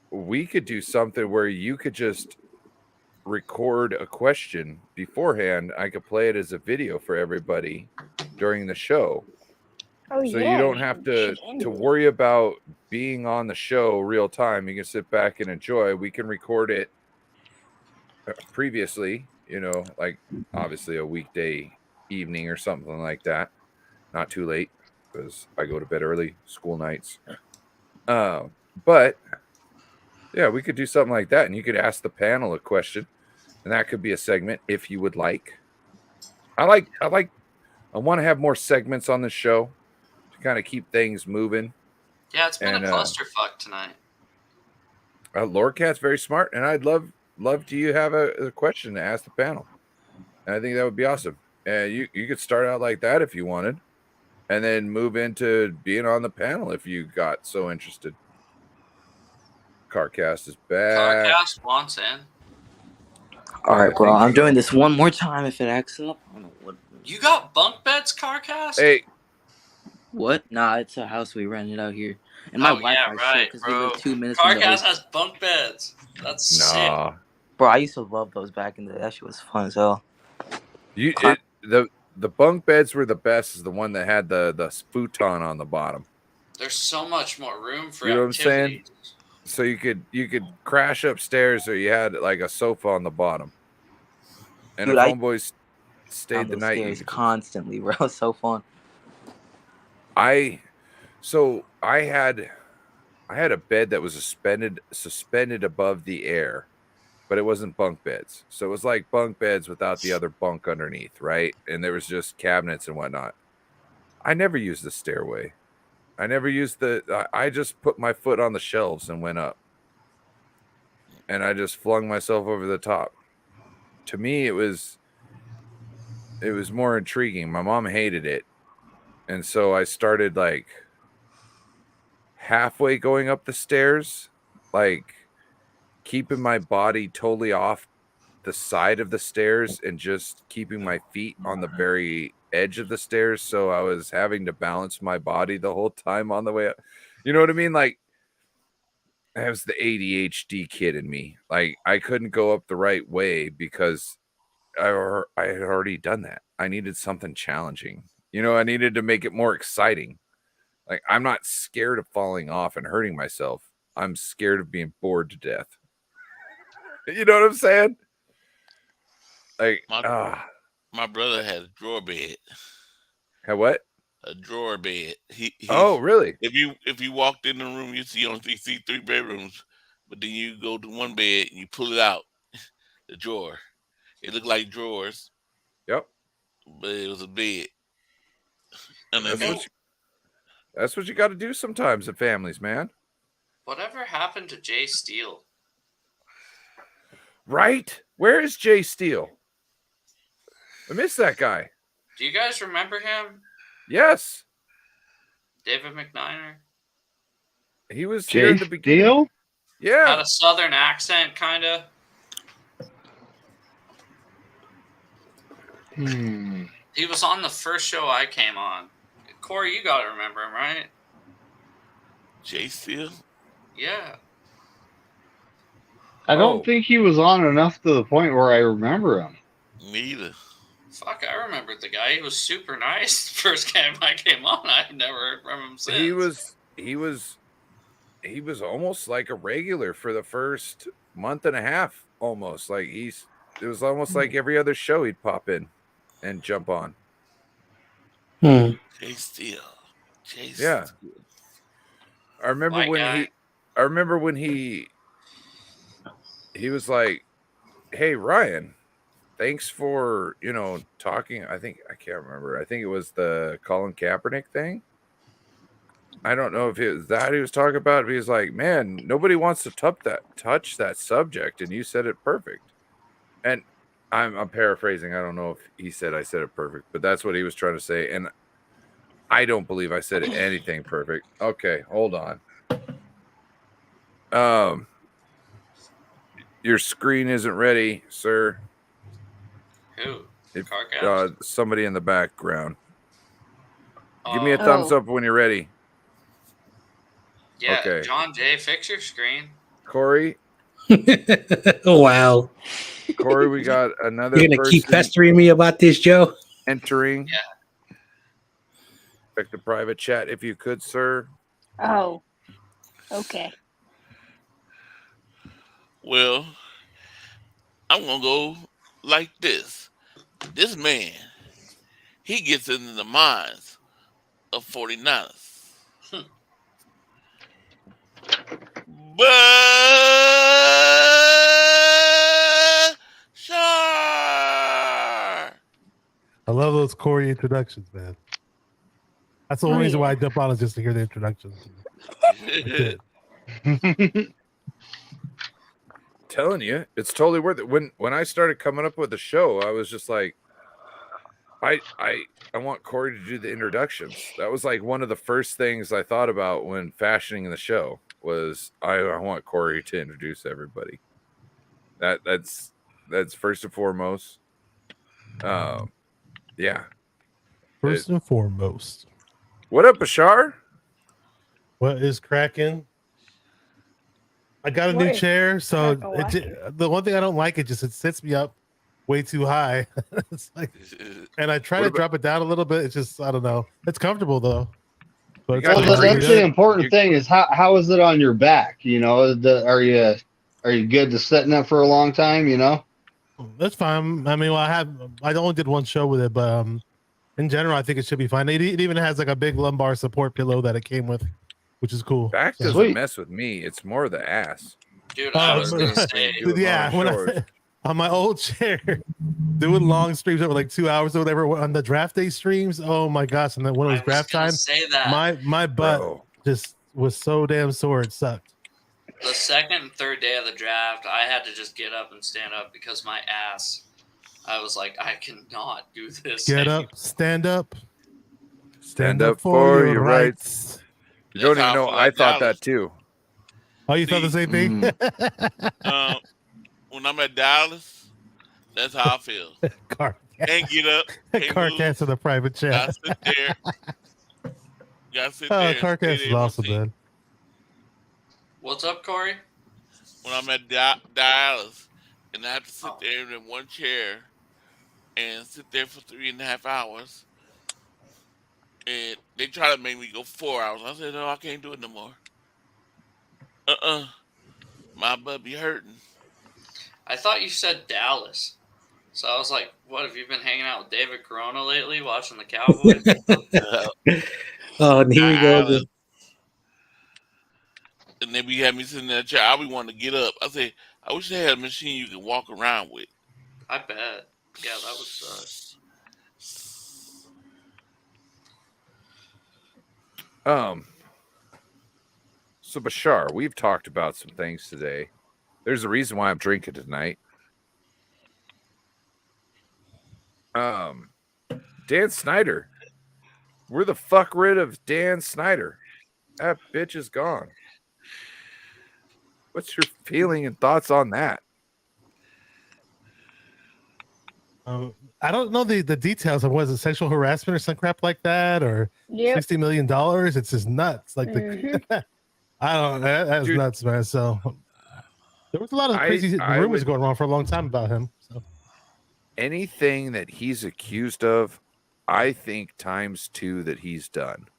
Speaker 6: we could do something where you could just record a question beforehand, I could play it as a video for everybody during the show.
Speaker 11: Oh,
Speaker 6: So
Speaker 11: yeah,
Speaker 6: you don't have to worry about being on the show real time. You can sit back and enjoy. We can record it previously, like obviously a weekday evening or something like that. Not too late because I go to bed early, school nights. But yeah, we could do something like that, and you could ask the panel a question, and that could be a segment if you would like. I want to have more segments on the show to kind of keep things moving.
Speaker 7: Yeah, it's been a clusterfuck tonight.
Speaker 6: Lord Cat's very smart, and I'd love to you have a question to ask the panel. And I think that would be awesome. And you could start out like that if you wanted, and then move into being on the panel if you got so interested. Carcast is back.
Speaker 7: Carcast wants in.
Speaker 13: All right, bro. I'm doing this one more time. If it acts up, I don't know what.
Speaker 7: You got bunk beds, Carcast?
Speaker 6: Hey.
Speaker 13: What? Nah, it's a house we rented out here, and my Wi-Fi shit because we live 2 minutes.
Speaker 7: Carcast has bunk beds. That's sick.
Speaker 13: Bro, I used to love those back in the day. That shit was fun as hell.
Speaker 6: The bunk beds were the best. Is the one that had the futon on the bottom.
Speaker 7: There's so much more room for
Speaker 6: you know
Speaker 7: activities.
Speaker 6: What I'm saying? So you could crash upstairs, or you had like a sofa on the bottom. And
Speaker 13: Dude,
Speaker 6: if homeboys stayed the night,
Speaker 13: you could constantly, bro. It's so fun.
Speaker 6: I had a bed that was suspended above the air, but it wasn't bunk beds. So it was like bunk beds without the other bunk underneath, right? And there was just cabinets and whatnot. I never used the stairway. I never used I just put my foot on the shelves and went up. And I just flung myself over the top. To me, it was more intriguing. My mom hated it. And so I started like halfway going up the stairs, like keeping my body totally off the side of the stairs and just keeping my feet on the very edge of the stairs. So I was having to balance my body the whole time on the way up. You know what I mean? Like, that was the ADHD kid in me. Like, I couldn't go up the right way because I had already done that. I needed something challenging. I needed to make it more exciting. Like, I'm not scared of falling off and hurting myself. I'm scared of being bored to death. You know what I'm saying? Like,
Speaker 5: my brother had a drawer bed.
Speaker 6: Had what?
Speaker 5: A drawer bed.
Speaker 6: Oh, really?
Speaker 5: If you walked in the room, you see 3 bedrooms, but then you go to one bed and you pull it out, the drawer. It looked like drawers.
Speaker 6: Yep.
Speaker 5: But it was a bed. And
Speaker 6: that's what you got to do sometimes in families, man.
Speaker 7: Whatever happened to Jay Steele?
Speaker 6: Right? Where is Jay Steele? I miss that guy.
Speaker 7: Do you guys remember him?
Speaker 6: Yes.
Speaker 7: David McNiner?
Speaker 6: He was here in the beginning.
Speaker 9: Steele?
Speaker 6: Yeah.
Speaker 7: Had a southern accent, kind of. He was on the first show I came on. Corey, you got to remember him, right?
Speaker 5: Jay Steele?
Speaker 7: Yeah.
Speaker 9: I don't think he was on enough to the point where I remember him.
Speaker 5: Me either.
Speaker 7: Fuck, I remembered the guy. He was super nice. First time I came on, I've never heard from him since.
Speaker 6: He was almost like a regular for the first month and a half. Almost like it was almost like every other show he'd pop in and jump on.
Speaker 5: Jay Steele.
Speaker 6: Yeah. I remember when he was like, "Hey Ryan, thanks for talking." I can't remember. I think it was the Colin Kaepernick thing. I don't know if it was that he was talking about. But he was like, "Man, nobody wants to touch that subject, and you said it perfect." And I'm paraphrasing. I don't know if he said I said it perfect, but that's what he was trying to say. And I don't believe I said anything perfect. Okay, hold on. Your screen isn't ready, sir.
Speaker 7: Who?
Speaker 6: Somebody in the background. Give me a thumbs up when you're ready.
Speaker 7: Yeah,
Speaker 6: okay.
Speaker 7: John Jay, fix your screen.
Speaker 6: Corey.
Speaker 10: Oh, wow.
Speaker 6: Corey, we got another
Speaker 10: You're gonna
Speaker 6: person
Speaker 10: keep pestering me about this, Joe?
Speaker 6: entering.
Speaker 7: Yeah.
Speaker 6: Check the private chat if you could, sir.
Speaker 11: Oh, okay.
Speaker 5: Well, I'm gonna go like this. This man, he gets into the minds of 49ers. Sure.
Speaker 14: I love those Corey introductions, man. That's the only reason why I jump on is just to hear the introductions. That's it.
Speaker 6: Telling you, it's totally worth it. When I started coming up with the show, I was just like, I want Corey to do the introductions. That was like one of the first things I thought about when fashioning the show was I want Corey to introduce everybody. That's first and foremost. Yeah.
Speaker 14: First and foremost.
Speaker 6: What up, Bashar?
Speaker 14: What is cracking? I got a new chair, so the one thing I don't like it sits me up way too high. It's like, and I try to drop it down a little bit. It's just I don't know. It's comfortable though. But
Speaker 9: that's the important thing is how is it on your back? You know, are you good to sitting up for a long time? You know,
Speaker 14: that's fine. I mean, I only did one show with it, but in general, I think it should be fine. It even has like a big lumbar support pillow that it came with, which is cool.
Speaker 6: Back doesn't mess with me. It's more the ass.
Speaker 7: Dude, I was gonna say,
Speaker 14: yeah, on my old chair, doing long streams over like 2 hours or whatever on the draft day streams. Oh my gosh! And then when it was draft time, my butt just was so damn sore. It sucked.
Speaker 7: The second and third day of the draft, I had to just get up and stand up because my ass. I was like, I cannot do this.
Speaker 14: Get up, stand up,
Speaker 6: stand up for your rights. You don't even know. I thought that too.
Speaker 14: Oh, you thought the same thing?
Speaker 5: When I'm at Dallas, that's how I feel. Can't get up.
Speaker 14: Carcast in the private chat.
Speaker 5: Gotta sit there. Gotta sit there.
Speaker 14: Carcast is awesome, man.
Speaker 7: What's up, Corey?
Speaker 5: When I'm at Dallas, and I have to sit there in one chair and sit there for 3.5 hours, and they try to make me go 4 hours. I said, no, I can't do it no more. My butt be hurting.
Speaker 7: I thought you said Dallas. So I was like, what, have you been hanging out with David Corona lately, watching the Cowboys?
Speaker 10: Oh, and here we go.
Speaker 5: And then we had me sitting in that chair. I be wanting to get up. I said, I wish they had a machine you could walk around with.
Speaker 7: I bet. Yeah, that would suck.
Speaker 6: So Bashar, we've talked about some things today. There's a reason why I'm drinking tonight. Dan Snyder. We're the fuck rid of Dan Snyder. That bitch is gone. What's your feeling and thoughts on that?
Speaker 14: I don't know the details of was it sexual harassment or some crap like that or $60 million. It's just nuts. Like I don't know. That's nuts, man. So there was a lot of crazy rumors going on for a long time about him. So
Speaker 6: anything that he's accused of, I think ×2 that he's done.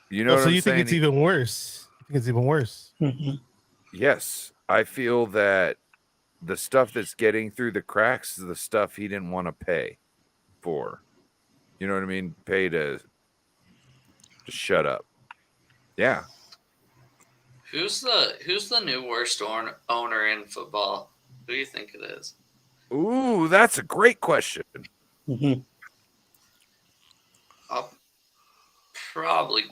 Speaker 6: You know what I'm saying?
Speaker 14: So you think it's even worse? You think it's even worse?
Speaker 10: Mm-hmm.
Speaker 6: Yes. I feel that the stuff that's getting through the cracks is the stuff he didn't want to pay for. You know what I mean? Pay to shut up. Yeah.
Speaker 7: Who's the new worst owner in football? Who do you think it is?
Speaker 6: Ooh, that's a great question.
Speaker 10: Mm-hmm.
Speaker 7: I'll probably.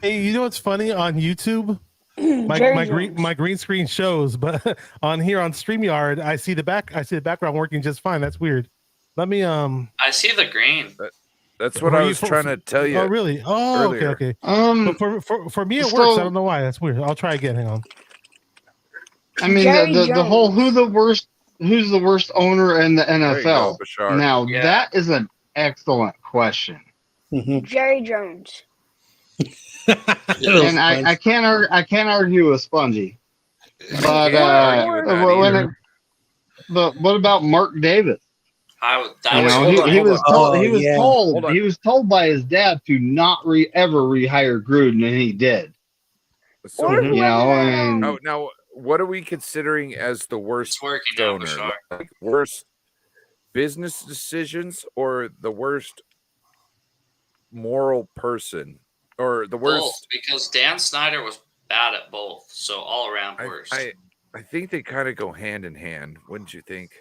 Speaker 14: Hey, you know what's funny on YouTube? My green screen shows, but on here on StreamYard, I see the background working just fine. That's weird. Let me
Speaker 7: I see the green.
Speaker 6: That's what I was trying to tell you.
Speaker 14: Oh, really? Oh,
Speaker 6: earlier.
Speaker 14: okay. But for me, it works. I don't know why. That's weird. I'll try again. Hang on.
Speaker 9: I mean, the whole who's the worst owner in the NFL?
Speaker 6: Go,
Speaker 9: now that is an excellent question.
Speaker 10: Mm-hmm.
Speaker 11: Jerry Jones.
Speaker 9: And I can't argue with Spongy. But what about Mark Davis?
Speaker 7: That was
Speaker 9: he was told
Speaker 6: Hold on.
Speaker 9: he was told by his dad to not ever rehire Gruden, and he did.
Speaker 6: So
Speaker 9: and
Speaker 6: now what are we considering as the worst owner? Like worst business decisions or the worst moral person or the worst?
Speaker 7: Both, because Dan Snyder was bad at both, so all around worst.
Speaker 6: I think they kind of go hand in hand, wouldn't you think?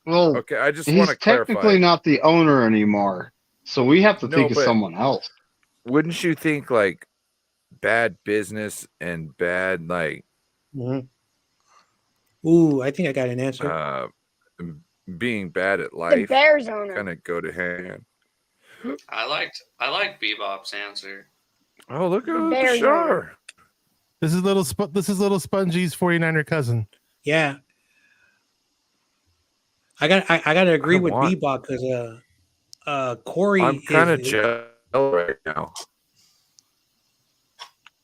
Speaker 9: Well,
Speaker 6: okay, I just
Speaker 9: he's
Speaker 6: want to clarify.
Speaker 9: Technically not the owner anymore, so we have to think of someone else.
Speaker 6: Wouldn't you think like bad business and bad like?
Speaker 10: Ooh, I think I got an answer.
Speaker 6: Being bad at life,
Speaker 11: Bears owner
Speaker 6: kind of go to hand.
Speaker 7: I like Bebop's answer.
Speaker 6: Oh, look at
Speaker 11: Bears
Speaker 6: Bashar.
Speaker 14: This is little Spongy's 49er cousin.
Speaker 10: Yeah. I gotta agree with Bebop because Corey.
Speaker 6: I'm kind of jealous right now.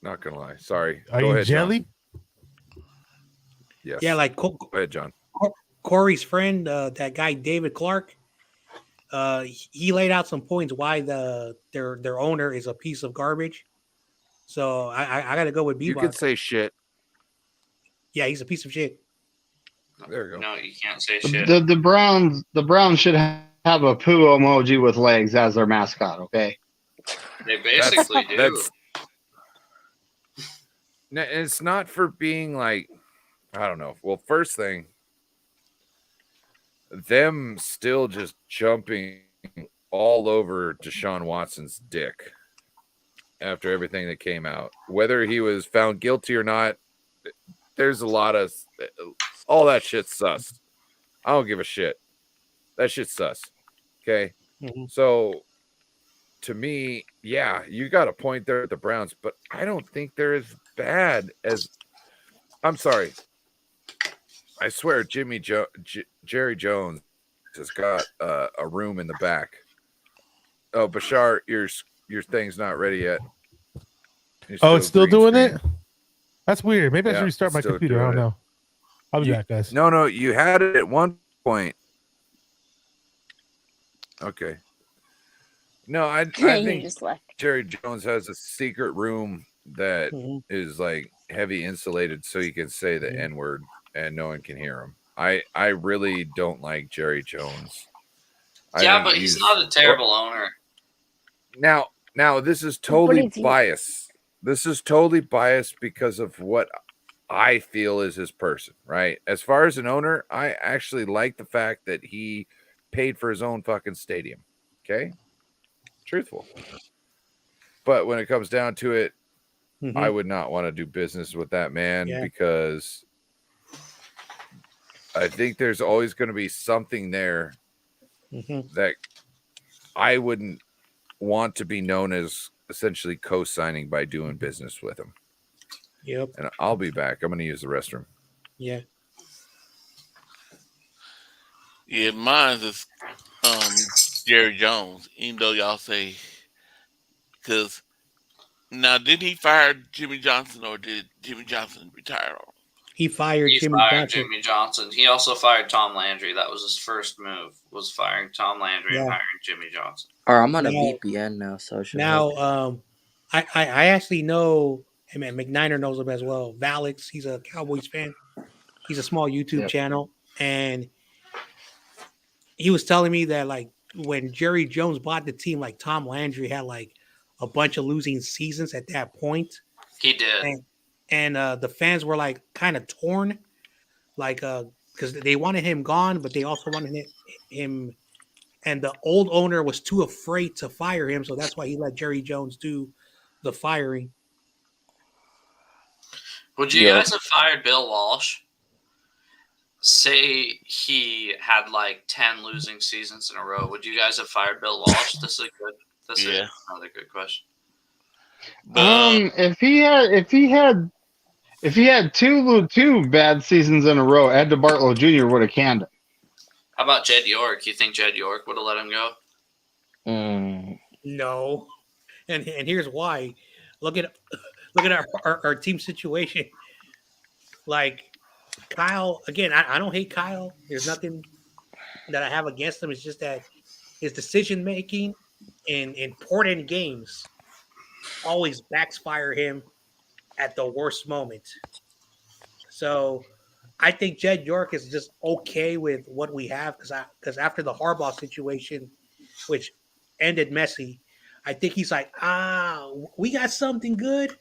Speaker 6: Not gonna lie. Sorry.
Speaker 14: Are
Speaker 6: Go
Speaker 14: you
Speaker 6: ahead,
Speaker 14: jelly?
Speaker 6: John. Yes.
Speaker 10: Yeah, like
Speaker 6: Go ahead, John.
Speaker 10: Corey's friend, that guy David Clark. He laid out some points why their owner is a piece of garbage. So I got to go with Bebop.
Speaker 6: You could say shit.
Speaker 10: Yeah, he's a piece of shit.
Speaker 6: There you go.
Speaker 7: No, you can't say shit.
Speaker 9: The Browns should have a poo emoji with legs as their mascot. Okay.
Speaker 7: They basically do.
Speaker 6: It's not for being like, I don't know. Well, first thing, them still just jumping all over Deshaun Watson's dick after everything that came out, whether he was found guilty or not. There's a lot of all that shit sus. I don't give a shit. That shit's sus. Okay. So to me, yeah, you got a point there at the Browns, but I don't think they're as bad as. I'm sorry. I swear, Jerry Jones has got a room in the back. Oh, Bashar, your thing's not ready yet.
Speaker 14: It's still doing it? That's weird. Maybe I should restart my
Speaker 6: still
Speaker 14: computer. I don't
Speaker 6: doing
Speaker 14: know. I'll be back, guys.
Speaker 6: No, you had it at one point. Okay. No, I think
Speaker 11: just left.
Speaker 6: Jerry Jones has a secret room that is like heavy insulated so he can say the N-word and no one can hear him. I really don't like Jerry Jones.
Speaker 7: Yeah, but he's not a terrible owner.
Speaker 6: Now this is totally biased. This is totally biased because of what I feel is his person, right? As far as an owner, I actually like the fact that he paid for his own fucking stadium. Okay? Truthful. But when it comes down to it, I would not want to do business with that man because I think there's always going to be something there that I wouldn't want to be known as essentially co-signing by doing business with him.
Speaker 10: Yep.
Speaker 6: And I'll be back. I'm going to use the restroom.
Speaker 10: Yeah.
Speaker 5: Yeah, mine is Jerry Jones, even though y'all say, because now did he fire Jimmy Johnson or did Jimmy Johnson retire on?
Speaker 10: He fired
Speaker 7: Jimmy Johnson. He also fired Tom Landry. That was his first move, was firing Tom Landry and hiring Jimmy Johnson.
Speaker 13: Or I'm on a VPN now, so
Speaker 10: I actually know him, and McNiner knows him as well. Valix, he's a Cowboys fan. He's a small YouTube channel, and he was telling me that like when Jerry Jones bought the team, like Tom Landry had like a bunch of losing seasons at that point.
Speaker 7: He did.
Speaker 10: And the fans were like kind of torn, like because they wanted him gone, but they also wanted him. And the old owner was too afraid to fire him, so that's why he let Jerry Jones do the firing.
Speaker 7: Would you guys have fired Bill Walsh? Say he had like 10 losing seasons in a row. Would you guys have fired Bill Walsh? This is another good question.
Speaker 9: If he had two bad seasons in a row, Ed DeBartolo Jr. would have canned him.
Speaker 7: How about Jed York? You think Jed York would have let him go?
Speaker 10: No, and here's why. Look at our team situation. Like Kyle, again, I don't hate Kyle. There's nothing that I have against him. It's just that his decision making in important games always backfire him at the worst moment. So I think Jed York is just okay with what we have because after the Harbaugh situation, which ended messy, I think he's like, we got something good,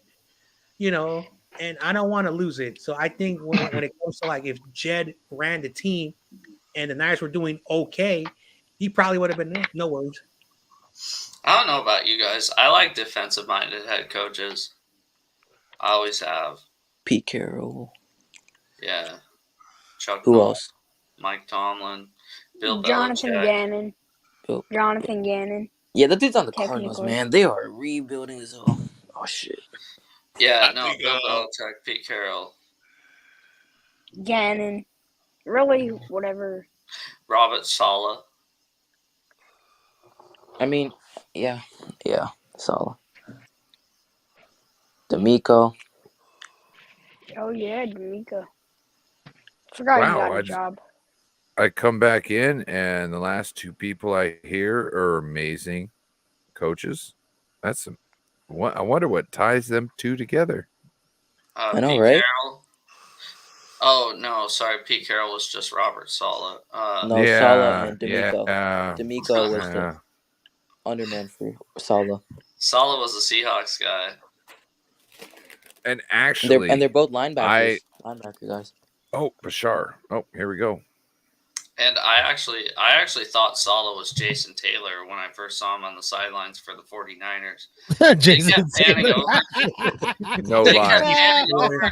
Speaker 10: and I don't want to lose it. So I think when it comes to like if Jed ran the team and the Niners were doing okay, he probably would have been no worries.
Speaker 7: I don't know about you guys. I like defensive-minded head coaches. I always have.
Speaker 13: Pete Carroll.
Speaker 7: Yeah. Chuck
Speaker 13: Who
Speaker 7: Noll,
Speaker 13: else?
Speaker 7: Mike Tomlin, Bill
Speaker 11: Jonathan
Speaker 7: Belichick.
Speaker 11: Gannon.
Speaker 13: Bill.
Speaker 11: Jonathan Gannon.
Speaker 13: Yeah, the dude's on the Cardinals,
Speaker 11: Technically.
Speaker 13: man. They are rebuilding as well. Oh shit.
Speaker 7: Yeah, no, Bill Belichick, Pete Carroll,
Speaker 11: Gannon. Really, whatever.
Speaker 7: Robert Saleh.
Speaker 13: I mean, yeah, Salah. D'Amico.
Speaker 11: Oh yeah, D'Amico. Forgot he got a job.
Speaker 6: I come back in, and the last two people I hear are amazing coaches. That's some. I wonder what ties them two together.
Speaker 13: I know,
Speaker 7: Pete
Speaker 13: right?
Speaker 7: Carroll. Oh no, sorry, Pete Carroll was just Robert Saleh.
Speaker 13: No, Salah and D'Amico.
Speaker 6: Yeah.
Speaker 13: D'Amico was the underman for Salah.
Speaker 7: Saleh was the Seahawks guy.
Speaker 6: And actually,
Speaker 13: they're both linebackers. Linebacker guys.
Speaker 6: Oh, Bashar. Oh, here we go.
Speaker 7: And I actually thought Saleh was Jason Taylor when I first saw him on the sidelines for the 49ers.
Speaker 14: Jason Taylor.
Speaker 6: No lie.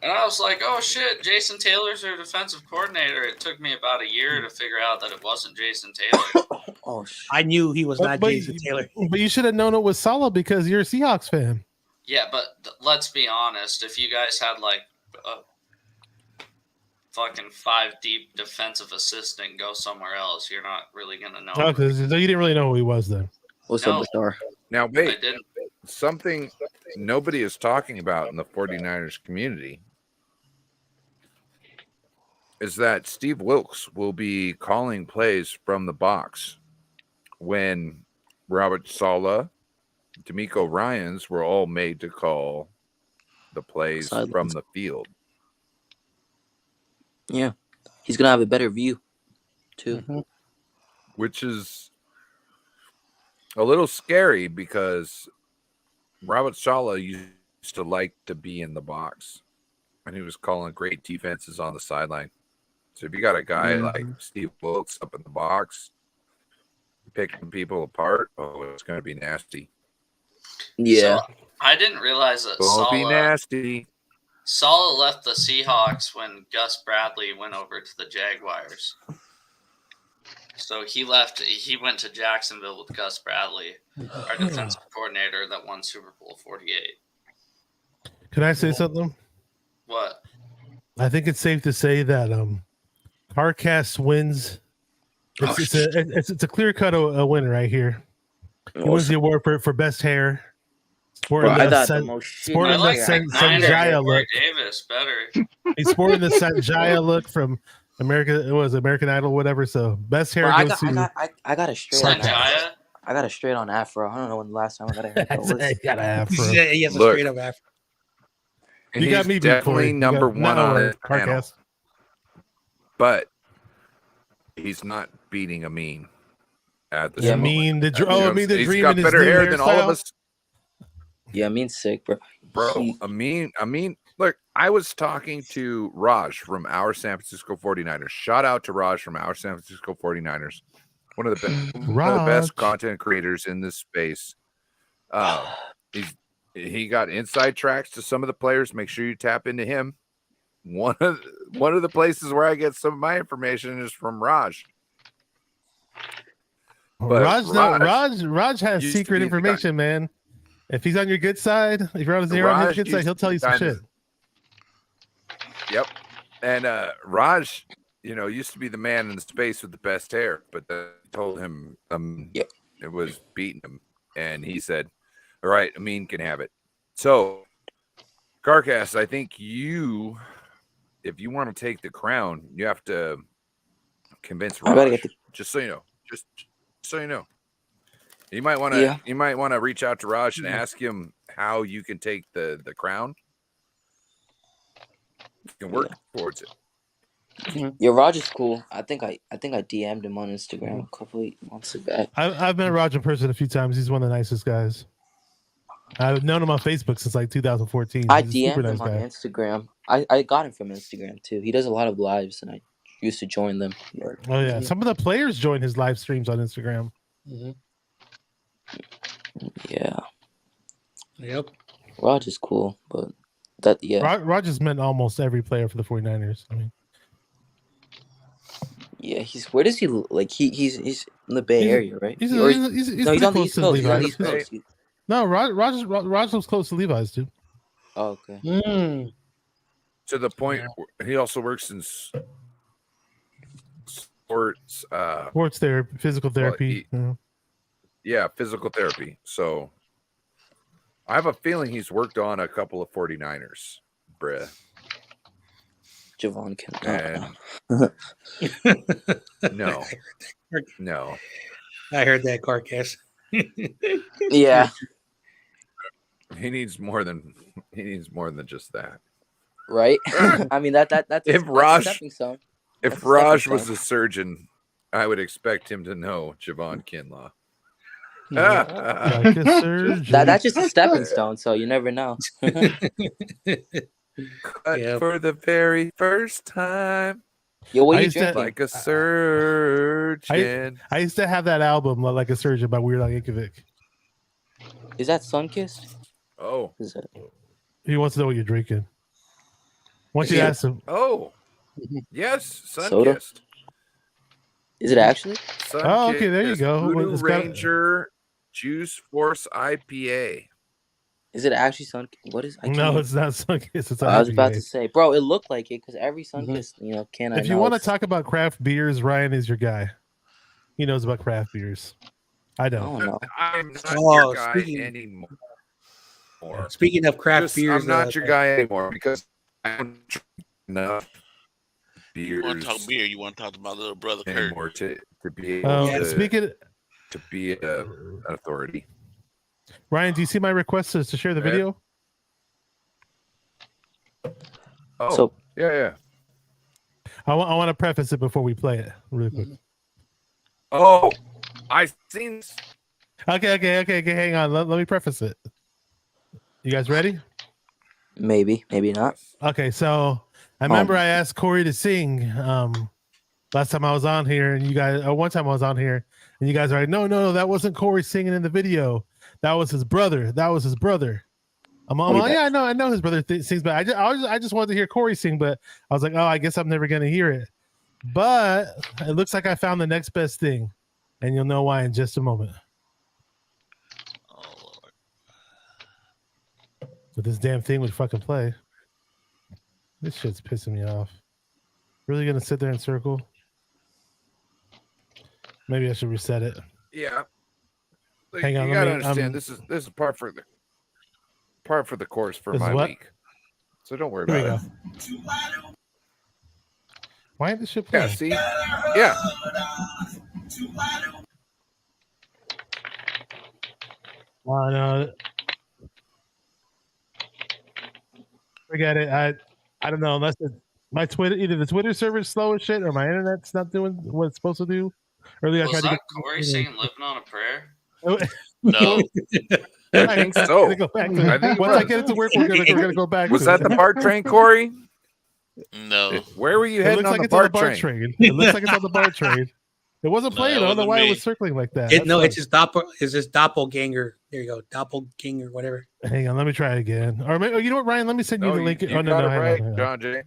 Speaker 7: And I was like, oh shit, Jason Taylor's their defensive coordinator. It took me about a year to figure out that it wasn't Jason Taylor.
Speaker 13: Oh shit.
Speaker 10: I knew he was not Jason Taylor.
Speaker 14: But you should have known it was Salah because you're a Seahawks fan.
Speaker 7: Yeah, but let's be honest. If you guys had like a fucking 5 deep defensive assistant go somewhere else, you're not really going to know.
Speaker 14: Oh, because you didn't really know who he was then.
Speaker 13: What's up, Star?
Speaker 6: Now, wait.
Speaker 7: I didn't.
Speaker 6: Something nobody is talking about in the 49ers community is that Steve Wilkes will be calling plays from the box when Robert Saleh, D'Amico Ryans were all made to call the plays from the field.
Speaker 13: Yeah. He's going to have a better view, too.
Speaker 14: Mm-hmm.
Speaker 6: Which is a little scary because Robert Saleh used to like to be in the box, and he was calling great defenses on the sideline. So if you got a guy like Steve Wilkes up in the box, picking people apart, it's going to be nasty.
Speaker 13: Yeah.
Speaker 7: So, I didn't realize that
Speaker 6: Won't be nasty.
Speaker 7: Saleh left the Seahawks when Gus Bradley went over to the Jaguars. So he left. He went to Jacksonville with Gus Bradley, our defensive coordinator that won Super Bowl 48.
Speaker 14: Can I say something?
Speaker 7: What?
Speaker 14: I think it's safe to say that CarCast wins. It's a clear cut a winner right here. He wins the award for best hair. Sporting
Speaker 13: Bro,
Speaker 14: the Sanjaya look.
Speaker 7: Davis better.
Speaker 14: He's sporting the Sanjaya look from America. It was American Idol, whatever. So best hair
Speaker 13: Bro,
Speaker 14: goes to.
Speaker 13: I got a straight on afro. I got a straight on afro. I don't know when the last time I got a haircut was.
Speaker 14: Got an afro.
Speaker 10: Yeah, he has a straight up afro.
Speaker 14: You got me
Speaker 6: definitely number one on the panel.
Speaker 14: CarCast.
Speaker 6: But he's not beating Amin at this moment.
Speaker 14: Amin, the
Speaker 6: He's
Speaker 14: dream
Speaker 6: got
Speaker 14: in his
Speaker 6: better
Speaker 14: new
Speaker 6: hair than all of
Speaker 14: hairstyle.
Speaker 6: us.
Speaker 13: Yeah, Amin's sick, bro.
Speaker 6: Amin, look, I was talking to Raj from our San Francisco 49ers. Shout out to Raj from our San Francisco 49ers. One of the best content creators in this space. He got inside tracks to some of the players. Make sure you tap into him. One of the places where I get some of my information is from Raj. But
Speaker 14: Raj has secret information, man. If he's on your good side, if you're on his good side, he'll tell you some shit.
Speaker 6: Yep. And Raj, used to be the man in the space with the best hair, but told him it was beating him. And he said, all right, Amin can have it. So, CarCast, I think you if you want to take the crown, you have to convince
Speaker 13: I gotta
Speaker 6: Raj.
Speaker 13: get the.
Speaker 6: Just so you know. Just so you know. You might want to.
Speaker 13: Yeah.
Speaker 6: You might want to reach out to Raj and ask him how you can take the crown. You can work towards it.
Speaker 13: Yeah, Roger's cool. I think I DM'd him on Instagram a couple of months back.
Speaker 14: I've met Roger in person a few times. He's one of the nicest guys. I've known him on Facebook since like 2014.
Speaker 13: I
Speaker 14: He's a super
Speaker 13: DM'd
Speaker 14: nice
Speaker 13: him on
Speaker 14: guy.
Speaker 13: Instagram. I got him from Instagram too. He does a lot of lives, and I used to join them.
Speaker 14: Oh yeah, some of the players join his live streams on Instagram.
Speaker 13: Yeah.
Speaker 10: Yep.
Speaker 13: Roger's cool, but that
Speaker 14: Roger's met almost every player for the 49ers. I mean,
Speaker 13: yeah. Where does he like? He's in the Bay Area, right?
Speaker 14: He's
Speaker 13: no,
Speaker 14: pretty
Speaker 13: he's on the
Speaker 14: close
Speaker 13: East
Speaker 14: to
Speaker 13: Coast. He's on the
Speaker 14: Levi's.
Speaker 13: East Coast.
Speaker 14: No, Roger's close to Levi's, dude.
Speaker 13: Oh, okay.
Speaker 6: To the point, he also works in sports.
Speaker 14: Sports therapy, physical therapy.
Speaker 6: Yeah, physical therapy. So I have a feeling he's worked on a couple of 49ers, bruh.
Speaker 13: Javon can.
Speaker 6: No. No.
Speaker 10: I heard that, Carcass.
Speaker 13: Yeah.
Speaker 6: He needs more than just that.
Speaker 13: Right? I mean that's
Speaker 6: if
Speaker 13: a
Speaker 6: Raj
Speaker 13: stepping stone.
Speaker 6: if
Speaker 13: That's a
Speaker 6: Raj
Speaker 13: stepping
Speaker 6: was
Speaker 13: stone.
Speaker 6: a surgeon, I would expect him to know Javon Kinlaw.
Speaker 14: Like a surgeon.
Speaker 13: That's just a stepping stone, so you never know.
Speaker 6: Cut for the very first time.
Speaker 13: Yo, what
Speaker 14: I
Speaker 13: are you
Speaker 14: used to-
Speaker 13: drinking?
Speaker 6: Like a surgeon.
Speaker 14: I used to have that album, Like a Surgeon by Weird Al Yankovic.
Speaker 13: Is that Sunkissed?
Speaker 6: Oh.
Speaker 13: Is it?
Speaker 14: He wants to know what you're drinking. Once you
Speaker 13: Yeah.
Speaker 14: ask him,
Speaker 6: Oh. Yes,
Speaker 13: Soda?
Speaker 6: Sunkissed.
Speaker 13: Is it actually?
Speaker 14: Oh, okay, there you go.
Speaker 6: Voodoo
Speaker 14: It's got-
Speaker 6: Ranger Juice Force IPA.
Speaker 13: Is it actually Sun? What is? I
Speaker 14: no,
Speaker 13: can't-
Speaker 14: it's not Sunkissed. It's
Speaker 13: I was about to
Speaker 14: IPA.
Speaker 13: say, bro, it looked like it because every Sunkissed, can I
Speaker 14: If you
Speaker 13: know
Speaker 14: want to
Speaker 13: it's-
Speaker 14: talk about craft beers, Ryan is your guy. He knows about craft beers. I
Speaker 13: I
Speaker 14: don't.
Speaker 13: don't know.
Speaker 6: I'm not
Speaker 10: Oh,
Speaker 6: your guy
Speaker 10: speaking-
Speaker 6: anymore.
Speaker 10: Speaking of craft beers,
Speaker 6: I'm not your guy anymore because I don't drink enough beers
Speaker 5: You want to talk beer? You want to talk to my little brother Kurt?
Speaker 6: anymore to be able to,
Speaker 14: Speaking,
Speaker 6: to be an authority.
Speaker 14: Ryan, do you see my request to share the
Speaker 6: Yeah.
Speaker 14: video?
Speaker 6: Oh,
Speaker 13: So-
Speaker 6: yeah.
Speaker 14: I want to preface it before we play it, really quick.
Speaker 6: Oh, I've seen.
Speaker 14: Okay. Hang on. Let me preface it. You guys ready?
Speaker 13: Maybe not.
Speaker 14: Okay, so I remember I asked Corey to sing last time I was on here, and you guys, or one time I was on here, and you guys are like, no, that wasn't Corey singing in the video. That was his brother. I'm like, yeah, I know his brother sings, but I just wanted to hear Corey sing, but I was like, oh, I guess I'm never gonna hear it. But it looks like I found the next best thing, and you'll know why in just a moment. But this damn thing would fucking play. This shit's pissing me off. Really gonna sit there and circle? Maybe I should reset it.
Speaker 6: Yeah. Like,
Speaker 14: Hang on,
Speaker 6: you
Speaker 14: let
Speaker 6: gotta
Speaker 14: me-
Speaker 6: understand this is part for the course for
Speaker 14: This is
Speaker 6: my
Speaker 14: what?
Speaker 6: week. So don't worry
Speaker 14: Here we
Speaker 6: about
Speaker 14: go.
Speaker 6: it.
Speaker 14: Why ain't this shit
Speaker 6: Yeah,
Speaker 14: playing?
Speaker 6: see? Yeah.
Speaker 14: Oh, no. Forget it. I don't know unless my Twitter, either the Twitter server's slow as shit or my internet's not doing what it's supposed to do. Earlier, I
Speaker 7: Was
Speaker 14: tried to
Speaker 7: that
Speaker 14: get
Speaker 7: Corey singing "Living on a Prayer"?
Speaker 5: No.
Speaker 6: I think so.
Speaker 14: Gonna go back to it.
Speaker 6: I think it
Speaker 14: Once I
Speaker 6: was.
Speaker 14: get it to work, we're gonna go back.
Speaker 6: Was
Speaker 14: to
Speaker 6: that
Speaker 14: it.
Speaker 6: the BART train, Corey?
Speaker 5: No.
Speaker 6: Where were you
Speaker 14: It
Speaker 6: heading
Speaker 14: looks
Speaker 6: on
Speaker 14: like
Speaker 6: the
Speaker 14: it's on the
Speaker 6: BART
Speaker 14: BART
Speaker 6: train?
Speaker 14: train. It looks like it's on the BART train. It wasn't
Speaker 5: No,
Speaker 14: playing.
Speaker 5: that
Speaker 14: I don't know
Speaker 5: wasn't
Speaker 14: why it
Speaker 5: me.
Speaker 14: was circling like that.
Speaker 10: It's just doppelganger. There you go, doppelganger, whatever.
Speaker 14: Hang on, let me try it again. Or maybe, you know what, Ryan? Let me send you
Speaker 6: No,
Speaker 14: the link.
Speaker 6: you
Speaker 14: Oh no,
Speaker 6: got
Speaker 14: no,
Speaker 6: it
Speaker 14: hang
Speaker 6: right,
Speaker 14: on, hang on.
Speaker 6: John Jay.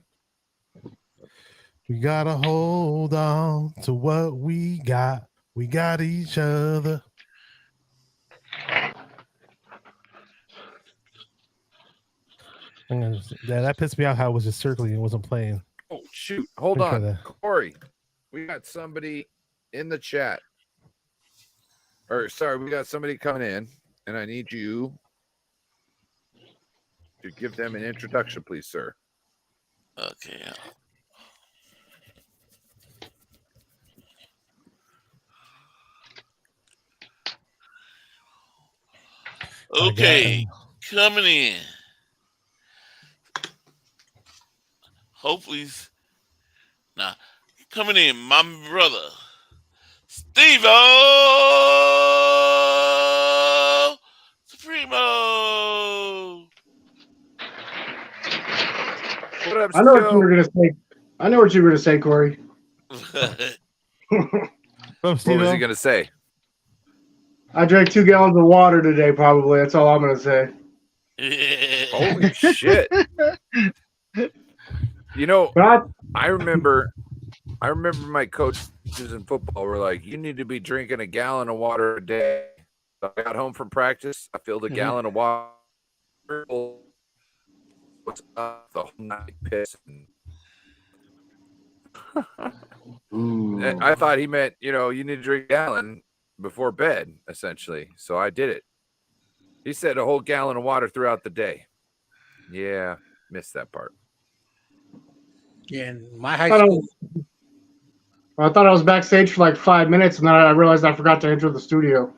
Speaker 14: We gotta hold on to what we got. We got each other. Hang on. Yeah, that pissed me off how it was just circling. It wasn't playing.
Speaker 6: Oh shoot! Hold
Speaker 14: Let me try
Speaker 6: on,
Speaker 14: that.
Speaker 6: Corey. We got somebody in the chat. Or sorry, we got somebody coming in, and I need you to give them an introduction, please, sir.
Speaker 5: Okay. Okay. Coming in. Hopefully, nah. Coming in, my brother, Steve Supremo.
Speaker 6: What up,
Speaker 15: I know what you
Speaker 6: Steve?
Speaker 15: were gonna say. I know what you were gonna say, Corey.
Speaker 6: What was he gonna say?
Speaker 15: I drank 2 gallons of water today. Probably that's all I'm gonna say.
Speaker 6: Holy shit! You know, I remember my coaches in football were like, "You need to be drinking a gallon of water a day." So I got home from practice. I filled a gallon of water. What's up? The whole night pissing. I thought he meant, you need to drink a gallon before bed, essentially. So I did it. He said a whole gallon of water throughout the day. Yeah, missed that part.
Speaker 10: Yeah, in my high school.
Speaker 15: I thought I was backstage for like 5 minutes, and then I realized I forgot to enter the studio.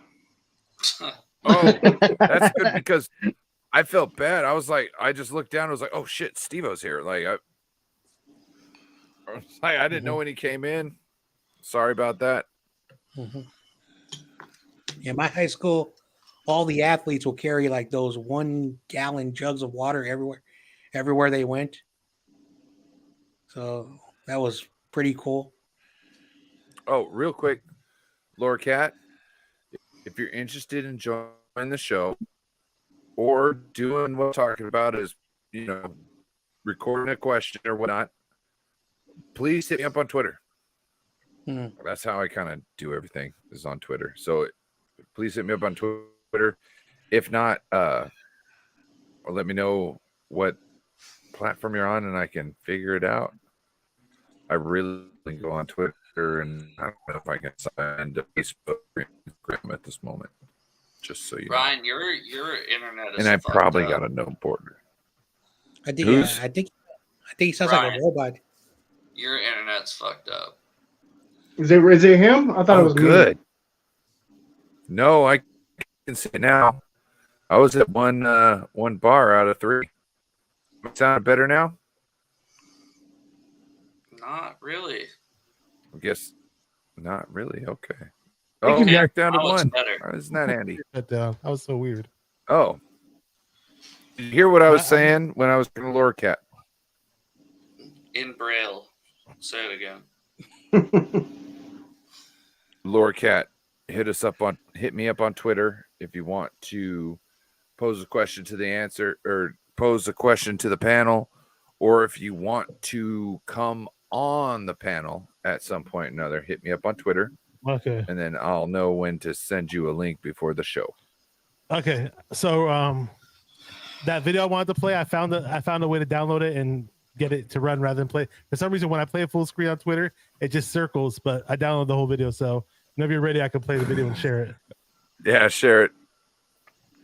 Speaker 6: Oh, that's good because I felt bad. I was like, I just looked down. I was like, oh shit, Steve-O's here. Like, I didn't know when he came in. Sorry about that.
Speaker 10: In my high school, all the athletes will carry like those 1 gallon jugs of water everywhere they went. So that was pretty cool.
Speaker 6: Oh, real quick, Laura Cat, if you're interested in joining the show or doing what we're talking about is, recording a question or whatnot, please hit me up on Twitter. That's how I kind of do everything, is on Twitter. So please hit me up on Twitter. If not, or let me know what platform you're on and I can figure it out. I really go on Twitter, and I don't know if I can sign to Facebook or Instagram at this moment. Just so you know.
Speaker 7: Ryan, your internet is
Speaker 6: And I probably
Speaker 7: up.
Speaker 6: got a no border.
Speaker 10: I think he sounds like a robot.
Speaker 7: Your internet's fucked up.
Speaker 15: Is it him? I thought it was
Speaker 6: good.
Speaker 15: me.
Speaker 6: No, I can see it now. I was at one bar out of 3. Sound better now?
Speaker 7: Not really.
Speaker 6: I guess not really. Okay.
Speaker 15: Oh,
Speaker 6: back down to
Speaker 7: now it's
Speaker 6: 1.
Speaker 7: better.
Speaker 6: Isn't that handy?
Speaker 14: That was so weird.
Speaker 6: Oh. Did you hear what I was saying when I was talking to Laura Cat?
Speaker 7: In Braille. Say it again.
Speaker 6: Laura Cat, hit me up on Twitter if you want to pose a question to the panel, or if you want to come on the panel at some point or another, hit me up on Twitter.
Speaker 14: Okay.
Speaker 6: And then I'll know when to send you a link before the show.
Speaker 14: Okay. So that video I wanted to play, I found a way to download it and get it to run rather than play. For some reason, when I play a full screen on Twitter, it just circles, but I downloaded the whole video. So whenever you're ready, I can play the video and share it.
Speaker 6: Yeah, share it.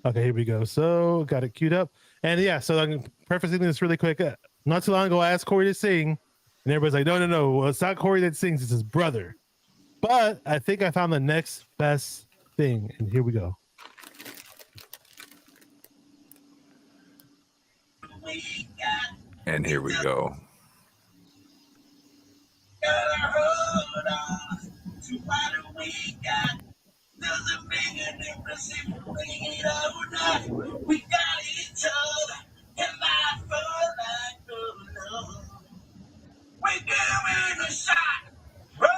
Speaker 14: Okay, here we go. So got it queued up. And yeah, so I'm prefacing this really quick. Not too long ago, I asked Corey to sing, and everybody's like, no. Well, it's not Corey that sings, it's his brother. But I think I found the next best thing, and here we go.
Speaker 6: And here we go.
Speaker 16: Doesn't make a difference if we bring it up or not. We got each other, and my fun like love. We give it a shot. Roll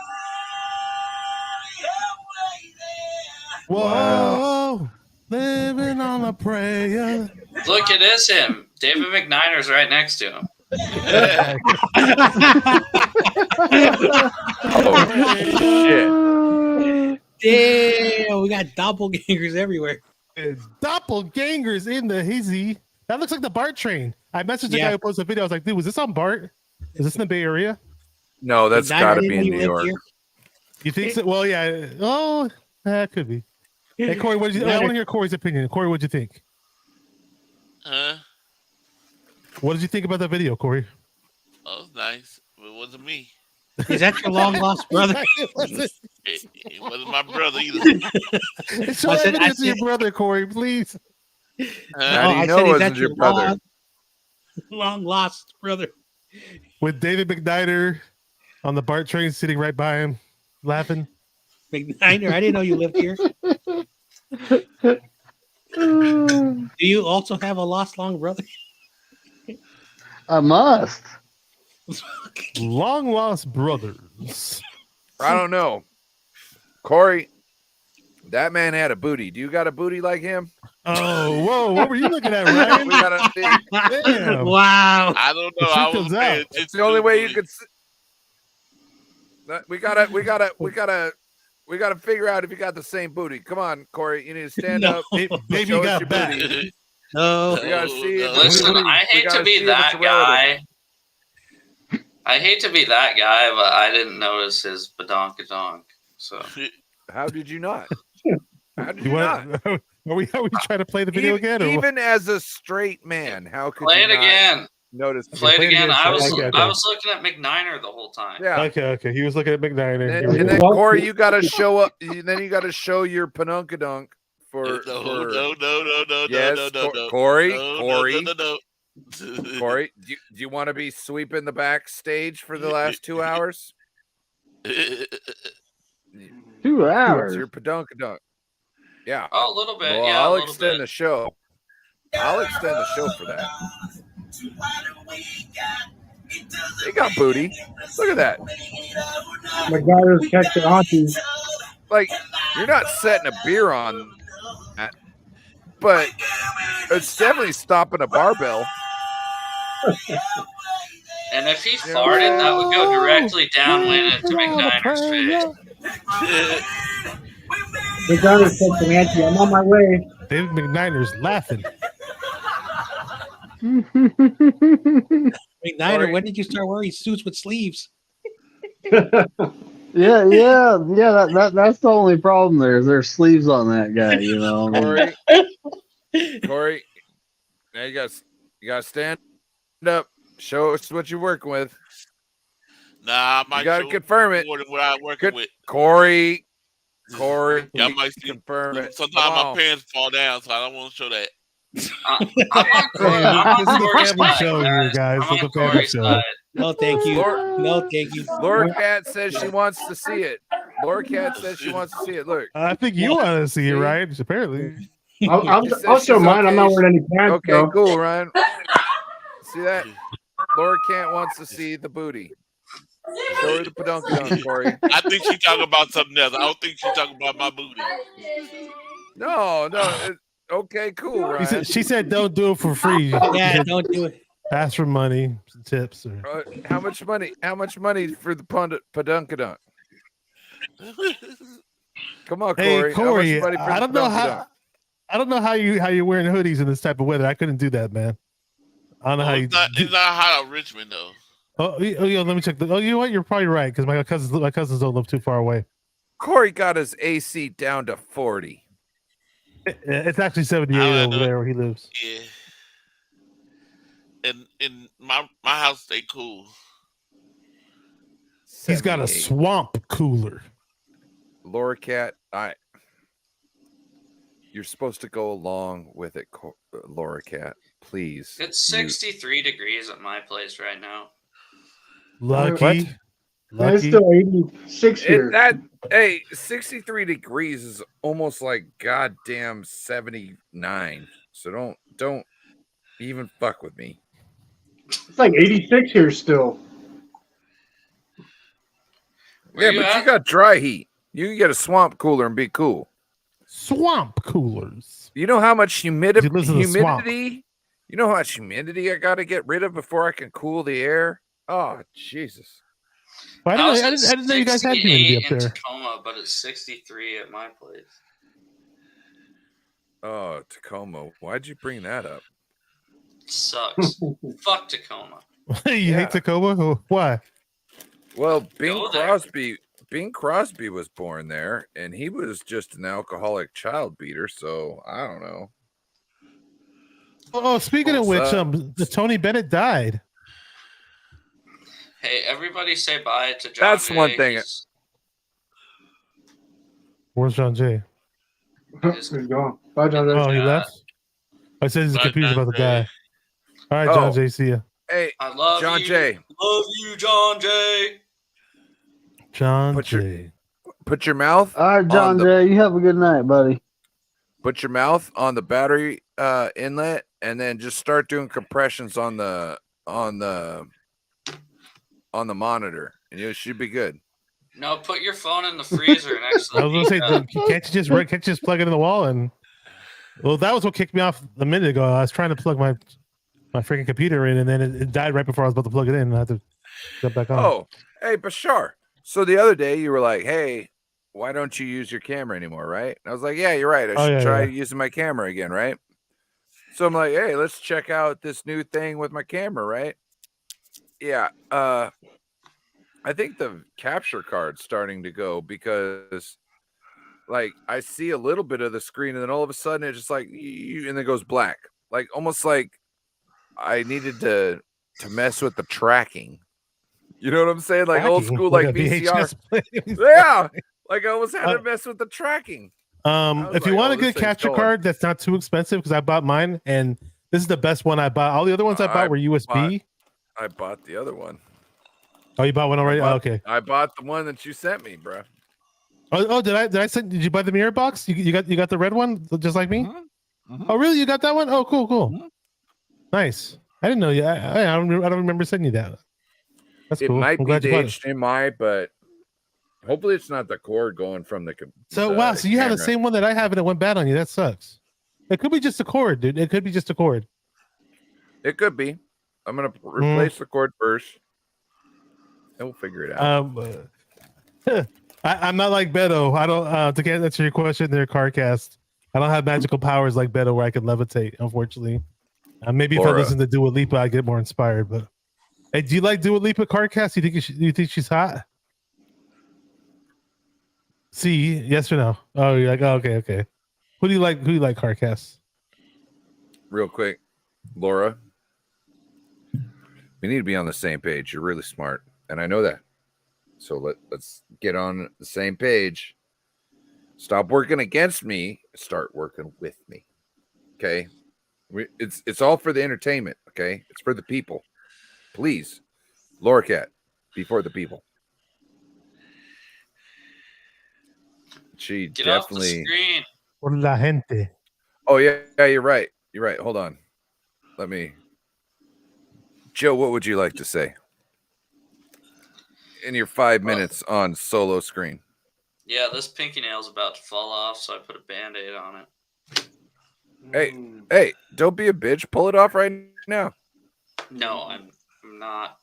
Speaker 16: away there.
Speaker 14: Whoa, living on a prayer.
Speaker 7: Look, it is him. David McNiner's right next to him.
Speaker 10: Oh, shit. Damn, we got doppelgangers everywhere.
Speaker 14: It's doppelgangers in the hizzy. That looks like the BART train. I messaged the guy who posted the video. I was like, dude, was this on BART? Is this in the Bay Area?
Speaker 6: No, that's got to be in New York.
Speaker 14: You think so? Well, yeah. Oh, that could be. Hey, Corey, what did you? I want to hear Corey's opinion. Corey, what did you think? What did you think about that video, Corey?
Speaker 5: was nice, but it wasn't me.
Speaker 10: Is that your long lost brother?
Speaker 5: It wasn't my brother either.
Speaker 14: Show evidence of your brother, Corey, please.
Speaker 6: How do you know it wasn't your brother?
Speaker 10: Long lost brother.
Speaker 14: With David McNider on the BART train sitting right by him, laughing.
Speaker 10: McNider, I didn't know you lived here. Do you also have a lost long brother?
Speaker 9: I must.
Speaker 14: Long lost brothers.
Speaker 6: I don't know. Corey, that man had a booty. Do you got a booty like him?
Speaker 14: Oh, whoa. What were you looking at, Ryan?
Speaker 6: We gotta see.
Speaker 14: Damn.
Speaker 10: Wow.
Speaker 5: I don't know. I was paying attention.
Speaker 6: It's the only way you could. We gotta figure out if you got the same booty. Come on, Corey. You need to stand up.
Speaker 14: Maybe you got back.
Speaker 10: No.
Speaker 6: We gotta see it.
Speaker 7: Listen, I hate to be that guy. I hate to be that guy, but I didn't notice his badonkadonk. So
Speaker 6: how did you not? How did
Speaker 14: you
Speaker 6: not?
Speaker 14: Are we trying to play the video again?
Speaker 6: Even as a straight man, how could
Speaker 7: play
Speaker 6: you
Speaker 7: it again?
Speaker 6: Notice.
Speaker 7: Play it again. I was
Speaker 14: Okay.
Speaker 7: looking at McNiner the whole time.
Speaker 6: Yeah.
Speaker 14: Okay. He was looking at McNiner.
Speaker 6: And then Corey, you gotta show up. Then you gotta show your panunkadunk for.
Speaker 5: No.
Speaker 6: Yes,
Speaker 5: No.
Speaker 6: Corey.
Speaker 5: No.
Speaker 6: Corey, do you want to be sweeping the backstage for the last 2 hours?
Speaker 9: 2 hours.
Speaker 6: Your padunkadunk. Yeah.
Speaker 7: Oh, a little bit.
Speaker 6: Well,
Speaker 7: Yeah,
Speaker 6: I'll
Speaker 7: a little
Speaker 6: extend
Speaker 7: bit.
Speaker 6: the show. I'll extend the show for that. They got booty. Look at that.
Speaker 15: McGuire's catch the aunties.
Speaker 6: Like, you're not setting a beer on that, but it's definitely stopping a barbell.
Speaker 7: And if he farted, that would go directly downwind into McNiner's face.
Speaker 15: McGuire's catch the auntie. I'm on my way.
Speaker 14: David McNider's laughing.
Speaker 10: McNider, when did you start wearing suits with sleeves?
Speaker 9: Yeah. That's the only problem. There's sleeves on that guy. You know.
Speaker 6: Corey, now you gotta stand up. Show us what you're working with.
Speaker 5: Nah, I might
Speaker 6: You gotta confirm it.
Speaker 5: more than what I'm working with.
Speaker 6: Corey,
Speaker 5: Yeah, I
Speaker 6: you
Speaker 5: might see.
Speaker 6: confirm it.
Speaker 5: Sometimes
Speaker 6: Come
Speaker 5: my
Speaker 6: on.
Speaker 5: pants fall down, so I don't want to show that.
Speaker 7: I'm on Corey's
Speaker 14: Family
Speaker 7: side,
Speaker 14: show here, guys.
Speaker 7: I'm
Speaker 14: It's a
Speaker 7: on
Speaker 14: family
Speaker 7: Corey's
Speaker 14: show.
Speaker 7: side.
Speaker 10: No, thank you. No, thank you.
Speaker 6: Laura Cat says she wants to see it. Laura Cat says she wants to see it. Look.
Speaker 14: I think you want to see it, Ryan. Apparently.
Speaker 15: I'll show mine. I'm not wearing any pants.
Speaker 6: Okay,
Speaker 15: though.
Speaker 6: cool, Ryan. See that? Laura Cat wants to see the booty. Show her the padunkadunk, Corey.
Speaker 5: I think she's talking about something else. I don't think she's talking about my booty.
Speaker 6: No. Okay, cool, Ryan.
Speaker 14: She said don't do it for free.
Speaker 10: Yeah, don't do it.
Speaker 14: Ask for money, some tips, or
Speaker 6: How much money? How much money for the padunkadunk? Come on, Corey.
Speaker 14: hey
Speaker 6: How much
Speaker 14: Corey,
Speaker 6: money for
Speaker 14: I
Speaker 6: the
Speaker 14: don't know
Speaker 6: padunkadunk?
Speaker 14: how you're wearing hoodies in this type of weather. I couldn't do that, man. I don't know how you.
Speaker 5: It's not hot in Richmond though.
Speaker 14: Yeah, let me check. You know what? You're probably right because my cousins don't live too far away.
Speaker 6: Corey got his AC down to 40.
Speaker 14: It's actually 78 over there where he lives.
Speaker 5: Yeah. And in my house, they cool.
Speaker 14: He's got a
Speaker 6: 78.
Speaker 14: swamp cooler.
Speaker 6: Laura Cat, you're supposed to go along with it, Laura Cat. Please.
Speaker 7: It's 63 degrees at my place right now.
Speaker 14: Lucky.
Speaker 15: It's still 86 here.
Speaker 6: Hey, 63 degrees is almost like goddamn 79. So don't even fuck with me.
Speaker 15: It's like 86 here still.
Speaker 6: Yeah, but you got dry heat. You can get a swamp cooler and be cool.
Speaker 14: Swamp coolers.
Speaker 6: You know how much humidity?
Speaker 14: He lives in the swamp.
Speaker 6: You know how much humidity I got to get rid of before I can cool the air? Oh, Jesus.
Speaker 14: I didn't know you guys had humidity up
Speaker 7: in
Speaker 14: there.
Speaker 7: Tacoma, but it's 63 at my place.
Speaker 6: Oh, Tacoma. Why'd you bring that up?
Speaker 7: Sucks. Fuck Tacoma.
Speaker 14: You hate Tacoma? Why?
Speaker 6: Well, Bing Crosby was born there, and he was just an alcoholic child beater, so I don't know.
Speaker 14: Oh, speaking of which, Tony Bennett died.
Speaker 7: Hey, everybody say bye to John
Speaker 6: That's
Speaker 7: Jay.
Speaker 6: one thing.
Speaker 14: Where's John Jay?
Speaker 15: He's gone. Bye, John Jay.
Speaker 14: Oh, he left? I said his
Speaker 5: Bye,
Speaker 14: computer's
Speaker 5: John
Speaker 14: about to
Speaker 5: Jay.
Speaker 14: die. All right, John
Speaker 6: Oh.
Speaker 14: Jay, see ya.
Speaker 6: Hey,
Speaker 7: I love
Speaker 6: John
Speaker 7: you.
Speaker 6: Jay.
Speaker 7: Love you, John Jay.
Speaker 14: John Jay.
Speaker 6: Put your mouth.
Speaker 17: All right, John Jay. You have a good night, buddy.
Speaker 6: Put your mouth on the battery inlet, and then just start doing compressions on the monitor, and you should be good.
Speaker 7: No, put your phone in the freezer next to
Speaker 14: I
Speaker 7: the
Speaker 14: was gonna say,
Speaker 7: heat.
Speaker 14: can't you just plug it in the wall? And well, that was what kicked me off a minute ago. I was trying to plug my freaking computer in, and then it died right before I was about to plug it in. And I had to jump back on.
Speaker 6: Oh, hey, Bashar. So the other day you were like, "Hey, why don't you use your camera anymore?" Right? And I was like, "Yeah, you're right. I should try using my camera again." Right? So I'm like, "Hey, let's check out this new thing with my camera." Right? Yeah. I think the capture card's starting to go because, like, I see a little bit of the screen, and then all of a sudden it's just like, and then it goes black. Like almost like I needed to mess with the tracking. You know what I'm saying? Like old school, like VCR. Yeah, like I almost had to mess with the tracking.
Speaker 14: If you want a good capture card that's not too expensive, because I bought mine, and this is the best one I bought. All the other ones I bought were USB.
Speaker 6: I bought the other one.
Speaker 14: Oh, you bought one already? Okay.
Speaker 6: I bought the one that you sent me, bro.
Speaker 14: Oh, did I send? Did you buy the mirror box? You got the red one, just like me? Oh, really? You got that one? Oh, cool. Nice. I didn't know you. I don't remember sending you that. That's cool.
Speaker 6: It might
Speaker 14: I'm
Speaker 6: be
Speaker 14: glad
Speaker 6: the
Speaker 14: you bought it.
Speaker 6: HDMI, but hopefully it's not the cord going from the.
Speaker 14: So wow, so you have the same one that I have, and it went bad on you. That sucks. It could be just a cord, dude. It could be just a cord.
Speaker 6: It could be. I'm gonna replace the cord first, and we'll figure it out.
Speaker 14: I'm not like Beto. I don't. To answer your question, there, CarCast. I don't have magical powers like Beto where I can levitate. Unfortunately, maybe if I listen to Dua Lipa, I get more inspired. But hey, do you like Dua Lipa, CarCast? You think she's hot? See, yes or no? Oh, you're like, oh, okay. Who do you like, CarCast?
Speaker 6: Real quick, Laura. We need to be on the same page. You're really smart, and I know that. So let's get on the same page. Stop working against me. Start working with me. Okay? It's all for the entertainment. Okay? It's for the people. Please, Laura Cat, be for the people. She
Speaker 7: Get
Speaker 6: definitely.
Speaker 7: off the screen.
Speaker 14: Por la gente.
Speaker 6: Oh yeah, you're right. You're right. Hold on. Let me. Joe, what would you like to say in your 5 minutes on solo screen?
Speaker 7: Yeah, this pinky nail's about to fall off, so I put a Band-Aid on it.
Speaker 6: Hey, don't be a bitch. Pull it off right now.
Speaker 7: No, I'm not.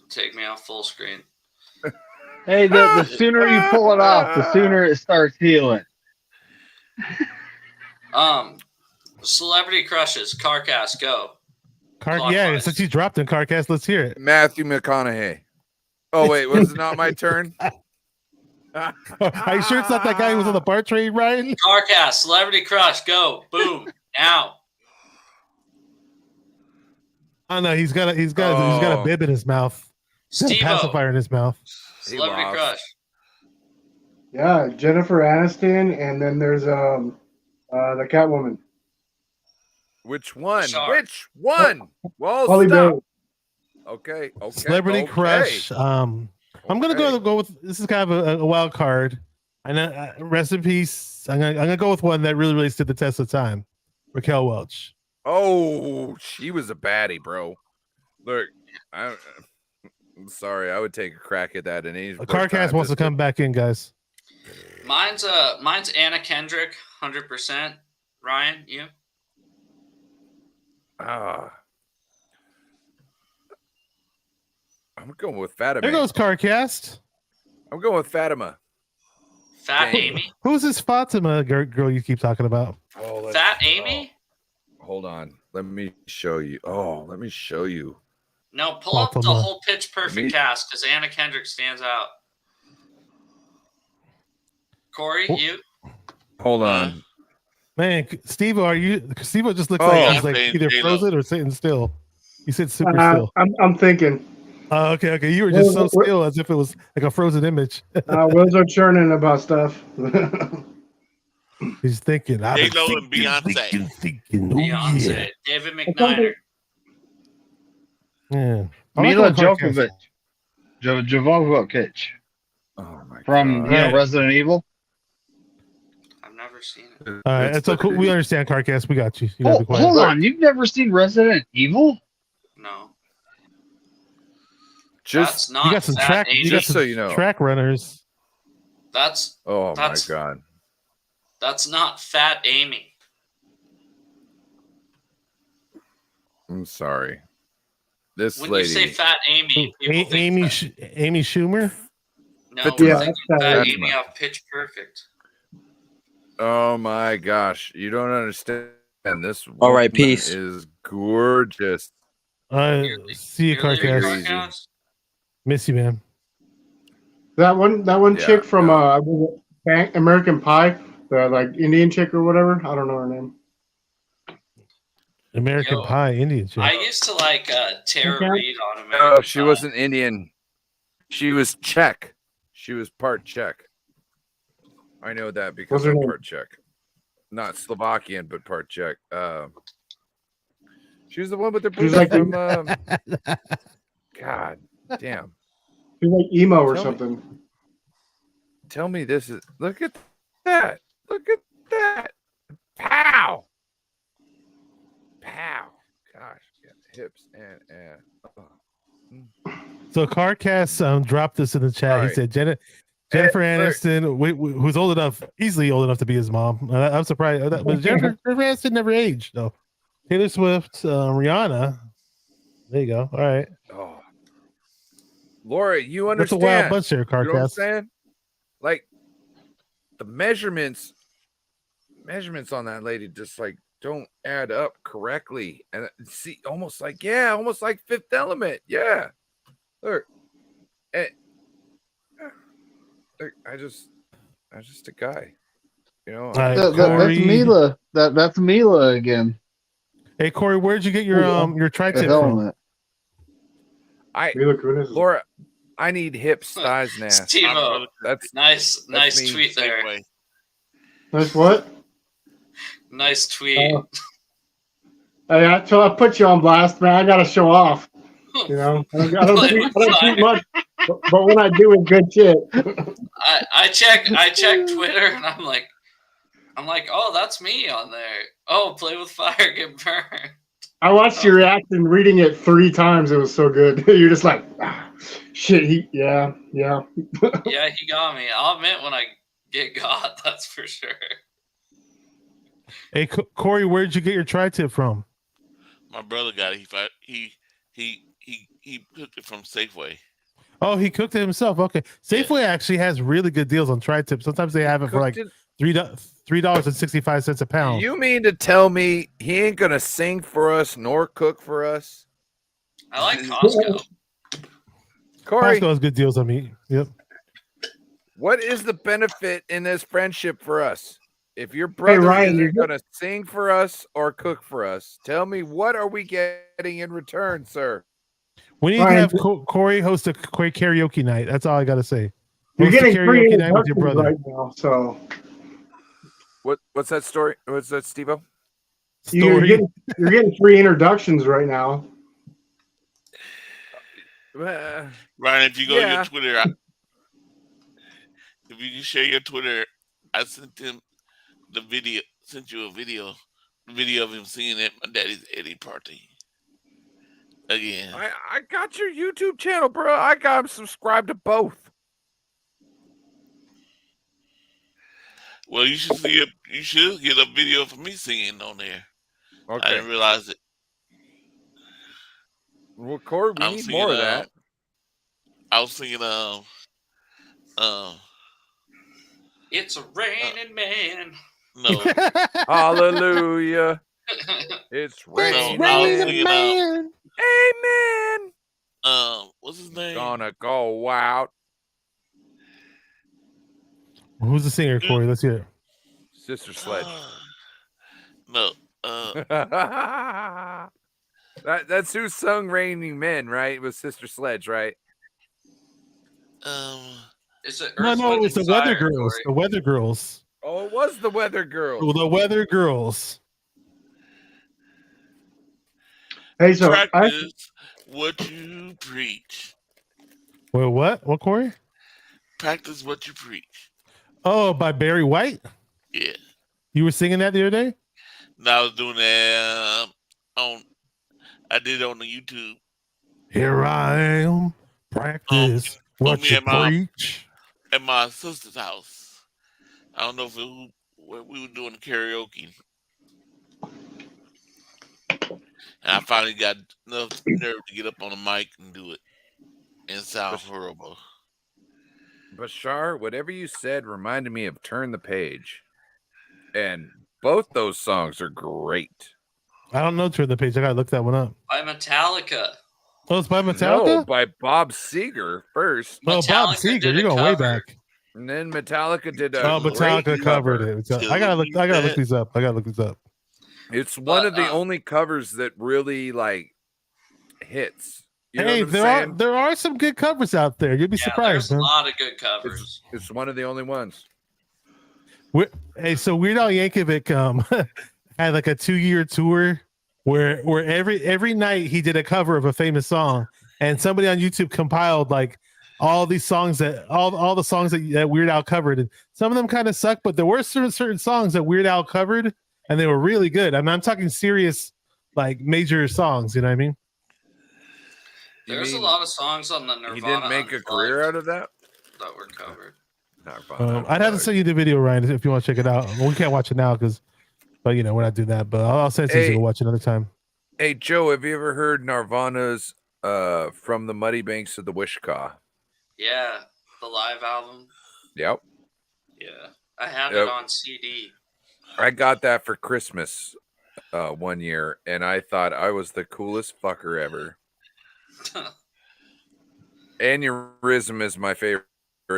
Speaker 7: Take me off full screen.
Speaker 17: Hey, the sooner you pull it off, the sooner it starts healing.
Speaker 7: Celebrity crushes, CarCast, go.
Speaker 14: Yeah, since you dropped in CarCast, let's hear it.
Speaker 6: Matthew McConaughey. Oh wait, was it not my turn?
Speaker 14: Are you sure it's not that guy who was on the bar trade, Ryan?
Speaker 7: CarCast, celebrity crush, go. Boom. Now.
Speaker 14: Oh no, he's got a bib in his mouth. He's got a
Speaker 7: Steve-O.
Speaker 14: pacifier in his mouth.
Speaker 7: Celebrity crush.
Speaker 15: Yeah, Jennifer Aniston, and then there's the Catwoman.
Speaker 6: Which one?
Speaker 7: Sure.
Speaker 6: Which one? Well,
Speaker 15: Holly
Speaker 6: stop.
Speaker 15: Berry.
Speaker 6: Okay.
Speaker 14: Celebrity crush. I'm gonna go with this is kind of a wild card. I know. Rest in peace. I'm gonna go with one that really stood the test of time. Raquel Welch.
Speaker 6: Oh, she was a baddie, bro. Look, I'm sorry. I would take a crack at that.
Speaker 14: CarCast wants to come back in, guys.
Speaker 7: Mine's Anna Kendrick, 100%. Ryan, you?
Speaker 6: I'm going with Fatima.
Speaker 14: There goes CarCast.
Speaker 6: I'm going with Fatima.
Speaker 7: Fat Amy?
Speaker 14: Who's this Fatima girl you keep talking about?
Speaker 7: Fat Amy?
Speaker 6: Hold on. Let me show you. Let me show you.
Speaker 7: No, pull up the whole Pitch Perfect cast because Anna Kendrick stands out. Corey, you?
Speaker 6: Hold on.
Speaker 14: Man, Steve, are you? Steve just looks like he's like either frozen or sitting still. He sits super still.
Speaker 15: I'm thinking.
Speaker 14: Okay. You were just so still as if it was like a frozen image.
Speaker 15: Wheels are churning about stuff.
Speaker 14: He's thinking. I've been
Speaker 5: J-Lo and Beyonce.
Speaker 14: thinking. Oh,
Speaker 7: Beyonce,
Speaker 14: yeah.
Speaker 7: David McNiner.
Speaker 14: Yeah.
Speaker 17: Mila Djokovic. Jovovich.
Speaker 6: Oh my
Speaker 17: From
Speaker 6: God.
Speaker 17: Resident Evil.
Speaker 7: I've never seen it.
Speaker 14: All right, it's so cool. We understand, Carcast. We got you. You gotta be quiet.
Speaker 17: Hold on, you've never seen Resident Evil?
Speaker 7: No.
Speaker 6: Just
Speaker 7: That's not
Speaker 14: you got some
Speaker 7: fat
Speaker 14: track.
Speaker 7: Amy.
Speaker 14: You got
Speaker 6: Just
Speaker 14: some
Speaker 6: so you know.
Speaker 14: track runners.
Speaker 7: That's
Speaker 6: Oh my
Speaker 7: that's
Speaker 6: God.
Speaker 7: that's not Fat Amy.
Speaker 6: I'm sorry. This
Speaker 7: When
Speaker 6: lady.
Speaker 7: you say Fat Amy, people think
Speaker 14: Amy Schumer.
Speaker 7: no,
Speaker 14: But
Speaker 7: we're
Speaker 14: yeah,
Speaker 7: thinking
Speaker 14: that's
Speaker 7: Fat
Speaker 14: right.
Speaker 7: Amy off Pitch Perfect.
Speaker 6: Oh my gosh. You don't understand. This woman
Speaker 13: All right, peace.
Speaker 6: is gorgeous.
Speaker 14: See you,
Speaker 7: You're leaving
Speaker 14: Carcast.
Speaker 7: Carcast?
Speaker 14: Miss you, man.
Speaker 15: That one
Speaker 6: Yeah,
Speaker 15: chick from American Pie, the like Indian chick or whatever. I don't know her name.
Speaker 14: American Pie, Indian chick.
Speaker 7: I used to like Tara
Speaker 15: Okay.
Speaker 7: Reid on American
Speaker 6: No, she wasn't Indian. She was Czech. She was part Czech. I know that because
Speaker 15: What's her
Speaker 6: I'm
Speaker 15: name?
Speaker 6: part Czech. Not Slovakian, but part Czech. She was the one with the
Speaker 15: She's
Speaker 6: boobs
Speaker 15: like
Speaker 6: from God damn.
Speaker 15: She's like emo or
Speaker 6: Tell me-
Speaker 15: something.
Speaker 6: Tell me this is look at that. Look at that. Pow. Pow. Gosh, yeah, hips and
Speaker 14: So Carcast dropped this in the chat.
Speaker 6: All
Speaker 14: He
Speaker 6: right.
Speaker 14: said Jennifer
Speaker 6: Look.
Speaker 14: Aniston, who's old enough, easily old enough to be his mom. I'm surprised, but Jennifer Aniston never aged though. Taylor Swift, Rihanna. There you go. All right,
Speaker 6: Oh. Laura, you
Speaker 14: that's a
Speaker 6: understand.
Speaker 14: wild bunch there,
Speaker 6: You know what I'm
Speaker 14: Carcast.
Speaker 6: saying? Like the measurements on that lady just like don't add up correctly. And see, almost like Fifth Element. Yeah. Look. Look, I just a guy. You know,
Speaker 14: All right,
Speaker 17: That's
Speaker 14: Corey.
Speaker 17: Mila. That's Mila again.
Speaker 14: Hey Corey, where'd you get your tri-tip
Speaker 17: Fifth
Speaker 14: from?
Speaker 17: Element.
Speaker 15: Mila Kunis.
Speaker 6: Laura, I need hips, thighs, and ass.
Speaker 7: Steve-O,
Speaker 6: That's
Speaker 7: nice
Speaker 6: me.
Speaker 7: tweet there.
Speaker 15: Nice what?
Speaker 7: Nice tweet.
Speaker 15: Hey, I put you on blast, man. I gotta show off. You know, I don't tweet much, but when I do, it's good shit.
Speaker 7: I check Twitter and I'm like, oh, that's me on there. Oh, play with fire, get burned.
Speaker 15: I watched your reaction reading it 3 times. It was so good. You're just like, shit. Yeah.
Speaker 7: Yeah, he got me. I'll admit when I get got, that's for sure.
Speaker 14: Hey Corey, where'd you get your tri-tip from?
Speaker 5: My brother got it. He took it from Safeway.
Speaker 14: Oh, he cooked it himself. Okay, Safeway actually has really good deals on tri-tips. Sometimes they have it for like $3.65 a pound.
Speaker 6: You mean to tell me he ain't gonna sing for us nor cook for us?
Speaker 7: I like Costco.
Speaker 6: Corey,
Speaker 14: Costco has good deals on meat. Yep.
Speaker 6: what is the benefit in this friendship for us? If your brother
Speaker 15: Ryan,
Speaker 6: isn't
Speaker 15: you-
Speaker 6: gonna sing for us or cook for us, tell me what are we getting in return, sir?
Speaker 14: We need to
Speaker 15: Ryan,
Speaker 14: have Corey host a karaoke night. That's all I gotta say.
Speaker 15: You're
Speaker 14: Host a
Speaker 15: getting free
Speaker 14: karaoke night with your
Speaker 15: introductions
Speaker 14: brother.
Speaker 15: right now, so
Speaker 6: What's that story? What's that, Steve-O?
Speaker 15: you're getting free introductions right now.
Speaker 5: Ryan, if you go to your Twitter, if you can share your Twitter, I sent him the video. Sent you a video of him singing at my daddy's 80th party. Again,
Speaker 6: I got your YouTube channel, bro. I got him subscribed to both.
Speaker 5: well, you should see it. You should get a video of me singing on there.
Speaker 6: Okay.
Speaker 5: I didn't realize it.
Speaker 6: Well, Corey, we
Speaker 5: I was
Speaker 6: need
Speaker 5: singing,
Speaker 6: more of that.
Speaker 5: I was singing
Speaker 7: It's a raining man.
Speaker 5: no.
Speaker 6: Hallelujah. It's
Speaker 5: No,
Speaker 6: raining.
Speaker 5: I was singing
Speaker 6: Amen.
Speaker 5: what's his name?
Speaker 6: Gonna go out.
Speaker 14: Who's the singer, Corey? Let's hear it.
Speaker 6: Sister Sledge.
Speaker 5: No.
Speaker 6: That's who sung "Raining Men," right? It was Sister Sledge, right?
Speaker 7: Is it
Speaker 14: No,
Speaker 7: Earth,
Speaker 14: no,
Speaker 7: Wind,
Speaker 14: it's
Speaker 7: and
Speaker 14: the Weather
Speaker 7: Fire,
Speaker 14: Girls.
Speaker 7: Corey?
Speaker 14: The Weather Girls.
Speaker 6: Oh, it was the Weather Girls.
Speaker 14: The Weather Girls.
Speaker 15: Hey, so
Speaker 5: Practice what you preach.
Speaker 14: Well, what? What, Corey?
Speaker 5: Practice what you preach.
Speaker 14: Oh, by Barry White?
Speaker 5: Yeah.
Speaker 14: You were singing that the other day?
Speaker 5: No, I was doing that I did it on the YouTube.
Speaker 14: Here I am, practice what
Speaker 5: me
Speaker 14: you
Speaker 5: and my
Speaker 14: preach.
Speaker 5: at my sister's house. I don't know if where we were doing the karaoke. And I finally got enough nerve to get up on the mic and do it and sound horrible.
Speaker 6: Bashar, whatever you said reminded me of "Turn the Page," and both those songs are great.
Speaker 14: I don't know. Turn the Page. I gotta look that one up.
Speaker 7: By Metallica.
Speaker 14: Oh, it's by Metallica.
Speaker 6: No, by Bob Seger first.
Speaker 14: Oh, Bob Seger. You're going way back.
Speaker 6: And then Metallica did a
Speaker 14: Metallica
Speaker 6: great
Speaker 14: covered
Speaker 6: cover.
Speaker 14: it. I gotta look these up.
Speaker 6: It's one of the only covers that really like hits. You know
Speaker 14: Hey,
Speaker 6: what I'm saying?
Speaker 14: there are some good covers out there. You'd be surprised.
Speaker 7: There's a
Speaker 14: Man.
Speaker 7: lot of good covers.
Speaker 6: It's one of the only ones.
Speaker 14: Hey, so Weird Al Yankovic had like a 2-year tour where every night he did a cover of a famous song, and somebody on YouTube compiled like all these songs that all the songs that Weird Al covered, and some of them kind of suck, but there were certain songs that Weird Al covered, and they were really good. I mean, I'm talking serious, like major songs. You know what I mean?
Speaker 7: There's a lot of songs on the Nirvana.
Speaker 6: He didn't make a career out of that.
Speaker 7: That were covered.
Speaker 14: I'd have to send you the video, Ryan, if you want to check it out. Well, we can't watch it now but you know we're not doing that. But I'll send it to you to watch another time.
Speaker 6: Hey Joe, have you ever heard Nirvana's "From the Muddy Banks of the Wishkah"?
Speaker 7: Yeah, the live album.
Speaker 6: Yep.
Speaker 7: Yeah, I had it on CD.
Speaker 6: I got that for Christmas one year, and I thought I was the coolest fucker ever. Aneurysm is my favorite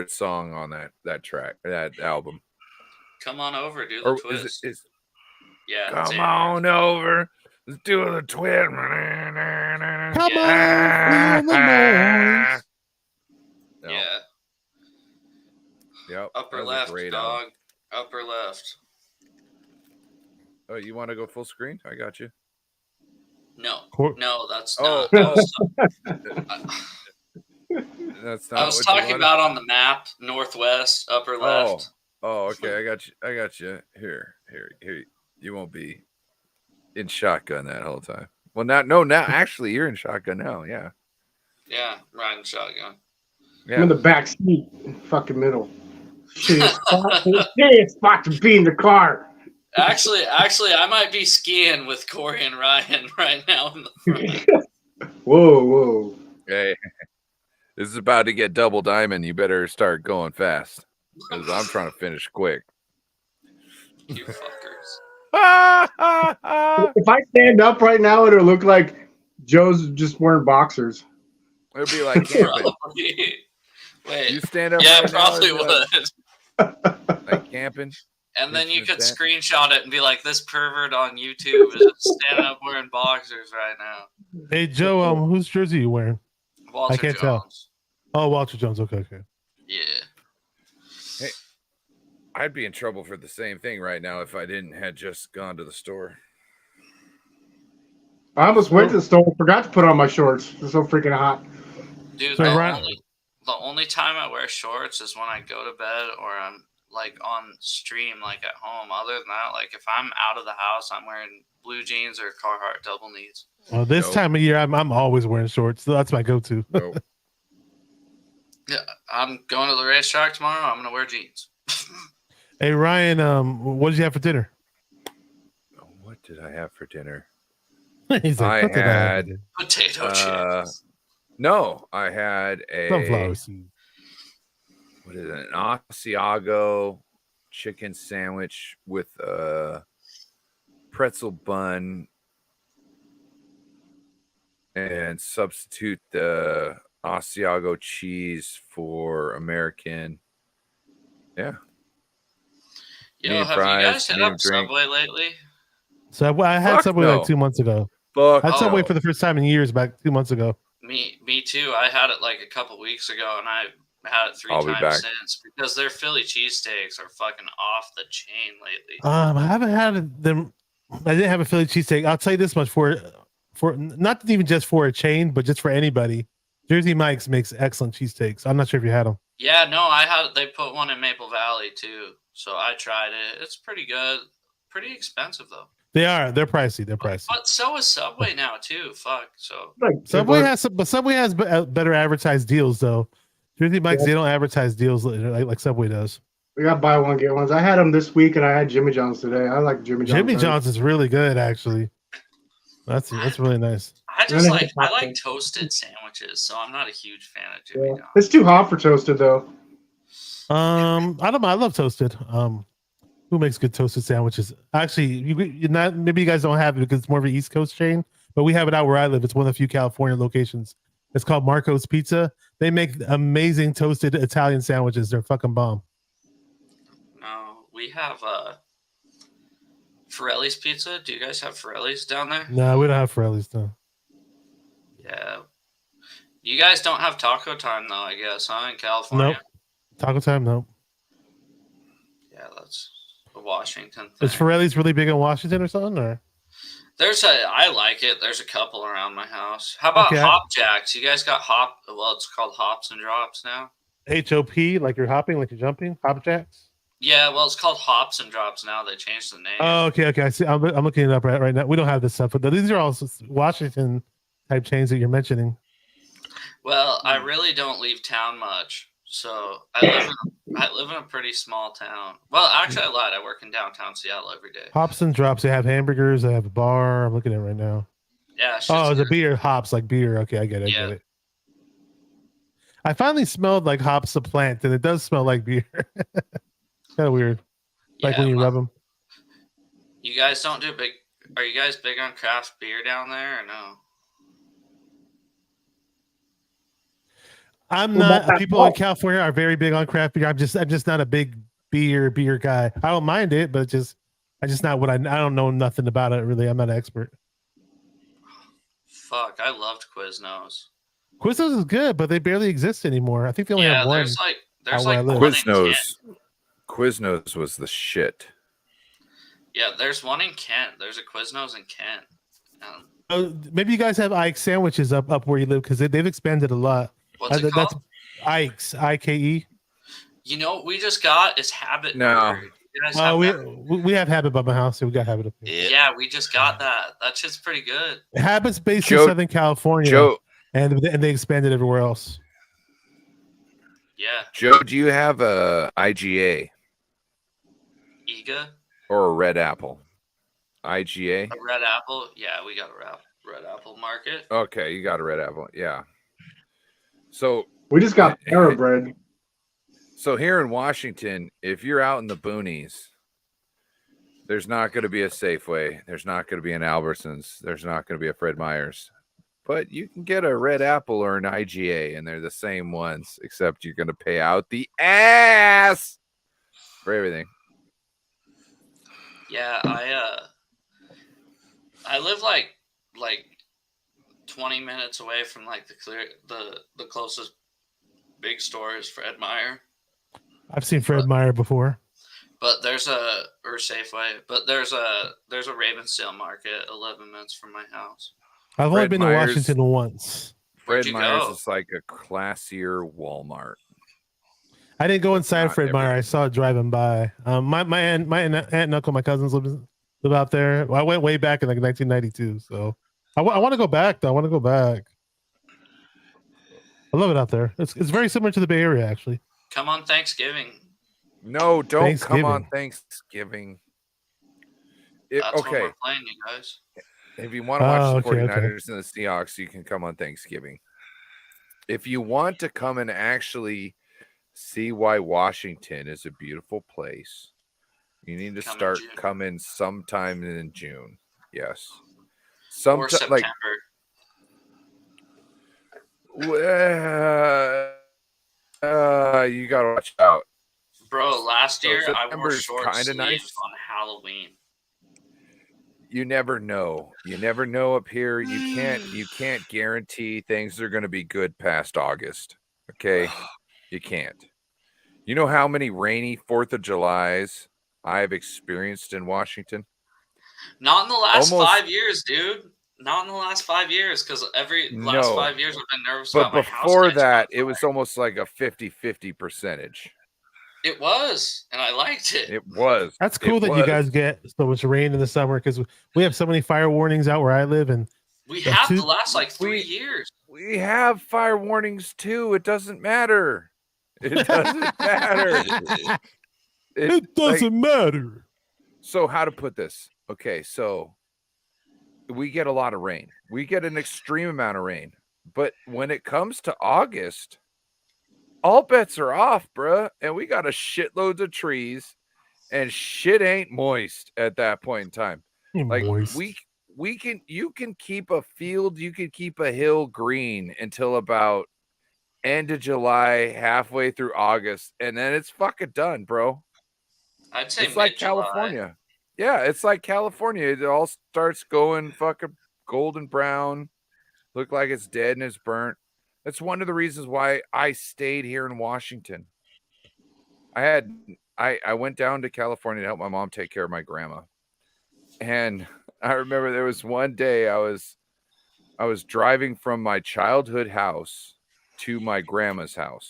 Speaker 6: song on that album.
Speaker 7: Come on over, do the twist. Yeah.
Speaker 6: Come on over, let's do the twist.
Speaker 14: Come on, feel the noise.
Speaker 7: Yeah.
Speaker 6: Yep.
Speaker 7: Upper left, dog. Upper left.
Speaker 6: Oh, you want to go full screen? I got you.
Speaker 7: No, that's
Speaker 6: not. That's not.
Speaker 7: I was talking about on the map, northwest, upper left.
Speaker 6: Oh, okay. I got you. Here. You won't be in shotgun that whole time. Well, now actually, you're in shotgun now. Yeah.
Speaker 7: Yeah, riding shotgun.
Speaker 6: Yeah.
Speaker 15: I'm in the back seat, fucking middle. Shittiest spot to be in the car.
Speaker 7: Actually, I might be skiing with Corey and Ryan right now in the front.
Speaker 15: Whoa.
Speaker 6: Hey, this is about to get double diamond. You better start going fast because I'm trying to finish quick.
Speaker 7: You fuckers.
Speaker 15: If I stand up right now, it'll look like Joe's just wearing boxers.
Speaker 6: It'll be like camping.
Speaker 7: Wait.
Speaker 6: You stand up.
Speaker 7: Yeah,
Speaker 6: right
Speaker 7: probably
Speaker 6: now,
Speaker 7: would.
Speaker 6: like camping.
Speaker 7: And then you could screenshot it and be like, "This pervert on YouTube is standing up wearing boxers right now."
Speaker 14: Hey Joe, whose jersey are you wearing?
Speaker 7: Walter
Speaker 14: I can't
Speaker 7: Jones.
Speaker 14: tell. Oh, Walter Jones. Okay.
Speaker 7: Yeah.
Speaker 6: Hey, I'd be in trouble for the same thing right now if I didn't had just gone to the store.
Speaker 15: I almost went to the store, forgot to put on my shorts. It's so freaking hot.
Speaker 7: Dude,
Speaker 15: So
Speaker 7: the only time I wear shorts is when I go to bed or I'm like on stream, like at home. Other than that, like if I'm out of the house, I'm wearing blue jeans or Carhartt double knees.
Speaker 14: Well, this time of year, I'm always wearing shorts. So that's my go-to.
Speaker 7: Yeah, I'm going to the racetrack tomorrow. I'm gonna wear jeans.
Speaker 14: Hey Ryan, what did you have for dinner?
Speaker 6: What did I have for dinner?
Speaker 14: He's like, what did I have for dinner?
Speaker 7: Potato chips.
Speaker 6: No, I had a
Speaker 14: Sunflower seeds.
Speaker 6: What is it? An Asiago chicken sandwich with a pretzel bun, and substitute the Asiago cheese for American. Yeah.
Speaker 7: Yo, have you guys hit up Subway lately?
Speaker 14: So I had
Speaker 6: Fuck
Speaker 14: Subway
Speaker 6: no.
Speaker 14: like 2 months ago.
Speaker 6: Fuck.
Speaker 14: I had Subway
Speaker 7: Oh.
Speaker 14: for the first time in years back 2 months ago.
Speaker 7: Me too. I had it like a couple weeks ago, and I had it 3
Speaker 6: I'll be
Speaker 7: times
Speaker 6: back.
Speaker 7: since because their Philly cheesesteaks are fucking off the chain lately.
Speaker 14: I haven't had them. I didn't have a Philly cheesesteak. I'll tell you this much for not even just for a chain, but just for anybody. Jersey Mike's makes excellent cheesesteaks. I'm not sure if you had them.
Speaker 7: Yeah, no, I had. They put one in Maple Valley too, so I tried it. It's pretty good. Pretty expensive though.
Speaker 14: They are. They're pricey. They're pricey.
Speaker 7: But so is Subway now too. Fuck. So
Speaker 14: Subway has some, but Subway has better advertised deals though. Jersey Mike's, they don't advertise deals like Subway does.
Speaker 15: We got buy one get ones. I had them this week, and I had Jimmy John's today. I like Jimmy John's.
Speaker 14: Jimmy John's is really good, actually. That's really nice.
Speaker 7: I like toasted sandwiches, so I'm not a huge fan of Jimmy John's.
Speaker 15: It's too hot for toasted though.
Speaker 14: I don't know. I love toasted. Who makes good toasted sandwiches? Actually, you're not. Maybe you guys don't have it because it's more of an East Coast chain, but we have it out where I live. It's one of the few California locations. It's called Marco's Pizza. They make amazing toasted Italian sandwiches. They're fucking bomb.
Speaker 7: No, we have Forelli's Pizza. Do you guys have Forelli's down there?
Speaker 14: No, we don't have Forelli's though.
Speaker 7: Yeah. You guys don't have Taco Time though, I guess, huh? In California.
Speaker 14: Nope. Taco Time, nope.
Speaker 7: Yeah, that's a Washington thing.
Speaker 14: Is Forelli's really big in Washington or something? Or
Speaker 7: I like it. There's a couple around my house. How about Hop Jacks? You guys got it's called Hops and Drops now.
Speaker 14: HOP, like you're hopping, like you're jumping, Hop Jacks?
Speaker 7: Yeah, well, it's called Hops and Drops now. They changed the name.
Speaker 14: Oh, okay. I see. I'm looking it up right now. We don't have this stuff, but these are all Washington type chains that you're mentioning.
Speaker 7: Well, I really don't leave town much, so I live in a pretty small town. Well, actually, I lied. I work in downtown Seattle every day.
Speaker 14: Hops and Drops. They have hamburgers. They have a bar. I'm looking at it right now.
Speaker 7: Yeah.
Speaker 14: Oh, the beer hops like beer. Okay, I get it. I get it. I finally smelled like hops the plant, and it does smell like beer. Kind of weird. Like when you rub them.
Speaker 7: You guys don't do big. Are you guys big on craft beer down there or no?
Speaker 14: I'm not. People in California are very big on craft beer. I'm just not a big beer guy. I don't mind it, but I just not what I don't know nothing about it really. I'm not an expert.
Speaker 7: Fuck, I loved Quiznos.
Speaker 14: Quiznos is good, but they barely exist anymore. I think they only have one.
Speaker 7: There's like one
Speaker 6: Quiznos. Quiznos was the shit.
Speaker 7: Yeah, there's one in Kent. There's a Quiznos in Kent.
Speaker 14: Maybe you guys have Ike's sandwiches up where you live because they've expanded a lot.
Speaker 7: What's it
Speaker 14: that's
Speaker 7: called?
Speaker 14: Ike's, IKE.
Speaker 7: You know what we just got is Habit.
Speaker 6: No.
Speaker 7: Burger. You guys have that?
Speaker 14: We have Habit by my house, so we got Habit up here.
Speaker 7: Yeah, we just got that. That shit's pretty good.
Speaker 14: Habit's based in Southern California, and they expanded everywhere else.
Speaker 7: Yeah.
Speaker 6: Joe, do you have a IGA?
Speaker 7: Ega?
Speaker 6: Or a Red Apple? IGA?
Speaker 7: A Red Apple? Yeah, we got a Red Apple Market.
Speaker 6: Okay, you got a Red Apple. Yeah. So
Speaker 15: we just got Bread.
Speaker 6: So here in Washington, if you're out in the boonies, there's not going to be a Safeway. There's not going to be an Albertsons. There's not going to be a Fred Meyer's. But you can get a Red Apple or an IGA, and they're the same ones, except you're going to pay out the ass for everything.
Speaker 7: Yeah, I live like 20 minutes away from like the closest big store is Fred Meyer.
Speaker 14: I've seen Fred Meyer before.
Speaker 7: But there's or Safeway, but there's a Ravensdale Market 11 minutes from my house.
Speaker 14: I've only been to Washington once.
Speaker 6: Fred Meyer's is like a classier Walmart.
Speaker 14: I didn't go inside Fred Meyer. I saw it driving by. My aunt and uncle, my cousins live out there. Well, I went way back in like 1992. So I want to go back though. I want to go back. I love it out there. It's very similar to the Bay Area actually.
Speaker 7: Come on Thanksgiving.
Speaker 6: No, don't come on Thanksgiving.
Speaker 7: That's when we're playing, you guys.
Speaker 6: If you want to watch the 49ers and the Seahawks, you can come on Thanksgiving. If you want to come and actually see why Washington is a beautiful place, you need to start coming sometime in June. Yes.
Speaker 7: Or September.
Speaker 6: You got to watch out.
Speaker 7: Bro, last year I wore short
Speaker 6: kinda
Speaker 7: sleeves
Speaker 6: nice.
Speaker 7: on Halloween.
Speaker 6: you never know. You never know up here. You can't guarantee things are going to be good past August. Okay, you can't. You know how many rainy 4th of Julys I've experienced in Washington?
Speaker 7: Not in the last
Speaker 6: Almost-
Speaker 7: 5 years, dude. Not in the last 5 years, because last
Speaker 6: No.
Speaker 7: 5 years I've been nervous
Speaker 6: But
Speaker 7: about my house.
Speaker 6: before that, it was almost like a 50-50 percentage.
Speaker 7: It was, and I liked it.
Speaker 6: It was.
Speaker 14: That's cool
Speaker 6: It
Speaker 14: that you
Speaker 6: was.
Speaker 14: guys get so much rain in the summer because we have so many fire warnings out where I live, and
Speaker 7: We have the last like 3 years.
Speaker 6: We have fire warnings too. It doesn't matter. It doesn't matter.
Speaker 14: It doesn't matter.
Speaker 6: So how to put this? Okay, so we get a lot of rain. We get an extreme amount of rain. But when it comes to August, all bets are off, bruh. And we got a shitloads of trees, and shit ain't moist at that point in time. Like
Speaker 14: moist.
Speaker 6: you can keep a field, you can keep a hill green until about end of July, halfway through August, and then it's fucking done, bro.
Speaker 7: I'd say
Speaker 6: It's like
Speaker 7: mid-July.
Speaker 6: California. Yeah, it's like California. It all starts going fucking golden brown, look like it's dead and it's burnt. That's one of the reasons why I stayed here in Washington. I went down to California to help my mom take care of my grandma. And I remember there was one day I was driving from my childhood house to my grandma's house.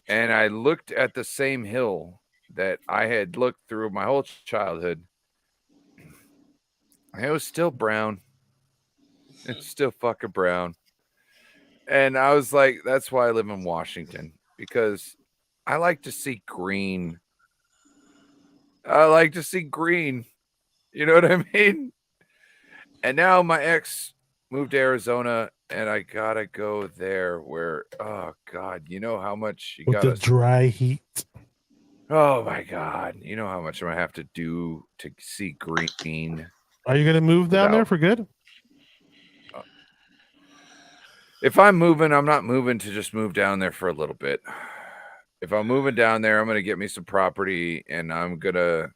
Speaker 6: And I looked at the same hill that I had looked through my whole childhood. It was still brown. It's still fucking brown. And I was like, that's why I live in Washington, because I like to see green. I like to see green. You know what I mean? And now my ex moved to Arizona, and I gotta go there where, oh God, you know how much you
Speaker 14: With
Speaker 6: gotta
Speaker 14: the dry heat.
Speaker 6: Oh my God, you know how much I'm gonna have to do to see green.
Speaker 14: Are you going to move down there
Speaker 6: Without-
Speaker 14: for good?
Speaker 6: If I'm moving, I'm not moving to just move down there for a little bit. If I'm moving down there, I'm gonna get me some property, and I'm gonna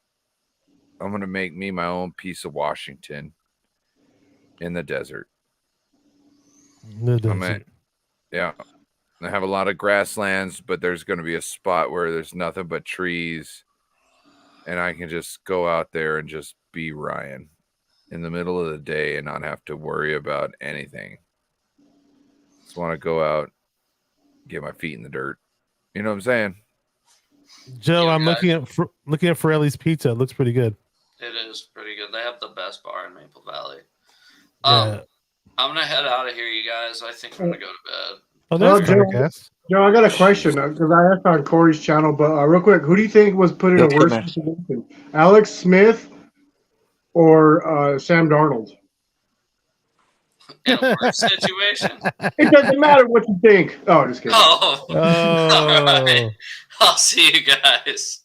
Speaker 6: make me my own piece of Washington in the desert. Yeah. I have a lot of grasslands, but there's going to be a spot where there's nothing but trees, and I can just go out there and just be Ryan in the middle of the day and not have to worry about anything. Just want to go out, get my feet in the dirt. You know what I'm saying?
Speaker 14: Joe, I'm looking at Forelli's Pizza. It looks pretty good.
Speaker 7: It is pretty good. They have the best bar in Maple Valley.
Speaker 14: Yeah.
Speaker 7: I'm gonna head out of here, you guys. I think I'm gonna go to bed.
Speaker 14: Oh, there's
Speaker 15: Joe, I got a question because I asked on Corey's channel, but real quick, who do you think was put in a worse situation, Alex Smith or Sam Darnold?
Speaker 7: In a worse situation.
Speaker 15: It doesn't matter what you think. Oh, just kidding.
Speaker 7: Oh. All right. I'll see you guys.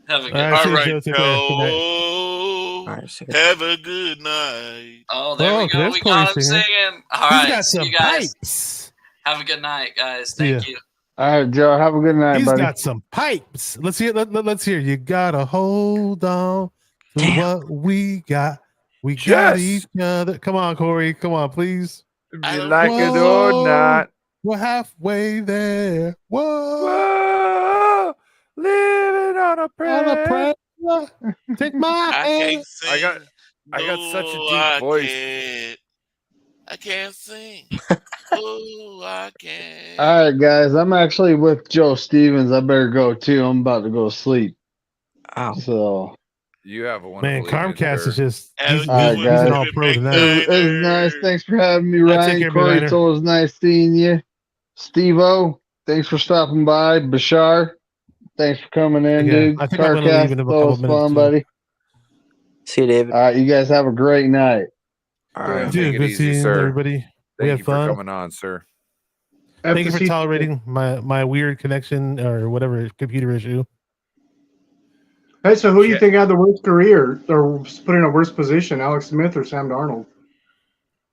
Speaker 7: Have a good
Speaker 5: All right,
Speaker 7: night.
Speaker 5: Joe. Have a good night.
Speaker 7: Oh, there we go. We got him singing. All
Speaker 14: He's
Speaker 7: right.
Speaker 14: got some
Speaker 7: you guys.
Speaker 14: pipes.
Speaker 7: Have a good night, guys. Thank you.
Speaker 17: All right, Joe. Have a good night,
Speaker 14: He's
Speaker 17: buddy.
Speaker 14: got some pipes. Let's hear. Let's hear. You gotta hold on to what we got. We got each other. Come on, Corey. Come on, please.
Speaker 6: You like it or not.
Speaker 14: We're halfway there. Whoa.
Speaker 6: Whoa. Living on a prayer.
Speaker 14: Take my hand.
Speaker 6: I got such a deep voice.
Speaker 5: I can't sing. Oh, I can't.
Speaker 17: All right, guys. I'm actually with Joe Stevens. I better go too. I'm about to go to sleep. So.
Speaker 6: You have a wonderful
Speaker 14: Man,
Speaker 6: evening,
Speaker 14: Carmcast
Speaker 6: sir.
Speaker 14: is just he's
Speaker 17: All right,
Speaker 14: an
Speaker 17: guys.
Speaker 14: all pro tonight.
Speaker 17: It was nice. Thanks for having me,
Speaker 14: Take
Speaker 17: Ryan.
Speaker 14: care,
Speaker 17: Corey,
Speaker 14: Miner.
Speaker 17: it's always nice seeing you. Steve-O, thanks for stopping by. Bashar, thanks for coming in,
Speaker 14: Yeah,
Speaker 17: dude.
Speaker 14: I think I'm gonna leave
Speaker 17: Carcast,
Speaker 14: in a
Speaker 17: that
Speaker 14: couple
Speaker 17: was
Speaker 14: minutes,
Speaker 17: fun,
Speaker 14: too.
Speaker 17: buddy.
Speaker 13: See you, David.
Speaker 17: All right, you guys have a great night.
Speaker 13: All right.
Speaker 6: Take
Speaker 14: Dude,
Speaker 6: it
Speaker 14: good
Speaker 6: easy,
Speaker 14: seeing
Speaker 6: sir.
Speaker 14: everybody. We
Speaker 6: Thank
Speaker 14: had
Speaker 6: you for
Speaker 14: fun.
Speaker 6: coming on, sir.
Speaker 14: Thank you for
Speaker 15: FTC
Speaker 14: tolerating my weird connection or whatever computer issue.
Speaker 15: Hey, so who do you think had the worst career or was put in a worse position, Alex Smith or Sam Darnold?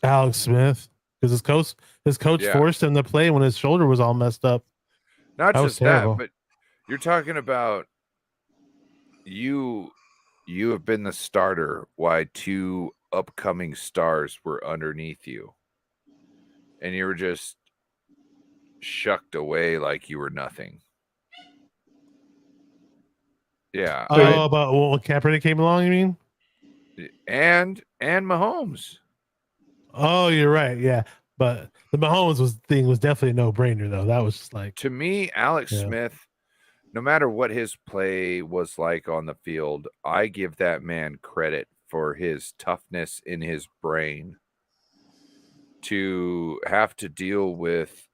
Speaker 14: Alex Smith, because his coach
Speaker 6: Yeah.
Speaker 14: forced him to play when his shoulder was all messed up.
Speaker 6: Not
Speaker 14: That was
Speaker 6: just
Speaker 14: terrible.
Speaker 6: that, but you're talking about you you have been the starter while 2 upcoming stars were underneath you. And you were just shucked away like you were nothing. Yeah.
Speaker 14: About when Kaepernick came along, you mean?
Speaker 6: And Mahomes.
Speaker 14: Oh, you're right. Yeah. But the Mahomes thing was definitely a no-brainer, though. That was just like,
Speaker 6: to me, Alex Smith, no matter what his play was like on the field, I give that man credit for his toughness in his brain to have to deal with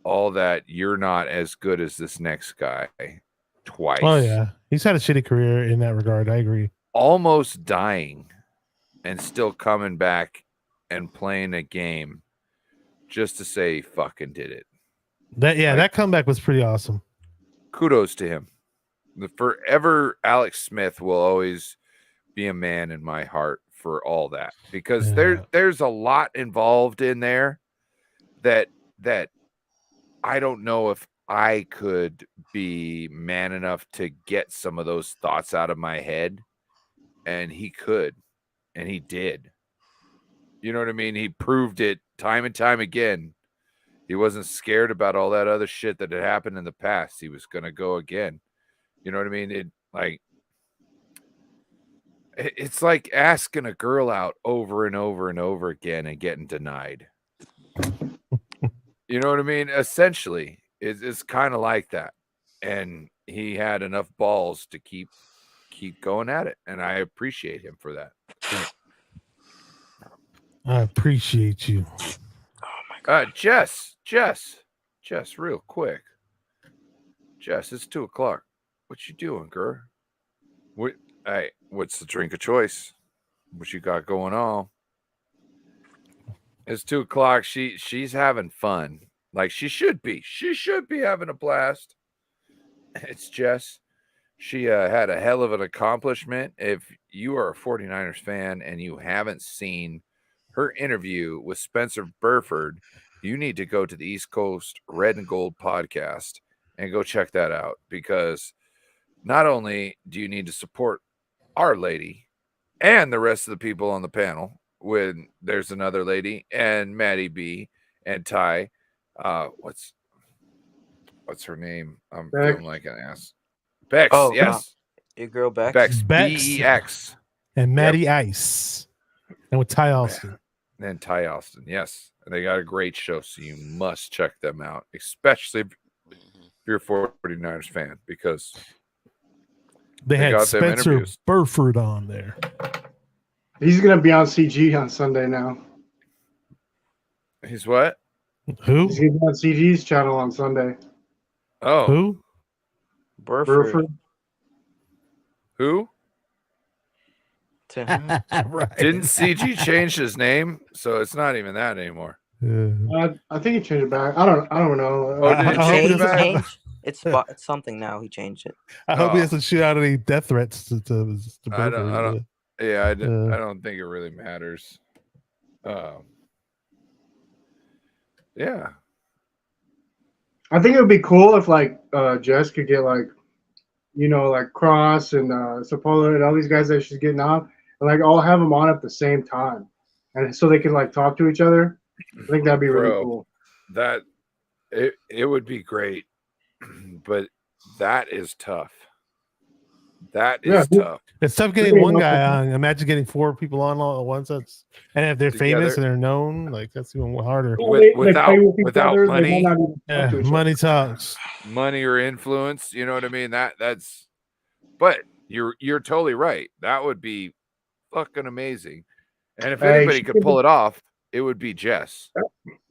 Speaker 6: all that you're not as good as this next guy twice.
Speaker 14: Oh, yeah. He's had a shitty career in that regard. I agree.
Speaker 6: Almost dying and still coming back and playing a game just to say he fucking did it.
Speaker 14: That comeback was pretty awesome.
Speaker 6: Kudos to him. The forever Alex Smith will always be a man in my heart for all that, because there's a lot involved in there that I don't know if I could be man enough to get some of those thoughts out of my head, and he could, and he did. You know what I mean? He proved it time and time again. He wasn't scared about all that other shit that had happened in the past. He was going to go again. You know what I mean? It's like asking a girl out over and over and over again and getting denied. You know what I mean? Essentially, it's kind of like that. And he had enough balls to keep going at it. And I appreciate him for that.
Speaker 14: I appreciate you.
Speaker 6: Jess, real quick. Jess, it's 2:00. What you doing, girl? What's the drink of choice? What you got going on? It's 2:00. She's having fun. Like she should be. She should be having a blast. It's Jess. She had a hell of an accomplishment. If you are a 49ers fan and you haven't seen her interview with Spencer Burford, you need to go to the East Coast Red and Gold podcast and go check that out, because not only do you need to support our lady and the rest of the people on the panel, when there's another lady and Maddie B and Ty, what's her name? I'm feeling like an ass. Bex, yes.
Speaker 13: Your girl Bex.
Speaker 6: Bex, BEX.
Speaker 14: And Matty Ice. And with Ty Austin.
Speaker 6: And Ty Austin, yes. And they got a great show, so you must check them out, especially if you're a 49ers fan, because
Speaker 14: they had
Speaker 6: got them
Speaker 14: Spencer
Speaker 6: interviews.
Speaker 14: Burford on there.
Speaker 15: He's going to be on CG on Sunday now.
Speaker 6: He's what?
Speaker 14: Who?
Speaker 15: He's going to be on CG's channel on Sunday.
Speaker 6: Oh.
Speaker 14: Who?
Speaker 15: Burford.
Speaker 6: Who?
Speaker 14: Right.
Speaker 6: Didn't CG change his name? So it's not even that anymore.
Speaker 15: I think he changed it back. I don't know.
Speaker 6: Oh, did he change it back?
Speaker 13: It's something now. He changed it.
Speaker 14: I hope he doesn't shoot out any death threats to
Speaker 6: I don't. Yeah, I
Speaker 14: Yeah.
Speaker 6: don't think it really matters. Yeah.
Speaker 15: I think it would be cool if Jess could get like Cross and Sapola and all these guys that she's getting on, and all have them on at the same time, and so they can talk to each other. I think that'd be really cool.
Speaker 6: That it would be great, but that is tough. That is tough.
Speaker 14: It's tough getting one guy on. Imagine getting 4 people on all at once. And if they're famous and they're known, that's even harder.
Speaker 6: Without money,
Speaker 14: money talks.
Speaker 6: Money or influence, you know what I mean? That's. But you're totally right. That would be fucking amazing. And if anybody could pull it off, it would be Jess.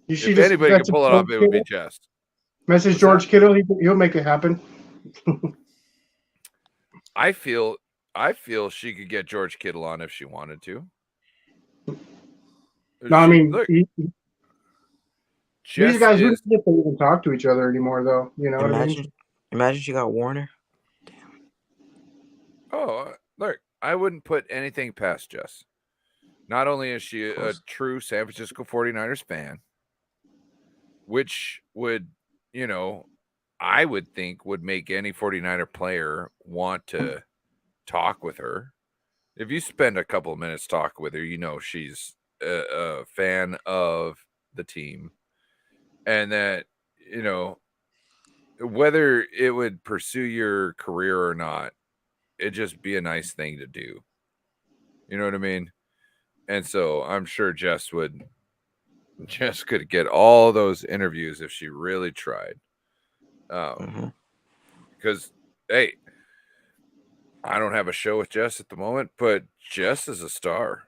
Speaker 6: If anybody could pull it off, it would be Jess.
Speaker 15: Message George Kittle. He'll make it happen.
Speaker 6: I feel she could get George Kittle on if she wanted to.
Speaker 15: No, I mean,
Speaker 6: look,
Speaker 15: these guys wouldn't get to even talk to each other anymore, though. You know what I mean?
Speaker 13: Imagine she got Warner.
Speaker 6: Oh, look, I wouldn't put anything past Jess. Not only is she a true San Francisco 49ers fan, which would, I would think would make any 49er player want to talk with her. if you spend a couple of minutes talking with her, you know she's a fan of the team, and that, you know, whether it would pursue your career or not, it'd just be a nice thing to do. You know what I mean? And so I'm sure Jess could get all those interviews if she really tried. Because, hey, I don't have a show with Jess at the moment, but Jess is a star.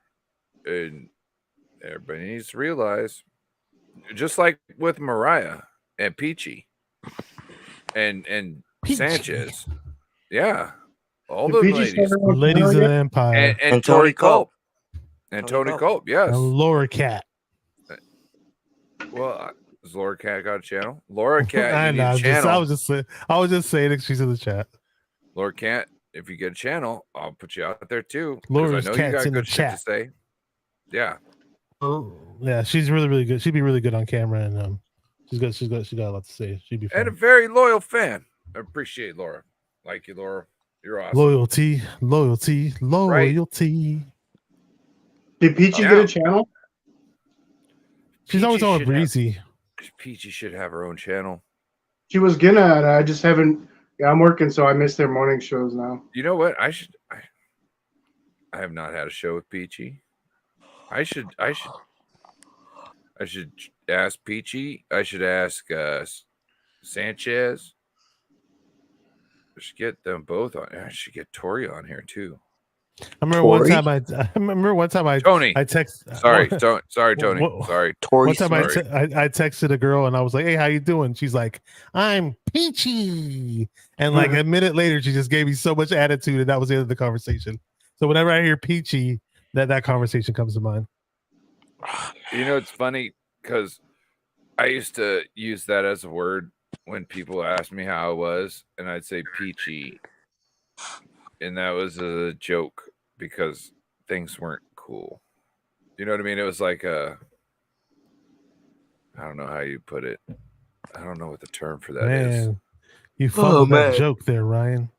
Speaker 6: And everybody needs to realize, just like with Mariah and Peachy and Sanchez. Yeah. All
Speaker 15: Did
Speaker 6: those
Speaker 15: Peachy
Speaker 6: ladies.
Speaker 15: start her own
Speaker 14: Ladies
Speaker 15: channel
Speaker 14: of the
Speaker 15: yet?
Speaker 14: Empire.
Speaker 6: And Tori Culp. And Tony Culp, yes.
Speaker 14: And Laura Cat.
Speaker 6: Well, has Laura Cat got a channel? Laura Cat,
Speaker 14: I
Speaker 6: you need
Speaker 14: know.
Speaker 6: a channel.
Speaker 14: I was just saying that she's in the chat.
Speaker 6: Laura Cat, if you get a channel, I'll put you out there too. Because
Speaker 14: Laura's
Speaker 6: I know
Speaker 14: Cat's
Speaker 6: you got
Speaker 14: in the
Speaker 6: good shit to
Speaker 14: chat.
Speaker 6: say. Yeah.
Speaker 14: Yeah, she's really, really good. She'd be really good on camera, and she got a lot to say. She'd be fun.
Speaker 6: And a very loyal fan. I appreciate Laura. Like you, Laura. You're awesome.
Speaker 14: Loyalty.
Speaker 6: Right.
Speaker 15: Did Peachy get a channel?
Speaker 14: She's always on with
Speaker 6: should
Speaker 14: Breezy.
Speaker 6: Peachy should have her own channel.
Speaker 15: She was gonna. I just haven't. Yeah, I'm working, so I miss their morning shows now.
Speaker 6: You know what? I have not had a show with Peachy. I should ask Peachy. I should ask Sanchez. I should get them both on. I should get Tori on here too.
Speaker 14: I remember one time I
Speaker 6: Tony.
Speaker 14: I text.
Speaker 6: Sorry, Tony. Sorry.
Speaker 14: One time I texted a girl and I was like, "Hey, how you doing?" She's like, "I'm Peachy," and like a minute later, she just gave me so much attitude, and that was the end of the conversation. So whenever I hear Peachy, that conversation comes to mind.
Speaker 6: You know, it's funny because I used to use that as a word when people asked me how I was, and I'd say peachy, and that was a joke because things weren't cool. You know what I mean? It was like I don't know how you put it. I don't know what the term for that is.
Speaker 14: Man, you fumbled that joke there, Ryan.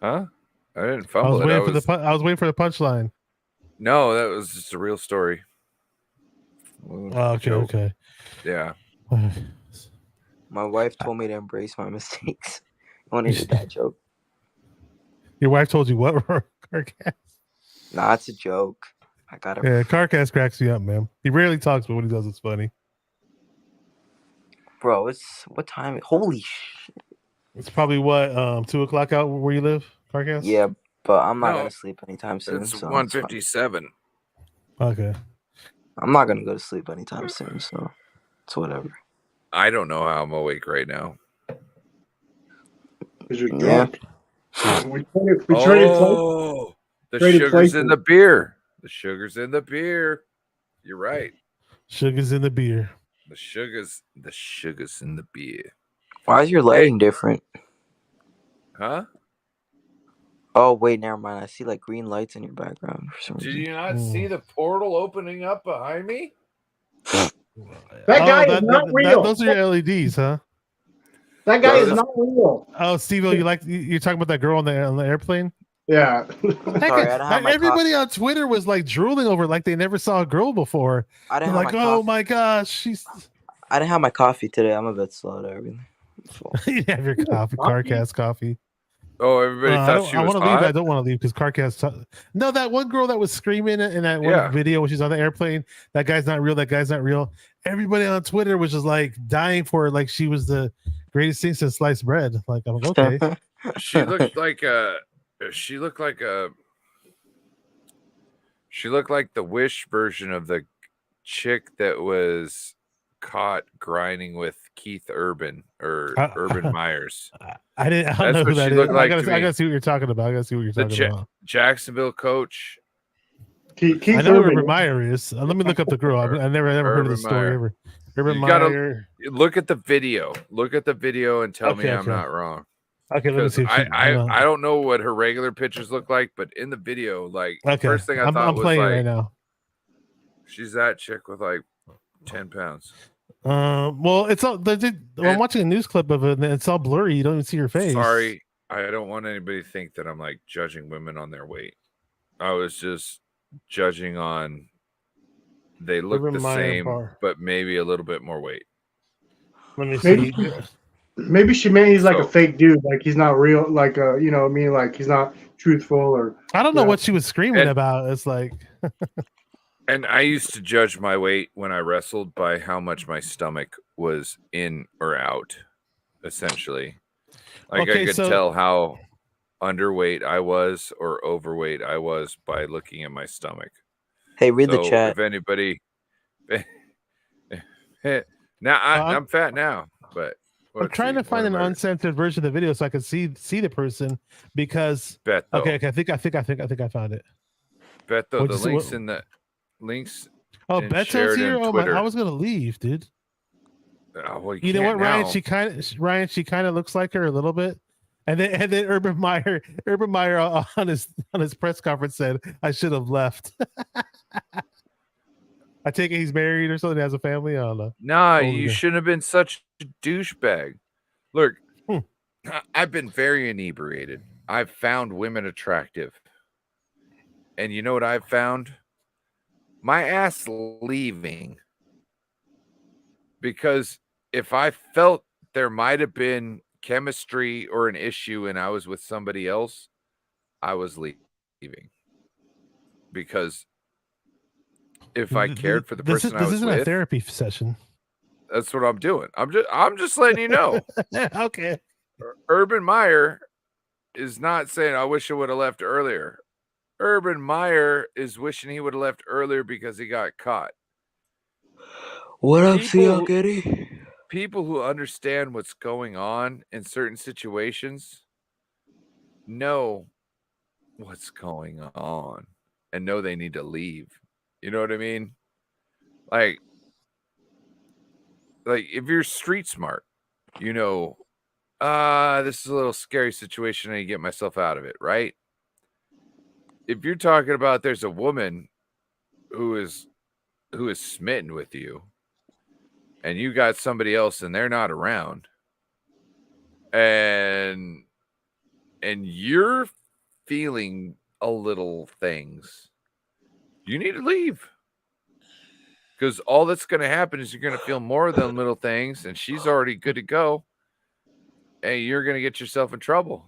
Speaker 6: Huh? I didn't
Speaker 14: I
Speaker 6: fumble
Speaker 14: was
Speaker 6: it.
Speaker 14: waiting for the punchline.
Speaker 6: No, that was just a real story.
Speaker 14: Okay.
Speaker 6: Yeah.
Speaker 13: My wife told me to embrace my mistakes when I did that joke.
Speaker 14: Your wife told you what, Carcass?
Speaker 13: Nah, it's a joke. I got it.
Speaker 14: Yeah, Carcass cracks me up, man. He rarely talks, but when he does, it's funny.
Speaker 13: Bro, it's what time? Holy shit.
Speaker 14: It's probably what 2:00 out where you live, Carcass?
Speaker 13: Yeah, but I'm not gonna sleep anytime soon.
Speaker 6: It's
Speaker 13: so
Speaker 6: 1:57.
Speaker 14: Okay.
Speaker 13: I'm not gonna go to sleep anytime soon, so it's whatever.
Speaker 6: I don't know how I'm awake right now.
Speaker 13: Yeah.
Speaker 6: The sugar's in the beer. The sugar's in the beer. You're right.
Speaker 14: Sugar's in the beer.
Speaker 6: The sugar's in the beer.
Speaker 13: Why is your lighting different?
Speaker 6: Huh?
Speaker 13: Oh wait, never mind. I see like green lights in your background for some
Speaker 6: Did
Speaker 13: reason.
Speaker 6: you not see the portal opening up behind me?
Speaker 15: That guy is not real.
Speaker 14: Those are your LEDs, huh?
Speaker 15: That guy is not real.
Speaker 14: Oh, Steve-O, you're talking about that girl on the airplane?
Speaker 15: Yeah.
Speaker 14: Everybody on Twitter was like drooling over it, like they never saw a girl before.
Speaker 13: I didn't
Speaker 14: They're
Speaker 13: have
Speaker 14: like,
Speaker 13: my
Speaker 14: oh
Speaker 13: coffee.
Speaker 14: my gosh,
Speaker 13: I didn't have my coffee today. I'm a bit slow to everything.
Speaker 14: You have your coffee, Carcass coffee.
Speaker 6: Oh, everybody thought she was
Speaker 14: I want to
Speaker 6: hot?
Speaker 14: leave. I don't want to leave because Carcass. No, that one girl that was screaming in that one video when she's on the airplane. That guy's not real. That guy's not real. Everybody on Twitter was just like dying for her, like she was the greatest thing since sliced bread. Like I'm like, okay.
Speaker 6: She looked like she looked like the Wish version of the chick that was caught grinding with Keith Urban or Urban Myers.
Speaker 14: I don't know who that is. I gotta see what you're talking about. About.
Speaker 6: Jacksonville coach.
Speaker 15: Keith
Speaker 14: I know who
Speaker 15: Urban.
Speaker 14: Urban Meyer is. Let me look up the girl. I never heard of the story ever. Urban Meyer.
Speaker 6: Look at the video. Look at the video and tell me I'm not wrong.
Speaker 14: Okay, let me see.
Speaker 6: I don't know what her regular pictures look like, but in the video, like first thing I thought
Speaker 14: I'm
Speaker 6: was
Speaker 14: playing
Speaker 6: like,
Speaker 14: right now.
Speaker 6: She's that chick with like 10 pounds.
Speaker 14: Well, it's all. I'm watching a news clip of it, and it's all blurry. You don't even see her face.
Speaker 6: Sorry, I don't want anybody to think that I'm like judging women on their weight. I was just judging on they look
Speaker 14: Urban
Speaker 6: the
Speaker 14: Meyer
Speaker 6: same,
Speaker 14: bar.
Speaker 6: but maybe a little bit more weight.
Speaker 14: Let me
Speaker 15: Maybe,
Speaker 14: see.
Speaker 15: maybe she meant he's like a
Speaker 6: So-
Speaker 15: fake dude, like he's not real, like you know what I mean, like he's not truthful or.
Speaker 14: I don't know what she was screaming
Speaker 6: And-
Speaker 14: about. It's like,
Speaker 6: And I used to judge my weight when I wrestled by how much my stomach was in or out, essentially. Like
Speaker 14: Okay,
Speaker 6: I could
Speaker 14: so-
Speaker 6: tell how underweight I was or overweight I was by looking at my stomach.
Speaker 13: Hey, read the
Speaker 6: So
Speaker 13: chat.
Speaker 6: If anybody, now I'm fat now, but
Speaker 14: I'm
Speaker 6: let's
Speaker 14: trying
Speaker 6: see,
Speaker 14: to find
Speaker 6: what
Speaker 14: an
Speaker 6: am I-
Speaker 14: uncensored version of the video so I can see the person because.
Speaker 6: Bet though.
Speaker 14: Okay, I think I found it.
Speaker 6: Bet though.
Speaker 14: What'd
Speaker 6: The
Speaker 14: you say?
Speaker 6: links
Speaker 14: What-
Speaker 6: in the links.
Speaker 14: Oh,
Speaker 6: and
Speaker 14: Beto's
Speaker 6: shared
Speaker 14: here.
Speaker 6: on
Speaker 14: Oh my!
Speaker 6: Twitter.
Speaker 14: I was gonna leave, dude.
Speaker 6: Oh, well,
Speaker 14: You know what,
Speaker 6: can't
Speaker 14: Ryan?
Speaker 6: now.
Speaker 14: She kind of looks like her a little bit. And then Urban Meyer on his press conference said, "I should have left." I take it he's married or something, has a family. I don't know.
Speaker 6: Nah,
Speaker 14: Old
Speaker 6: you
Speaker 14: guy.
Speaker 6: shouldn't have been such a douchebag. Look,
Speaker 14: Hmm.
Speaker 6: I've been very inebriated. I've found women attractive. And you know what I've found? My ass leaving. Because if I felt there might have been chemistry or an issue and I was with somebody else, I was leaving. Because if I cared for the person I
Speaker 14: This
Speaker 6: was
Speaker 14: isn't
Speaker 6: with,
Speaker 14: a therapy session.
Speaker 6: that's what I'm doing. I'm just letting you know.
Speaker 14: Okay.
Speaker 6: Urban Meyer is not saying I wish I would have left earlier. Urban Meyer is wishing he would have left earlier because he got caught.
Speaker 13: What up,
Speaker 6: People-
Speaker 13: CL Getty?
Speaker 6: People who understand what's going on in certain situations know what's going on and know they need to leave. You know what I mean? Like if you're street smart, you know, this is a little scary situation. I need to get myself out of it, right? If you're talking about there's a woman who is smitten with you and you got somebody else and they're not around and you're feeling a little things, you need to leave. Because all that's going to happen is you're going to feel more of them little things, and she's already good to go, and you're going to get yourself in trouble.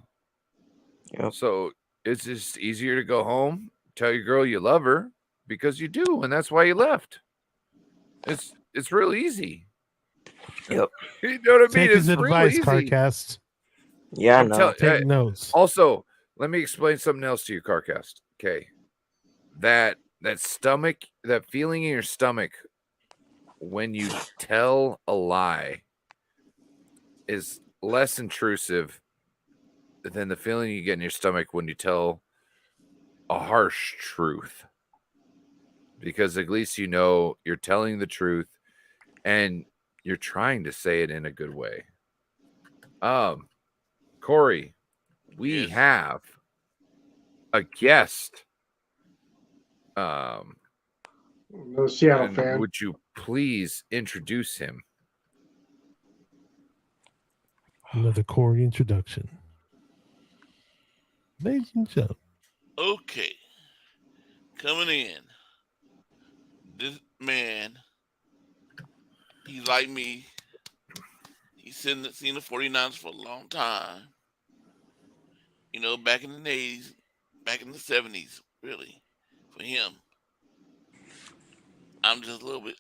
Speaker 13: Yep.
Speaker 6: So it's just easier to go home, tell your girl you love her, because you do, and that's why you left. It's real easy.
Speaker 13: Yep.
Speaker 6: You know what I mean?
Speaker 14: Take his
Speaker 6: It's real
Speaker 14: advice,
Speaker 6: easy.
Speaker 14: Carcast.
Speaker 13: Yeah,
Speaker 6: I'm
Speaker 13: no.
Speaker 6: tell-
Speaker 14: Take notes.
Speaker 6: Also, let me explain something else to you, Carcast. Okay. That stomach, that feeling in your stomach when you tell a lie is less intrusive than the feeling you get in your stomach when you tell a harsh truth. Because at least you know you're telling the truth and you're trying to say it in a good way. Corey, we have a guest.
Speaker 15: No Seattle
Speaker 6: and
Speaker 15: fan.
Speaker 6: would you please introduce him?
Speaker 14: Another Corey introduction. Ladies and gentlemen.
Speaker 5: Okay. Coming in. This man, he's like me. He's seen the 49ers for a long time. You know, back in the 80s, back in the 70s, really, for him. I'm just a little bit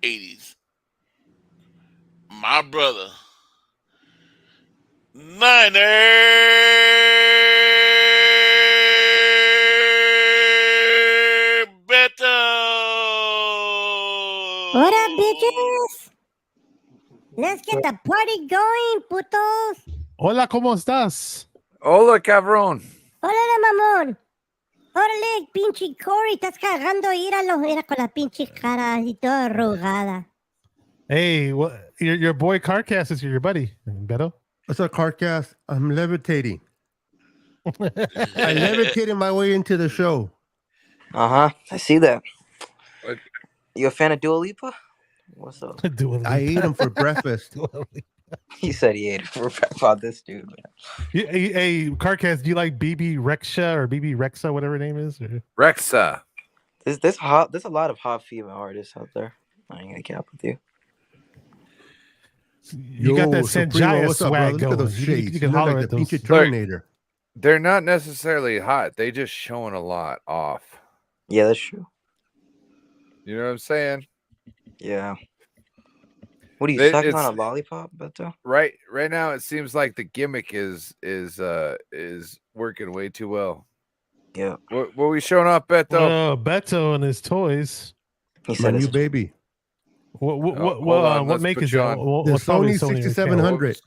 Speaker 5: 80s. My brother, Niner Beto.
Speaker 18: What up, bitches? Let's get the party going, putos.
Speaker 14: Hola, ¿cómo estás?
Speaker 6: Hola, cabrón.
Speaker 18: Órale, mamón. Órale, pinche Corey, estás cagando, íralo, mira con la pinche cara así toda arrugada.
Speaker 14: Hey, what? Your boy Carcast is your buddy, Beto.
Speaker 19: What's up, Carcast? I'm levitating. I levitated my way into the show.
Speaker 13: Uh-huh. I see that. You a fan of Dua Lipa? What's up?
Speaker 19: I ate them for breakfast.
Speaker 13: He said he ate it for breakfast. Oh, this dude, man.
Speaker 14: Hey, Carcass, do you like BB Rexha or BB Rexa, whatever her name is? Or?
Speaker 6: Rexa.
Speaker 13: There's a lot of hot female artists out there. I ain't gonna cap with you.
Speaker 14: You got that
Speaker 19: Supremo,
Speaker 14: Sanjaya
Speaker 19: what's up, bro?
Speaker 14: swag
Speaker 19: Look at
Speaker 14: going.
Speaker 19: those shades.
Speaker 14: You
Speaker 19: You
Speaker 14: can
Speaker 19: look
Speaker 14: holler
Speaker 19: like
Speaker 14: at
Speaker 19: the
Speaker 14: those.
Speaker 19: pinche Terminator.
Speaker 6: They're not necessarily hot. They just showing a lot off.
Speaker 13: Yeah, that's true.
Speaker 6: You know what I'm saying?
Speaker 13: Yeah. What are you sucking on a lollipop, Beto?
Speaker 6: Right now, it seems like the gimmick is working way too well.
Speaker 13: Yeah.
Speaker 6: What are we showing off, Beto?
Speaker 14: Oh, Beto and his toys.
Speaker 19: My new baby.
Speaker 14: What make is that?
Speaker 19: The
Speaker 14: What's probably
Speaker 19: Sony 6700.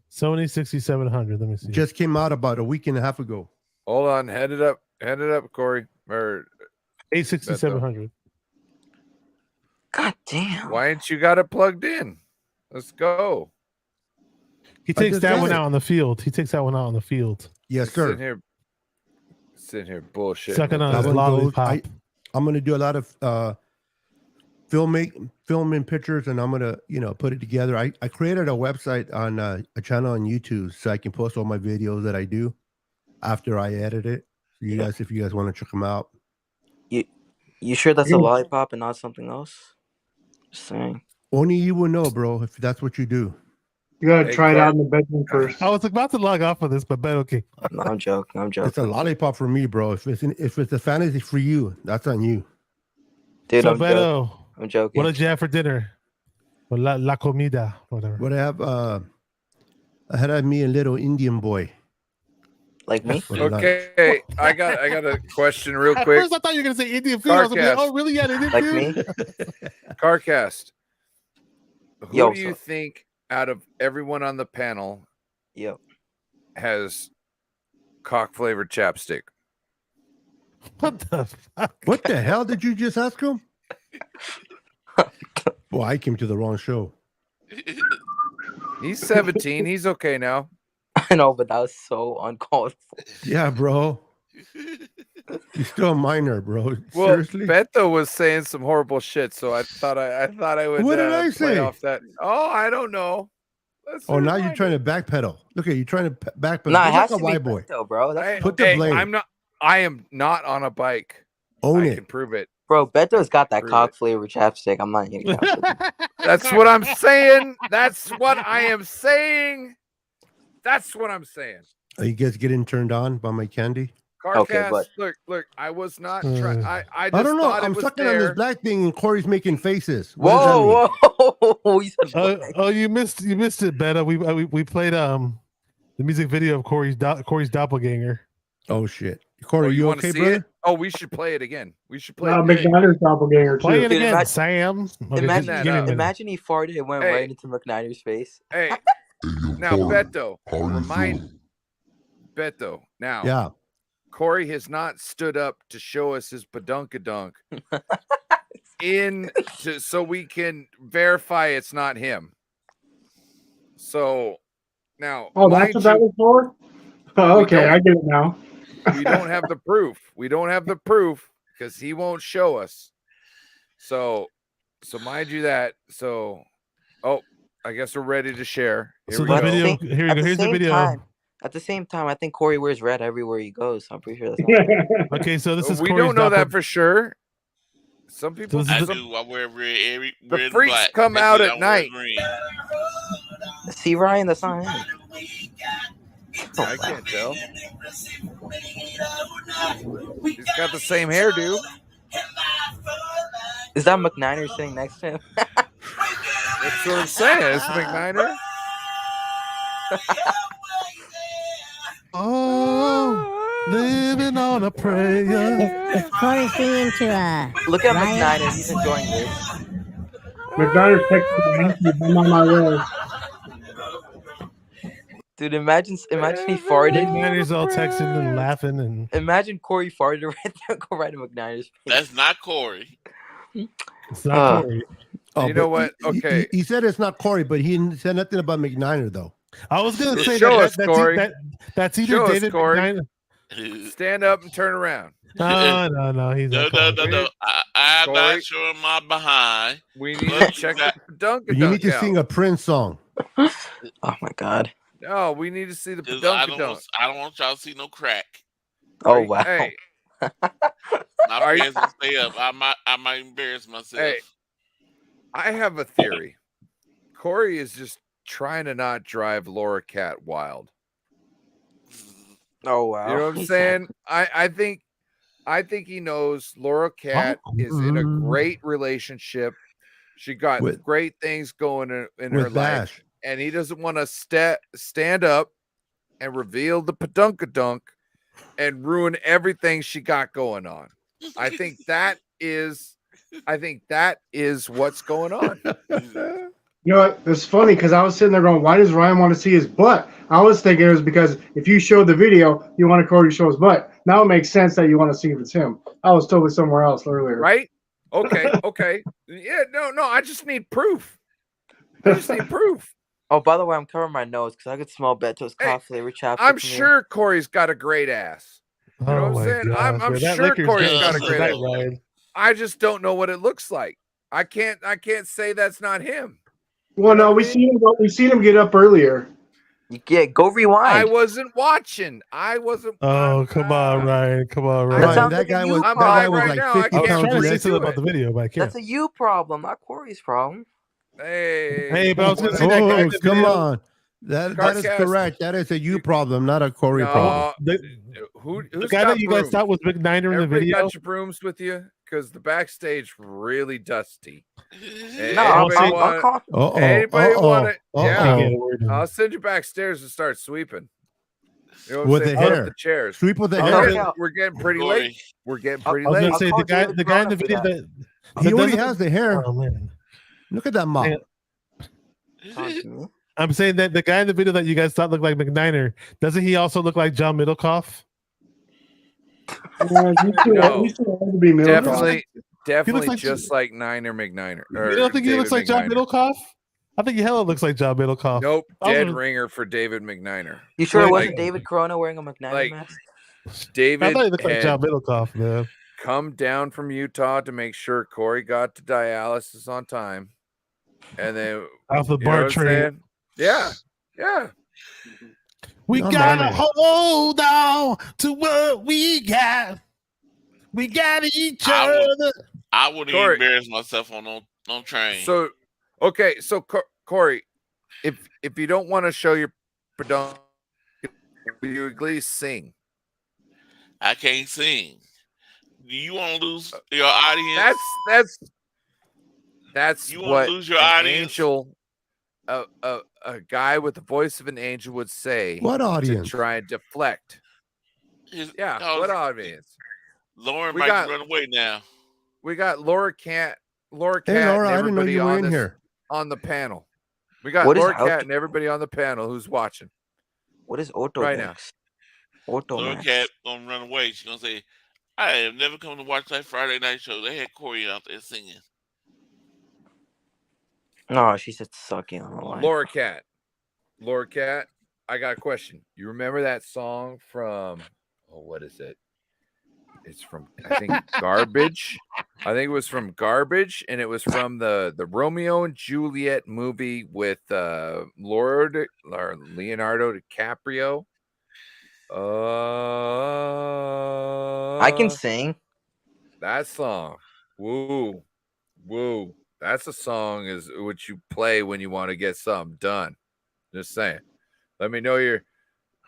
Speaker 14: Sony 6700. Let me see.
Speaker 19: Just came out about a week and a half ago.
Speaker 6: Hold on, hand it up, Corey. Or
Speaker 14: A6700.
Speaker 13: God damn!
Speaker 6: Why ain't you got it plugged in? Let's go.
Speaker 14: He takes that one out on the field.
Speaker 19: Yes, sir.
Speaker 6: Sitting here bullshit.
Speaker 14: Sucking on his lollipop.
Speaker 19: I'm gonna do a lot of filming pictures, and I'm gonna put it together. I created a website on a channel on YouTube so I can post all my videos that I do after I edit it. So you guys, if you guys want to check them out.
Speaker 13: You sure that's a lollipop and not something else? Just saying.
Speaker 19: Only you will know, bro, if that's what you do.
Speaker 15: You gotta try it out in the bedroom first.
Speaker 14: I was about to log off of this, but okay.
Speaker 13: No, I'm joking.
Speaker 19: It's a lollipop for me, bro. If it's a fantasy for you, that's on you.
Speaker 13: Dude,
Speaker 14: So Beto,
Speaker 13: I'm joking.
Speaker 14: what did you have for dinner? Or la comida, whatever.
Speaker 19: What I have, I had me a little Indian boy.
Speaker 13: Like me?
Speaker 6: Okay, I got a question real
Speaker 14: At
Speaker 6: quick.
Speaker 14: first, I thought you were gonna say Indian food. I was like, oh, really? Yeah, Indian
Speaker 13: Like
Speaker 14: food?
Speaker 13: me?
Speaker 6: Carcast. Who
Speaker 13: Yo,
Speaker 6: do you think out of everyone on the panel has cock flavored chapstick?
Speaker 14: What the fuck?
Speaker 19: What the hell did you just ask him? Well, I came to the wrong show.
Speaker 6: He's 17. He's okay now.
Speaker 13: I know, but that was so uncalled for.
Speaker 19: Yeah, bro. You're still a minor, bro.
Speaker 6: Well,
Speaker 19: Seriously?
Speaker 6: Beto was saying some horrible shit, so I thought I would.
Speaker 19: What did I
Speaker 6: play
Speaker 19: say?
Speaker 6: off that. Oh, I don't know.
Speaker 19: Oh, now you're trying to backpedal. Look at you trying to backpedal.
Speaker 13: Nah, it
Speaker 19: Just
Speaker 13: has
Speaker 19: like
Speaker 13: to
Speaker 19: a
Speaker 13: be
Speaker 19: white boy.
Speaker 13: Beto, bro. That's
Speaker 19: Put the blame.
Speaker 6: I am not on a bike.
Speaker 19: Own
Speaker 6: I
Speaker 19: it.
Speaker 6: can prove it.
Speaker 13: Bro, Beto's got that
Speaker 6: Prove
Speaker 13: cock flavored chapstick. I'm not gonna cap.
Speaker 6: That's what I'm saying. That's what I am saying. That's what I'm saying.
Speaker 19: Are you guys getting turned on by my candy?
Speaker 6: Carcast, look, I was not trying. I just
Speaker 19: I don't know.
Speaker 6: thought it
Speaker 19: I'm
Speaker 6: was
Speaker 19: sucking on this
Speaker 6: there.
Speaker 19: black thing, and Corey's making faces. What does that mean?
Speaker 14: Oh, you missed it, Beto. We played the music video of Corey's doppelganger.
Speaker 19: Oh shit, Corey, you
Speaker 6: wanna
Speaker 19: okay,
Speaker 6: see
Speaker 19: brother?
Speaker 6: it? Oh, we should play it again. We should play it.
Speaker 15: McNider's doppelganger too.
Speaker 14: Play it
Speaker 13: Dude,
Speaker 14: again,
Speaker 13: imagine-
Speaker 14: Sam. Okay,
Speaker 13: Imagine he farted and went right into McNider's face.
Speaker 6: Hey, now Beto, remind Beto. Now,
Speaker 19: Yeah.
Speaker 6: Corey has not stood up to show us his badunkadunk so we can verify it's not him. So now,
Speaker 15: Oh, that's what that was for? Oh, okay, I get it now.
Speaker 6: We don't have the proof. We don't have the proof because he won't show us. So mind you that. So, I guess we're ready to share. Here
Speaker 14: So
Speaker 6: we
Speaker 14: the
Speaker 6: go.
Speaker 14: video. Here we go. Here's the video.
Speaker 13: At the same time, I think Corey wears red everywhere he goes. So I'm pretty sure that's not
Speaker 14: Okay, so this is
Speaker 6: We
Speaker 14: Corey's
Speaker 6: don't know that
Speaker 14: doppel-
Speaker 6: for sure. Some people.
Speaker 5: I do. I wear red, red
Speaker 6: The
Speaker 5: and
Speaker 6: freaks
Speaker 5: black.
Speaker 6: come
Speaker 5: They
Speaker 6: out
Speaker 5: say
Speaker 6: at
Speaker 5: I wear
Speaker 6: night.
Speaker 5: green.
Speaker 13: See, Ryan, that's not him.
Speaker 6: I can't tell. He's got the same hairdo.
Speaker 13: Is that McNiner sitting next to him?
Speaker 6: That's what I'm saying. It's McNiner.
Speaker 14: Oh, living on a prayer.
Speaker 18: Is Corey singing to
Speaker 13: Look at
Speaker 18: Ryan?
Speaker 13: McNiner. He's enjoying this.
Speaker 15: McNider's texting. I'm on my way.
Speaker 13: Dude, imagine he farted.
Speaker 14: McNider's all texting and laughing and.
Speaker 13: Imagine Corey farted right there, go right to McNider's face.
Speaker 5: That's not Corey.
Speaker 14: It's not Corey.
Speaker 19: Oh,
Speaker 6: You know
Speaker 19: but
Speaker 6: what? Okay.
Speaker 19: He said it's not Corey, but he didn't say nothing about McNiner though.
Speaker 14: I was gonna say
Speaker 6: Show us,
Speaker 14: that's,
Speaker 6: Corey.
Speaker 14: that's either
Speaker 6: Show us,
Speaker 14: David
Speaker 6: Corey.
Speaker 14: McNiner.
Speaker 6: Stand up and turn around.
Speaker 14: No. He's
Speaker 5: No,
Speaker 14: not
Speaker 5: no,
Speaker 14: Corey.
Speaker 5: no, no. I'm
Speaker 6: Corey.
Speaker 5: not showing my behind.
Speaker 6: We need to check the dunk.
Speaker 19: You need to sing a Prince song.
Speaker 13: Oh my god.
Speaker 6: No, we need to see the
Speaker 5: 'Cause
Speaker 6: badunk dunk.
Speaker 5: I don't want y'all to see no crack.
Speaker 13: Oh wow.
Speaker 6: Hey,
Speaker 5: My
Speaker 6: Are you-
Speaker 5: pants will stay up. I might embarrass myself.
Speaker 6: hey, I have a theory. Corey is just trying to not drive Laura Cat wild.
Speaker 13: Oh wow.
Speaker 6: You know what I'm saying? I think he knows Laura Cat is in a great relationship. She got
Speaker 19: With-
Speaker 6: great things going in
Speaker 19: with
Speaker 6: her
Speaker 19: Bash.
Speaker 6: life, and he doesn't want to stand up and reveal the padunkadunk and ruin everything she got going on. I think that is what's going on.
Speaker 15: You know what? It's funny because I was sitting there going, why does Ryan want to see his butt? I was thinking it was because if you show the video, you want Corey to show his butt. Now it makes sense that you want to see if it's him. I was totally somewhere else earlier.
Speaker 6: Right? Okay. Yeah, no, I just need proof.
Speaker 13: Oh, by the way, I'm covering my nose because I could smell Beto's cough flavored chapstick.
Speaker 6: I'm
Speaker 13: from here.
Speaker 6: sure Corey's got a great ass. You know what I'm saying? I'm sure Corey's got a great ass.
Speaker 14: Ryan.
Speaker 6: I just don't know what it looks like. I can't say that's not him.
Speaker 15: Well, no, we seen him get up earlier.
Speaker 13: Yeah, go rewind.
Speaker 6: I wasn't watching.
Speaker 14: Oh, come on, Ryan. Come on,
Speaker 13: That
Speaker 14: Ryan.
Speaker 13: sounds like a you
Speaker 6: I'm
Speaker 13: problem.
Speaker 6: high right now. I
Speaker 14: I was
Speaker 6: can't
Speaker 14: trying to say
Speaker 6: listen
Speaker 14: something
Speaker 6: to
Speaker 14: about
Speaker 6: it.
Speaker 14: the video, but I can't.
Speaker 13: That's a you problem, not Corey's problem.
Speaker 6: Hey,
Speaker 14: but I was gonna say that guy in
Speaker 19: Oh,
Speaker 14: the
Speaker 19: come
Speaker 14: video-
Speaker 19: on. That is
Speaker 6: Carcast.
Speaker 19: correct. That is a you problem, not a Corey problem.
Speaker 6: No,
Speaker 14: The
Speaker 6: who's
Speaker 14: guy
Speaker 6: got
Speaker 14: that you guys
Speaker 6: brooms?
Speaker 14: thought was McNiner in the
Speaker 6: Everybody
Speaker 14: video.
Speaker 6: got your brooms with you? Because the backstage really dusty.
Speaker 13: No, I'll call.
Speaker 6: Anybody want it? Yeah,
Speaker 14: Uh-oh.
Speaker 6: I'll send you backstairs and start sweeping. You know what
Speaker 19: With
Speaker 6: I'm saying?
Speaker 19: the
Speaker 6: Put up
Speaker 19: hair.
Speaker 6: the chairs.
Speaker 19: Sweep with the
Speaker 6: We're
Speaker 19: hair.
Speaker 6: We're getting pretty late. We're getting pretty
Speaker 14: I was
Speaker 6: late.
Speaker 14: gonna say the guy in the video that
Speaker 19: He already
Speaker 14: doesn't-
Speaker 19: has the hair.
Speaker 14: Oh man,
Speaker 19: Look at that mop.
Speaker 14: I'm saying that the guy in the video that you guys thought looked like McNiner, doesn't he also look like John Middlecoff?
Speaker 6: No, definitely
Speaker 14: like-
Speaker 6: just like Niner McNiner. Or
Speaker 14: You don't think he
Speaker 6: David
Speaker 14: looks like John
Speaker 6: McNiner.
Speaker 14: Middlecoff? I think he hella looks like John Middlecoff.
Speaker 6: Nope,
Speaker 14: I was
Speaker 6: dead
Speaker 14: gonna-
Speaker 6: ringer for David McNiner.
Speaker 13: You sure it
Speaker 6: Like-
Speaker 13: wasn't David Corona wearing a McNair mask?
Speaker 6: David
Speaker 14: I thought he looked like
Speaker 6: had
Speaker 14: John Middlecoff, man.
Speaker 6: come down from Utah to make sure Corey got to dialysis on time, and then
Speaker 14: Off the
Speaker 6: you know
Speaker 14: BART
Speaker 6: what I'm
Speaker 14: train.
Speaker 6: saying? Yeah.
Speaker 14: We
Speaker 19: No,
Speaker 14: gotta
Speaker 19: man.
Speaker 14: hold on to what we got. We got each other.
Speaker 5: I wouldn't
Speaker 6: Corey.
Speaker 5: embarrass myself on train.
Speaker 6: So, okay, so Corey, if you don't want to show your production, you at least sing.
Speaker 5: I can't sing. Do you want to lose your audience?
Speaker 6: That's
Speaker 5: You wanna
Speaker 6: what
Speaker 5: lose your
Speaker 6: an
Speaker 5: audience?
Speaker 6: angel, a guy with the voice of an angel would say.
Speaker 19: What audience?
Speaker 6: To try and deflect. Yeah, what audience?
Speaker 5: Lauren
Speaker 6: We
Speaker 5: might
Speaker 6: got-
Speaker 5: run away now.
Speaker 6: We got Laura Cat,
Speaker 19: Hey,
Speaker 6: and
Speaker 19: Laura, I didn't know
Speaker 6: everybody
Speaker 19: you were
Speaker 6: on
Speaker 19: in
Speaker 6: this
Speaker 19: here.
Speaker 6: on the panel. We got
Speaker 13: What is
Speaker 6: Laura
Speaker 13: out-
Speaker 6: Cat and everybody on the panel who's watching
Speaker 13: What is Auto
Speaker 6: right
Speaker 13: Max? Auto
Speaker 5: Laura
Speaker 13: Max.
Speaker 5: Cat gonna run away. She's gonna say, "I have never come to watch that Friday night show. They had Corey out there singing."
Speaker 13: No, she said sucking on the line.
Speaker 6: Laura Cat, I got a question. You remember that song from? Oh, what is it? It's from I think Garbage. I think it was from Garbage, and it was from the Romeo and Juliet movie with Leonardo DiCaprio.
Speaker 13: I can sing.
Speaker 6: That song. Woo. That's a song is what you play when you want to get something done. Just saying. Let me know your.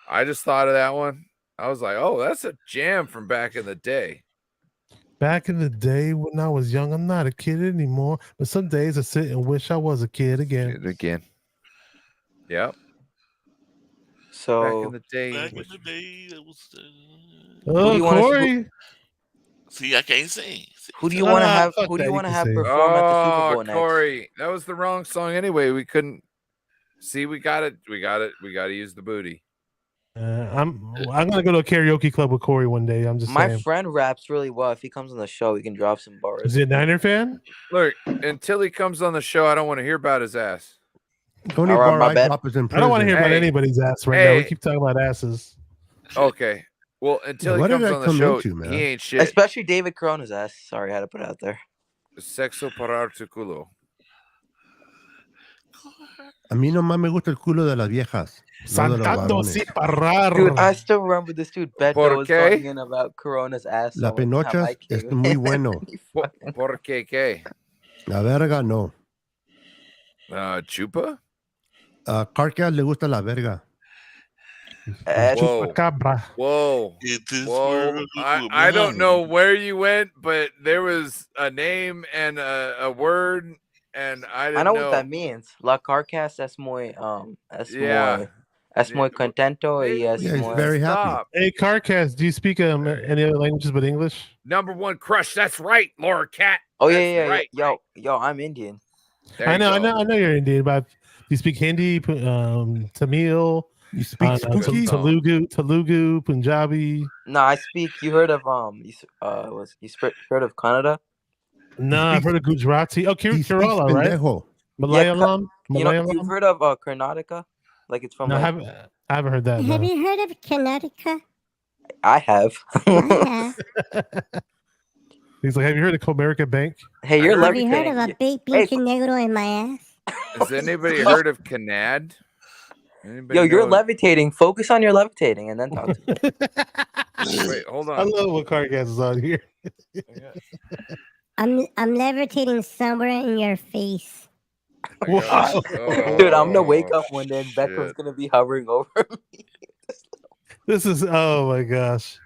Speaker 6: I just thought of that one. I was like, oh, that's a jam from back in the day.
Speaker 14: Back in the day when I was young, I'm not a kid anymore. But some days I sit and wish I was a kid again.
Speaker 6: Yep.
Speaker 13: So
Speaker 6: back in the day.
Speaker 5: That was.
Speaker 14: Oh, Corey.
Speaker 5: See, I can't sing.
Speaker 13: Who do you want to have?
Speaker 14: fuck
Speaker 13: Who do
Speaker 14: that,
Speaker 13: you
Speaker 14: you
Speaker 13: want to
Speaker 14: can
Speaker 13: have
Speaker 14: sing.
Speaker 13: perform at the Super Bowl next?
Speaker 6: Corey, that was the wrong song anyway. We couldn't. See, we got it. We got to use the booty.
Speaker 14: I'm gonna go to a karaoke club with Corey one day. I'm just
Speaker 13: My
Speaker 14: saying.
Speaker 13: friend raps really well. If he comes on the show, he can drop some bars.
Speaker 14: Is he a Niner fan?
Speaker 6: Look, until he comes on the show, I don't want to hear about his ass.
Speaker 19: Tony
Speaker 13: All right, my
Speaker 19: Bar
Speaker 13: bad.
Speaker 19: Drop is in
Speaker 14: I don't want to
Speaker 19: prison.
Speaker 14: hear about
Speaker 6: Hey.
Speaker 14: anybody's ass right now. We
Speaker 6: Hey.
Speaker 14: keep talking about asses.
Speaker 6: Okay. Well, until
Speaker 19: What
Speaker 6: he
Speaker 19: did
Speaker 6: comes
Speaker 19: I
Speaker 6: on the
Speaker 19: come
Speaker 6: show,
Speaker 19: into, man?
Speaker 6: he ain't shit.
Speaker 13: Especially David Corona's ass. Sorry, I had to put it out there.
Speaker 6: Sexo para tu culo.
Speaker 19: A mí nomás me gusta el culo de las viejas. No de los
Speaker 14: Saltando sin
Speaker 19: varones.
Speaker 14: parar.
Speaker 13: Dude, I still remember this dude Beto
Speaker 6: ¿Por
Speaker 13: was
Speaker 6: qué?
Speaker 13: calling in about Corona's asshole.
Speaker 19: La
Speaker 13: every time
Speaker 19: penochas
Speaker 13: I
Speaker 19: es
Speaker 13: came
Speaker 19: muy
Speaker 13: in.
Speaker 19: bueno.
Speaker 6: ¿Por qué?
Speaker 19: La verga no.
Speaker 6: ¿Chupa?
Speaker 19: A Carcass le gusta la verga.
Speaker 6: Whoa. Whoa. I don't know where you went, but there was a name and a word, and I didn't
Speaker 13: I know what that means. La Carcass es muy
Speaker 6: Yeah.
Speaker 13: contento y es muy
Speaker 6: Stop.
Speaker 14: Hey, Carcass, do you speak any other languages but English?
Speaker 6: Number one crush. That's right, Laura Cat.
Speaker 13: Oh
Speaker 6: That's
Speaker 13: yeah,
Speaker 6: right.
Speaker 13: yo, I'm Indian.
Speaker 14: I know you're Indian, but do you speak Hindi, Tamil?
Speaker 19: You speak spooky?
Speaker 14: Telugu, Punjabi.
Speaker 13: No, I speak. You heard of heard of Kannada?
Speaker 14: No, I've heard of Gujarati. Oh, Kerala, right?
Speaker 19: pendejo.
Speaker 14: Malayalam.
Speaker 13: You know, you've heard of Karnataka? Like it's from.
Speaker 14: No,
Speaker 13: like,
Speaker 14: I haven't heard that.
Speaker 18: Have
Speaker 14: No.
Speaker 18: you heard of Connecticut?
Speaker 13: I have.
Speaker 18: I
Speaker 14: He's like, have you heard of Comerica Bank?
Speaker 13: Hey, you're
Speaker 18: have you heard of a big pinche negro in my ass?
Speaker 6: Has anybody heard of Canad? Anybody
Speaker 13: Yo, you're
Speaker 6: know-
Speaker 13: levitating. Focus on your levitating, and then talk to me.
Speaker 6: Wait, hold on.
Speaker 14: I love what Carcass is on here.
Speaker 18: I'm levitating somewhere in your face.
Speaker 14: Wow.
Speaker 13: Dude, I'm gonna wake up one day and Becca's gonna be hovering over me.
Speaker 14: This is oh my gosh.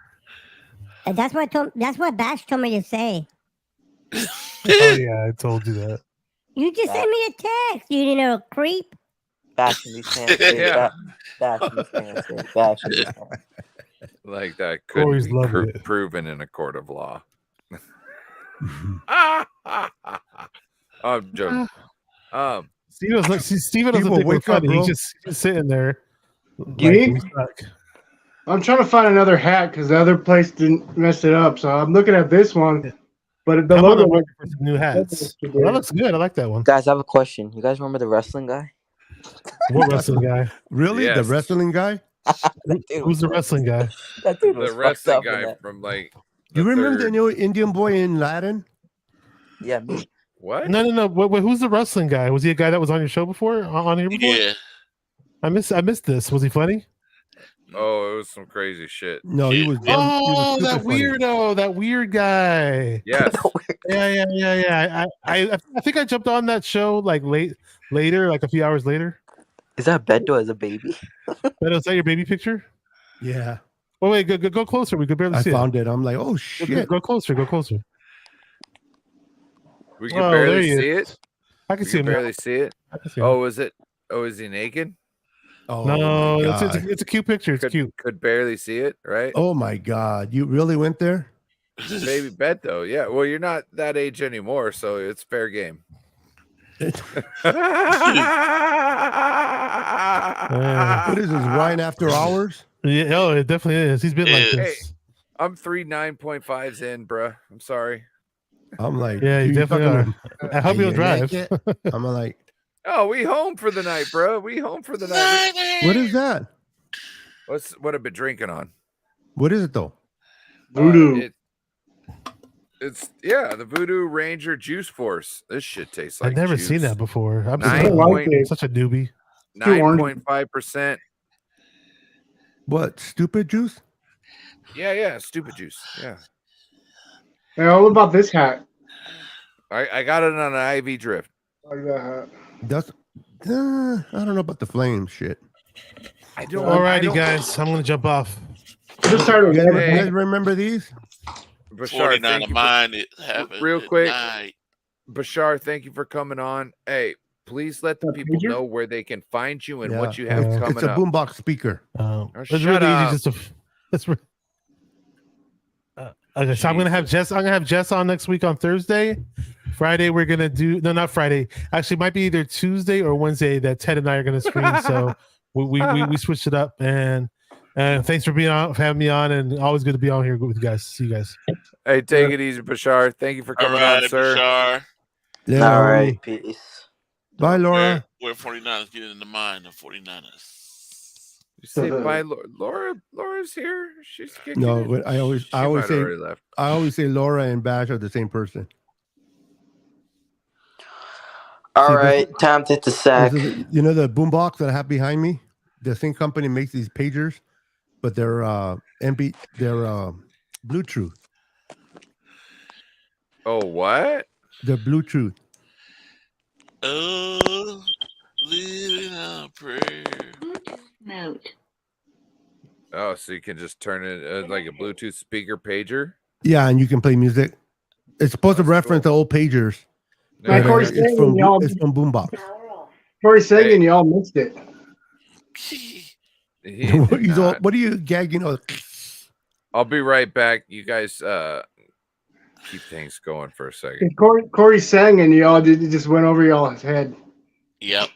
Speaker 18: And that's what Bash told me to say.
Speaker 14: Oh yeah, I told you that.
Speaker 18: You just sent me a text, you little creep.
Speaker 13: Bash in these pants.
Speaker 6: Yeah.
Speaker 13: Bash in these pants. Bash in these pants.
Speaker 6: Like that could
Speaker 14: Corey's
Speaker 6: be
Speaker 14: loving it.
Speaker 6: proven in a court of law. I'm joking.
Speaker 14: Steven doesn't
Speaker 19: Steve,
Speaker 14: think we're
Speaker 19: wake up,
Speaker 14: funny.
Speaker 19: bro.
Speaker 14: He's just sitting there.
Speaker 15: Me?
Speaker 14: we suck.
Speaker 15: I'm trying to find another hat because the other place didn't mess it up. So I'm looking at this one, but the
Speaker 14: I'm on the
Speaker 15: logo.
Speaker 14: market for some new hats. Well, that looks good. I like that one.
Speaker 13: Guys, I have a question. You guys remember the wrestling guy?
Speaker 14: What wrestling guy?
Speaker 19: Really? The
Speaker 6: Yes.
Speaker 19: wrestling guy?
Speaker 14: Who's the wrestling guy?
Speaker 13: That dude was
Speaker 6: The
Speaker 13: fucked
Speaker 6: wrestling
Speaker 13: up in
Speaker 6: guy
Speaker 13: that.
Speaker 6: from like
Speaker 19: You remember the
Speaker 6: third-
Speaker 19: new Indian boy in Latin?
Speaker 13: Yeah, me.
Speaker 6: What?
Speaker 14: No. Wait, who's the wrestling guy? Was he a guy that was on your show before? On here before?
Speaker 5: Yeah.
Speaker 14: I missed this. Was he funny?
Speaker 6: Oh, it was some crazy shit.
Speaker 19: No, he was.
Speaker 14: Oh, that
Speaker 19: super funny.
Speaker 14: weirdo, that weird guy.
Speaker 6: Yes.
Speaker 14: Yeah. I think I jumped on that show like later, like a few hours later.
Speaker 13: Is that Beto as a baby?
Speaker 14: But is that your baby picture?
Speaker 19: Yeah.
Speaker 14: Oh wait, go closer. We could barely
Speaker 19: I
Speaker 14: see
Speaker 19: found
Speaker 14: it.
Speaker 19: it. I'm like, oh shit.
Speaker 14: Go closer.
Speaker 6: We can
Speaker 14: Oh, there
Speaker 6: barely
Speaker 14: he
Speaker 6: see
Speaker 14: is.
Speaker 6: it.
Speaker 14: I can
Speaker 6: We
Speaker 14: see him. now.
Speaker 6: barely see it.
Speaker 14: I can see him.
Speaker 6: Oh, is it? Oh, is he naked?
Speaker 19: Oh,
Speaker 14: No,
Speaker 19: my
Speaker 14: it's
Speaker 19: God.
Speaker 14: a cute picture. It's cute.
Speaker 6: Could barely see it, right?
Speaker 19: Oh my God. You really went there?
Speaker 6: Baby Beto. Yeah. Well, you're not that age anymore, so it's fair game.
Speaker 19: What is this, Ryan After Hours?
Speaker 14: Yeah, oh, it definitely is. He's been like
Speaker 5: Yeah.
Speaker 6: Hey,
Speaker 14: this.
Speaker 6: I'm 3 9.5s in, bruh. I'm sorry.
Speaker 19: I'm like,
Speaker 14: Yeah, you
Speaker 19: dude,
Speaker 14: definitely
Speaker 19: fucking-
Speaker 14: are. I hope you
Speaker 19: you
Speaker 14: don't drive.
Speaker 19: naked? I'm like,
Speaker 6: Oh, we home for the night, bro. We home for the night.
Speaker 19: what is that?
Speaker 6: What I've been drinking on?
Speaker 19: What is it though?
Speaker 15: Voodoo.
Speaker 6: It's the Voodoo Ranger Juice Force. This shit tastes like
Speaker 14: I've never
Speaker 6: juice.
Speaker 14: seen that before. I'm such a newbie.
Speaker 6: 9.5%.
Speaker 19: What, stupid juice?
Speaker 6: Yeah, stupid juice. Yeah.
Speaker 15: Hey, all about this hat.
Speaker 6: I got it on an IV drip.
Speaker 15: Like that hat.
Speaker 19: That's I don't know about the flame shit.
Speaker 14: Alrighty, guys. I'm gonna jump off.
Speaker 15: Just started
Speaker 19: You
Speaker 15: with
Speaker 19: guys remember these?
Speaker 6: Bashar,
Speaker 5: 49
Speaker 6: thank
Speaker 5: of
Speaker 6: you
Speaker 5: mine. It happened
Speaker 6: real
Speaker 5: at
Speaker 6: quick.
Speaker 5: night.
Speaker 6: Bashar, thank you for coming on. Hey, please let the people know where they can find you and what you have coming
Speaker 19: It's a
Speaker 6: up.
Speaker 19: boombox speaker.
Speaker 14: It's
Speaker 6: shut
Speaker 14: really
Speaker 6: up.
Speaker 14: easy. Okay, so I'm gonna have Jess on next week on Thursday. Friday we're gonna do not Friday. Actually, it might be either Tuesday or Wednesday that Ted and I are gonna stream. So we switched it up. And thanks for having me on, and always good to be on here with you guys. See you guys.
Speaker 6: Hey, take it easy, Bashar. Thank you for coming on, sir.
Speaker 5: Bashar.
Speaker 19: Yeah,
Speaker 13: All
Speaker 19: homie.
Speaker 13: right, peace.
Speaker 19: Bye, Laura.
Speaker 5: Where 49ers get in the mind of 49ers.
Speaker 6: You say bye, Laura. Laura's here. She's kicking
Speaker 19: No,
Speaker 6: it.
Speaker 19: but I always
Speaker 6: She might have
Speaker 19: say
Speaker 6: already left.
Speaker 19: I always say Laura and Bash are the same person.
Speaker 13: All
Speaker 19: See,
Speaker 13: right, time to hit the sack.
Speaker 19: you know the boombox that I have behind me? The same company makes these pagers, but they're Bluetooth.
Speaker 6: Oh, what?
Speaker 19: They're Bluetooth.
Speaker 5: Oh, living on a prayer.
Speaker 20: Mode.
Speaker 6: Oh, so you can just turn it like a Bluetooth speaker pager?
Speaker 19: Yeah, and you can play music. It's supposed to reference the old pagers.
Speaker 15: Man,
Speaker 19: but,
Speaker 15: Corey's
Speaker 19: it's
Speaker 15: singing, y'all.
Speaker 19: it's from Boombox.
Speaker 15: Corey's singing, y'all missed it.
Speaker 19: What are you gagging on?
Speaker 6: I'll be right back. You guys keep things going for a second.
Speaker 15: And Corey sang and y'all it just went over y'all's head.
Speaker 5: Yep.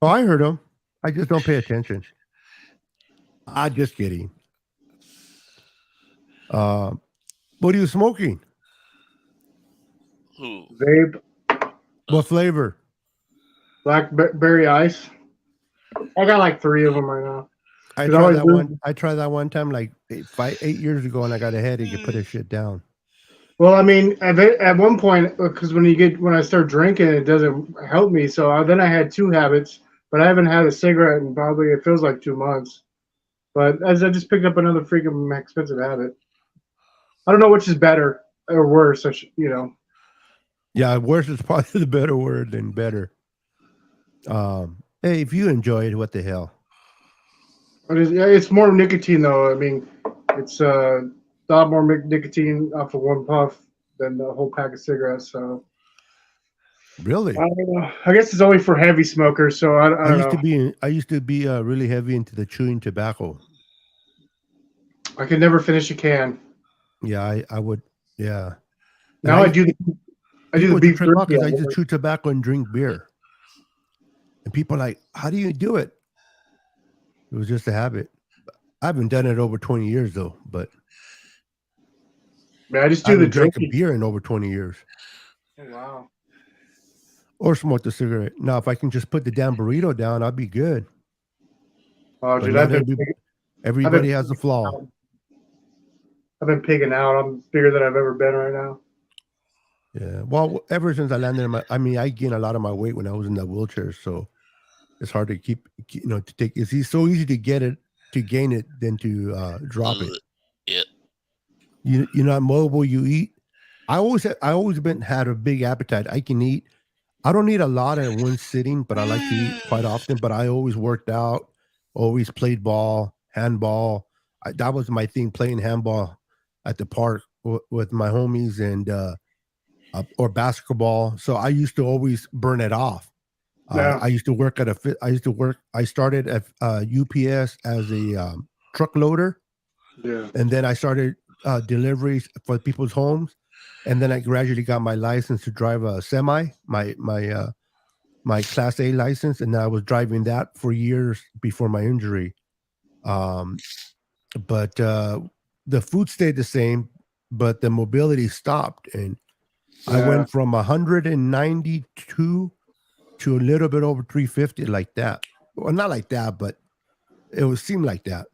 Speaker 19: Oh, I heard him. I just don't pay attention. I'm just kidding. What are you smoking?
Speaker 5: Who?
Speaker 15: Vape.
Speaker 19: What flavor?
Speaker 15: Blackberry ice. I got like 3 of them right now.
Speaker 19: I
Speaker 15: 'Cause
Speaker 19: tried
Speaker 15: always
Speaker 19: that
Speaker 15: do-
Speaker 19: one. I tried that one time, like 8 years ago, and I got a headache. You put this shit down.
Speaker 15: Well, I mean, at one point, because when I start drinking, it doesn't help me. So then I had 2 habits, but I haven't had a cigarette in probably it feels like 2 months. But as I just picked up another freaking expensive habit. I don't know which is better or worse.
Speaker 19: Yeah, worse is probably the better word than better. Hey, if you enjoy it, what the hell?
Speaker 15: It's more nicotine, though. I mean, it's a lot more nicotine off of one puff than the whole pack of cigarettes. So
Speaker 19: Really?
Speaker 15: I don't know. I guess it's only for heavy smokers. So I don't know.
Speaker 19: I used to be really heavy into the chewing tobacco.
Speaker 15: I could never finish a can.
Speaker 19: Yeah, I would. Yeah.
Speaker 15: Now I do the beef
Speaker 19: because
Speaker 15: jerky.
Speaker 19: I used to chew tobacco and drink beer. And people are like, how do you do it? It was just a habit. I haven't done it over 20 years though, but
Speaker 15: Man, I just
Speaker 19: I
Speaker 15: do the
Speaker 19: haven't drank a
Speaker 15: drinking.
Speaker 19: beer in over 20 years.
Speaker 15: Oh, wow.
Speaker 19: Or smoked a cigarette. Now, if I can just put the damn burrito down, I'll be good.
Speaker 15: Oh,
Speaker 19: But
Speaker 15: dude,
Speaker 19: not everybody has a flaw.
Speaker 15: I've been pigging out. I'm bigger than I've ever been right now.
Speaker 19: Yeah. Well, ever since I landed I gained a lot of my weight when I was in that wheelchair, so it's hard to keep to take. It's so easy to gain it than to drop it.
Speaker 5: Yep.
Speaker 19: You're not mobile. You eat. I always had a big appetite. I can eat. I don't eat a lot in one sitting, but I like to eat quite often. But I always worked out. Always played ball, handball. That was my thing, playing handball at the park with my homies and or basketball. So I used to always burn it off.
Speaker 15: Yeah.
Speaker 19: I used to work I started at UPS as a truck loader.
Speaker 15: Yeah.
Speaker 19: And then I started deliveries for people's homes. And then I gradually got my license to drive a semi, my Class A license. And I was driving that for years before my injury. But the food stayed the same, but the mobility stopped. And I went from 192 to a little bit over 350, like that. Well, not like that, but it would seem like that.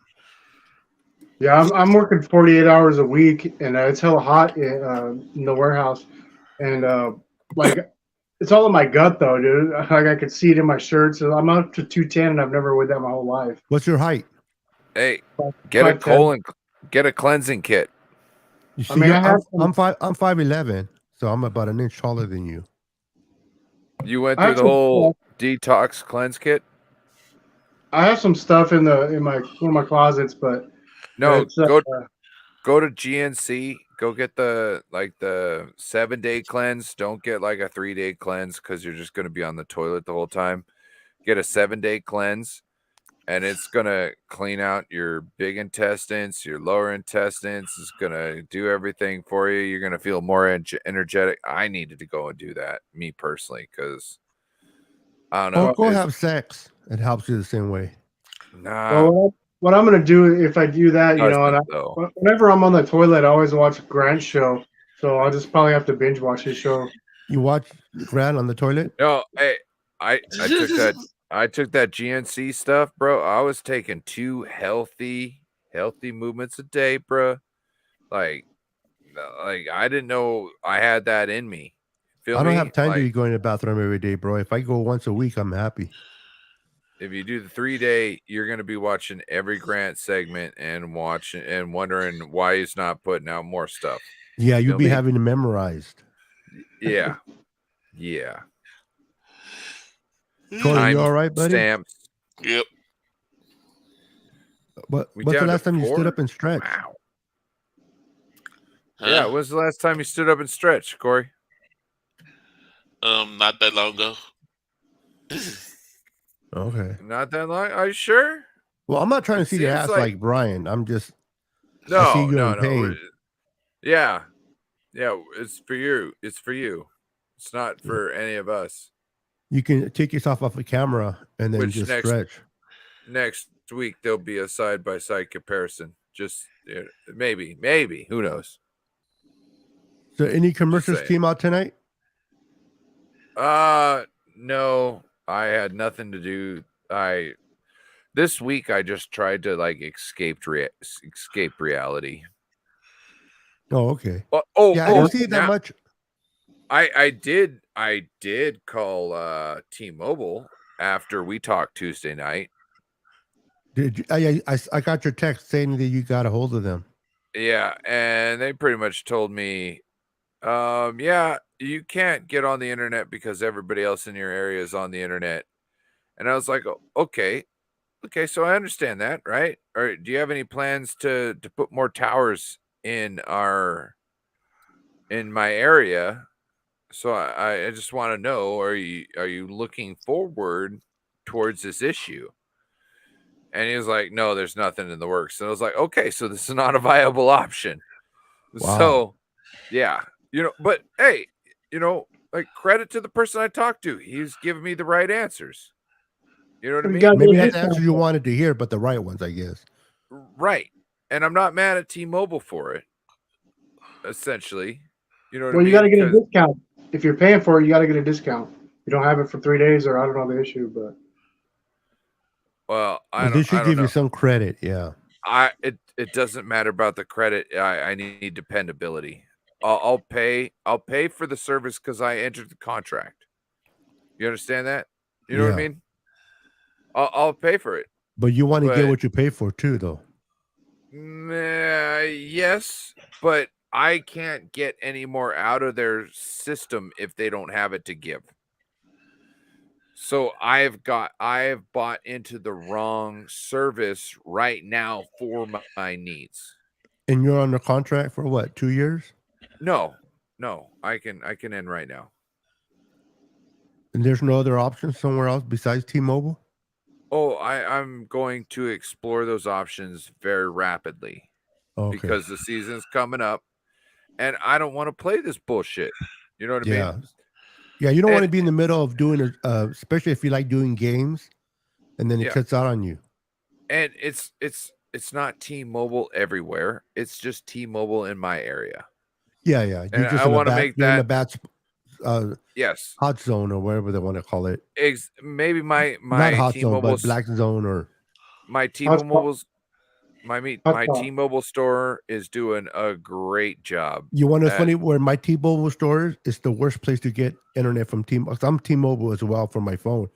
Speaker 15: Yeah, I'm working 48 hours a week, and it's hella hot in the warehouse, and like it's all in my gut though, dude. Like I could see it in my shirt. So I'm up to 210, and I've never weighed that my whole life.
Speaker 19: What's your height?
Speaker 6: Hey, get a
Speaker 15: 5'10".
Speaker 6: cleansing kit.
Speaker 19: You see,
Speaker 15: I mean,
Speaker 19: I'm 5'11", so I'm about an inch taller than you.
Speaker 6: You went through the whole detox cleanse kit?
Speaker 15: I have some stuff in one of my closets, but
Speaker 6: No,
Speaker 15: it's,
Speaker 6: go to GNC. Go get the 7-day cleanse. Don't get like a 3-day cleanse because you're just going to be on the toilet the whole time. Get a 7-day cleanse, and it's going to clean out your big intestines, your lower intestines. It's going to do everything for you. You're going to feel more energetic. I needed to go and do that, me personally, because I don't know.
Speaker 19: Go have sex. It helps you the same way.
Speaker 6: Nah.
Speaker 15: Well, what I'm gonna do if I do that, whenever I'm on the toilet, I always watch Grant's show. So I'll just probably have to binge watch his show.
Speaker 19: You watch Grant on the toilet?
Speaker 6: No, hey, I took that GNC stuff, bro. I was taking 2 healthy movements a day, bro. Like I didn't know I had that in me. Feel
Speaker 19: I don't
Speaker 6: me?
Speaker 19: have time to
Speaker 6: Like,
Speaker 19: be going to the bathroom every day, bro. If I go once a week, I'm happy.
Speaker 6: if you do the 3-day, you're going to be watching every Grant segment and watching and wondering why he's not putting out more stuff.
Speaker 19: Yeah, you'll
Speaker 6: Feel
Speaker 19: be
Speaker 6: me?
Speaker 19: having it memorized.
Speaker 6: Yeah. Yeah.
Speaker 19: Corey, you
Speaker 6: Time
Speaker 19: all right, buddy?
Speaker 6: stamps.
Speaker 5: Yep.
Speaker 19: What's the
Speaker 6: down to
Speaker 19: last time you stood
Speaker 6: 4?
Speaker 19: up and stretched?
Speaker 6: Wow.
Speaker 5: Huh?
Speaker 6: Yeah, when's the last time you stood up and stretched, Corey?
Speaker 5: Not that long ago.
Speaker 19: Okay.
Speaker 6: Not that long. Are you sure?
Speaker 19: Well, I'm not trying
Speaker 6: It
Speaker 19: to see your
Speaker 6: seems
Speaker 19: ass like Brian. I'm just. I see
Speaker 6: No,
Speaker 19: you
Speaker 6: no,
Speaker 19: in
Speaker 6: no.
Speaker 19: pain.
Speaker 6: Yeah. Yeah, it's for you. It's for you. It's not for any of us.
Speaker 19: You can take yourself off the camera and then
Speaker 6: Which
Speaker 19: just stretch.
Speaker 6: next week there'll be a side-by-side comparison. Just maybe. Who knows?
Speaker 19: So, any commercials
Speaker 6: saying.
Speaker 19: came out tonight?
Speaker 6: No. I had nothing to do. This week I just tried to like escape reality.
Speaker 19: Oh, okay.
Speaker 6: Yeah,
Speaker 19: I don't see it that much.
Speaker 6: I did call T-Mobile after we talked Tuesday night.
Speaker 19: Did you, I got your text saying that you got a hold of them.
Speaker 6: Yeah, and they pretty much told me, yeah, you can't get on the internet because everybody else in your area is on the internet. And I was like, okay, so I understand that, right? Or do you have any plans to put more towers in my area? So I just want to know, are you looking forward towards this issue? And he was like, no, there's nothing in the works. And I was like, okay, so this is not a viable option.
Speaker 19: Wow.
Speaker 6: So yeah, but hey, like credit to the person I talked to. He's giving me the right answers. You know what I mean?
Speaker 19: Maybe not the answers you wanted to hear, but the right ones, I guess.
Speaker 6: Right. And I'm not mad at T-Mobile for it. Essentially. You know what I
Speaker 15: Well,
Speaker 6: mean?
Speaker 15: you got to get a discount. If you're paying for it, you got to get a discount. You don't have it for 3 days, or I don't know the issue, but.
Speaker 6: Well,
Speaker 19: They should give
Speaker 6: know.
Speaker 19: you some credit. Yeah.
Speaker 6: It doesn't matter about the credit. I need dependability. I'll pay for the service because I entered the contract. You understand that? You know what I
Speaker 19: Yeah.
Speaker 6: mean? I'll pay for it.
Speaker 19: But you want to get what you pay for too, though.
Speaker 6: Yes, but I can't get any more out of their system if they don't have it to give. So I've bought into the wrong service right now for my needs.
Speaker 19: And you're under contract for what? 2 years?
Speaker 6: No, I can end right now.
Speaker 19: And there's no other option somewhere else besides T-Mobile?
Speaker 6: Oh, I'm going to explore those options very rapidly.
Speaker 19: Okay.
Speaker 6: Because the season's coming up and I don't want to play this bullshit. You know what I mean?
Speaker 19: Yeah, you don't want to be in the middle of doing especially if you like doing games and then it cuts out on you.
Speaker 6: And it's not T-Mobile everywhere. It's just T-Mobile in my area.
Speaker 19: Yeah. You're just in a bad
Speaker 6: yes,
Speaker 19: hot zone or whatever they want to call it.
Speaker 6: Maybe my
Speaker 19: not hot
Speaker 6: T-Mobile
Speaker 19: zone, but black zone or
Speaker 6: my T-Mobile's my T-Mobile store is doing a great job.
Speaker 19: You want to know funny where my T-Mobile store is the worst place to get internet from T-Mobile. I'm T-Mobile as well for my phone.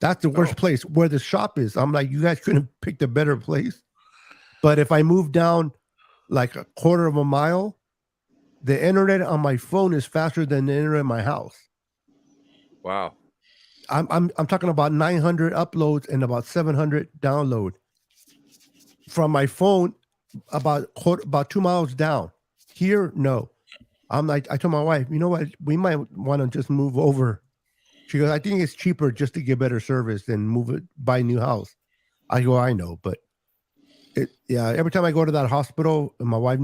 Speaker 19: That's the worst place where the shop is. I'm like, you guys couldn't have picked a better place. But if I move down like a quarter of a mile, the internet on my phone is faster than the internet in my house.
Speaker 6: Wow.
Speaker 19: I'm talking about 900 uploads and about 700 download from my phone about 2 miles down. Here, no. I'm like, I told my wife, you know what? We might want to just move over. She goes, I think it's cheaper just to get better service than buy a new house. I go, I know, but every time I go to that hospital, and my wife,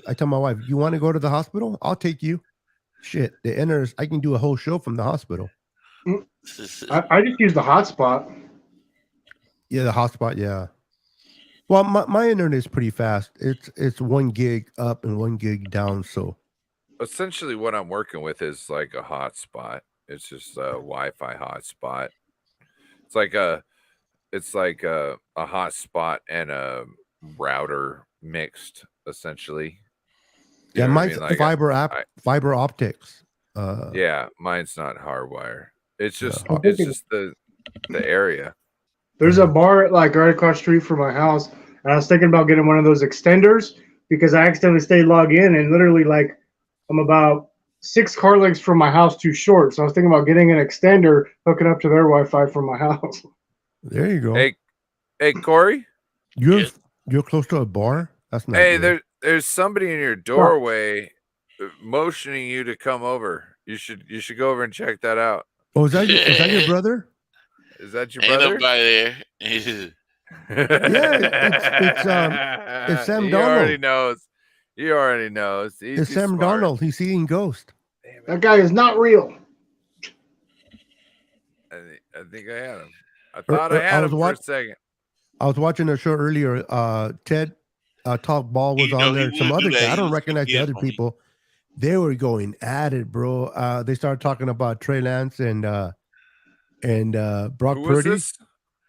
Speaker 19: I tell my wife, you want to go to the hospital? I'll take you. Shit, I can do a whole show from the hospital.
Speaker 15: I just use the hotspot.
Speaker 19: Yeah, the hotspot. Yeah. Well, my internet is pretty fast. It's 1 gig up and 1 gig down. So
Speaker 6: essentially, what I'm working with is like a hotspot. It's just a Wi-Fi hotspot. It's like a hotspot and a router mixed, essentially.
Speaker 19: Yeah, mine's fiber optics.
Speaker 6: Yeah, mine's not hardwire. It's just
Speaker 15: I'm
Speaker 6: it's
Speaker 15: thinking-
Speaker 6: just the area.
Speaker 15: There's a bar like right across the street from my house, and I was thinking about getting one of those extenders because I accidentally stayed logged in, and literally like I'm about 6 car lengths from my house too short. So I was thinking about getting an extender, hooking up to their Wi-Fi from my house.
Speaker 19: There you go.
Speaker 6: Hey, Corey.
Speaker 19: You're close to a bar. That's not
Speaker 6: Hey,
Speaker 19: good.
Speaker 6: there's somebody in your doorway motioning you to come over. You should go over and check that out.
Speaker 19: Oh, is that your brother?
Speaker 6: Is that your
Speaker 5: Ain't
Speaker 6: brother?
Speaker 5: nobody there.
Speaker 19: Yeah, it's Sam
Speaker 6: He
Speaker 19: Donald.
Speaker 6: already knows. He already knows. He's
Speaker 19: It's
Speaker 6: too
Speaker 19: Sam
Speaker 6: smart.
Speaker 19: Donald. He's seeing ghost.
Speaker 15: That guy is not real.
Speaker 6: I think I had him. I thought I
Speaker 19: I
Speaker 6: had
Speaker 19: was
Speaker 6: him for a
Speaker 19: watch-
Speaker 6: second.
Speaker 19: I was watching a show earlier. Ted Talk Ball was on there. Some other guy. I don't recognize the other people. They were going at it, bro. They started talking about Trey Lance and Brock
Speaker 6: Who was
Speaker 19: Purdy.
Speaker 6: this?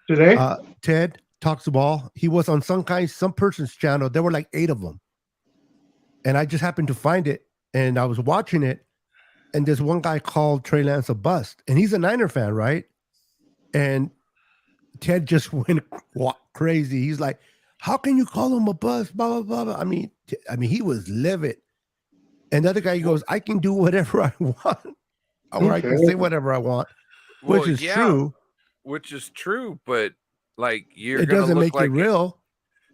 Speaker 15: Today?
Speaker 19: Ted Talks Ball. He was on some person's channel. There were like 8 of them. And I just happened to find it. And I was watching it. And there's one guy called Trey Lance a bust. And he's a Niner fan, right? And Ted just went crazy. He's like, how can you call him a bust? Blah, blah, blah, blah. I mean, he was livid. And the other guy goes, I can do whatever I want. Or I can say whatever I want. Which is true.
Speaker 6: Which is true, but like you're
Speaker 19: It
Speaker 6: gonna
Speaker 19: doesn't
Speaker 6: look
Speaker 19: make
Speaker 6: like
Speaker 19: it real.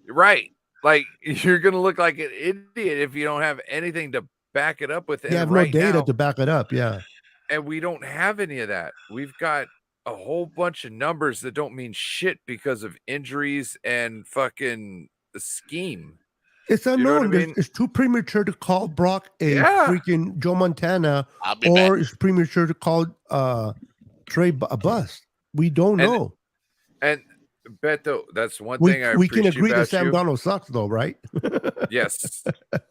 Speaker 6: Right. Like you're gonna look like an idiot if you don't have anything to back it up with.
Speaker 19: You
Speaker 6: And
Speaker 19: have
Speaker 6: right
Speaker 19: no data
Speaker 6: now,
Speaker 19: to back it up. Yeah.
Speaker 6: and we don't have any of that. We've got a whole bunch of numbers that don't mean shit because of injuries and fucking the scheme.
Speaker 19: It's
Speaker 6: You know what
Speaker 19: unknown.
Speaker 6: I mean?
Speaker 19: It's too premature to call Brock a
Speaker 6: Yeah.
Speaker 19: freaking Joe Montana,
Speaker 5: I'll be
Speaker 19: or
Speaker 5: back.
Speaker 19: it's premature to call Trey a bust. We don't know.
Speaker 6: And Beto, that's one
Speaker 19: We
Speaker 6: thing I
Speaker 19: can
Speaker 6: appreciate
Speaker 19: agree that
Speaker 6: about
Speaker 19: Sam
Speaker 6: you.
Speaker 19: Donald sucks, though, right?
Speaker 6: Yes.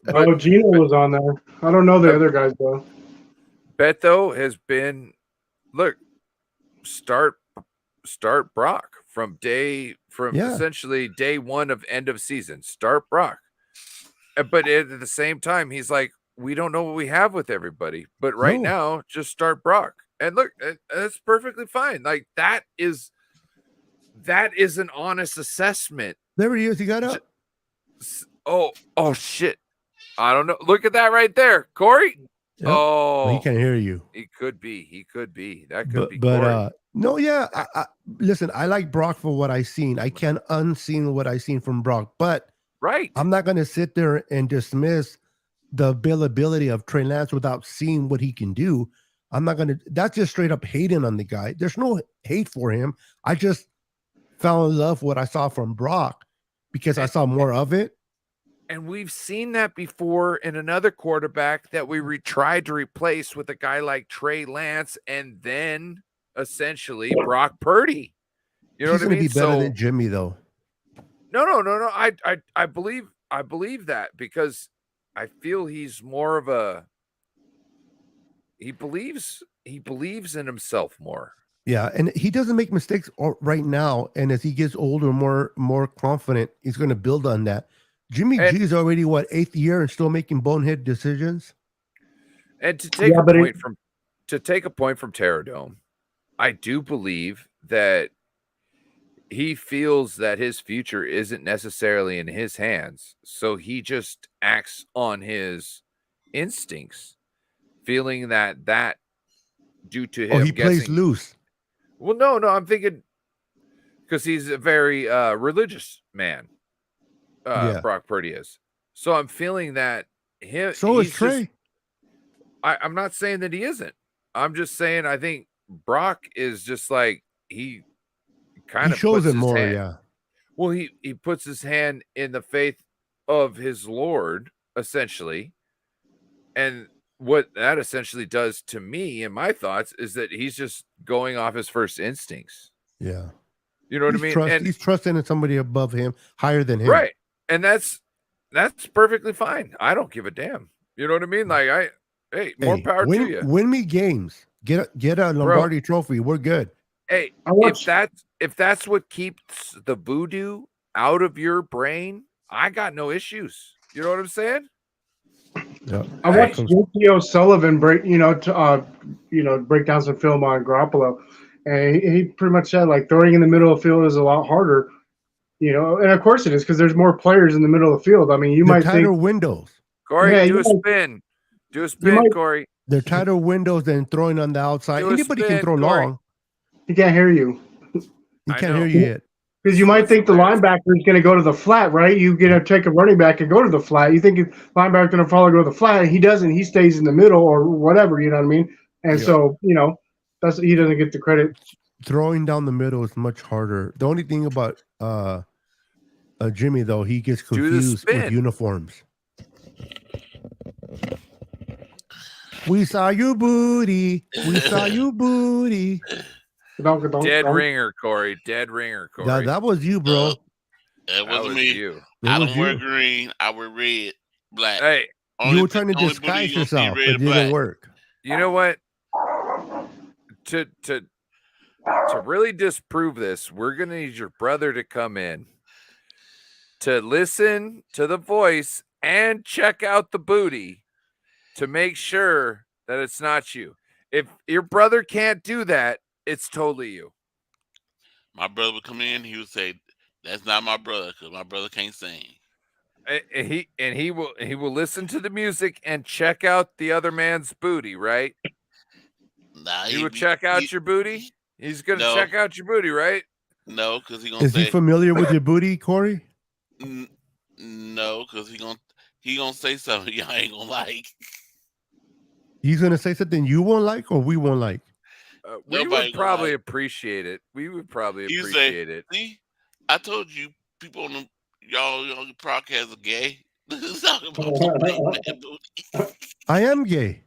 Speaker 15: Oh, Gino was on there. I don't know the other guys though.
Speaker 6: Beto has been start Brock from
Speaker 19: Yeah.
Speaker 6: essentially day one of end of season. Start Brock. But at the same time, he's like, we don't know what we have with everybody. But right
Speaker 19: No.
Speaker 6: now, just start Brock. And look, that's perfectly fine. Like that is an honest assessment.
Speaker 19: There he is. He got up.
Speaker 6: Oh shit. I don't know. Look at that right there, Corey.
Speaker 19: Yep.
Speaker 6: Oh,
Speaker 19: He can hear you.
Speaker 6: He could be. That could be.
Speaker 19: But
Speaker 6: Corey.
Speaker 19: no, yeah. Listen, I like Brock for what I seen. I can't unseen what I seen from Brock, but
Speaker 6: right.
Speaker 19: I'm not going to sit there and dismiss the availability of Trey Lance without seeing what he can do. I'm not going to. That's just straight up hating on the guy. There's no hate for him. I just fell in love with what I saw from Brock because I saw more of it.
Speaker 6: And we've seen that before in another quarterback that we tried to replace with a guy like Trey Lance, and then essentially Brock Purdy. You know
Speaker 19: He's
Speaker 6: what I
Speaker 19: going to
Speaker 6: mean?
Speaker 19: be better than Jimmy, though.
Speaker 6: No. I believe that because I feel he's more of a. He believes in himself more.
Speaker 19: Yeah, and he doesn't make mistakes right now. And as he gets older, more confident, he's going to build on that. Jimmy G is already 8th year and still making bonehead decisions.
Speaker 6: And to take a point from Terradome, I do believe that he feels that his future isn't necessarily in his hands, so he just acts on his instincts, feeling that due to him,
Speaker 19: he plays loose.
Speaker 6: Well, no, I'm thinking because he's a very religious man.
Speaker 19: Yeah.
Speaker 6: Brock Purdy is. So I'm feeling that him.
Speaker 19: So is Trey.
Speaker 6: I'm not saying that he isn't. I'm just saying I think Brock is just like he kind of
Speaker 19: shows
Speaker 6: puts
Speaker 19: it
Speaker 6: his
Speaker 19: more.
Speaker 6: hand-
Speaker 19: Yeah.
Speaker 6: Well, he puts his hand in the faith of his Lord, essentially, and what that essentially does to me and my thoughts is that he's just going off his first instincts.
Speaker 19: Yeah.
Speaker 6: You know what I mean?
Speaker 19: He's trusting in somebody above him, higher than him.
Speaker 6: Right. And that's perfectly fine. I don't give a damn. You know what I mean? Like more power to you.
Speaker 19: Win me games. Get a Lombardi trophy. We're good.
Speaker 6: Hey, if that's what keeps the voodoo out of your brain, I got no issues. You know what I'm saying?
Speaker 19: Yeah.
Speaker 15: I watched J.P. O'Sullivan break down some film on Garoppolo, and he pretty much said like throwing in the middle of the field is a lot harder. And of course it is because there's more players in the middle of the field. I mean, you
Speaker 19: They're
Speaker 15: might
Speaker 19: tighter
Speaker 15: think
Speaker 19: windows.
Speaker 6: Corey, do a spin. Do a spin, Corey.
Speaker 19: They're tighter windows than throwing on the outside.
Speaker 6: Do a
Speaker 19: Anybody can
Speaker 6: spin,
Speaker 19: throw
Speaker 6: Corey.
Speaker 19: long.
Speaker 15: he can't hear you.
Speaker 19: He can't hear you yet.
Speaker 15: Because you might think the linebacker is going to go to the flat, right? You're going to take a running back and go to the flat. You think the linebacker going to follow go to the flat. He doesn't. He stays in the middle or whatever. You know what I mean? And
Speaker 19: Yeah.
Speaker 15: so he doesn't get the credit.
Speaker 19: Throwing down the middle is much harder. The only thing about Jimmy though, he gets
Speaker 6: Do the
Speaker 19: confused with
Speaker 6: spin.
Speaker 19: uniforms. We saw you booty. We saw you booty.
Speaker 6: Dead ringer, Corey. Dead ringer, Corey.
Speaker 19: That was you, bro.
Speaker 5: That
Speaker 6: was
Speaker 5: wasn't me.
Speaker 6: you.
Speaker 5: I
Speaker 19: It
Speaker 5: don't
Speaker 19: was
Speaker 5: wear
Speaker 19: you.
Speaker 5: green. I wear red, black.
Speaker 6: Hey,
Speaker 19: You were trying to
Speaker 5: only booty
Speaker 19: disguise
Speaker 5: you gonna see
Speaker 19: yourself,
Speaker 5: red
Speaker 19: but it
Speaker 5: and black.
Speaker 19: didn't work.
Speaker 6: You know what? To really disprove this, we're gonna need your brother to come in to listen to the voice and check out the booty to make sure that it's not you. If your brother can't do that, it's totally you.
Speaker 5: My brother would come in. He would say, "That's not my brother because my brother can't sing."
Speaker 6: And he will listen to the music and check out the other man's booty, right?
Speaker 5: Nah,
Speaker 6: He will check out your booty. He's gonna
Speaker 5: No.
Speaker 6: check out your booty, right?
Speaker 5: No, because he gonna
Speaker 19: Is
Speaker 5: say
Speaker 19: he familiar with your booty, Corey?
Speaker 5: no, because he gonna say something y'all ain't gonna like.
Speaker 19: He's gonna say something you won't like or we won't like.
Speaker 6: We
Speaker 5: Nobody
Speaker 6: would
Speaker 5: gonna
Speaker 6: probably
Speaker 5: like.
Speaker 6: appreciate it. We would probably
Speaker 5: You
Speaker 6: appreciate
Speaker 5: say,
Speaker 6: it.
Speaker 5: "See, I told you, people on y'all podcast are gay." Talking about some big man booty.
Speaker 19: I am gay.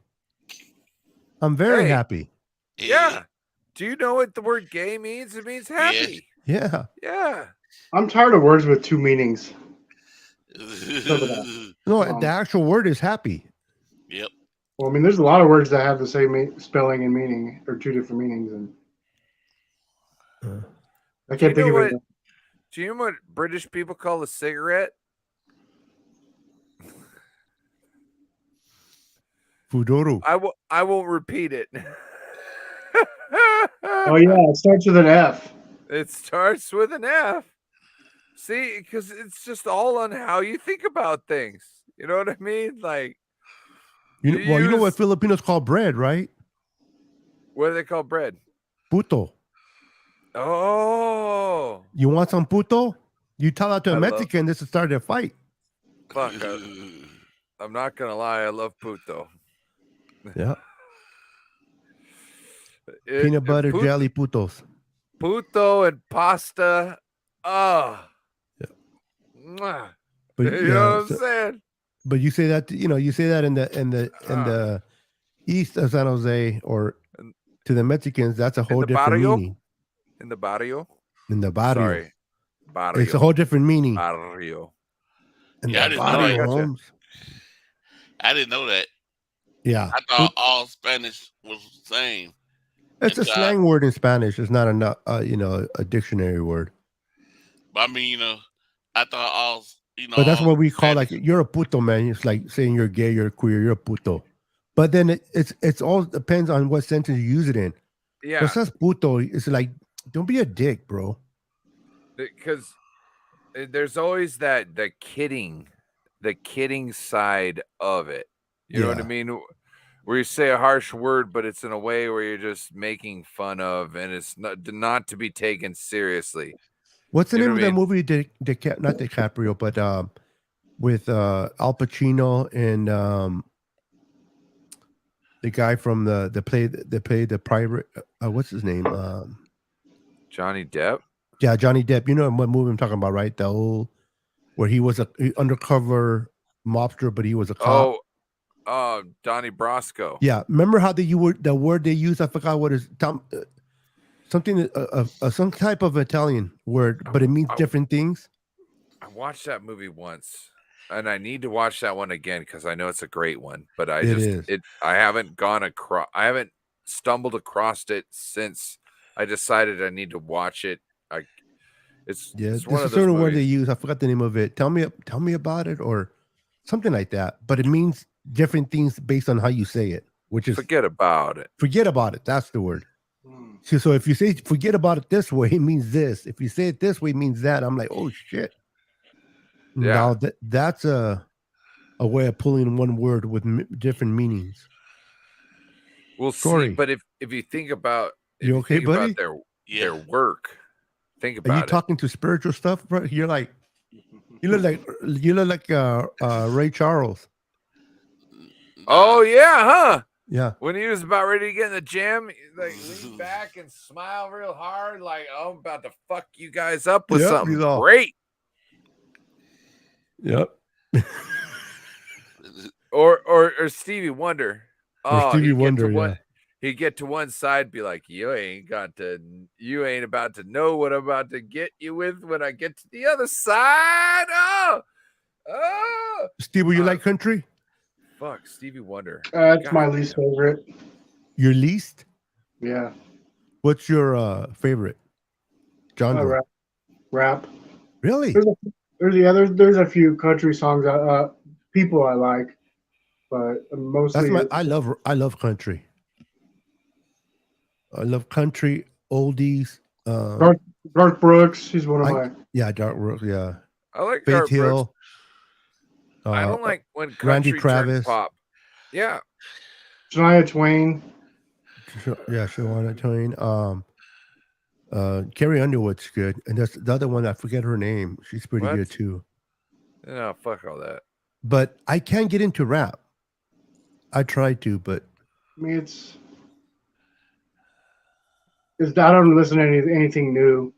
Speaker 19: I'm very
Speaker 6: Hey.
Speaker 19: happy.
Speaker 6: Yeah. Do you know what the word gay means? It means happy.
Speaker 19: Yeah.
Speaker 6: Yeah.
Speaker 15: I'm tired of words with two meanings.
Speaker 19: No, the actual word is happy.
Speaker 5: Yep.
Speaker 15: Well, I mean, there's a lot of words that have the same spelling and meaning, or two different meanings, and I can't think of it.
Speaker 6: Do you know what British people call a cigarette?
Speaker 19: Fudoro.
Speaker 6: I won't repeat it.
Speaker 15: Oh yeah, it starts with an F.
Speaker 6: It starts with an F. See, because it's just all on how you think about things. You know what I mean? Like,
Speaker 19: You know what Filipinos call bread, right?
Speaker 6: what do they call bread?
Speaker 19: Puto.
Speaker 6: Oh,
Speaker 19: You want some puto? You tell that to a
Speaker 6: I love-
Speaker 19: Mexican, this will start a fight.
Speaker 6: fuck. I'm not gonna lie. I love puto.
Speaker 19: Yeah. Peanut butter jelly putos.
Speaker 6: Puto and pasta. Oh. Mwah.
Speaker 19: But
Speaker 6: you know what I'm saying?
Speaker 19: But you say that you say that in the east of San Jose or to the Mexicans, that's a whole
Speaker 6: the
Speaker 19: different
Speaker 6: barrio?
Speaker 19: meaning.
Speaker 6: In the barrio?
Speaker 19: In the barrio.
Speaker 6: Sorry. Barrio.
Speaker 19: It's a whole different meaning.
Speaker 6: Barrio.
Speaker 19: In
Speaker 5: Yeah, I
Speaker 19: the
Speaker 5: didn't know
Speaker 19: barrio,
Speaker 5: that.
Speaker 19: Holmes.
Speaker 5: I didn't know that.
Speaker 19: Yeah.
Speaker 5: I thought all Spanish was the same.
Speaker 19: It's a
Speaker 5: Until
Speaker 19: slang word in Spanish. It's not a dictionary word.
Speaker 5: I mean, I thought all,
Speaker 19: But that's
Speaker 5: all
Speaker 19: what we call like you're a puto, man. It's like saying you're gay, you're queer, you're a puto. But then it's all depends on what sentence you use it in.
Speaker 6: Yeah.
Speaker 19: So it says puto. It's like don't be a dick, bro.
Speaker 6: Because there's always the kidding side of it. You know what I
Speaker 19: Yeah.
Speaker 6: mean? Where you say a harsh word, but it's in a way where you're just making fun of, and it's not to be taken seriously.
Speaker 19: What's the
Speaker 6: You
Speaker 19: name
Speaker 6: know
Speaker 19: of
Speaker 6: what I
Speaker 19: that movie? Not DiCaprio, but with Al Pacino and the guy from the play the pirate. What's his name?
Speaker 6: Johnny Depp.
Speaker 19: Yeah, Johnny Depp. You know what movie I'm talking about, right? The old where he was a undercover mobster, but he was a cop.
Speaker 6: Oh, Donnie Brasco.
Speaker 19: Yeah, remember how the word they used? I forgot what is something some type of Italian word, but it means different things.
Speaker 6: I watched that movie once, and I need to watch that one again because I know it's a great one. But I haven't I haven't stumbled across it since I decided I need to watch it. It's
Speaker 19: There's
Speaker 6: one
Speaker 19: a
Speaker 6: of those
Speaker 19: certain word they
Speaker 6: movies.
Speaker 19: use. I forgot the name of it. Tell me about it or something like that. But it means different things based on how you say it, which is
Speaker 6: Forget about it.
Speaker 19: forget about it. That's the word. So if you say forget about it this way, it means this. If you say it this way, it means that. I'm like, oh shit.
Speaker 6: Yeah.
Speaker 19: Now that's a way of pulling one word with different meanings.
Speaker 6: We'll see.
Speaker 19: Corey.
Speaker 6: But if you think about
Speaker 19: You okay,
Speaker 6: think
Speaker 19: buddy?
Speaker 6: about their work, think
Speaker 19: Are you
Speaker 6: about it.
Speaker 19: talking to spiritual stuff, bro? You're like, you look like Ray Charles.
Speaker 6: Oh yeah, huh?
Speaker 19: Yeah.
Speaker 6: When he was about ready to get in the gym, he like lean back and smile real hard, like, oh, I'm about to fuck you guys up with
Speaker 19: Yep,
Speaker 6: something
Speaker 19: he's all-
Speaker 6: great.
Speaker 19: Yep.
Speaker 6: Or Stevie Wonder.
Speaker 19: Or
Speaker 6: Oh,
Speaker 19: Stevie
Speaker 6: he'd
Speaker 19: Wonder,
Speaker 6: get to
Speaker 19: yeah.
Speaker 6: he'd get to one side, be like, you ain't about to know what I'm about to get you with when I get to the other side. Oh,
Speaker 19: Steve, you like country?
Speaker 6: fuck, Stevie Wonder.
Speaker 15: It's
Speaker 6: God
Speaker 15: my least favorite.
Speaker 19: Your least?
Speaker 15: Yeah.
Speaker 19: What's your favorite genre?
Speaker 15: Rap.
Speaker 19: Really?
Speaker 15: There's a few country songs people I like, but mostly
Speaker 19: I love country. I love country, oldies.
Speaker 15: Garth Brooks. He's one of my.
Speaker 19: Yeah, Dark Brooks. Yeah.
Speaker 6: I like
Speaker 19: Faith
Speaker 6: Garth Brooks.
Speaker 19: Hill.
Speaker 6: I don't like when
Speaker 19: Randy
Speaker 6: country turns
Speaker 19: Travis.
Speaker 6: pop. Yeah.
Speaker 15: Shania Twain.
Speaker 19: Yeah, Shania Twain. Carrie Underwood's good, and that's the other one. I forget her name. She's pretty
Speaker 6: What?
Speaker 19: good too.
Speaker 6: No, fuck all that.
Speaker 19: But I can't get into rap. I tried to, but
Speaker 15: I mean, it's I don't listen to anything new.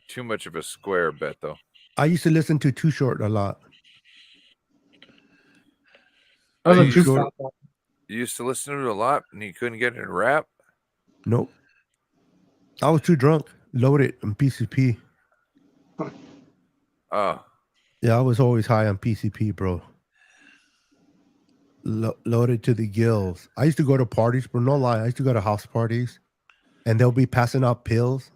Speaker 6: Too much of a square bet, though.
Speaker 19: I used to listen to Too Short a lot.
Speaker 6: You used to listen to it a lot, and you couldn't get into rap.
Speaker 19: Nope. I was too drunk, loaded on PCP.
Speaker 6: Oh.
Speaker 19: Yeah, I was always high on PCP, bro. Loaded to the gills. I used to go to parties, but no lie, I used to go to house parties, and they'll be passing out pills,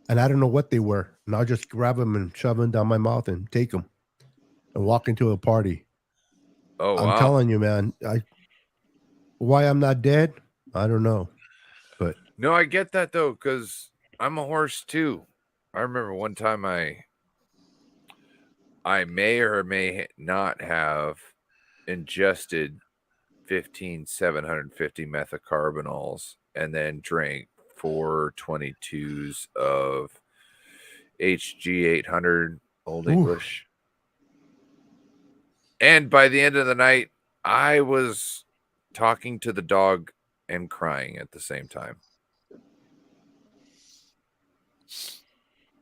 Speaker 19: and I don't know what they were, and I'll just grab them and shove them down my mouth and take them, and walk into a party.
Speaker 6: Oh,
Speaker 19: I'm
Speaker 6: wow.
Speaker 19: telling you, man. Why I'm not dead, I don't know, but
Speaker 6: No, I get that though, because I'm a horse too. I remember one time I may or may not have ingested 750 methacarbanols and then drank 422s of HG 800 Old English. And by the end of the night, I was talking to the dog and crying at the same time.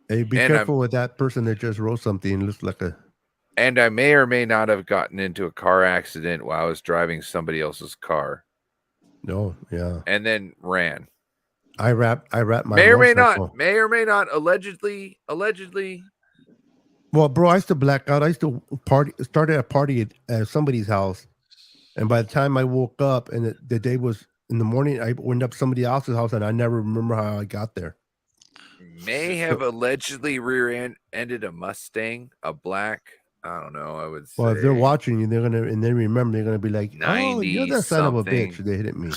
Speaker 19: hey, be careful with that person that just wrote something and looks like a.
Speaker 6: And I may or may not have gotten into a car accident while I was driving somebody else's car.
Speaker 19: No, yeah.
Speaker 6: And then ran.
Speaker 19: I wrap my
Speaker 6: may or may not. Allegedly.
Speaker 19: Well, bro, I used to black out. I used to started a party at somebody's house, and by the time I woke up and the day was in the morning, I went up to somebody else's house, and I never remember how I got there.
Speaker 6: May have allegedly rear-ended a Mustang, a black. I don't know. I would say.
Speaker 19: Well, if they're watching you, they're gonna and they remember. They're gonna be like, "Oh, you're the son of a bitch." They hit me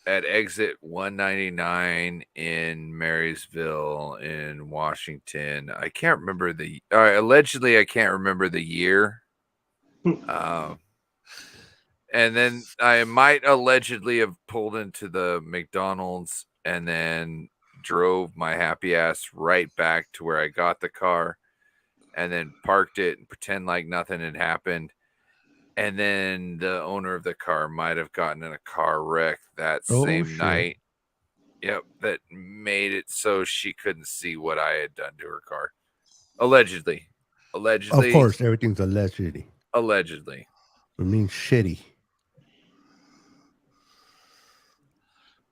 Speaker 6: at exit 199 in Marysville in Washington. I can't remember allegedly I can't remember the year. And then I might allegedly have pulled into the McDonald's and then drove my happy ass right back to where I got the car and then parked it and pretend like nothing had happened. And then the owner of the car might have gotten in a car wreck that same night. Yep, that made it so she couldn't see what I had done to her car. Allegedly.
Speaker 19: Of course, everything's allegedly.
Speaker 6: Allegedly.
Speaker 19: It means shitty.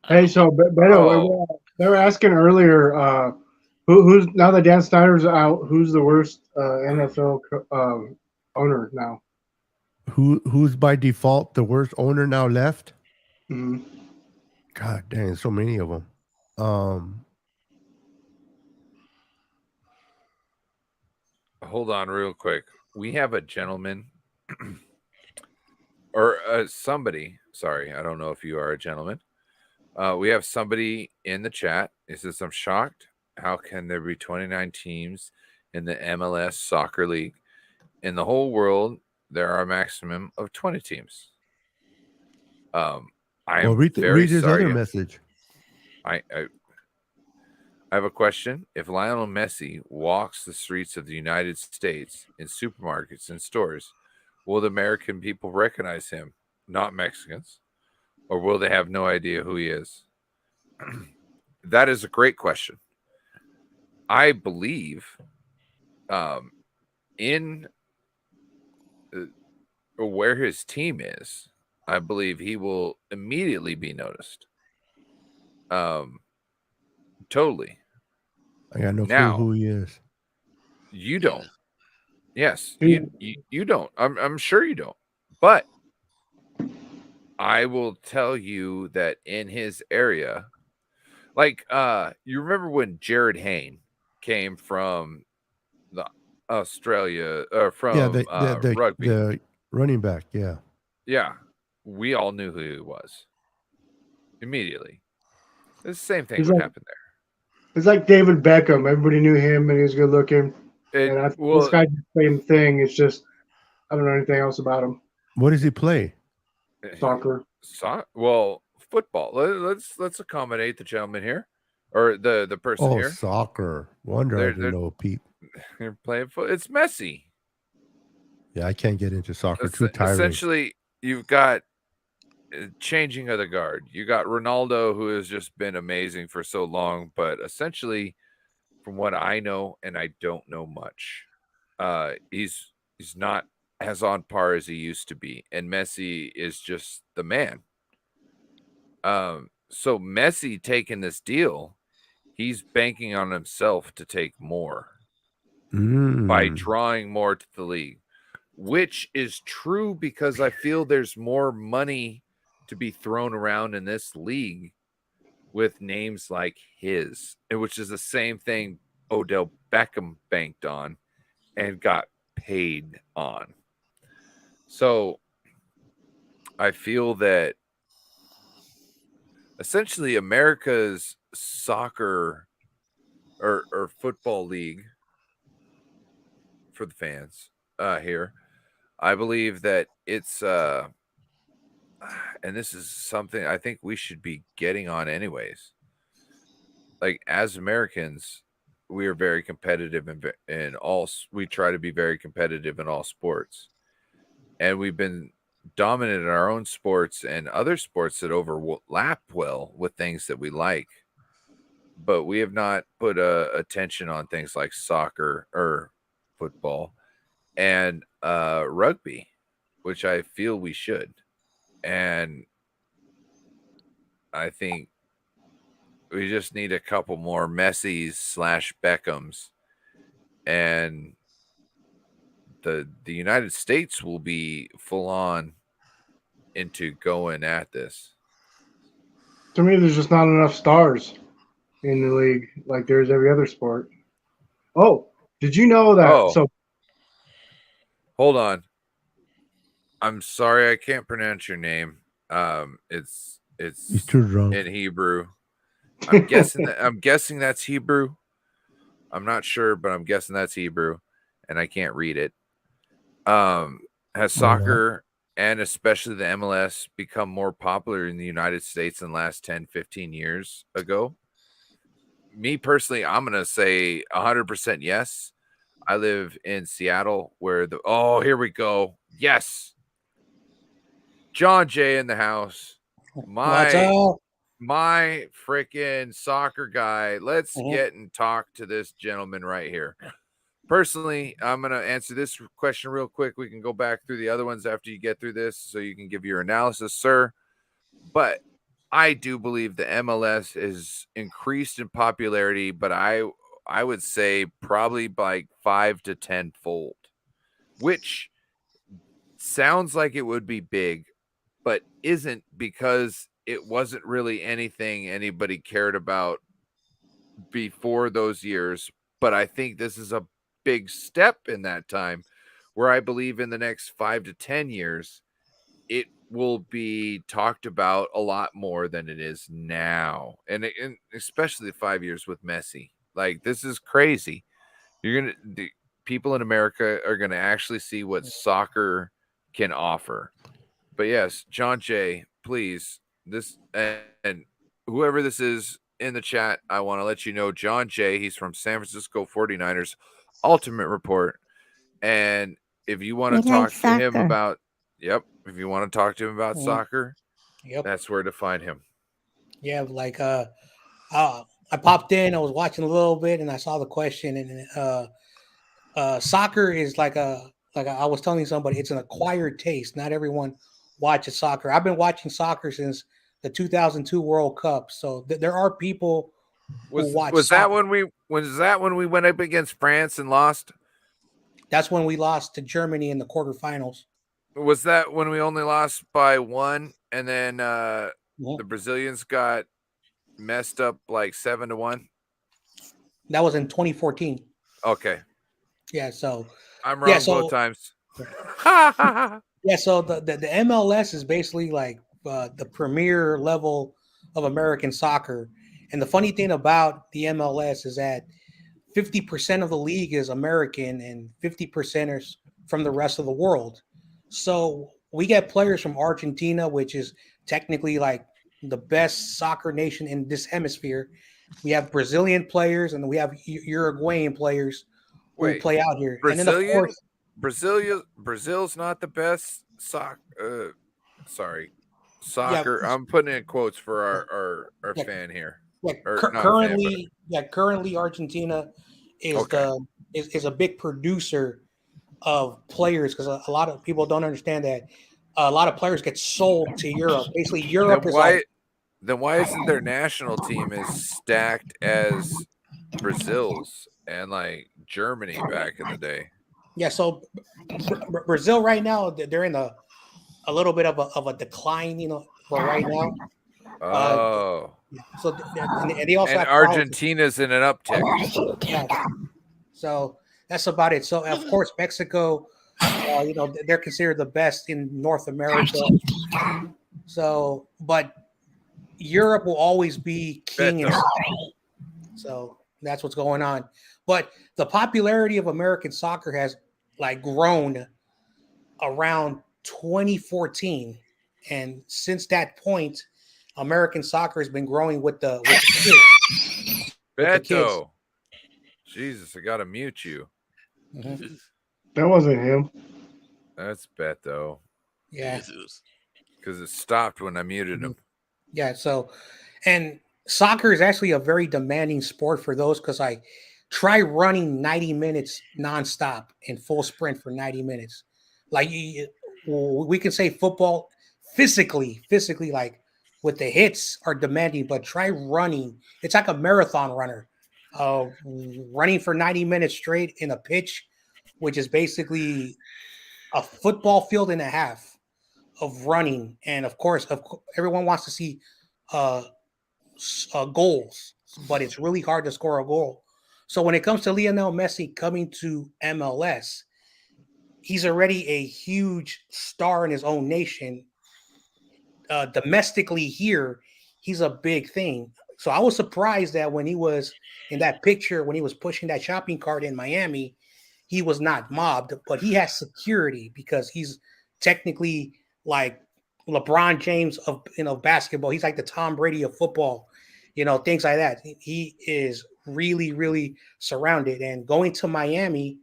Speaker 15: Hey, so Beto, they were asking earlier, who's now that Dan Snyder's out, who's the worst NFL owner now?
Speaker 19: Who's by default the worst owner now left?
Speaker 15: Mm-hmm.
Speaker 19: God dang, so many of them.
Speaker 6: Hold on real quick. We have a gentleman or somebody. Sorry, I don't know if you are a gentleman. We have somebody in the chat. It says, "I'm shocked. How can there be 29 teams in the MLS soccer league? In the whole world, there are a maximum of 20 teams." I am
Speaker 19: Well, read
Speaker 6: very
Speaker 19: his
Speaker 6: sorry.
Speaker 19: other message.
Speaker 6: I have a question. If Lionel Messi walks the streets of the United States in supermarkets and stores, will the American people recognize him, not Mexicans? Or will they have no idea who he is? That is a great question. I believe in where his team is, I believe he will immediately be noticed. Totally.
Speaker 19: I got no clue
Speaker 6: Now,
Speaker 19: who he is.
Speaker 6: you don't. Yes, you don't. I'm sure you don't. But I will tell you that in his area, like you remember when Jared Hayne came from the Australia or from rugby.
Speaker 19: The running back, yeah.
Speaker 6: Yeah, we all knew who he was immediately. The same thing would happen there.
Speaker 15: It's like David Beckham. Everybody knew him, and he was good looking. And this guy did the same thing. It's just I don't know anything else about him.
Speaker 19: What does he play?
Speaker 15: Soccer.
Speaker 6: Well, football. Let's accommodate the gentleman here, or the person
Speaker 19: Oh,
Speaker 6: here.
Speaker 19: soccer. Wonder I didn't know Pete.
Speaker 6: They're playing It's Messi.
Speaker 19: Yeah, I can't get into soccer. Too tiring.
Speaker 6: Essentially, you've got changing of the guard. You got Ronaldo, who has just been amazing for so long, but essentially, from what I know, and I don't know much, he's not as on par as he used to be, and Messi is just the man. So Messi taking this deal, he's banking on himself to take more by drawing more to the league, which is true because I feel there's more money to be thrown around in this league with names like his, which is the same thing Odell Beckham banked on and got paid on. So I feel that essentially America's soccer or football league for the fans here, I believe that it's and this is something I think we should be getting on anyways. Like, as Americans, we are very competitive in all. We try to be very competitive in all sports, and we've been dominant in our own sports and other sports that overlap well with things that we like. But we have not put attention on things like soccer or football and rugby, which I feel we should. And I think we just need a couple more Messis / Beckhams, and the United States will be full on into going at this.
Speaker 15: To me, there's just not enough stars in the league like there's every other sport. Oh, did you know that?
Speaker 6: Oh.
Speaker 15: So
Speaker 6: Hold on. I'm sorry, I can't pronounce your name. It's
Speaker 19: He's too drunk.
Speaker 6: in Hebrew. I'm guessing that's Hebrew. I'm not sure, but I'm guessing that's Hebrew, and I can't read it. Has soccer and especially the MLS become more popular in the United States in the last 10, 15 years ago? Me personally, I'm going to say 100% yes. I live in Seattle where here we go. Yes. John Jay in the house. My freaking soccer guy. Let's get and talk to this gentleman right here. Personally, I'm going to answer this question real quick. We can go back through the other ones after you get through this so you can give your analysis, sir. But I do believe the MLS is increased in popularity, but I would say probably like 5 to 10 fold, which sounds like it would be big, but isn't, because it wasn't really anything anybody cared about before those years. But I think this is a big step in that time where I believe in the next 5 to 10 years, it will be talked about a lot more than it is now, and especially 5 years with Messi. Like, this is crazy. The people in America are gonna actually see what soccer can offer. But yes, John Jay, please, this and whoever this is in the chat, I want to let you know John Jay, he's from San Francisco 49ers Ultimate Report. And if you want
Speaker 18: He
Speaker 6: to talk
Speaker 18: likes
Speaker 6: to him
Speaker 18: soccer.
Speaker 6: about, if you want to talk to him about soccer,
Speaker 10: Yep.
Speaker 6: that's where to find him.
Speaker 10: Yeah, like I popped in, I was watching a little bit, and I saw the question, and soccer is like I was telling somebody, it's an acquired taste. Not everyone watches soccer. I've been watching soccer since the 2002 World Cup, so there are people who watch
Speaker 6: Was
Speaker 10: soccer.
Speaker 6: that when we went up against France and lost?
Speaker 10: That's when we lost to Germany in the quarterfinals.
Speaker 6: Was that when we only lost by 1, and then the Brazilians got messed up like 7-1?
Speaker 10: That was in 2014.
Speaker 6: Okay.
Speaker 10: Yeah, so
Speaker 6: I'm wrong both times.
Speaker 10: Yeah, so the MLS is basically like the premier level of American soccer. And the funny thing about the MLS is that 50% of the league is American and 50% is from the rest of the world. So we get players from Argentina, which is technically like the best soccer nation in this hemisphere. We have Brazilian players and we have Uruguayan players who play out here. And then, of course,
Speaker 6: Brazil's not the best soccer. I'm putting in quotes for our fan here.
Speaker 10: Currently Argentina is is a big producer of players because a lot of people don't understand that a lot of players get sold to Europe. Basically, Europe
Speaker 6: then why isn't their national team as stacked as Brazil's and like Germany back in the day?
Speaker 10: Yeah, so Brazil right now they're in a little bit of a decline, for right now. So and they also have
Speaker 6: Argentina's in an uptick.
Speaker 10: Yeah. So that's about it. So of course Mexico, they're considered the best in North America. So, but Europe will always be king in soccer. So that's what's going on. But the popularity of American soccer has like grown around 2014, and since that point, American soccer has been growing with the kids.
Speaker 6: Beto. Jesus, I gotta mute you.
Speaker 10: Mm-hmm.
Speaker 15: That wasn't him.
Speaker 6: That's Beto.
Speaker 10: Yeah.
Speaker 6: Because it stopped when I muted him.
Speaker 10: Yeah, so, and soccer is actually a very demanding sport for those because I try running 90 minutes nonstop in full sprint for 90 minutes. Like we can say football physically, like with the hits are demanding, but try running. It's like a marathon runner, running for 90 minutes straight in a pitch, which is basically a football field and a half of running. And of course, everyone wants to see goals, but it's really hard to score a goal. So when it comes to Lionel Messi coming to MLS, he's already a huge star in his own nation. Domestically here, he's a big thing. So I was surprised that when he was in that picture, when he was pushing that shopping cart in Miami, he was not mobbed, but he has security because he's technically like LeBron James of basketball. He's like the Tom Brady of football, things like that. He is really, really surrounded. And going to Miami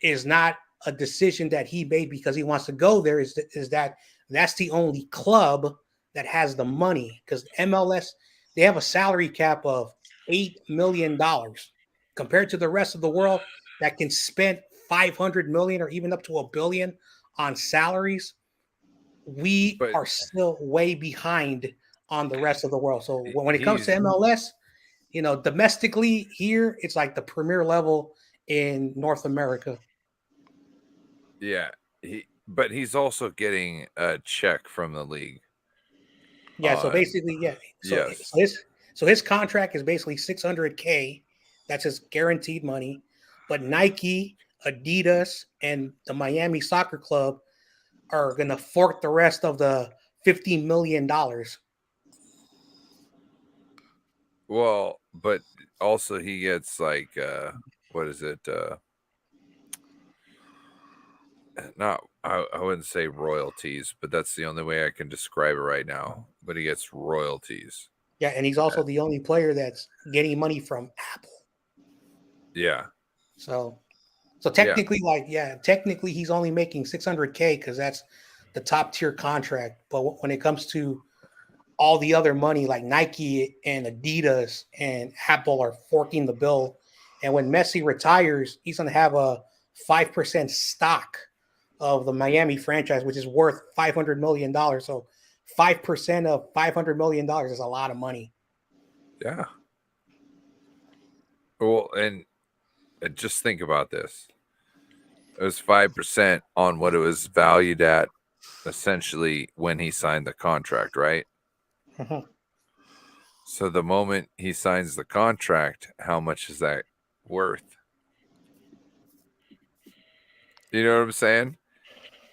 Speaker 10: is not a decision that he made because he wants to go there. Is that that's the only club that has the money, because MLS, they have a salary cap of $8 million compared to the rest of the world that can spend 500 million or even up to $1 billion on salaries. We are still way behind on the rest of the world. So when it comes to MLS, domestically here, it's like the premier level in North America.
Speaker 6: Yeah, but he's also getting a check from the league.
Speaker 10: Yeah, so basically, yeah. So,
Speaker 6: yes.
Speaker 10: so his contract is basically $600K. That's his guaranteed money. But Nike, Adidas, and the Miami Soccer Club are going to fork the rest of the $50 million.
Speaker 6: Well, but also he gets like what is it? Not I wouldn't say royalties, but that's the only way I can describe it right now. But he gets royalties.
Speaker 10: Yeah, and he's also the only player that's getting money from Apple.
Speaker 6: Yeah.
Speaker 10: So technically, technically he's only making $600K because that's the top tier contract. But when it comes to all the other money, like Nike and Adidas and Apple are forking the bill. And when Messi retires, he's going to have a 5% stock of the Miami franchise, which is worth $500 million. So 5% of $500 million is a lot of money.
Speaker 6: Yeah. Well, and just think about this. It was 5% on what it was valued at essentially when he signed the contract, right?
Speaker 10: Mhm.
Speaker 6: So the moment he signs the contract, how much is that worth? You know what I'm saying?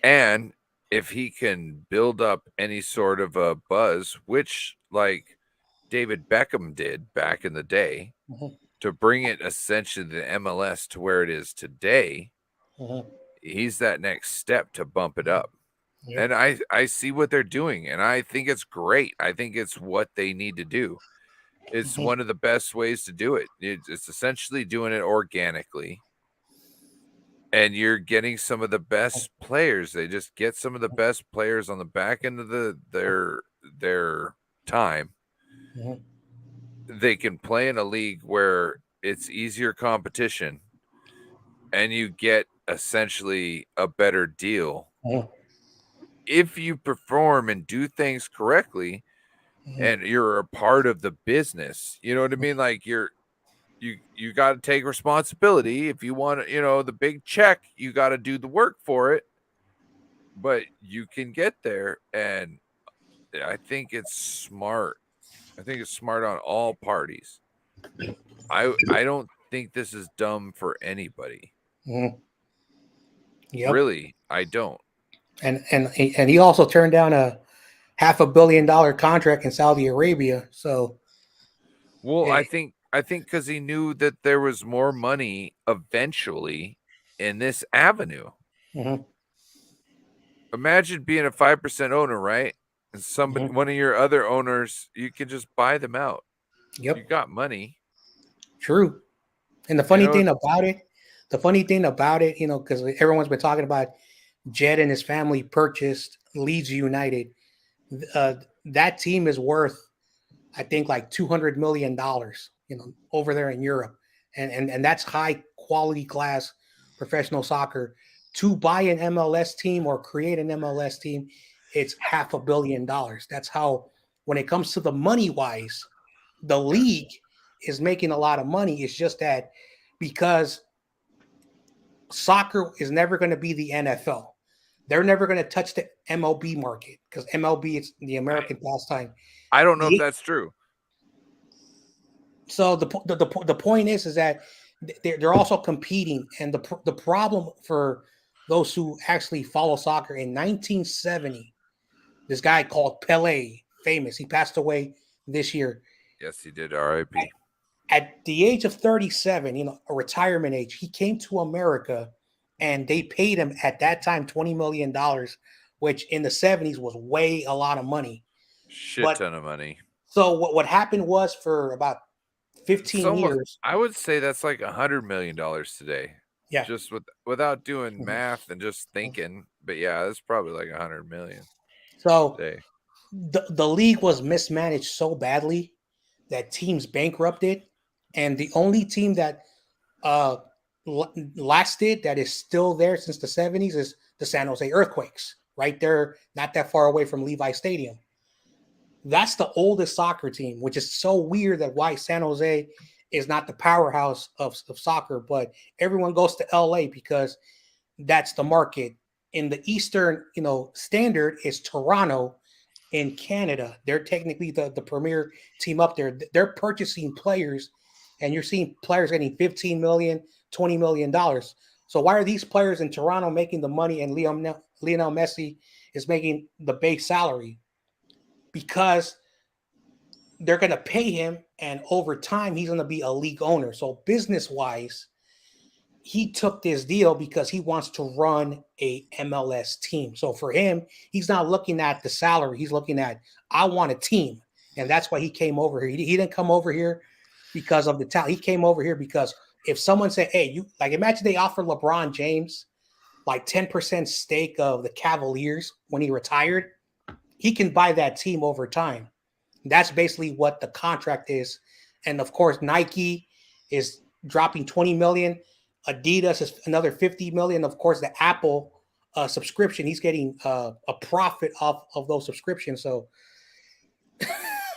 Speaker 6: And if he can build up any sort of a buzz, which like David Beckham did back in the day,
Speaker 10: Mhm.
Speaker 6: to bring it essentially the MLS to where it is today,
Speaker 10: Mhm.
Speaker 6: he's that next step to bump it up.
Speaker 10: Yep.
Speaker 6: And I see what they're doing, and I think it's great. I think it's what they need to do. It's
Speaker 10: Mhm.
Speaker 6: one of the best ways to do it. It's essentially doing it organically. And you're getting some of the best players. They just get some of the best players on the back end of their time.
Speaker 10: Mhm.
Speaker 6: They can play in a league where it's easier competition, and you get essentially a better deal
Speaker 10: Mhm.
Speaker 6: if you perform and do things correctly, and you're a part of the business. You know what I mean? Like you got to take responsibility. If you want, the big check, you got to do the work for it. But you can get there, and I think it's smart. I think it's smart on all parties. I don't think this is dumb for anybody.
Speaker 10: Mhm. Yep.
Speaker 6: Really, I don't.
Speaker 10: And he also turned down a $500 million contract in Saudi Arabia. So,
Speaker 6: Well, I think because he knew that there was more money eventually in this avenue.
Speaker 10: Mhm.
Speaker 6: Imagine being a 5% owner, right? And somebody, one of your other owners, you can just buy them out.
Speaker 10: Yep.
Speaker 6: You got money.
Speaker 10: True. And the funny thing about it, because everyone's been talking about Jed and his family purchased Leeds United. That team is worth, I think, like $200 million, over there in Europe. And that's high quality class professional soccer. To buy an MLS team or create an MLS team, it's $500 million. That's how, when it comes to the money wise, the league is making a lot of money. It's just that because soccer is never going to be the NFL. They're never going to touch the MLB market because MLB is the American pastime.
Speaker 6: I don't know if that's true.
Speaker 10: So the point is that they're also competing, and the problem for those who actually follow soccer, in 1970, this guy called Pele, famous, he passed away this year.
Speaker 6: Yes, he did. R.I.P.
Speaker 10: At the age of 37, a retirement age, he came to America, and they paid him at that time $20 million, which in the 70s was a lot of money.
Speaker 6: Shit ton of money.
Speaker 10: So what happened was, for about 15 years.
Speaker 6: I would say that's like $100 million today.
Speaker 10: Yeah.
Speaker 6: Just without doing math and just thinking. But yeah, that's probably like $100 million.
Speaker 10: So
Speaker 6: today.
Speaker 10: The league was mismanaged so badly that teams bankrupted. And the only team that lasted, that is still there since the 70s, is the San Jose Earthquakes, right there, not that far away from Levi Stadium. That's the oldest soccer team, which is so weird that why San Jose is not the powerhouse of soccer, but everyone goes to LA because that's the market. In the Eastern, standard is Toronto in Canada. They're technically the premier team up there. They're purchasing players, and you're seeing players getting $15 million, $20 million. So why are these players in Toronto making the money and Lionel Messi is making the base salary? Because they're going to pay him, and over time, he's going to be a league owner. So business-wise, he took this deal because he wants to run a MLS team. So for him, he's not looking at the salary. He's looking at, I want a team. And that's why he came over here. He didn't come over here because of the talent. He came over here because if someone said, hey, you like, imagine they offered LeBron James like 10% stake of the Cavaliers when he retired, he can buy that team over time. That's basically what the contract is. And of course, Nike is dropping 20 million. Adidas is another 50 million. Of course, the Apple subscription, he's getting a profit off of those subscriptions. So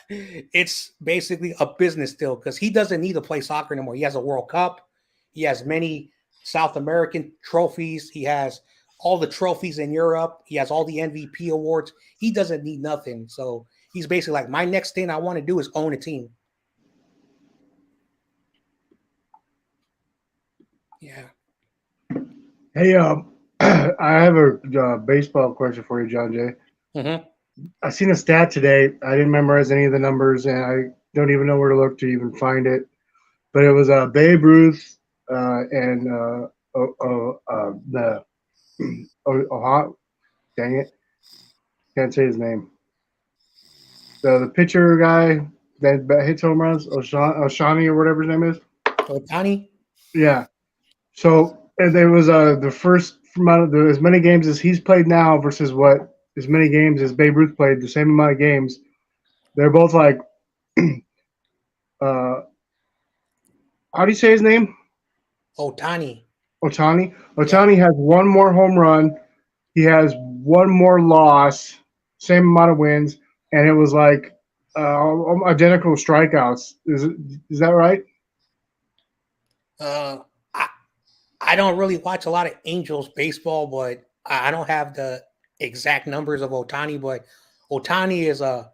Speaker 10: it's basically a business deal because he doesn't need to play soccer anymore. He has a World Cup. He has many South American trophies. He has all the trophies in Europe. He has all the MVP awards. He doesn't need nothing. So he's basically like, my next thing I want to do is own a team. Yeah.
Speaker 15: Hey, I have a baseball question for you, John Jay.
Speaker 10: Mm-hmm.
Speaker 15: I seen a stat today. I didn't memorize any of the numbers, and I don't even know where to look to even find it. But it was Babe Ruth and the dang it, can't say his name. The pitcher guy that hits home runs, Oshani or whatever his name is.
Speaker 10: Ohtani?
Speaker 15: Yeah. So and there was the first amount of as many games as he's played now versus what as many games as Babe Ruth played, the same amount of games. They're both like, how do you say his name?
Speaker 10: Ohtani.
Speaker 15: Ohtani. Ohtani has one more home run. He has one more loss, same amount of wins, and it was like identical strikeouts. Is that right?
Speaker 10: I don't really watch a lot of Angels baseball, but I don't have the exact numbers of Ohtani. But Ohtani is a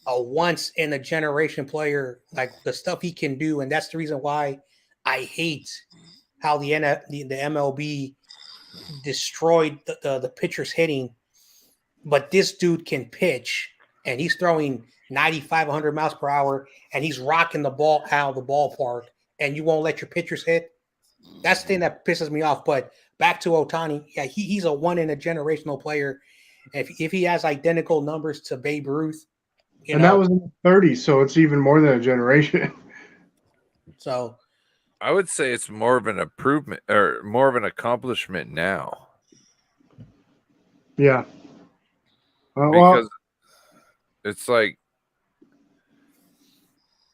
Speaker 10: once in a generation player, like the stuff he can do, and that's the reason why I hate how the MLB destroyed the pitchers hitting. But this dude can pitch, and he's throwing 95, 100 miles per hour, and he's rocking the ball out of the ballpark, and you won't let your pitchers hit. That's the thing that pisses me off. But back to Ohtani, yeah, he's a one in a generational player. If he has identical numbers to Babe Ruth,
Speaker 15: that was in the 30s, so it's even more than a generation.
Speaker 10: So
Speaker 6: I would say it's more of an improvement or more of an accomplishment now.
Speaker 15: Yeah.
Speaker 6: Because it's like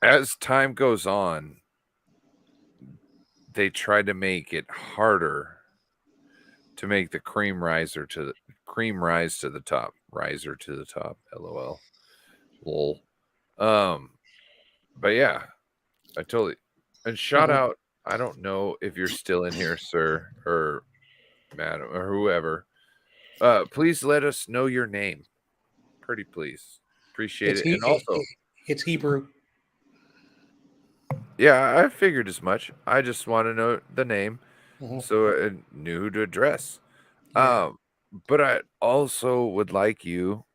Speaker 6: as time goes on, they try to make it harder to make the cream rise to the top. Riser to the top. LOL. Lol. But yeah, I totally. And shout out. I don't know if you're still in here, sir, or madam, or whoever. Please let us know your name. Pretty please. Appreciate it. And also,
Speaker 10: it's Hebrew.
Speaker 6: Yeah, I figured as much. I just want to know the name so I knew who to address.
Speaker 10: Yeah.
Speaker 6: But I also would like you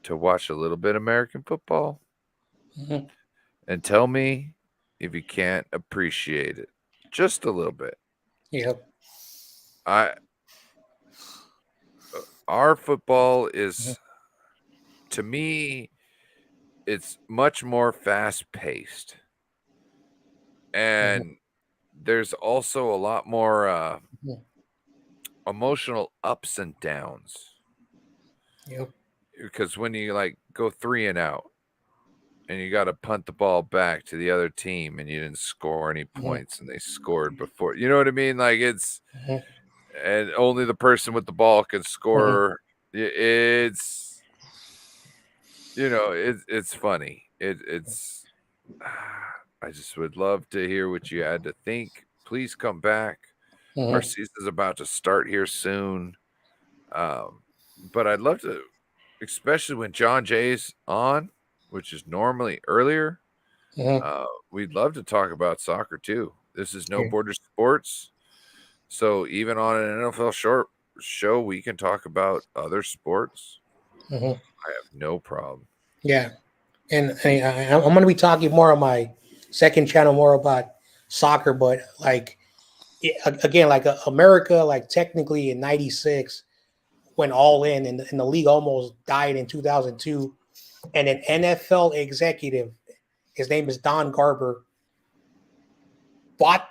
Speaker 6: to watch a little bit American football and tell me if you can't appreciate it just a little bit.
Speaker 10: Yep.
Speaker 6: Our football is, to me, it's much more fast paced. And there's also a lot more emotional ups and downs.
Speaker 10: Yep.
Speaker 6: Because when you like go 3 and out and you got to punt the ball back to the other team and you didn't score any points and they scored before, you know what I mean? Like it's, and only the person with the ball can score. It's, you know, it's funny. It's, I just would love to hear what you had to think. Please come back. Our season's about to start here soon. But I'd love to, especially when John Jay's on, which is normally earlier. We'd love to talk about soccer too. This is No Border Sports. So even on an NFL short show, we can talk about other sports.
Speaker 10: Mhm.
Speaker 6: I have no problem.
Speaker 10: Yeah, and I'm going to be talking more on my second channel more about soccer, but like again, like America, like technically in '96 went all in, and the league almost died in 2002. And an NFL executive, his name is Don Garber, bought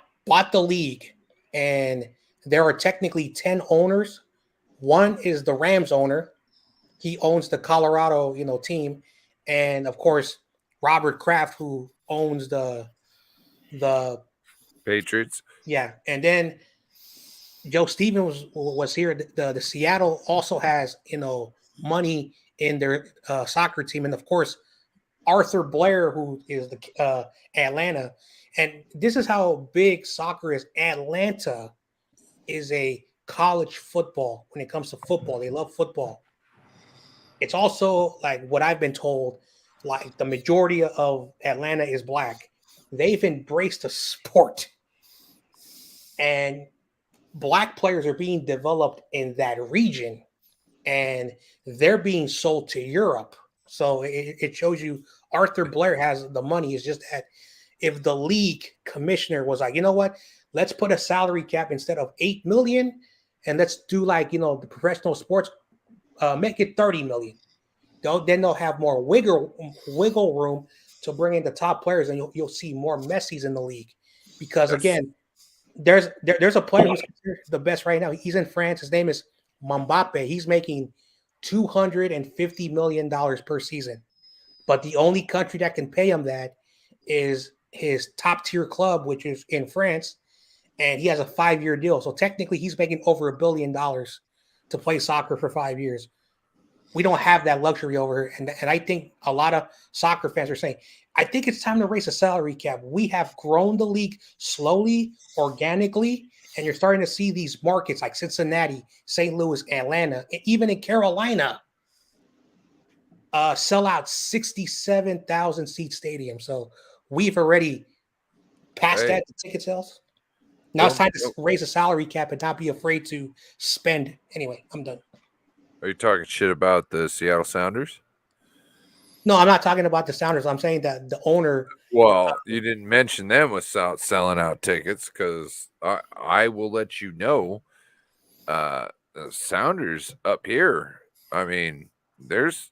Speaker 10: the league, and there are technically 10 owners. One is the Rams owner. He owns the Colorado, team, and of course Robert Kraft, who owns the
Speaker 6: Patriots.
Speaker 10: yeah, and then Joe Stevens was here. The Seattle also has money in their soccer team, and of course Arthur Blair, who is the Atlanta, and this is how big soccer is. Atlanta is a college football when it comes to football. They love football. It's also like what I've been told, like the majority of Atlanta is black. They've embraced the sport, and black players are being developed in that region, and they're being sold to Europe. So it shows you Arthur Blair has the money. It's just that if the league commissioner was like, you know what, let's put a salary cap instead of 8 million, and let's do like the professional sports, make it 30 million. Then they'll have more wiggle room to bring in the top players, and you'll see more Messis in the league. Because again, there's a player who's considered the best right now. He's in France. His name is Mbappe. He's making $250 million per season. But the only country that can pay him that is his top tier club, which is in France, and he has a 5-year deal. So technically, he's making over $1 billion to play soccer for 5 years. We don't have that luxury over here, and I think a lot of soccer fans are saying, I think it's time to raise a salary cap. We have grown the league slowly, organically, and you're starting to see these markets like Cincinnati, St. Louis, Atlanta, even in Carolina, sell out 67,000 seat stadium. So we've already passed that to ticket sales. Now it's time to raise a salary cap and not be afraid to spend. Anyway, I'm done.
Speaker 6: Are you talking shit about the Seattle Sounders?
Speaker 10: No, I'm not talking about the Sounders. I'm saying that the owner.
Speaker 6: Well, you didn't mention them without selling out tickets, because I will let you know, the Sounders up here, I mean, there's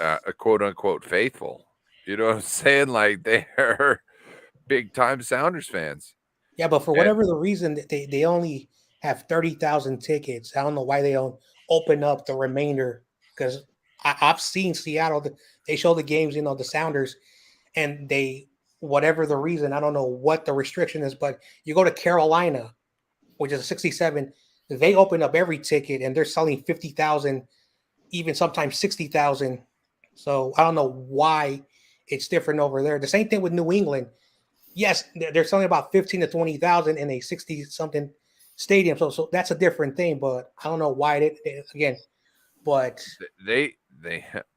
Speaker 6: a quote unquote faithful. You know what I'm saying? Like, they're big time Sounders fans.
Speaker 10: Yeah, but for whatever the reason, they only have 30,000 tickets. I don't know why they don't open up the remainder, because I've seen Seattle. They show the games, the Sounders, and whatever the reason, I don't know what the restriction is, but you go to Carolina, which is a 67, they open up every ticket and they're selling 50,000, even sometimes 60,000. So I don't know why it's different over there. The same thing with New England. Yes, they're selling about 15 to 20,000 in a 60 something stadium. So that's a different thing, but I don't know why again, but
Speaker 6: they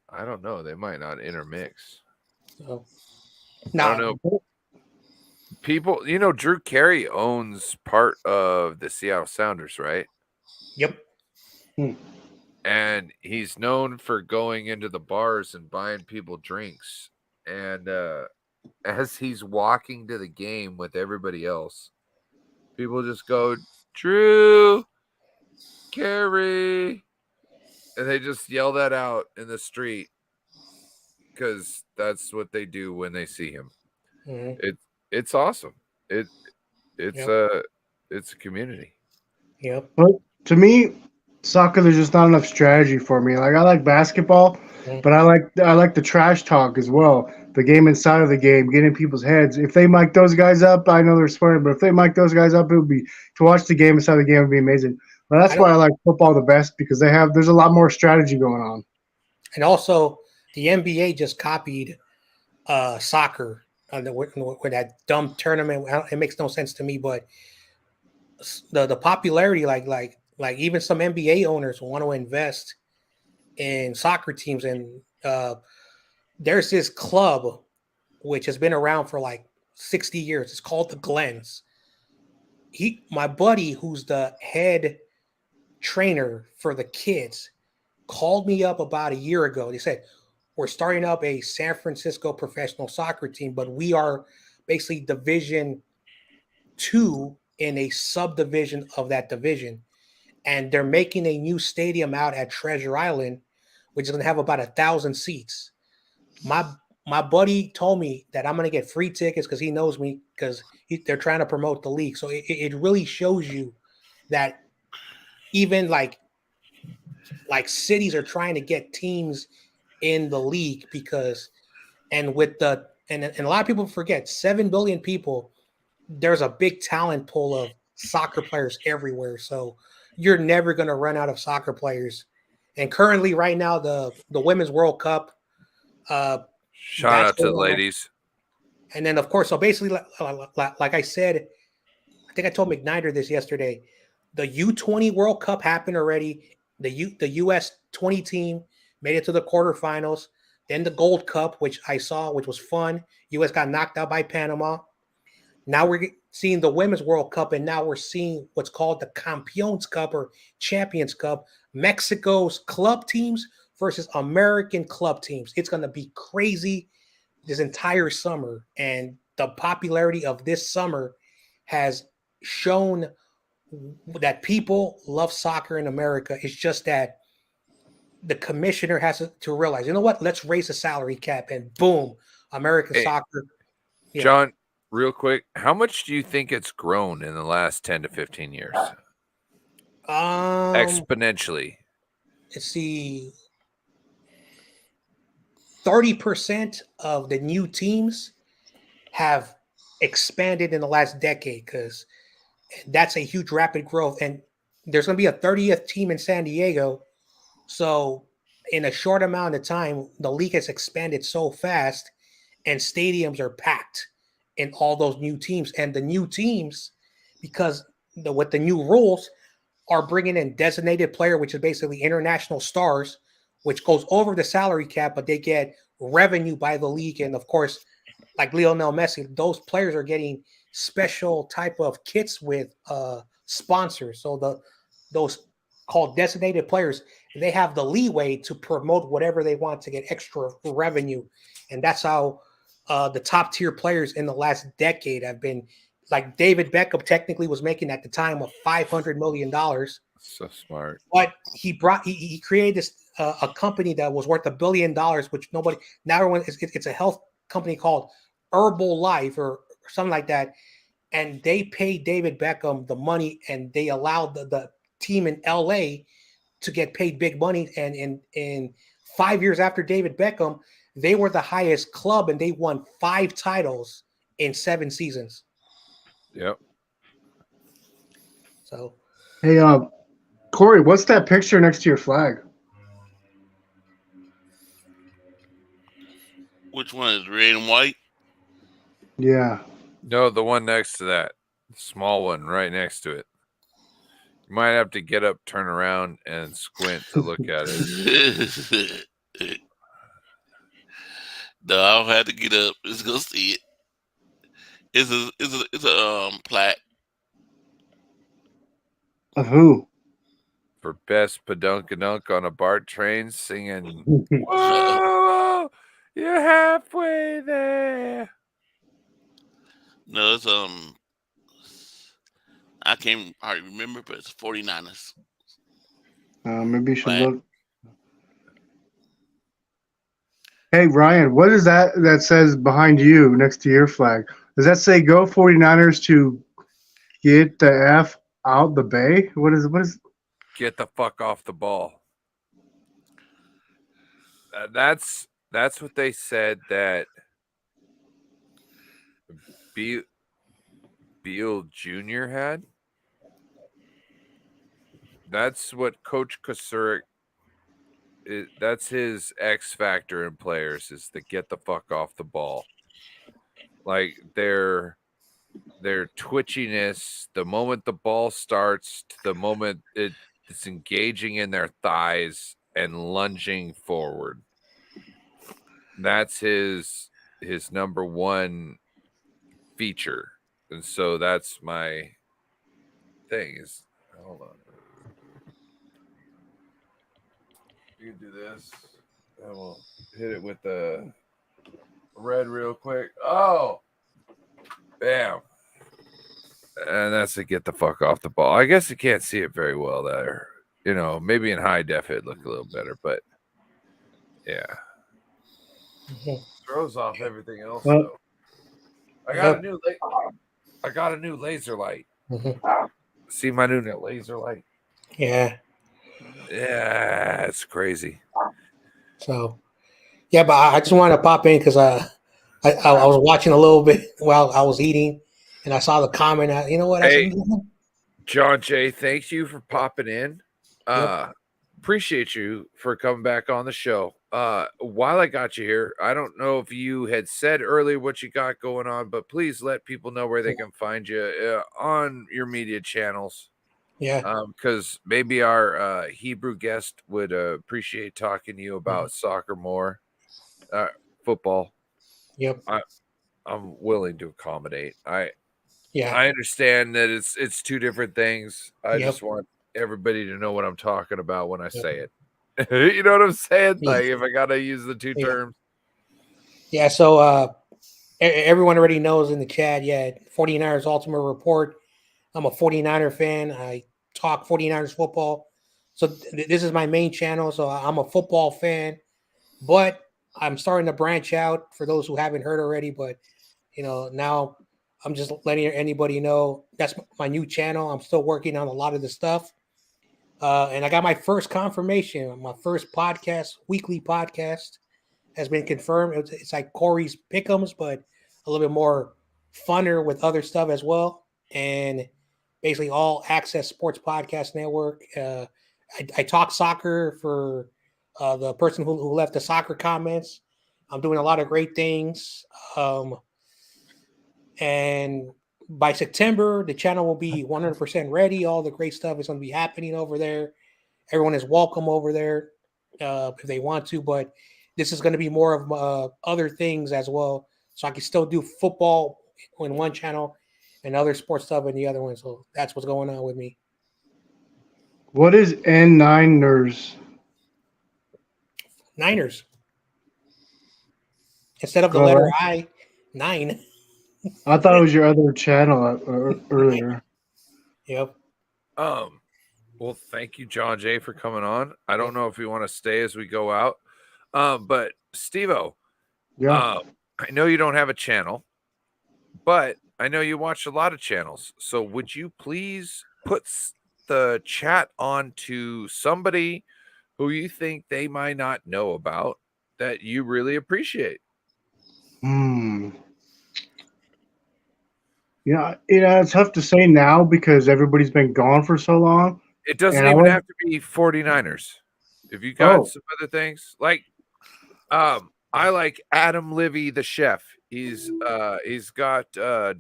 Speaker 6: I don't know, they might not intermix.
Speaker 10: So
Speaker 6: I don't know. People, Drew Carey owns part of the Seattle Sounders, right?
Speaker 10: Yep.
Speaker 6: And he's known for going into the bars and buying people drinks. And as he's walking to the game with everybody else, people just go, Drew Carey, and they just yell that out in the street, because that's what they do when they see him.
Speaker 10: Mm-hmm.
Speaker 6: It's awesome. It's a community.
Speaker 10: Yep.
Speaker 15: But to me, soccer, there's just not enough strategy for me. Like, I like basketball, but I like the trash talk as well. The game inside of the game, getting people's heads. If they mic those guys up, I know they're smart, but if they mic those guys up, it would be, to watch the game inside the game would be amazing. But that's why I like football the best, because there's a lot more strategy going on.
Speaker 10: And also, the NBA just copied soccer with that dumb tournament. It makes no sense to me, but the popularity, like even some NBA owners want to invest in soccer teams, and there's this club which has been around for like 60 years. It's called the Glens. my buddy, who's the head trainer for the kids, called me up about a year ago. They said, we're starting up a San Francisco professional soccer team, but we are basically Division 2 in a subdivision of that division. And they're making a new stadium out at Treasure Island, which is going to have about 1,000 seats. My buddy told me that I'm going to get free tickets because he knows me, because they're trying to promote the league. So it really shows you that even like cities are trying to get teams in the league, because and with the and a lot of people forget 7 billion people, there's a big talent pool of soccer players everywhere. So you're never going to run out of soccer players. And currently right now the Women's World Cup,
Speaker 6: shout out to the ladies.
Speaker 10: And then of course, so basically like I said, I think I told McNider this yesterday, the U20 World Cup happened already. The US 20 team made it to the quarterfinals. Then the Gold Cup, which I saw, which was fun. US got knocked out by Panama. Now we're seeing the Women's World Cup, and now we're seeing what's called the Campeones Cup or Champions Cup. Mexico's club teams versus American club teams. It's going to be crazy this entire summer, and the popularity of this summer has shown that people love soccer in America. It's just that the commissioner has to realize, you know what? Let's raise the salary cap, and boom, American soccer.
Speaker 6: Yeah. John, real quick, how much do you think it's grown in the last 10 to 15 years? Exponentially.
Speaker 10: Let's see. 30% of the new teams have expanded in the last decade, because that's a huge rapid growth. And there's going to be a 30th team in San Diego. So in a short amount of time, the league has expanded so fast, and stadiums are packed in all those new teams. And the new teams, because with the new rules, are bringing in designated player, which is basically international stars, which goes over the salary cap, but they get revenue by the league. And of course, like Lionel Messi, those players are getting special type of kits with sponsors. So those called designated players, they have the leeway to promote whatever they want to get extra revenue. And that's how the top tier players in the last decade have been. Like David Beckham technically was making at the time of $500 million.
Speaker 6: So smart.
Speaker 10: But he created this a company that was worth $1 billion, which nobody now everyone it's a health company called Herbal Life or something like that. And they paid David Beckham the money, and they allowed the team in LA to get paid big money. And in 5 years after David Beckham, they were the highest club, and they won 5 titles in 7 seasons.
Speaker 6: Yep.
Speaker 10: So,
Speaker 15: hey, Corey, what's that picture next to your flag?
Speaker 5: Which one is red and white?
Speaker 15: Yeah.
Speaker 6: No, the one next to that. The small one right next to it. You might have to get up, turn around, and squint to look at it.
Speaker 5: No, I don't have to get up. Let's go see it. It's a plaque.
Speaker 15: Of who?
Speaker 6: For best padunkadunk on a BART train singing, "Whoa, you're halfway there."
Speaker 5: No, it's I can't hardly remember, but it's 49ers.
Speaker 15: Maybe you should look. Hey, Ryan, what is that says behind you next to your flag? Does that say "Go 49ers" to get the F out the bay? What is?
Speaker 6: Get the fuck off the ball. That's what they said that Beal Jr. had. That's what Coach Kasurik, that's his X factor in players, is to get the fuck off the ball. Like their twitchiness, the moment the ball starts to the moment it's engaging in their thighs and lunging forward. That's his number one feature. And so that's my thing. Is hold on. You can do this. And we'll hit it with the red real quick. Oh, bam. And that's to get the fuck off the ball. I guess you can't see it very well there. You know, maybe in high def it look a little better, but yeah. Throws off everything else though. I got a new laser light. See my new laser light?
Speaker 10: Yeah.
Speaker 6: Yeah, it's crazy.
Speaker 10: So, yeah, but I just wanted to pop in because I was watching a little bit while I was eating, and I saw the comment. You know what?
Speaker 6: Hey, John Jay, thank you for popping in. Appreciate you for coming back on the show. While I got you here, I don't know if you had said earlier what you got going on, but please let people know where they can find you on your media channels.
Speaker 10: Yeah.
Speaker 6: Because maybe our Hebrew guest would appreciate talking to you about soccer more, football.
Speaker 10: Yep.
Speaker 6: I'm willing to accommodate. I
Speaker 10: Yeah.
Speaker 6: understand that it's two different things. I
Speaker 10: Yep.
Speaker 6: just want everybody to know what I'm talking about when I say it. You know what I'm saying? Like if I gotta use the two terms.
Speaker 10: Yeah. So everyone already knows in the chat. Yeah, 49ers Ultimate Report. I'm a 49er fan. I talk 49ers football. So this is my main channel. So I'm a football fan, but I'm starting to branch out for those who haven't heard already. But now I'm just letting anybody know that's my new channel. I'm still working on a lot of the stuff. And I got my first confirmation. My first podcast, weekly podcast, has been confirmed. It's like Corey's Pick'ems, but a little bit more funner with other stuff as well. And basically all Access Sports Podcast Network. I talk soccer for the person who left the soccer comments. I'm doing a lot of great things. And by September, the channel will be 100% ready. All the great stuff is going to be happening over there. Everyone is welcome over there if they want to, but this is going to be more of other things as well. So I can still do football in one channel and other sports stuff in the other one. So that's what's going on with me.
Speaker 15: What is N9ers?
Speaker 10: Niners. Instead of the letter I, 9.
Speaker 15: I thought it was your other channel earlier.
Speaker 10: Yep.
Speaker 6: Well, thank you, John Jay, for coming on. I don't know if you want to stay as we go out. But Steve-O,
Speaker 15: yeah.
Speaker 6: I know you don't have a channel, but I know you watch a lot of channels. So would you please put the chat on to somebody who you think they might not know about that you really appreciate?
Speaker 15: Yeah, it's tough to say now because everybody's been gone for so long.
Speaker 6: It doesn't even have to be 49ers. If you got some other things, like I like Adam Livy, the chef. He's got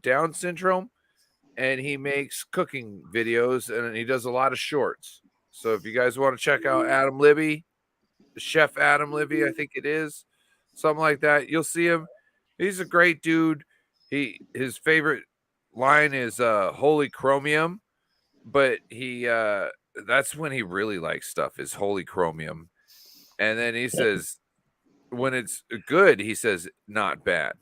Speaker 6: Down syndrome, and he makes cooking videos, and he does a lot of shorts. So if you guys want to check out Adam Libby, Chef Adam Libby, I think it is, something like that, you'll see him. He's a great dude. His favorite line is Holy Chromium, but that's when he really likes stuff, is Holy Chromium. And then he says when it's good, he says not bad.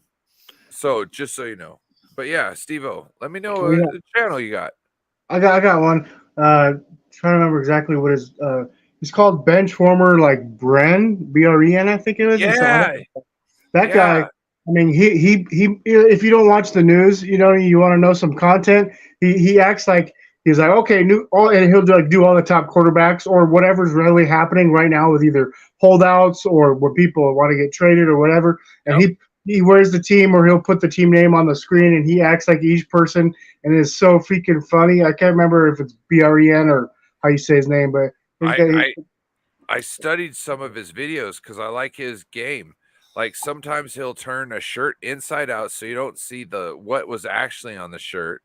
Speaker 6: So just so you know. But yeah, Steve-O, let me know the channel you got.
Speaker 15: I got one. Trying to remember exactly what his it's called Benchwarmer, like Bren, Bren, I think it was.
Speaker 6: Yeah.
Speaker 15: That guy. I mean, he. If you don't watch the news, you want to know some content. He acts like he's like, okay, and he'll do all the top quarterbacks or whatever's really happening right now with either holdouts or where people want to get traded or whatever. And he wears the team, or he'll put the team name on the screen, and he acts like each person, and it's so freaking funny. I can't remember if it's Bren or how you say his name, but
Speaker 6: I studied some of his videos because I like his game. Like sometimes he'll turn a shirt inside out so you don't see what was actually on the shirt,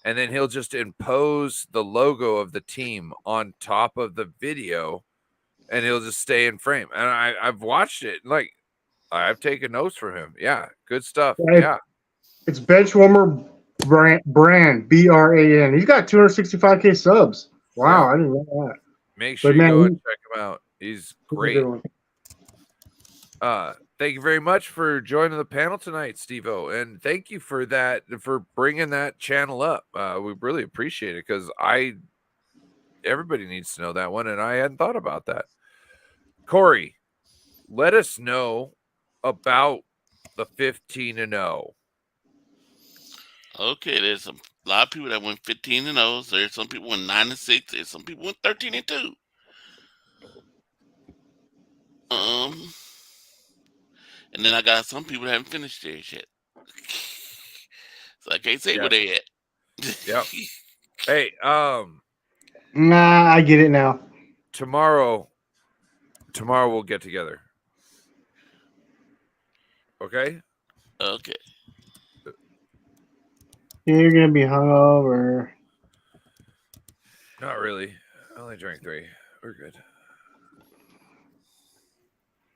Speaker 6: and then he'll just impose the logo of the team on top of the video, and he'll just stay in frame. And I've watched it, like I've taken notes from him. Yeah, good stuff. Yeah.
Speaker 15: It's Benchwarmer Brand BRAN. He's got 265K subs. Wow,
Speaker 6: Yeah.
Speaker 15: I didn't know that.
Speaker 6: Make sure
Speaker 15: But
Speaker 6: you
Speaker 15: man,
Speaker 6: go and check him out. He's
Speaker 15: he's a
Speaker 6: great.
Speaker 15: good one.
Speaker 6: Thank you very much for joining the panel tonight, Steve-O, and thank you for that, for bringing that channel up. We really appreciate it, because everybody needs to know that one, and I hadn't thought about that. Corey, let us know about the 15-0.
Speaker 5: Okay, there's a lot of people that went 15-0. There's some people went 9-6. There's some people went 13-2. And then I got some people that haven't finished theirs yet. So I can't say where they at.
Speaker 6: Yep. Hey,
Speaker 15: Nah, I get it now.
Speaker 6: tomorrow we'll get together. Okay?
Speaker 5: Okay.
Speaker 15: You're gonna be hungover.
Speaker 6: Not really. I only drank 3. We're good.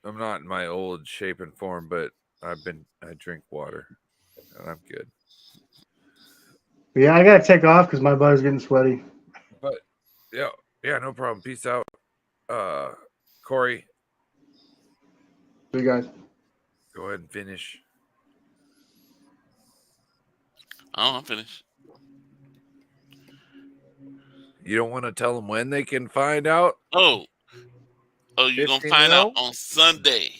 Speaker 6: I'm not in my old shape and form, but I drink water, and I'm good.
Speaker 15: Yeah, I gotta take off because my butt's getting sweaty.
Speaker 6: But yeah, no problem. Peace out, Corey.
Speaker 15: See you guys.
Speaker 6: Go ahead and finish.
Speaker 5: Oh, I'm finished.
Speaker 6: You don't want to tell them when they can find out?
Speaker 5: Oh, you're going to find out on Sunday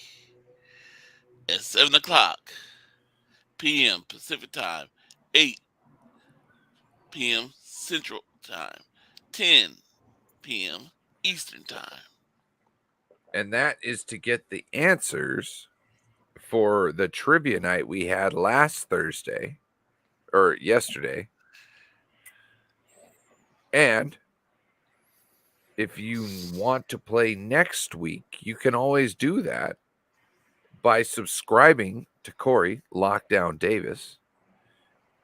Speaker 5: at 7 o'clock p.m. Pacific Time, 8 p.m. Central Time, 10 p.m. Eastern Time.
Speaker 6: And that is to get the answers for the trivia night we had last Thursday, or yesterday. And if you want to play next week, you can always do that by subscribing to Corey Lockdown Davis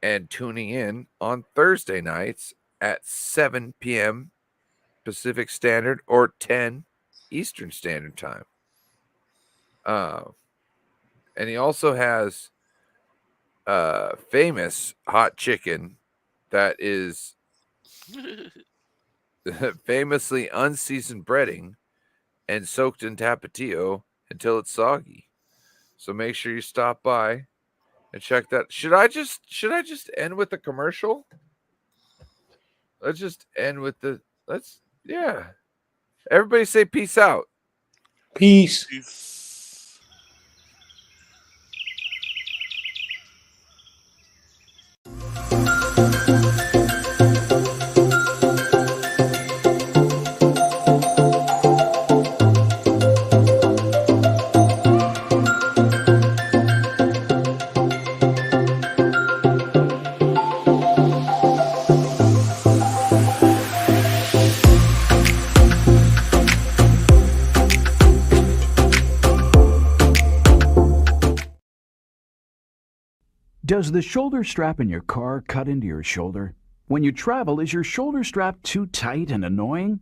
Speaker 6: and tuning in on Thursday nights at 7 p.m. Pacific Standard or 10 Eastern Standard Time. And he also has famous hot chicken that is famously unseasoned breading and soaked in tapatio until it's soggy. So make sure you stop by and check that. Should I just end with the commercial? Let's just end with yeah. Everybody say peace out.
Speaker 10: Peace.
Speaker 2: Does the shoulder strap in your car cut into your shoulder? When you travel, is your shoulder strap too tight and annoying?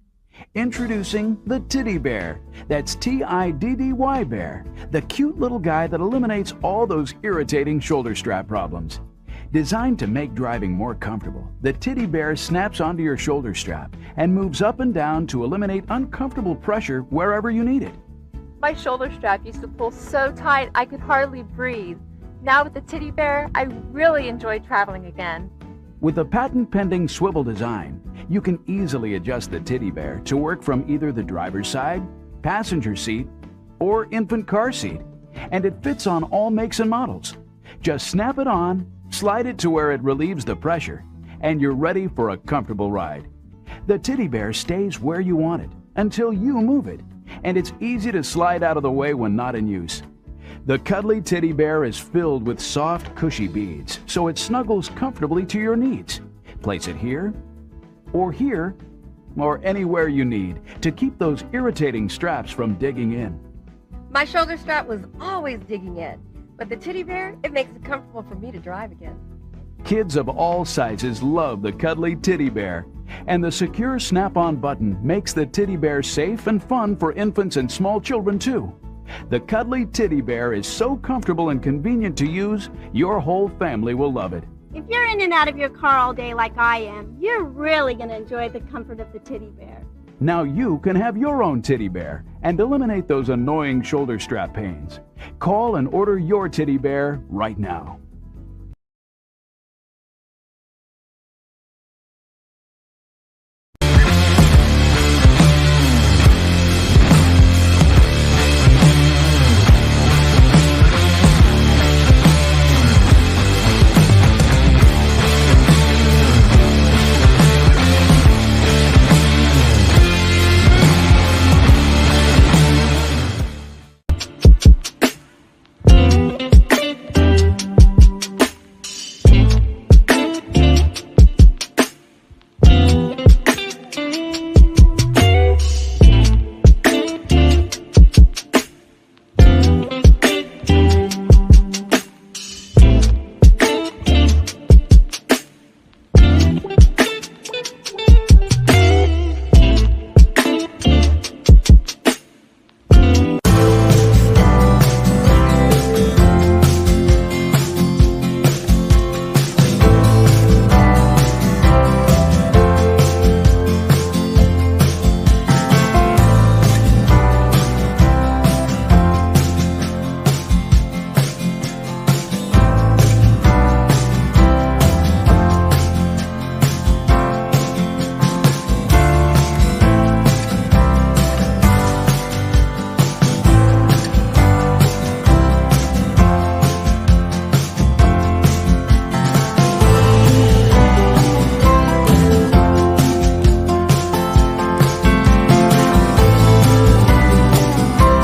Speaker 2: Introducing the Titty Bear. That's Tiddy Bear, the cute little guy that eliminates all those irritating shoulder strap problems. Designed to make driving more comfortable, the Titty Bear snaps onto your shoulder strap and moves up and down to eliminate uncomfortable pressure wherever you need it.
Speaker 3: My shoulder strap used to pull so tight I could hardly breathe. Now with the Titty Bear, I really enjoy traveling again.
Speaker 2: With a patent-pending swivel design, you can easily adjust the Titty Bear to work from either the driver's side, passenger seat, or infant car seat, and it fits on all makes and models. Just snap it on, slide it to where it relieves the pressure, and you're ready for a comfortable ride. The Titty Bear stays where you want it until you move it, and it's easy to slide out of the way when not in use. The cuddly Titty Bear is filled with soft, cushy beads, so it snuggles comfortably to your needs. Place it here, or anywhere you need to keep those irritating straps from digging in.
Speaker 4: My shoulder strap was always digging in, but the Titty Bear, it makes it comfortable for me to drive again.
Speaker 2: Kids of all sizes love the cuddly Titty Bear, and the secure snap-on button makes the Titty Bear safe and fun for infants and small children too. The cuddly Titty Bear is so comfortable and convenient to use, your whole family will love it.
Speaker 20: If you're in and out of your car all day like I am, you're really going to enjoy the comfort of the teddy bear.
Speaker 2: Now you can have your own teddy bear and eliminate those annoying shoulder strap pains. Call and order your teddy bear right now.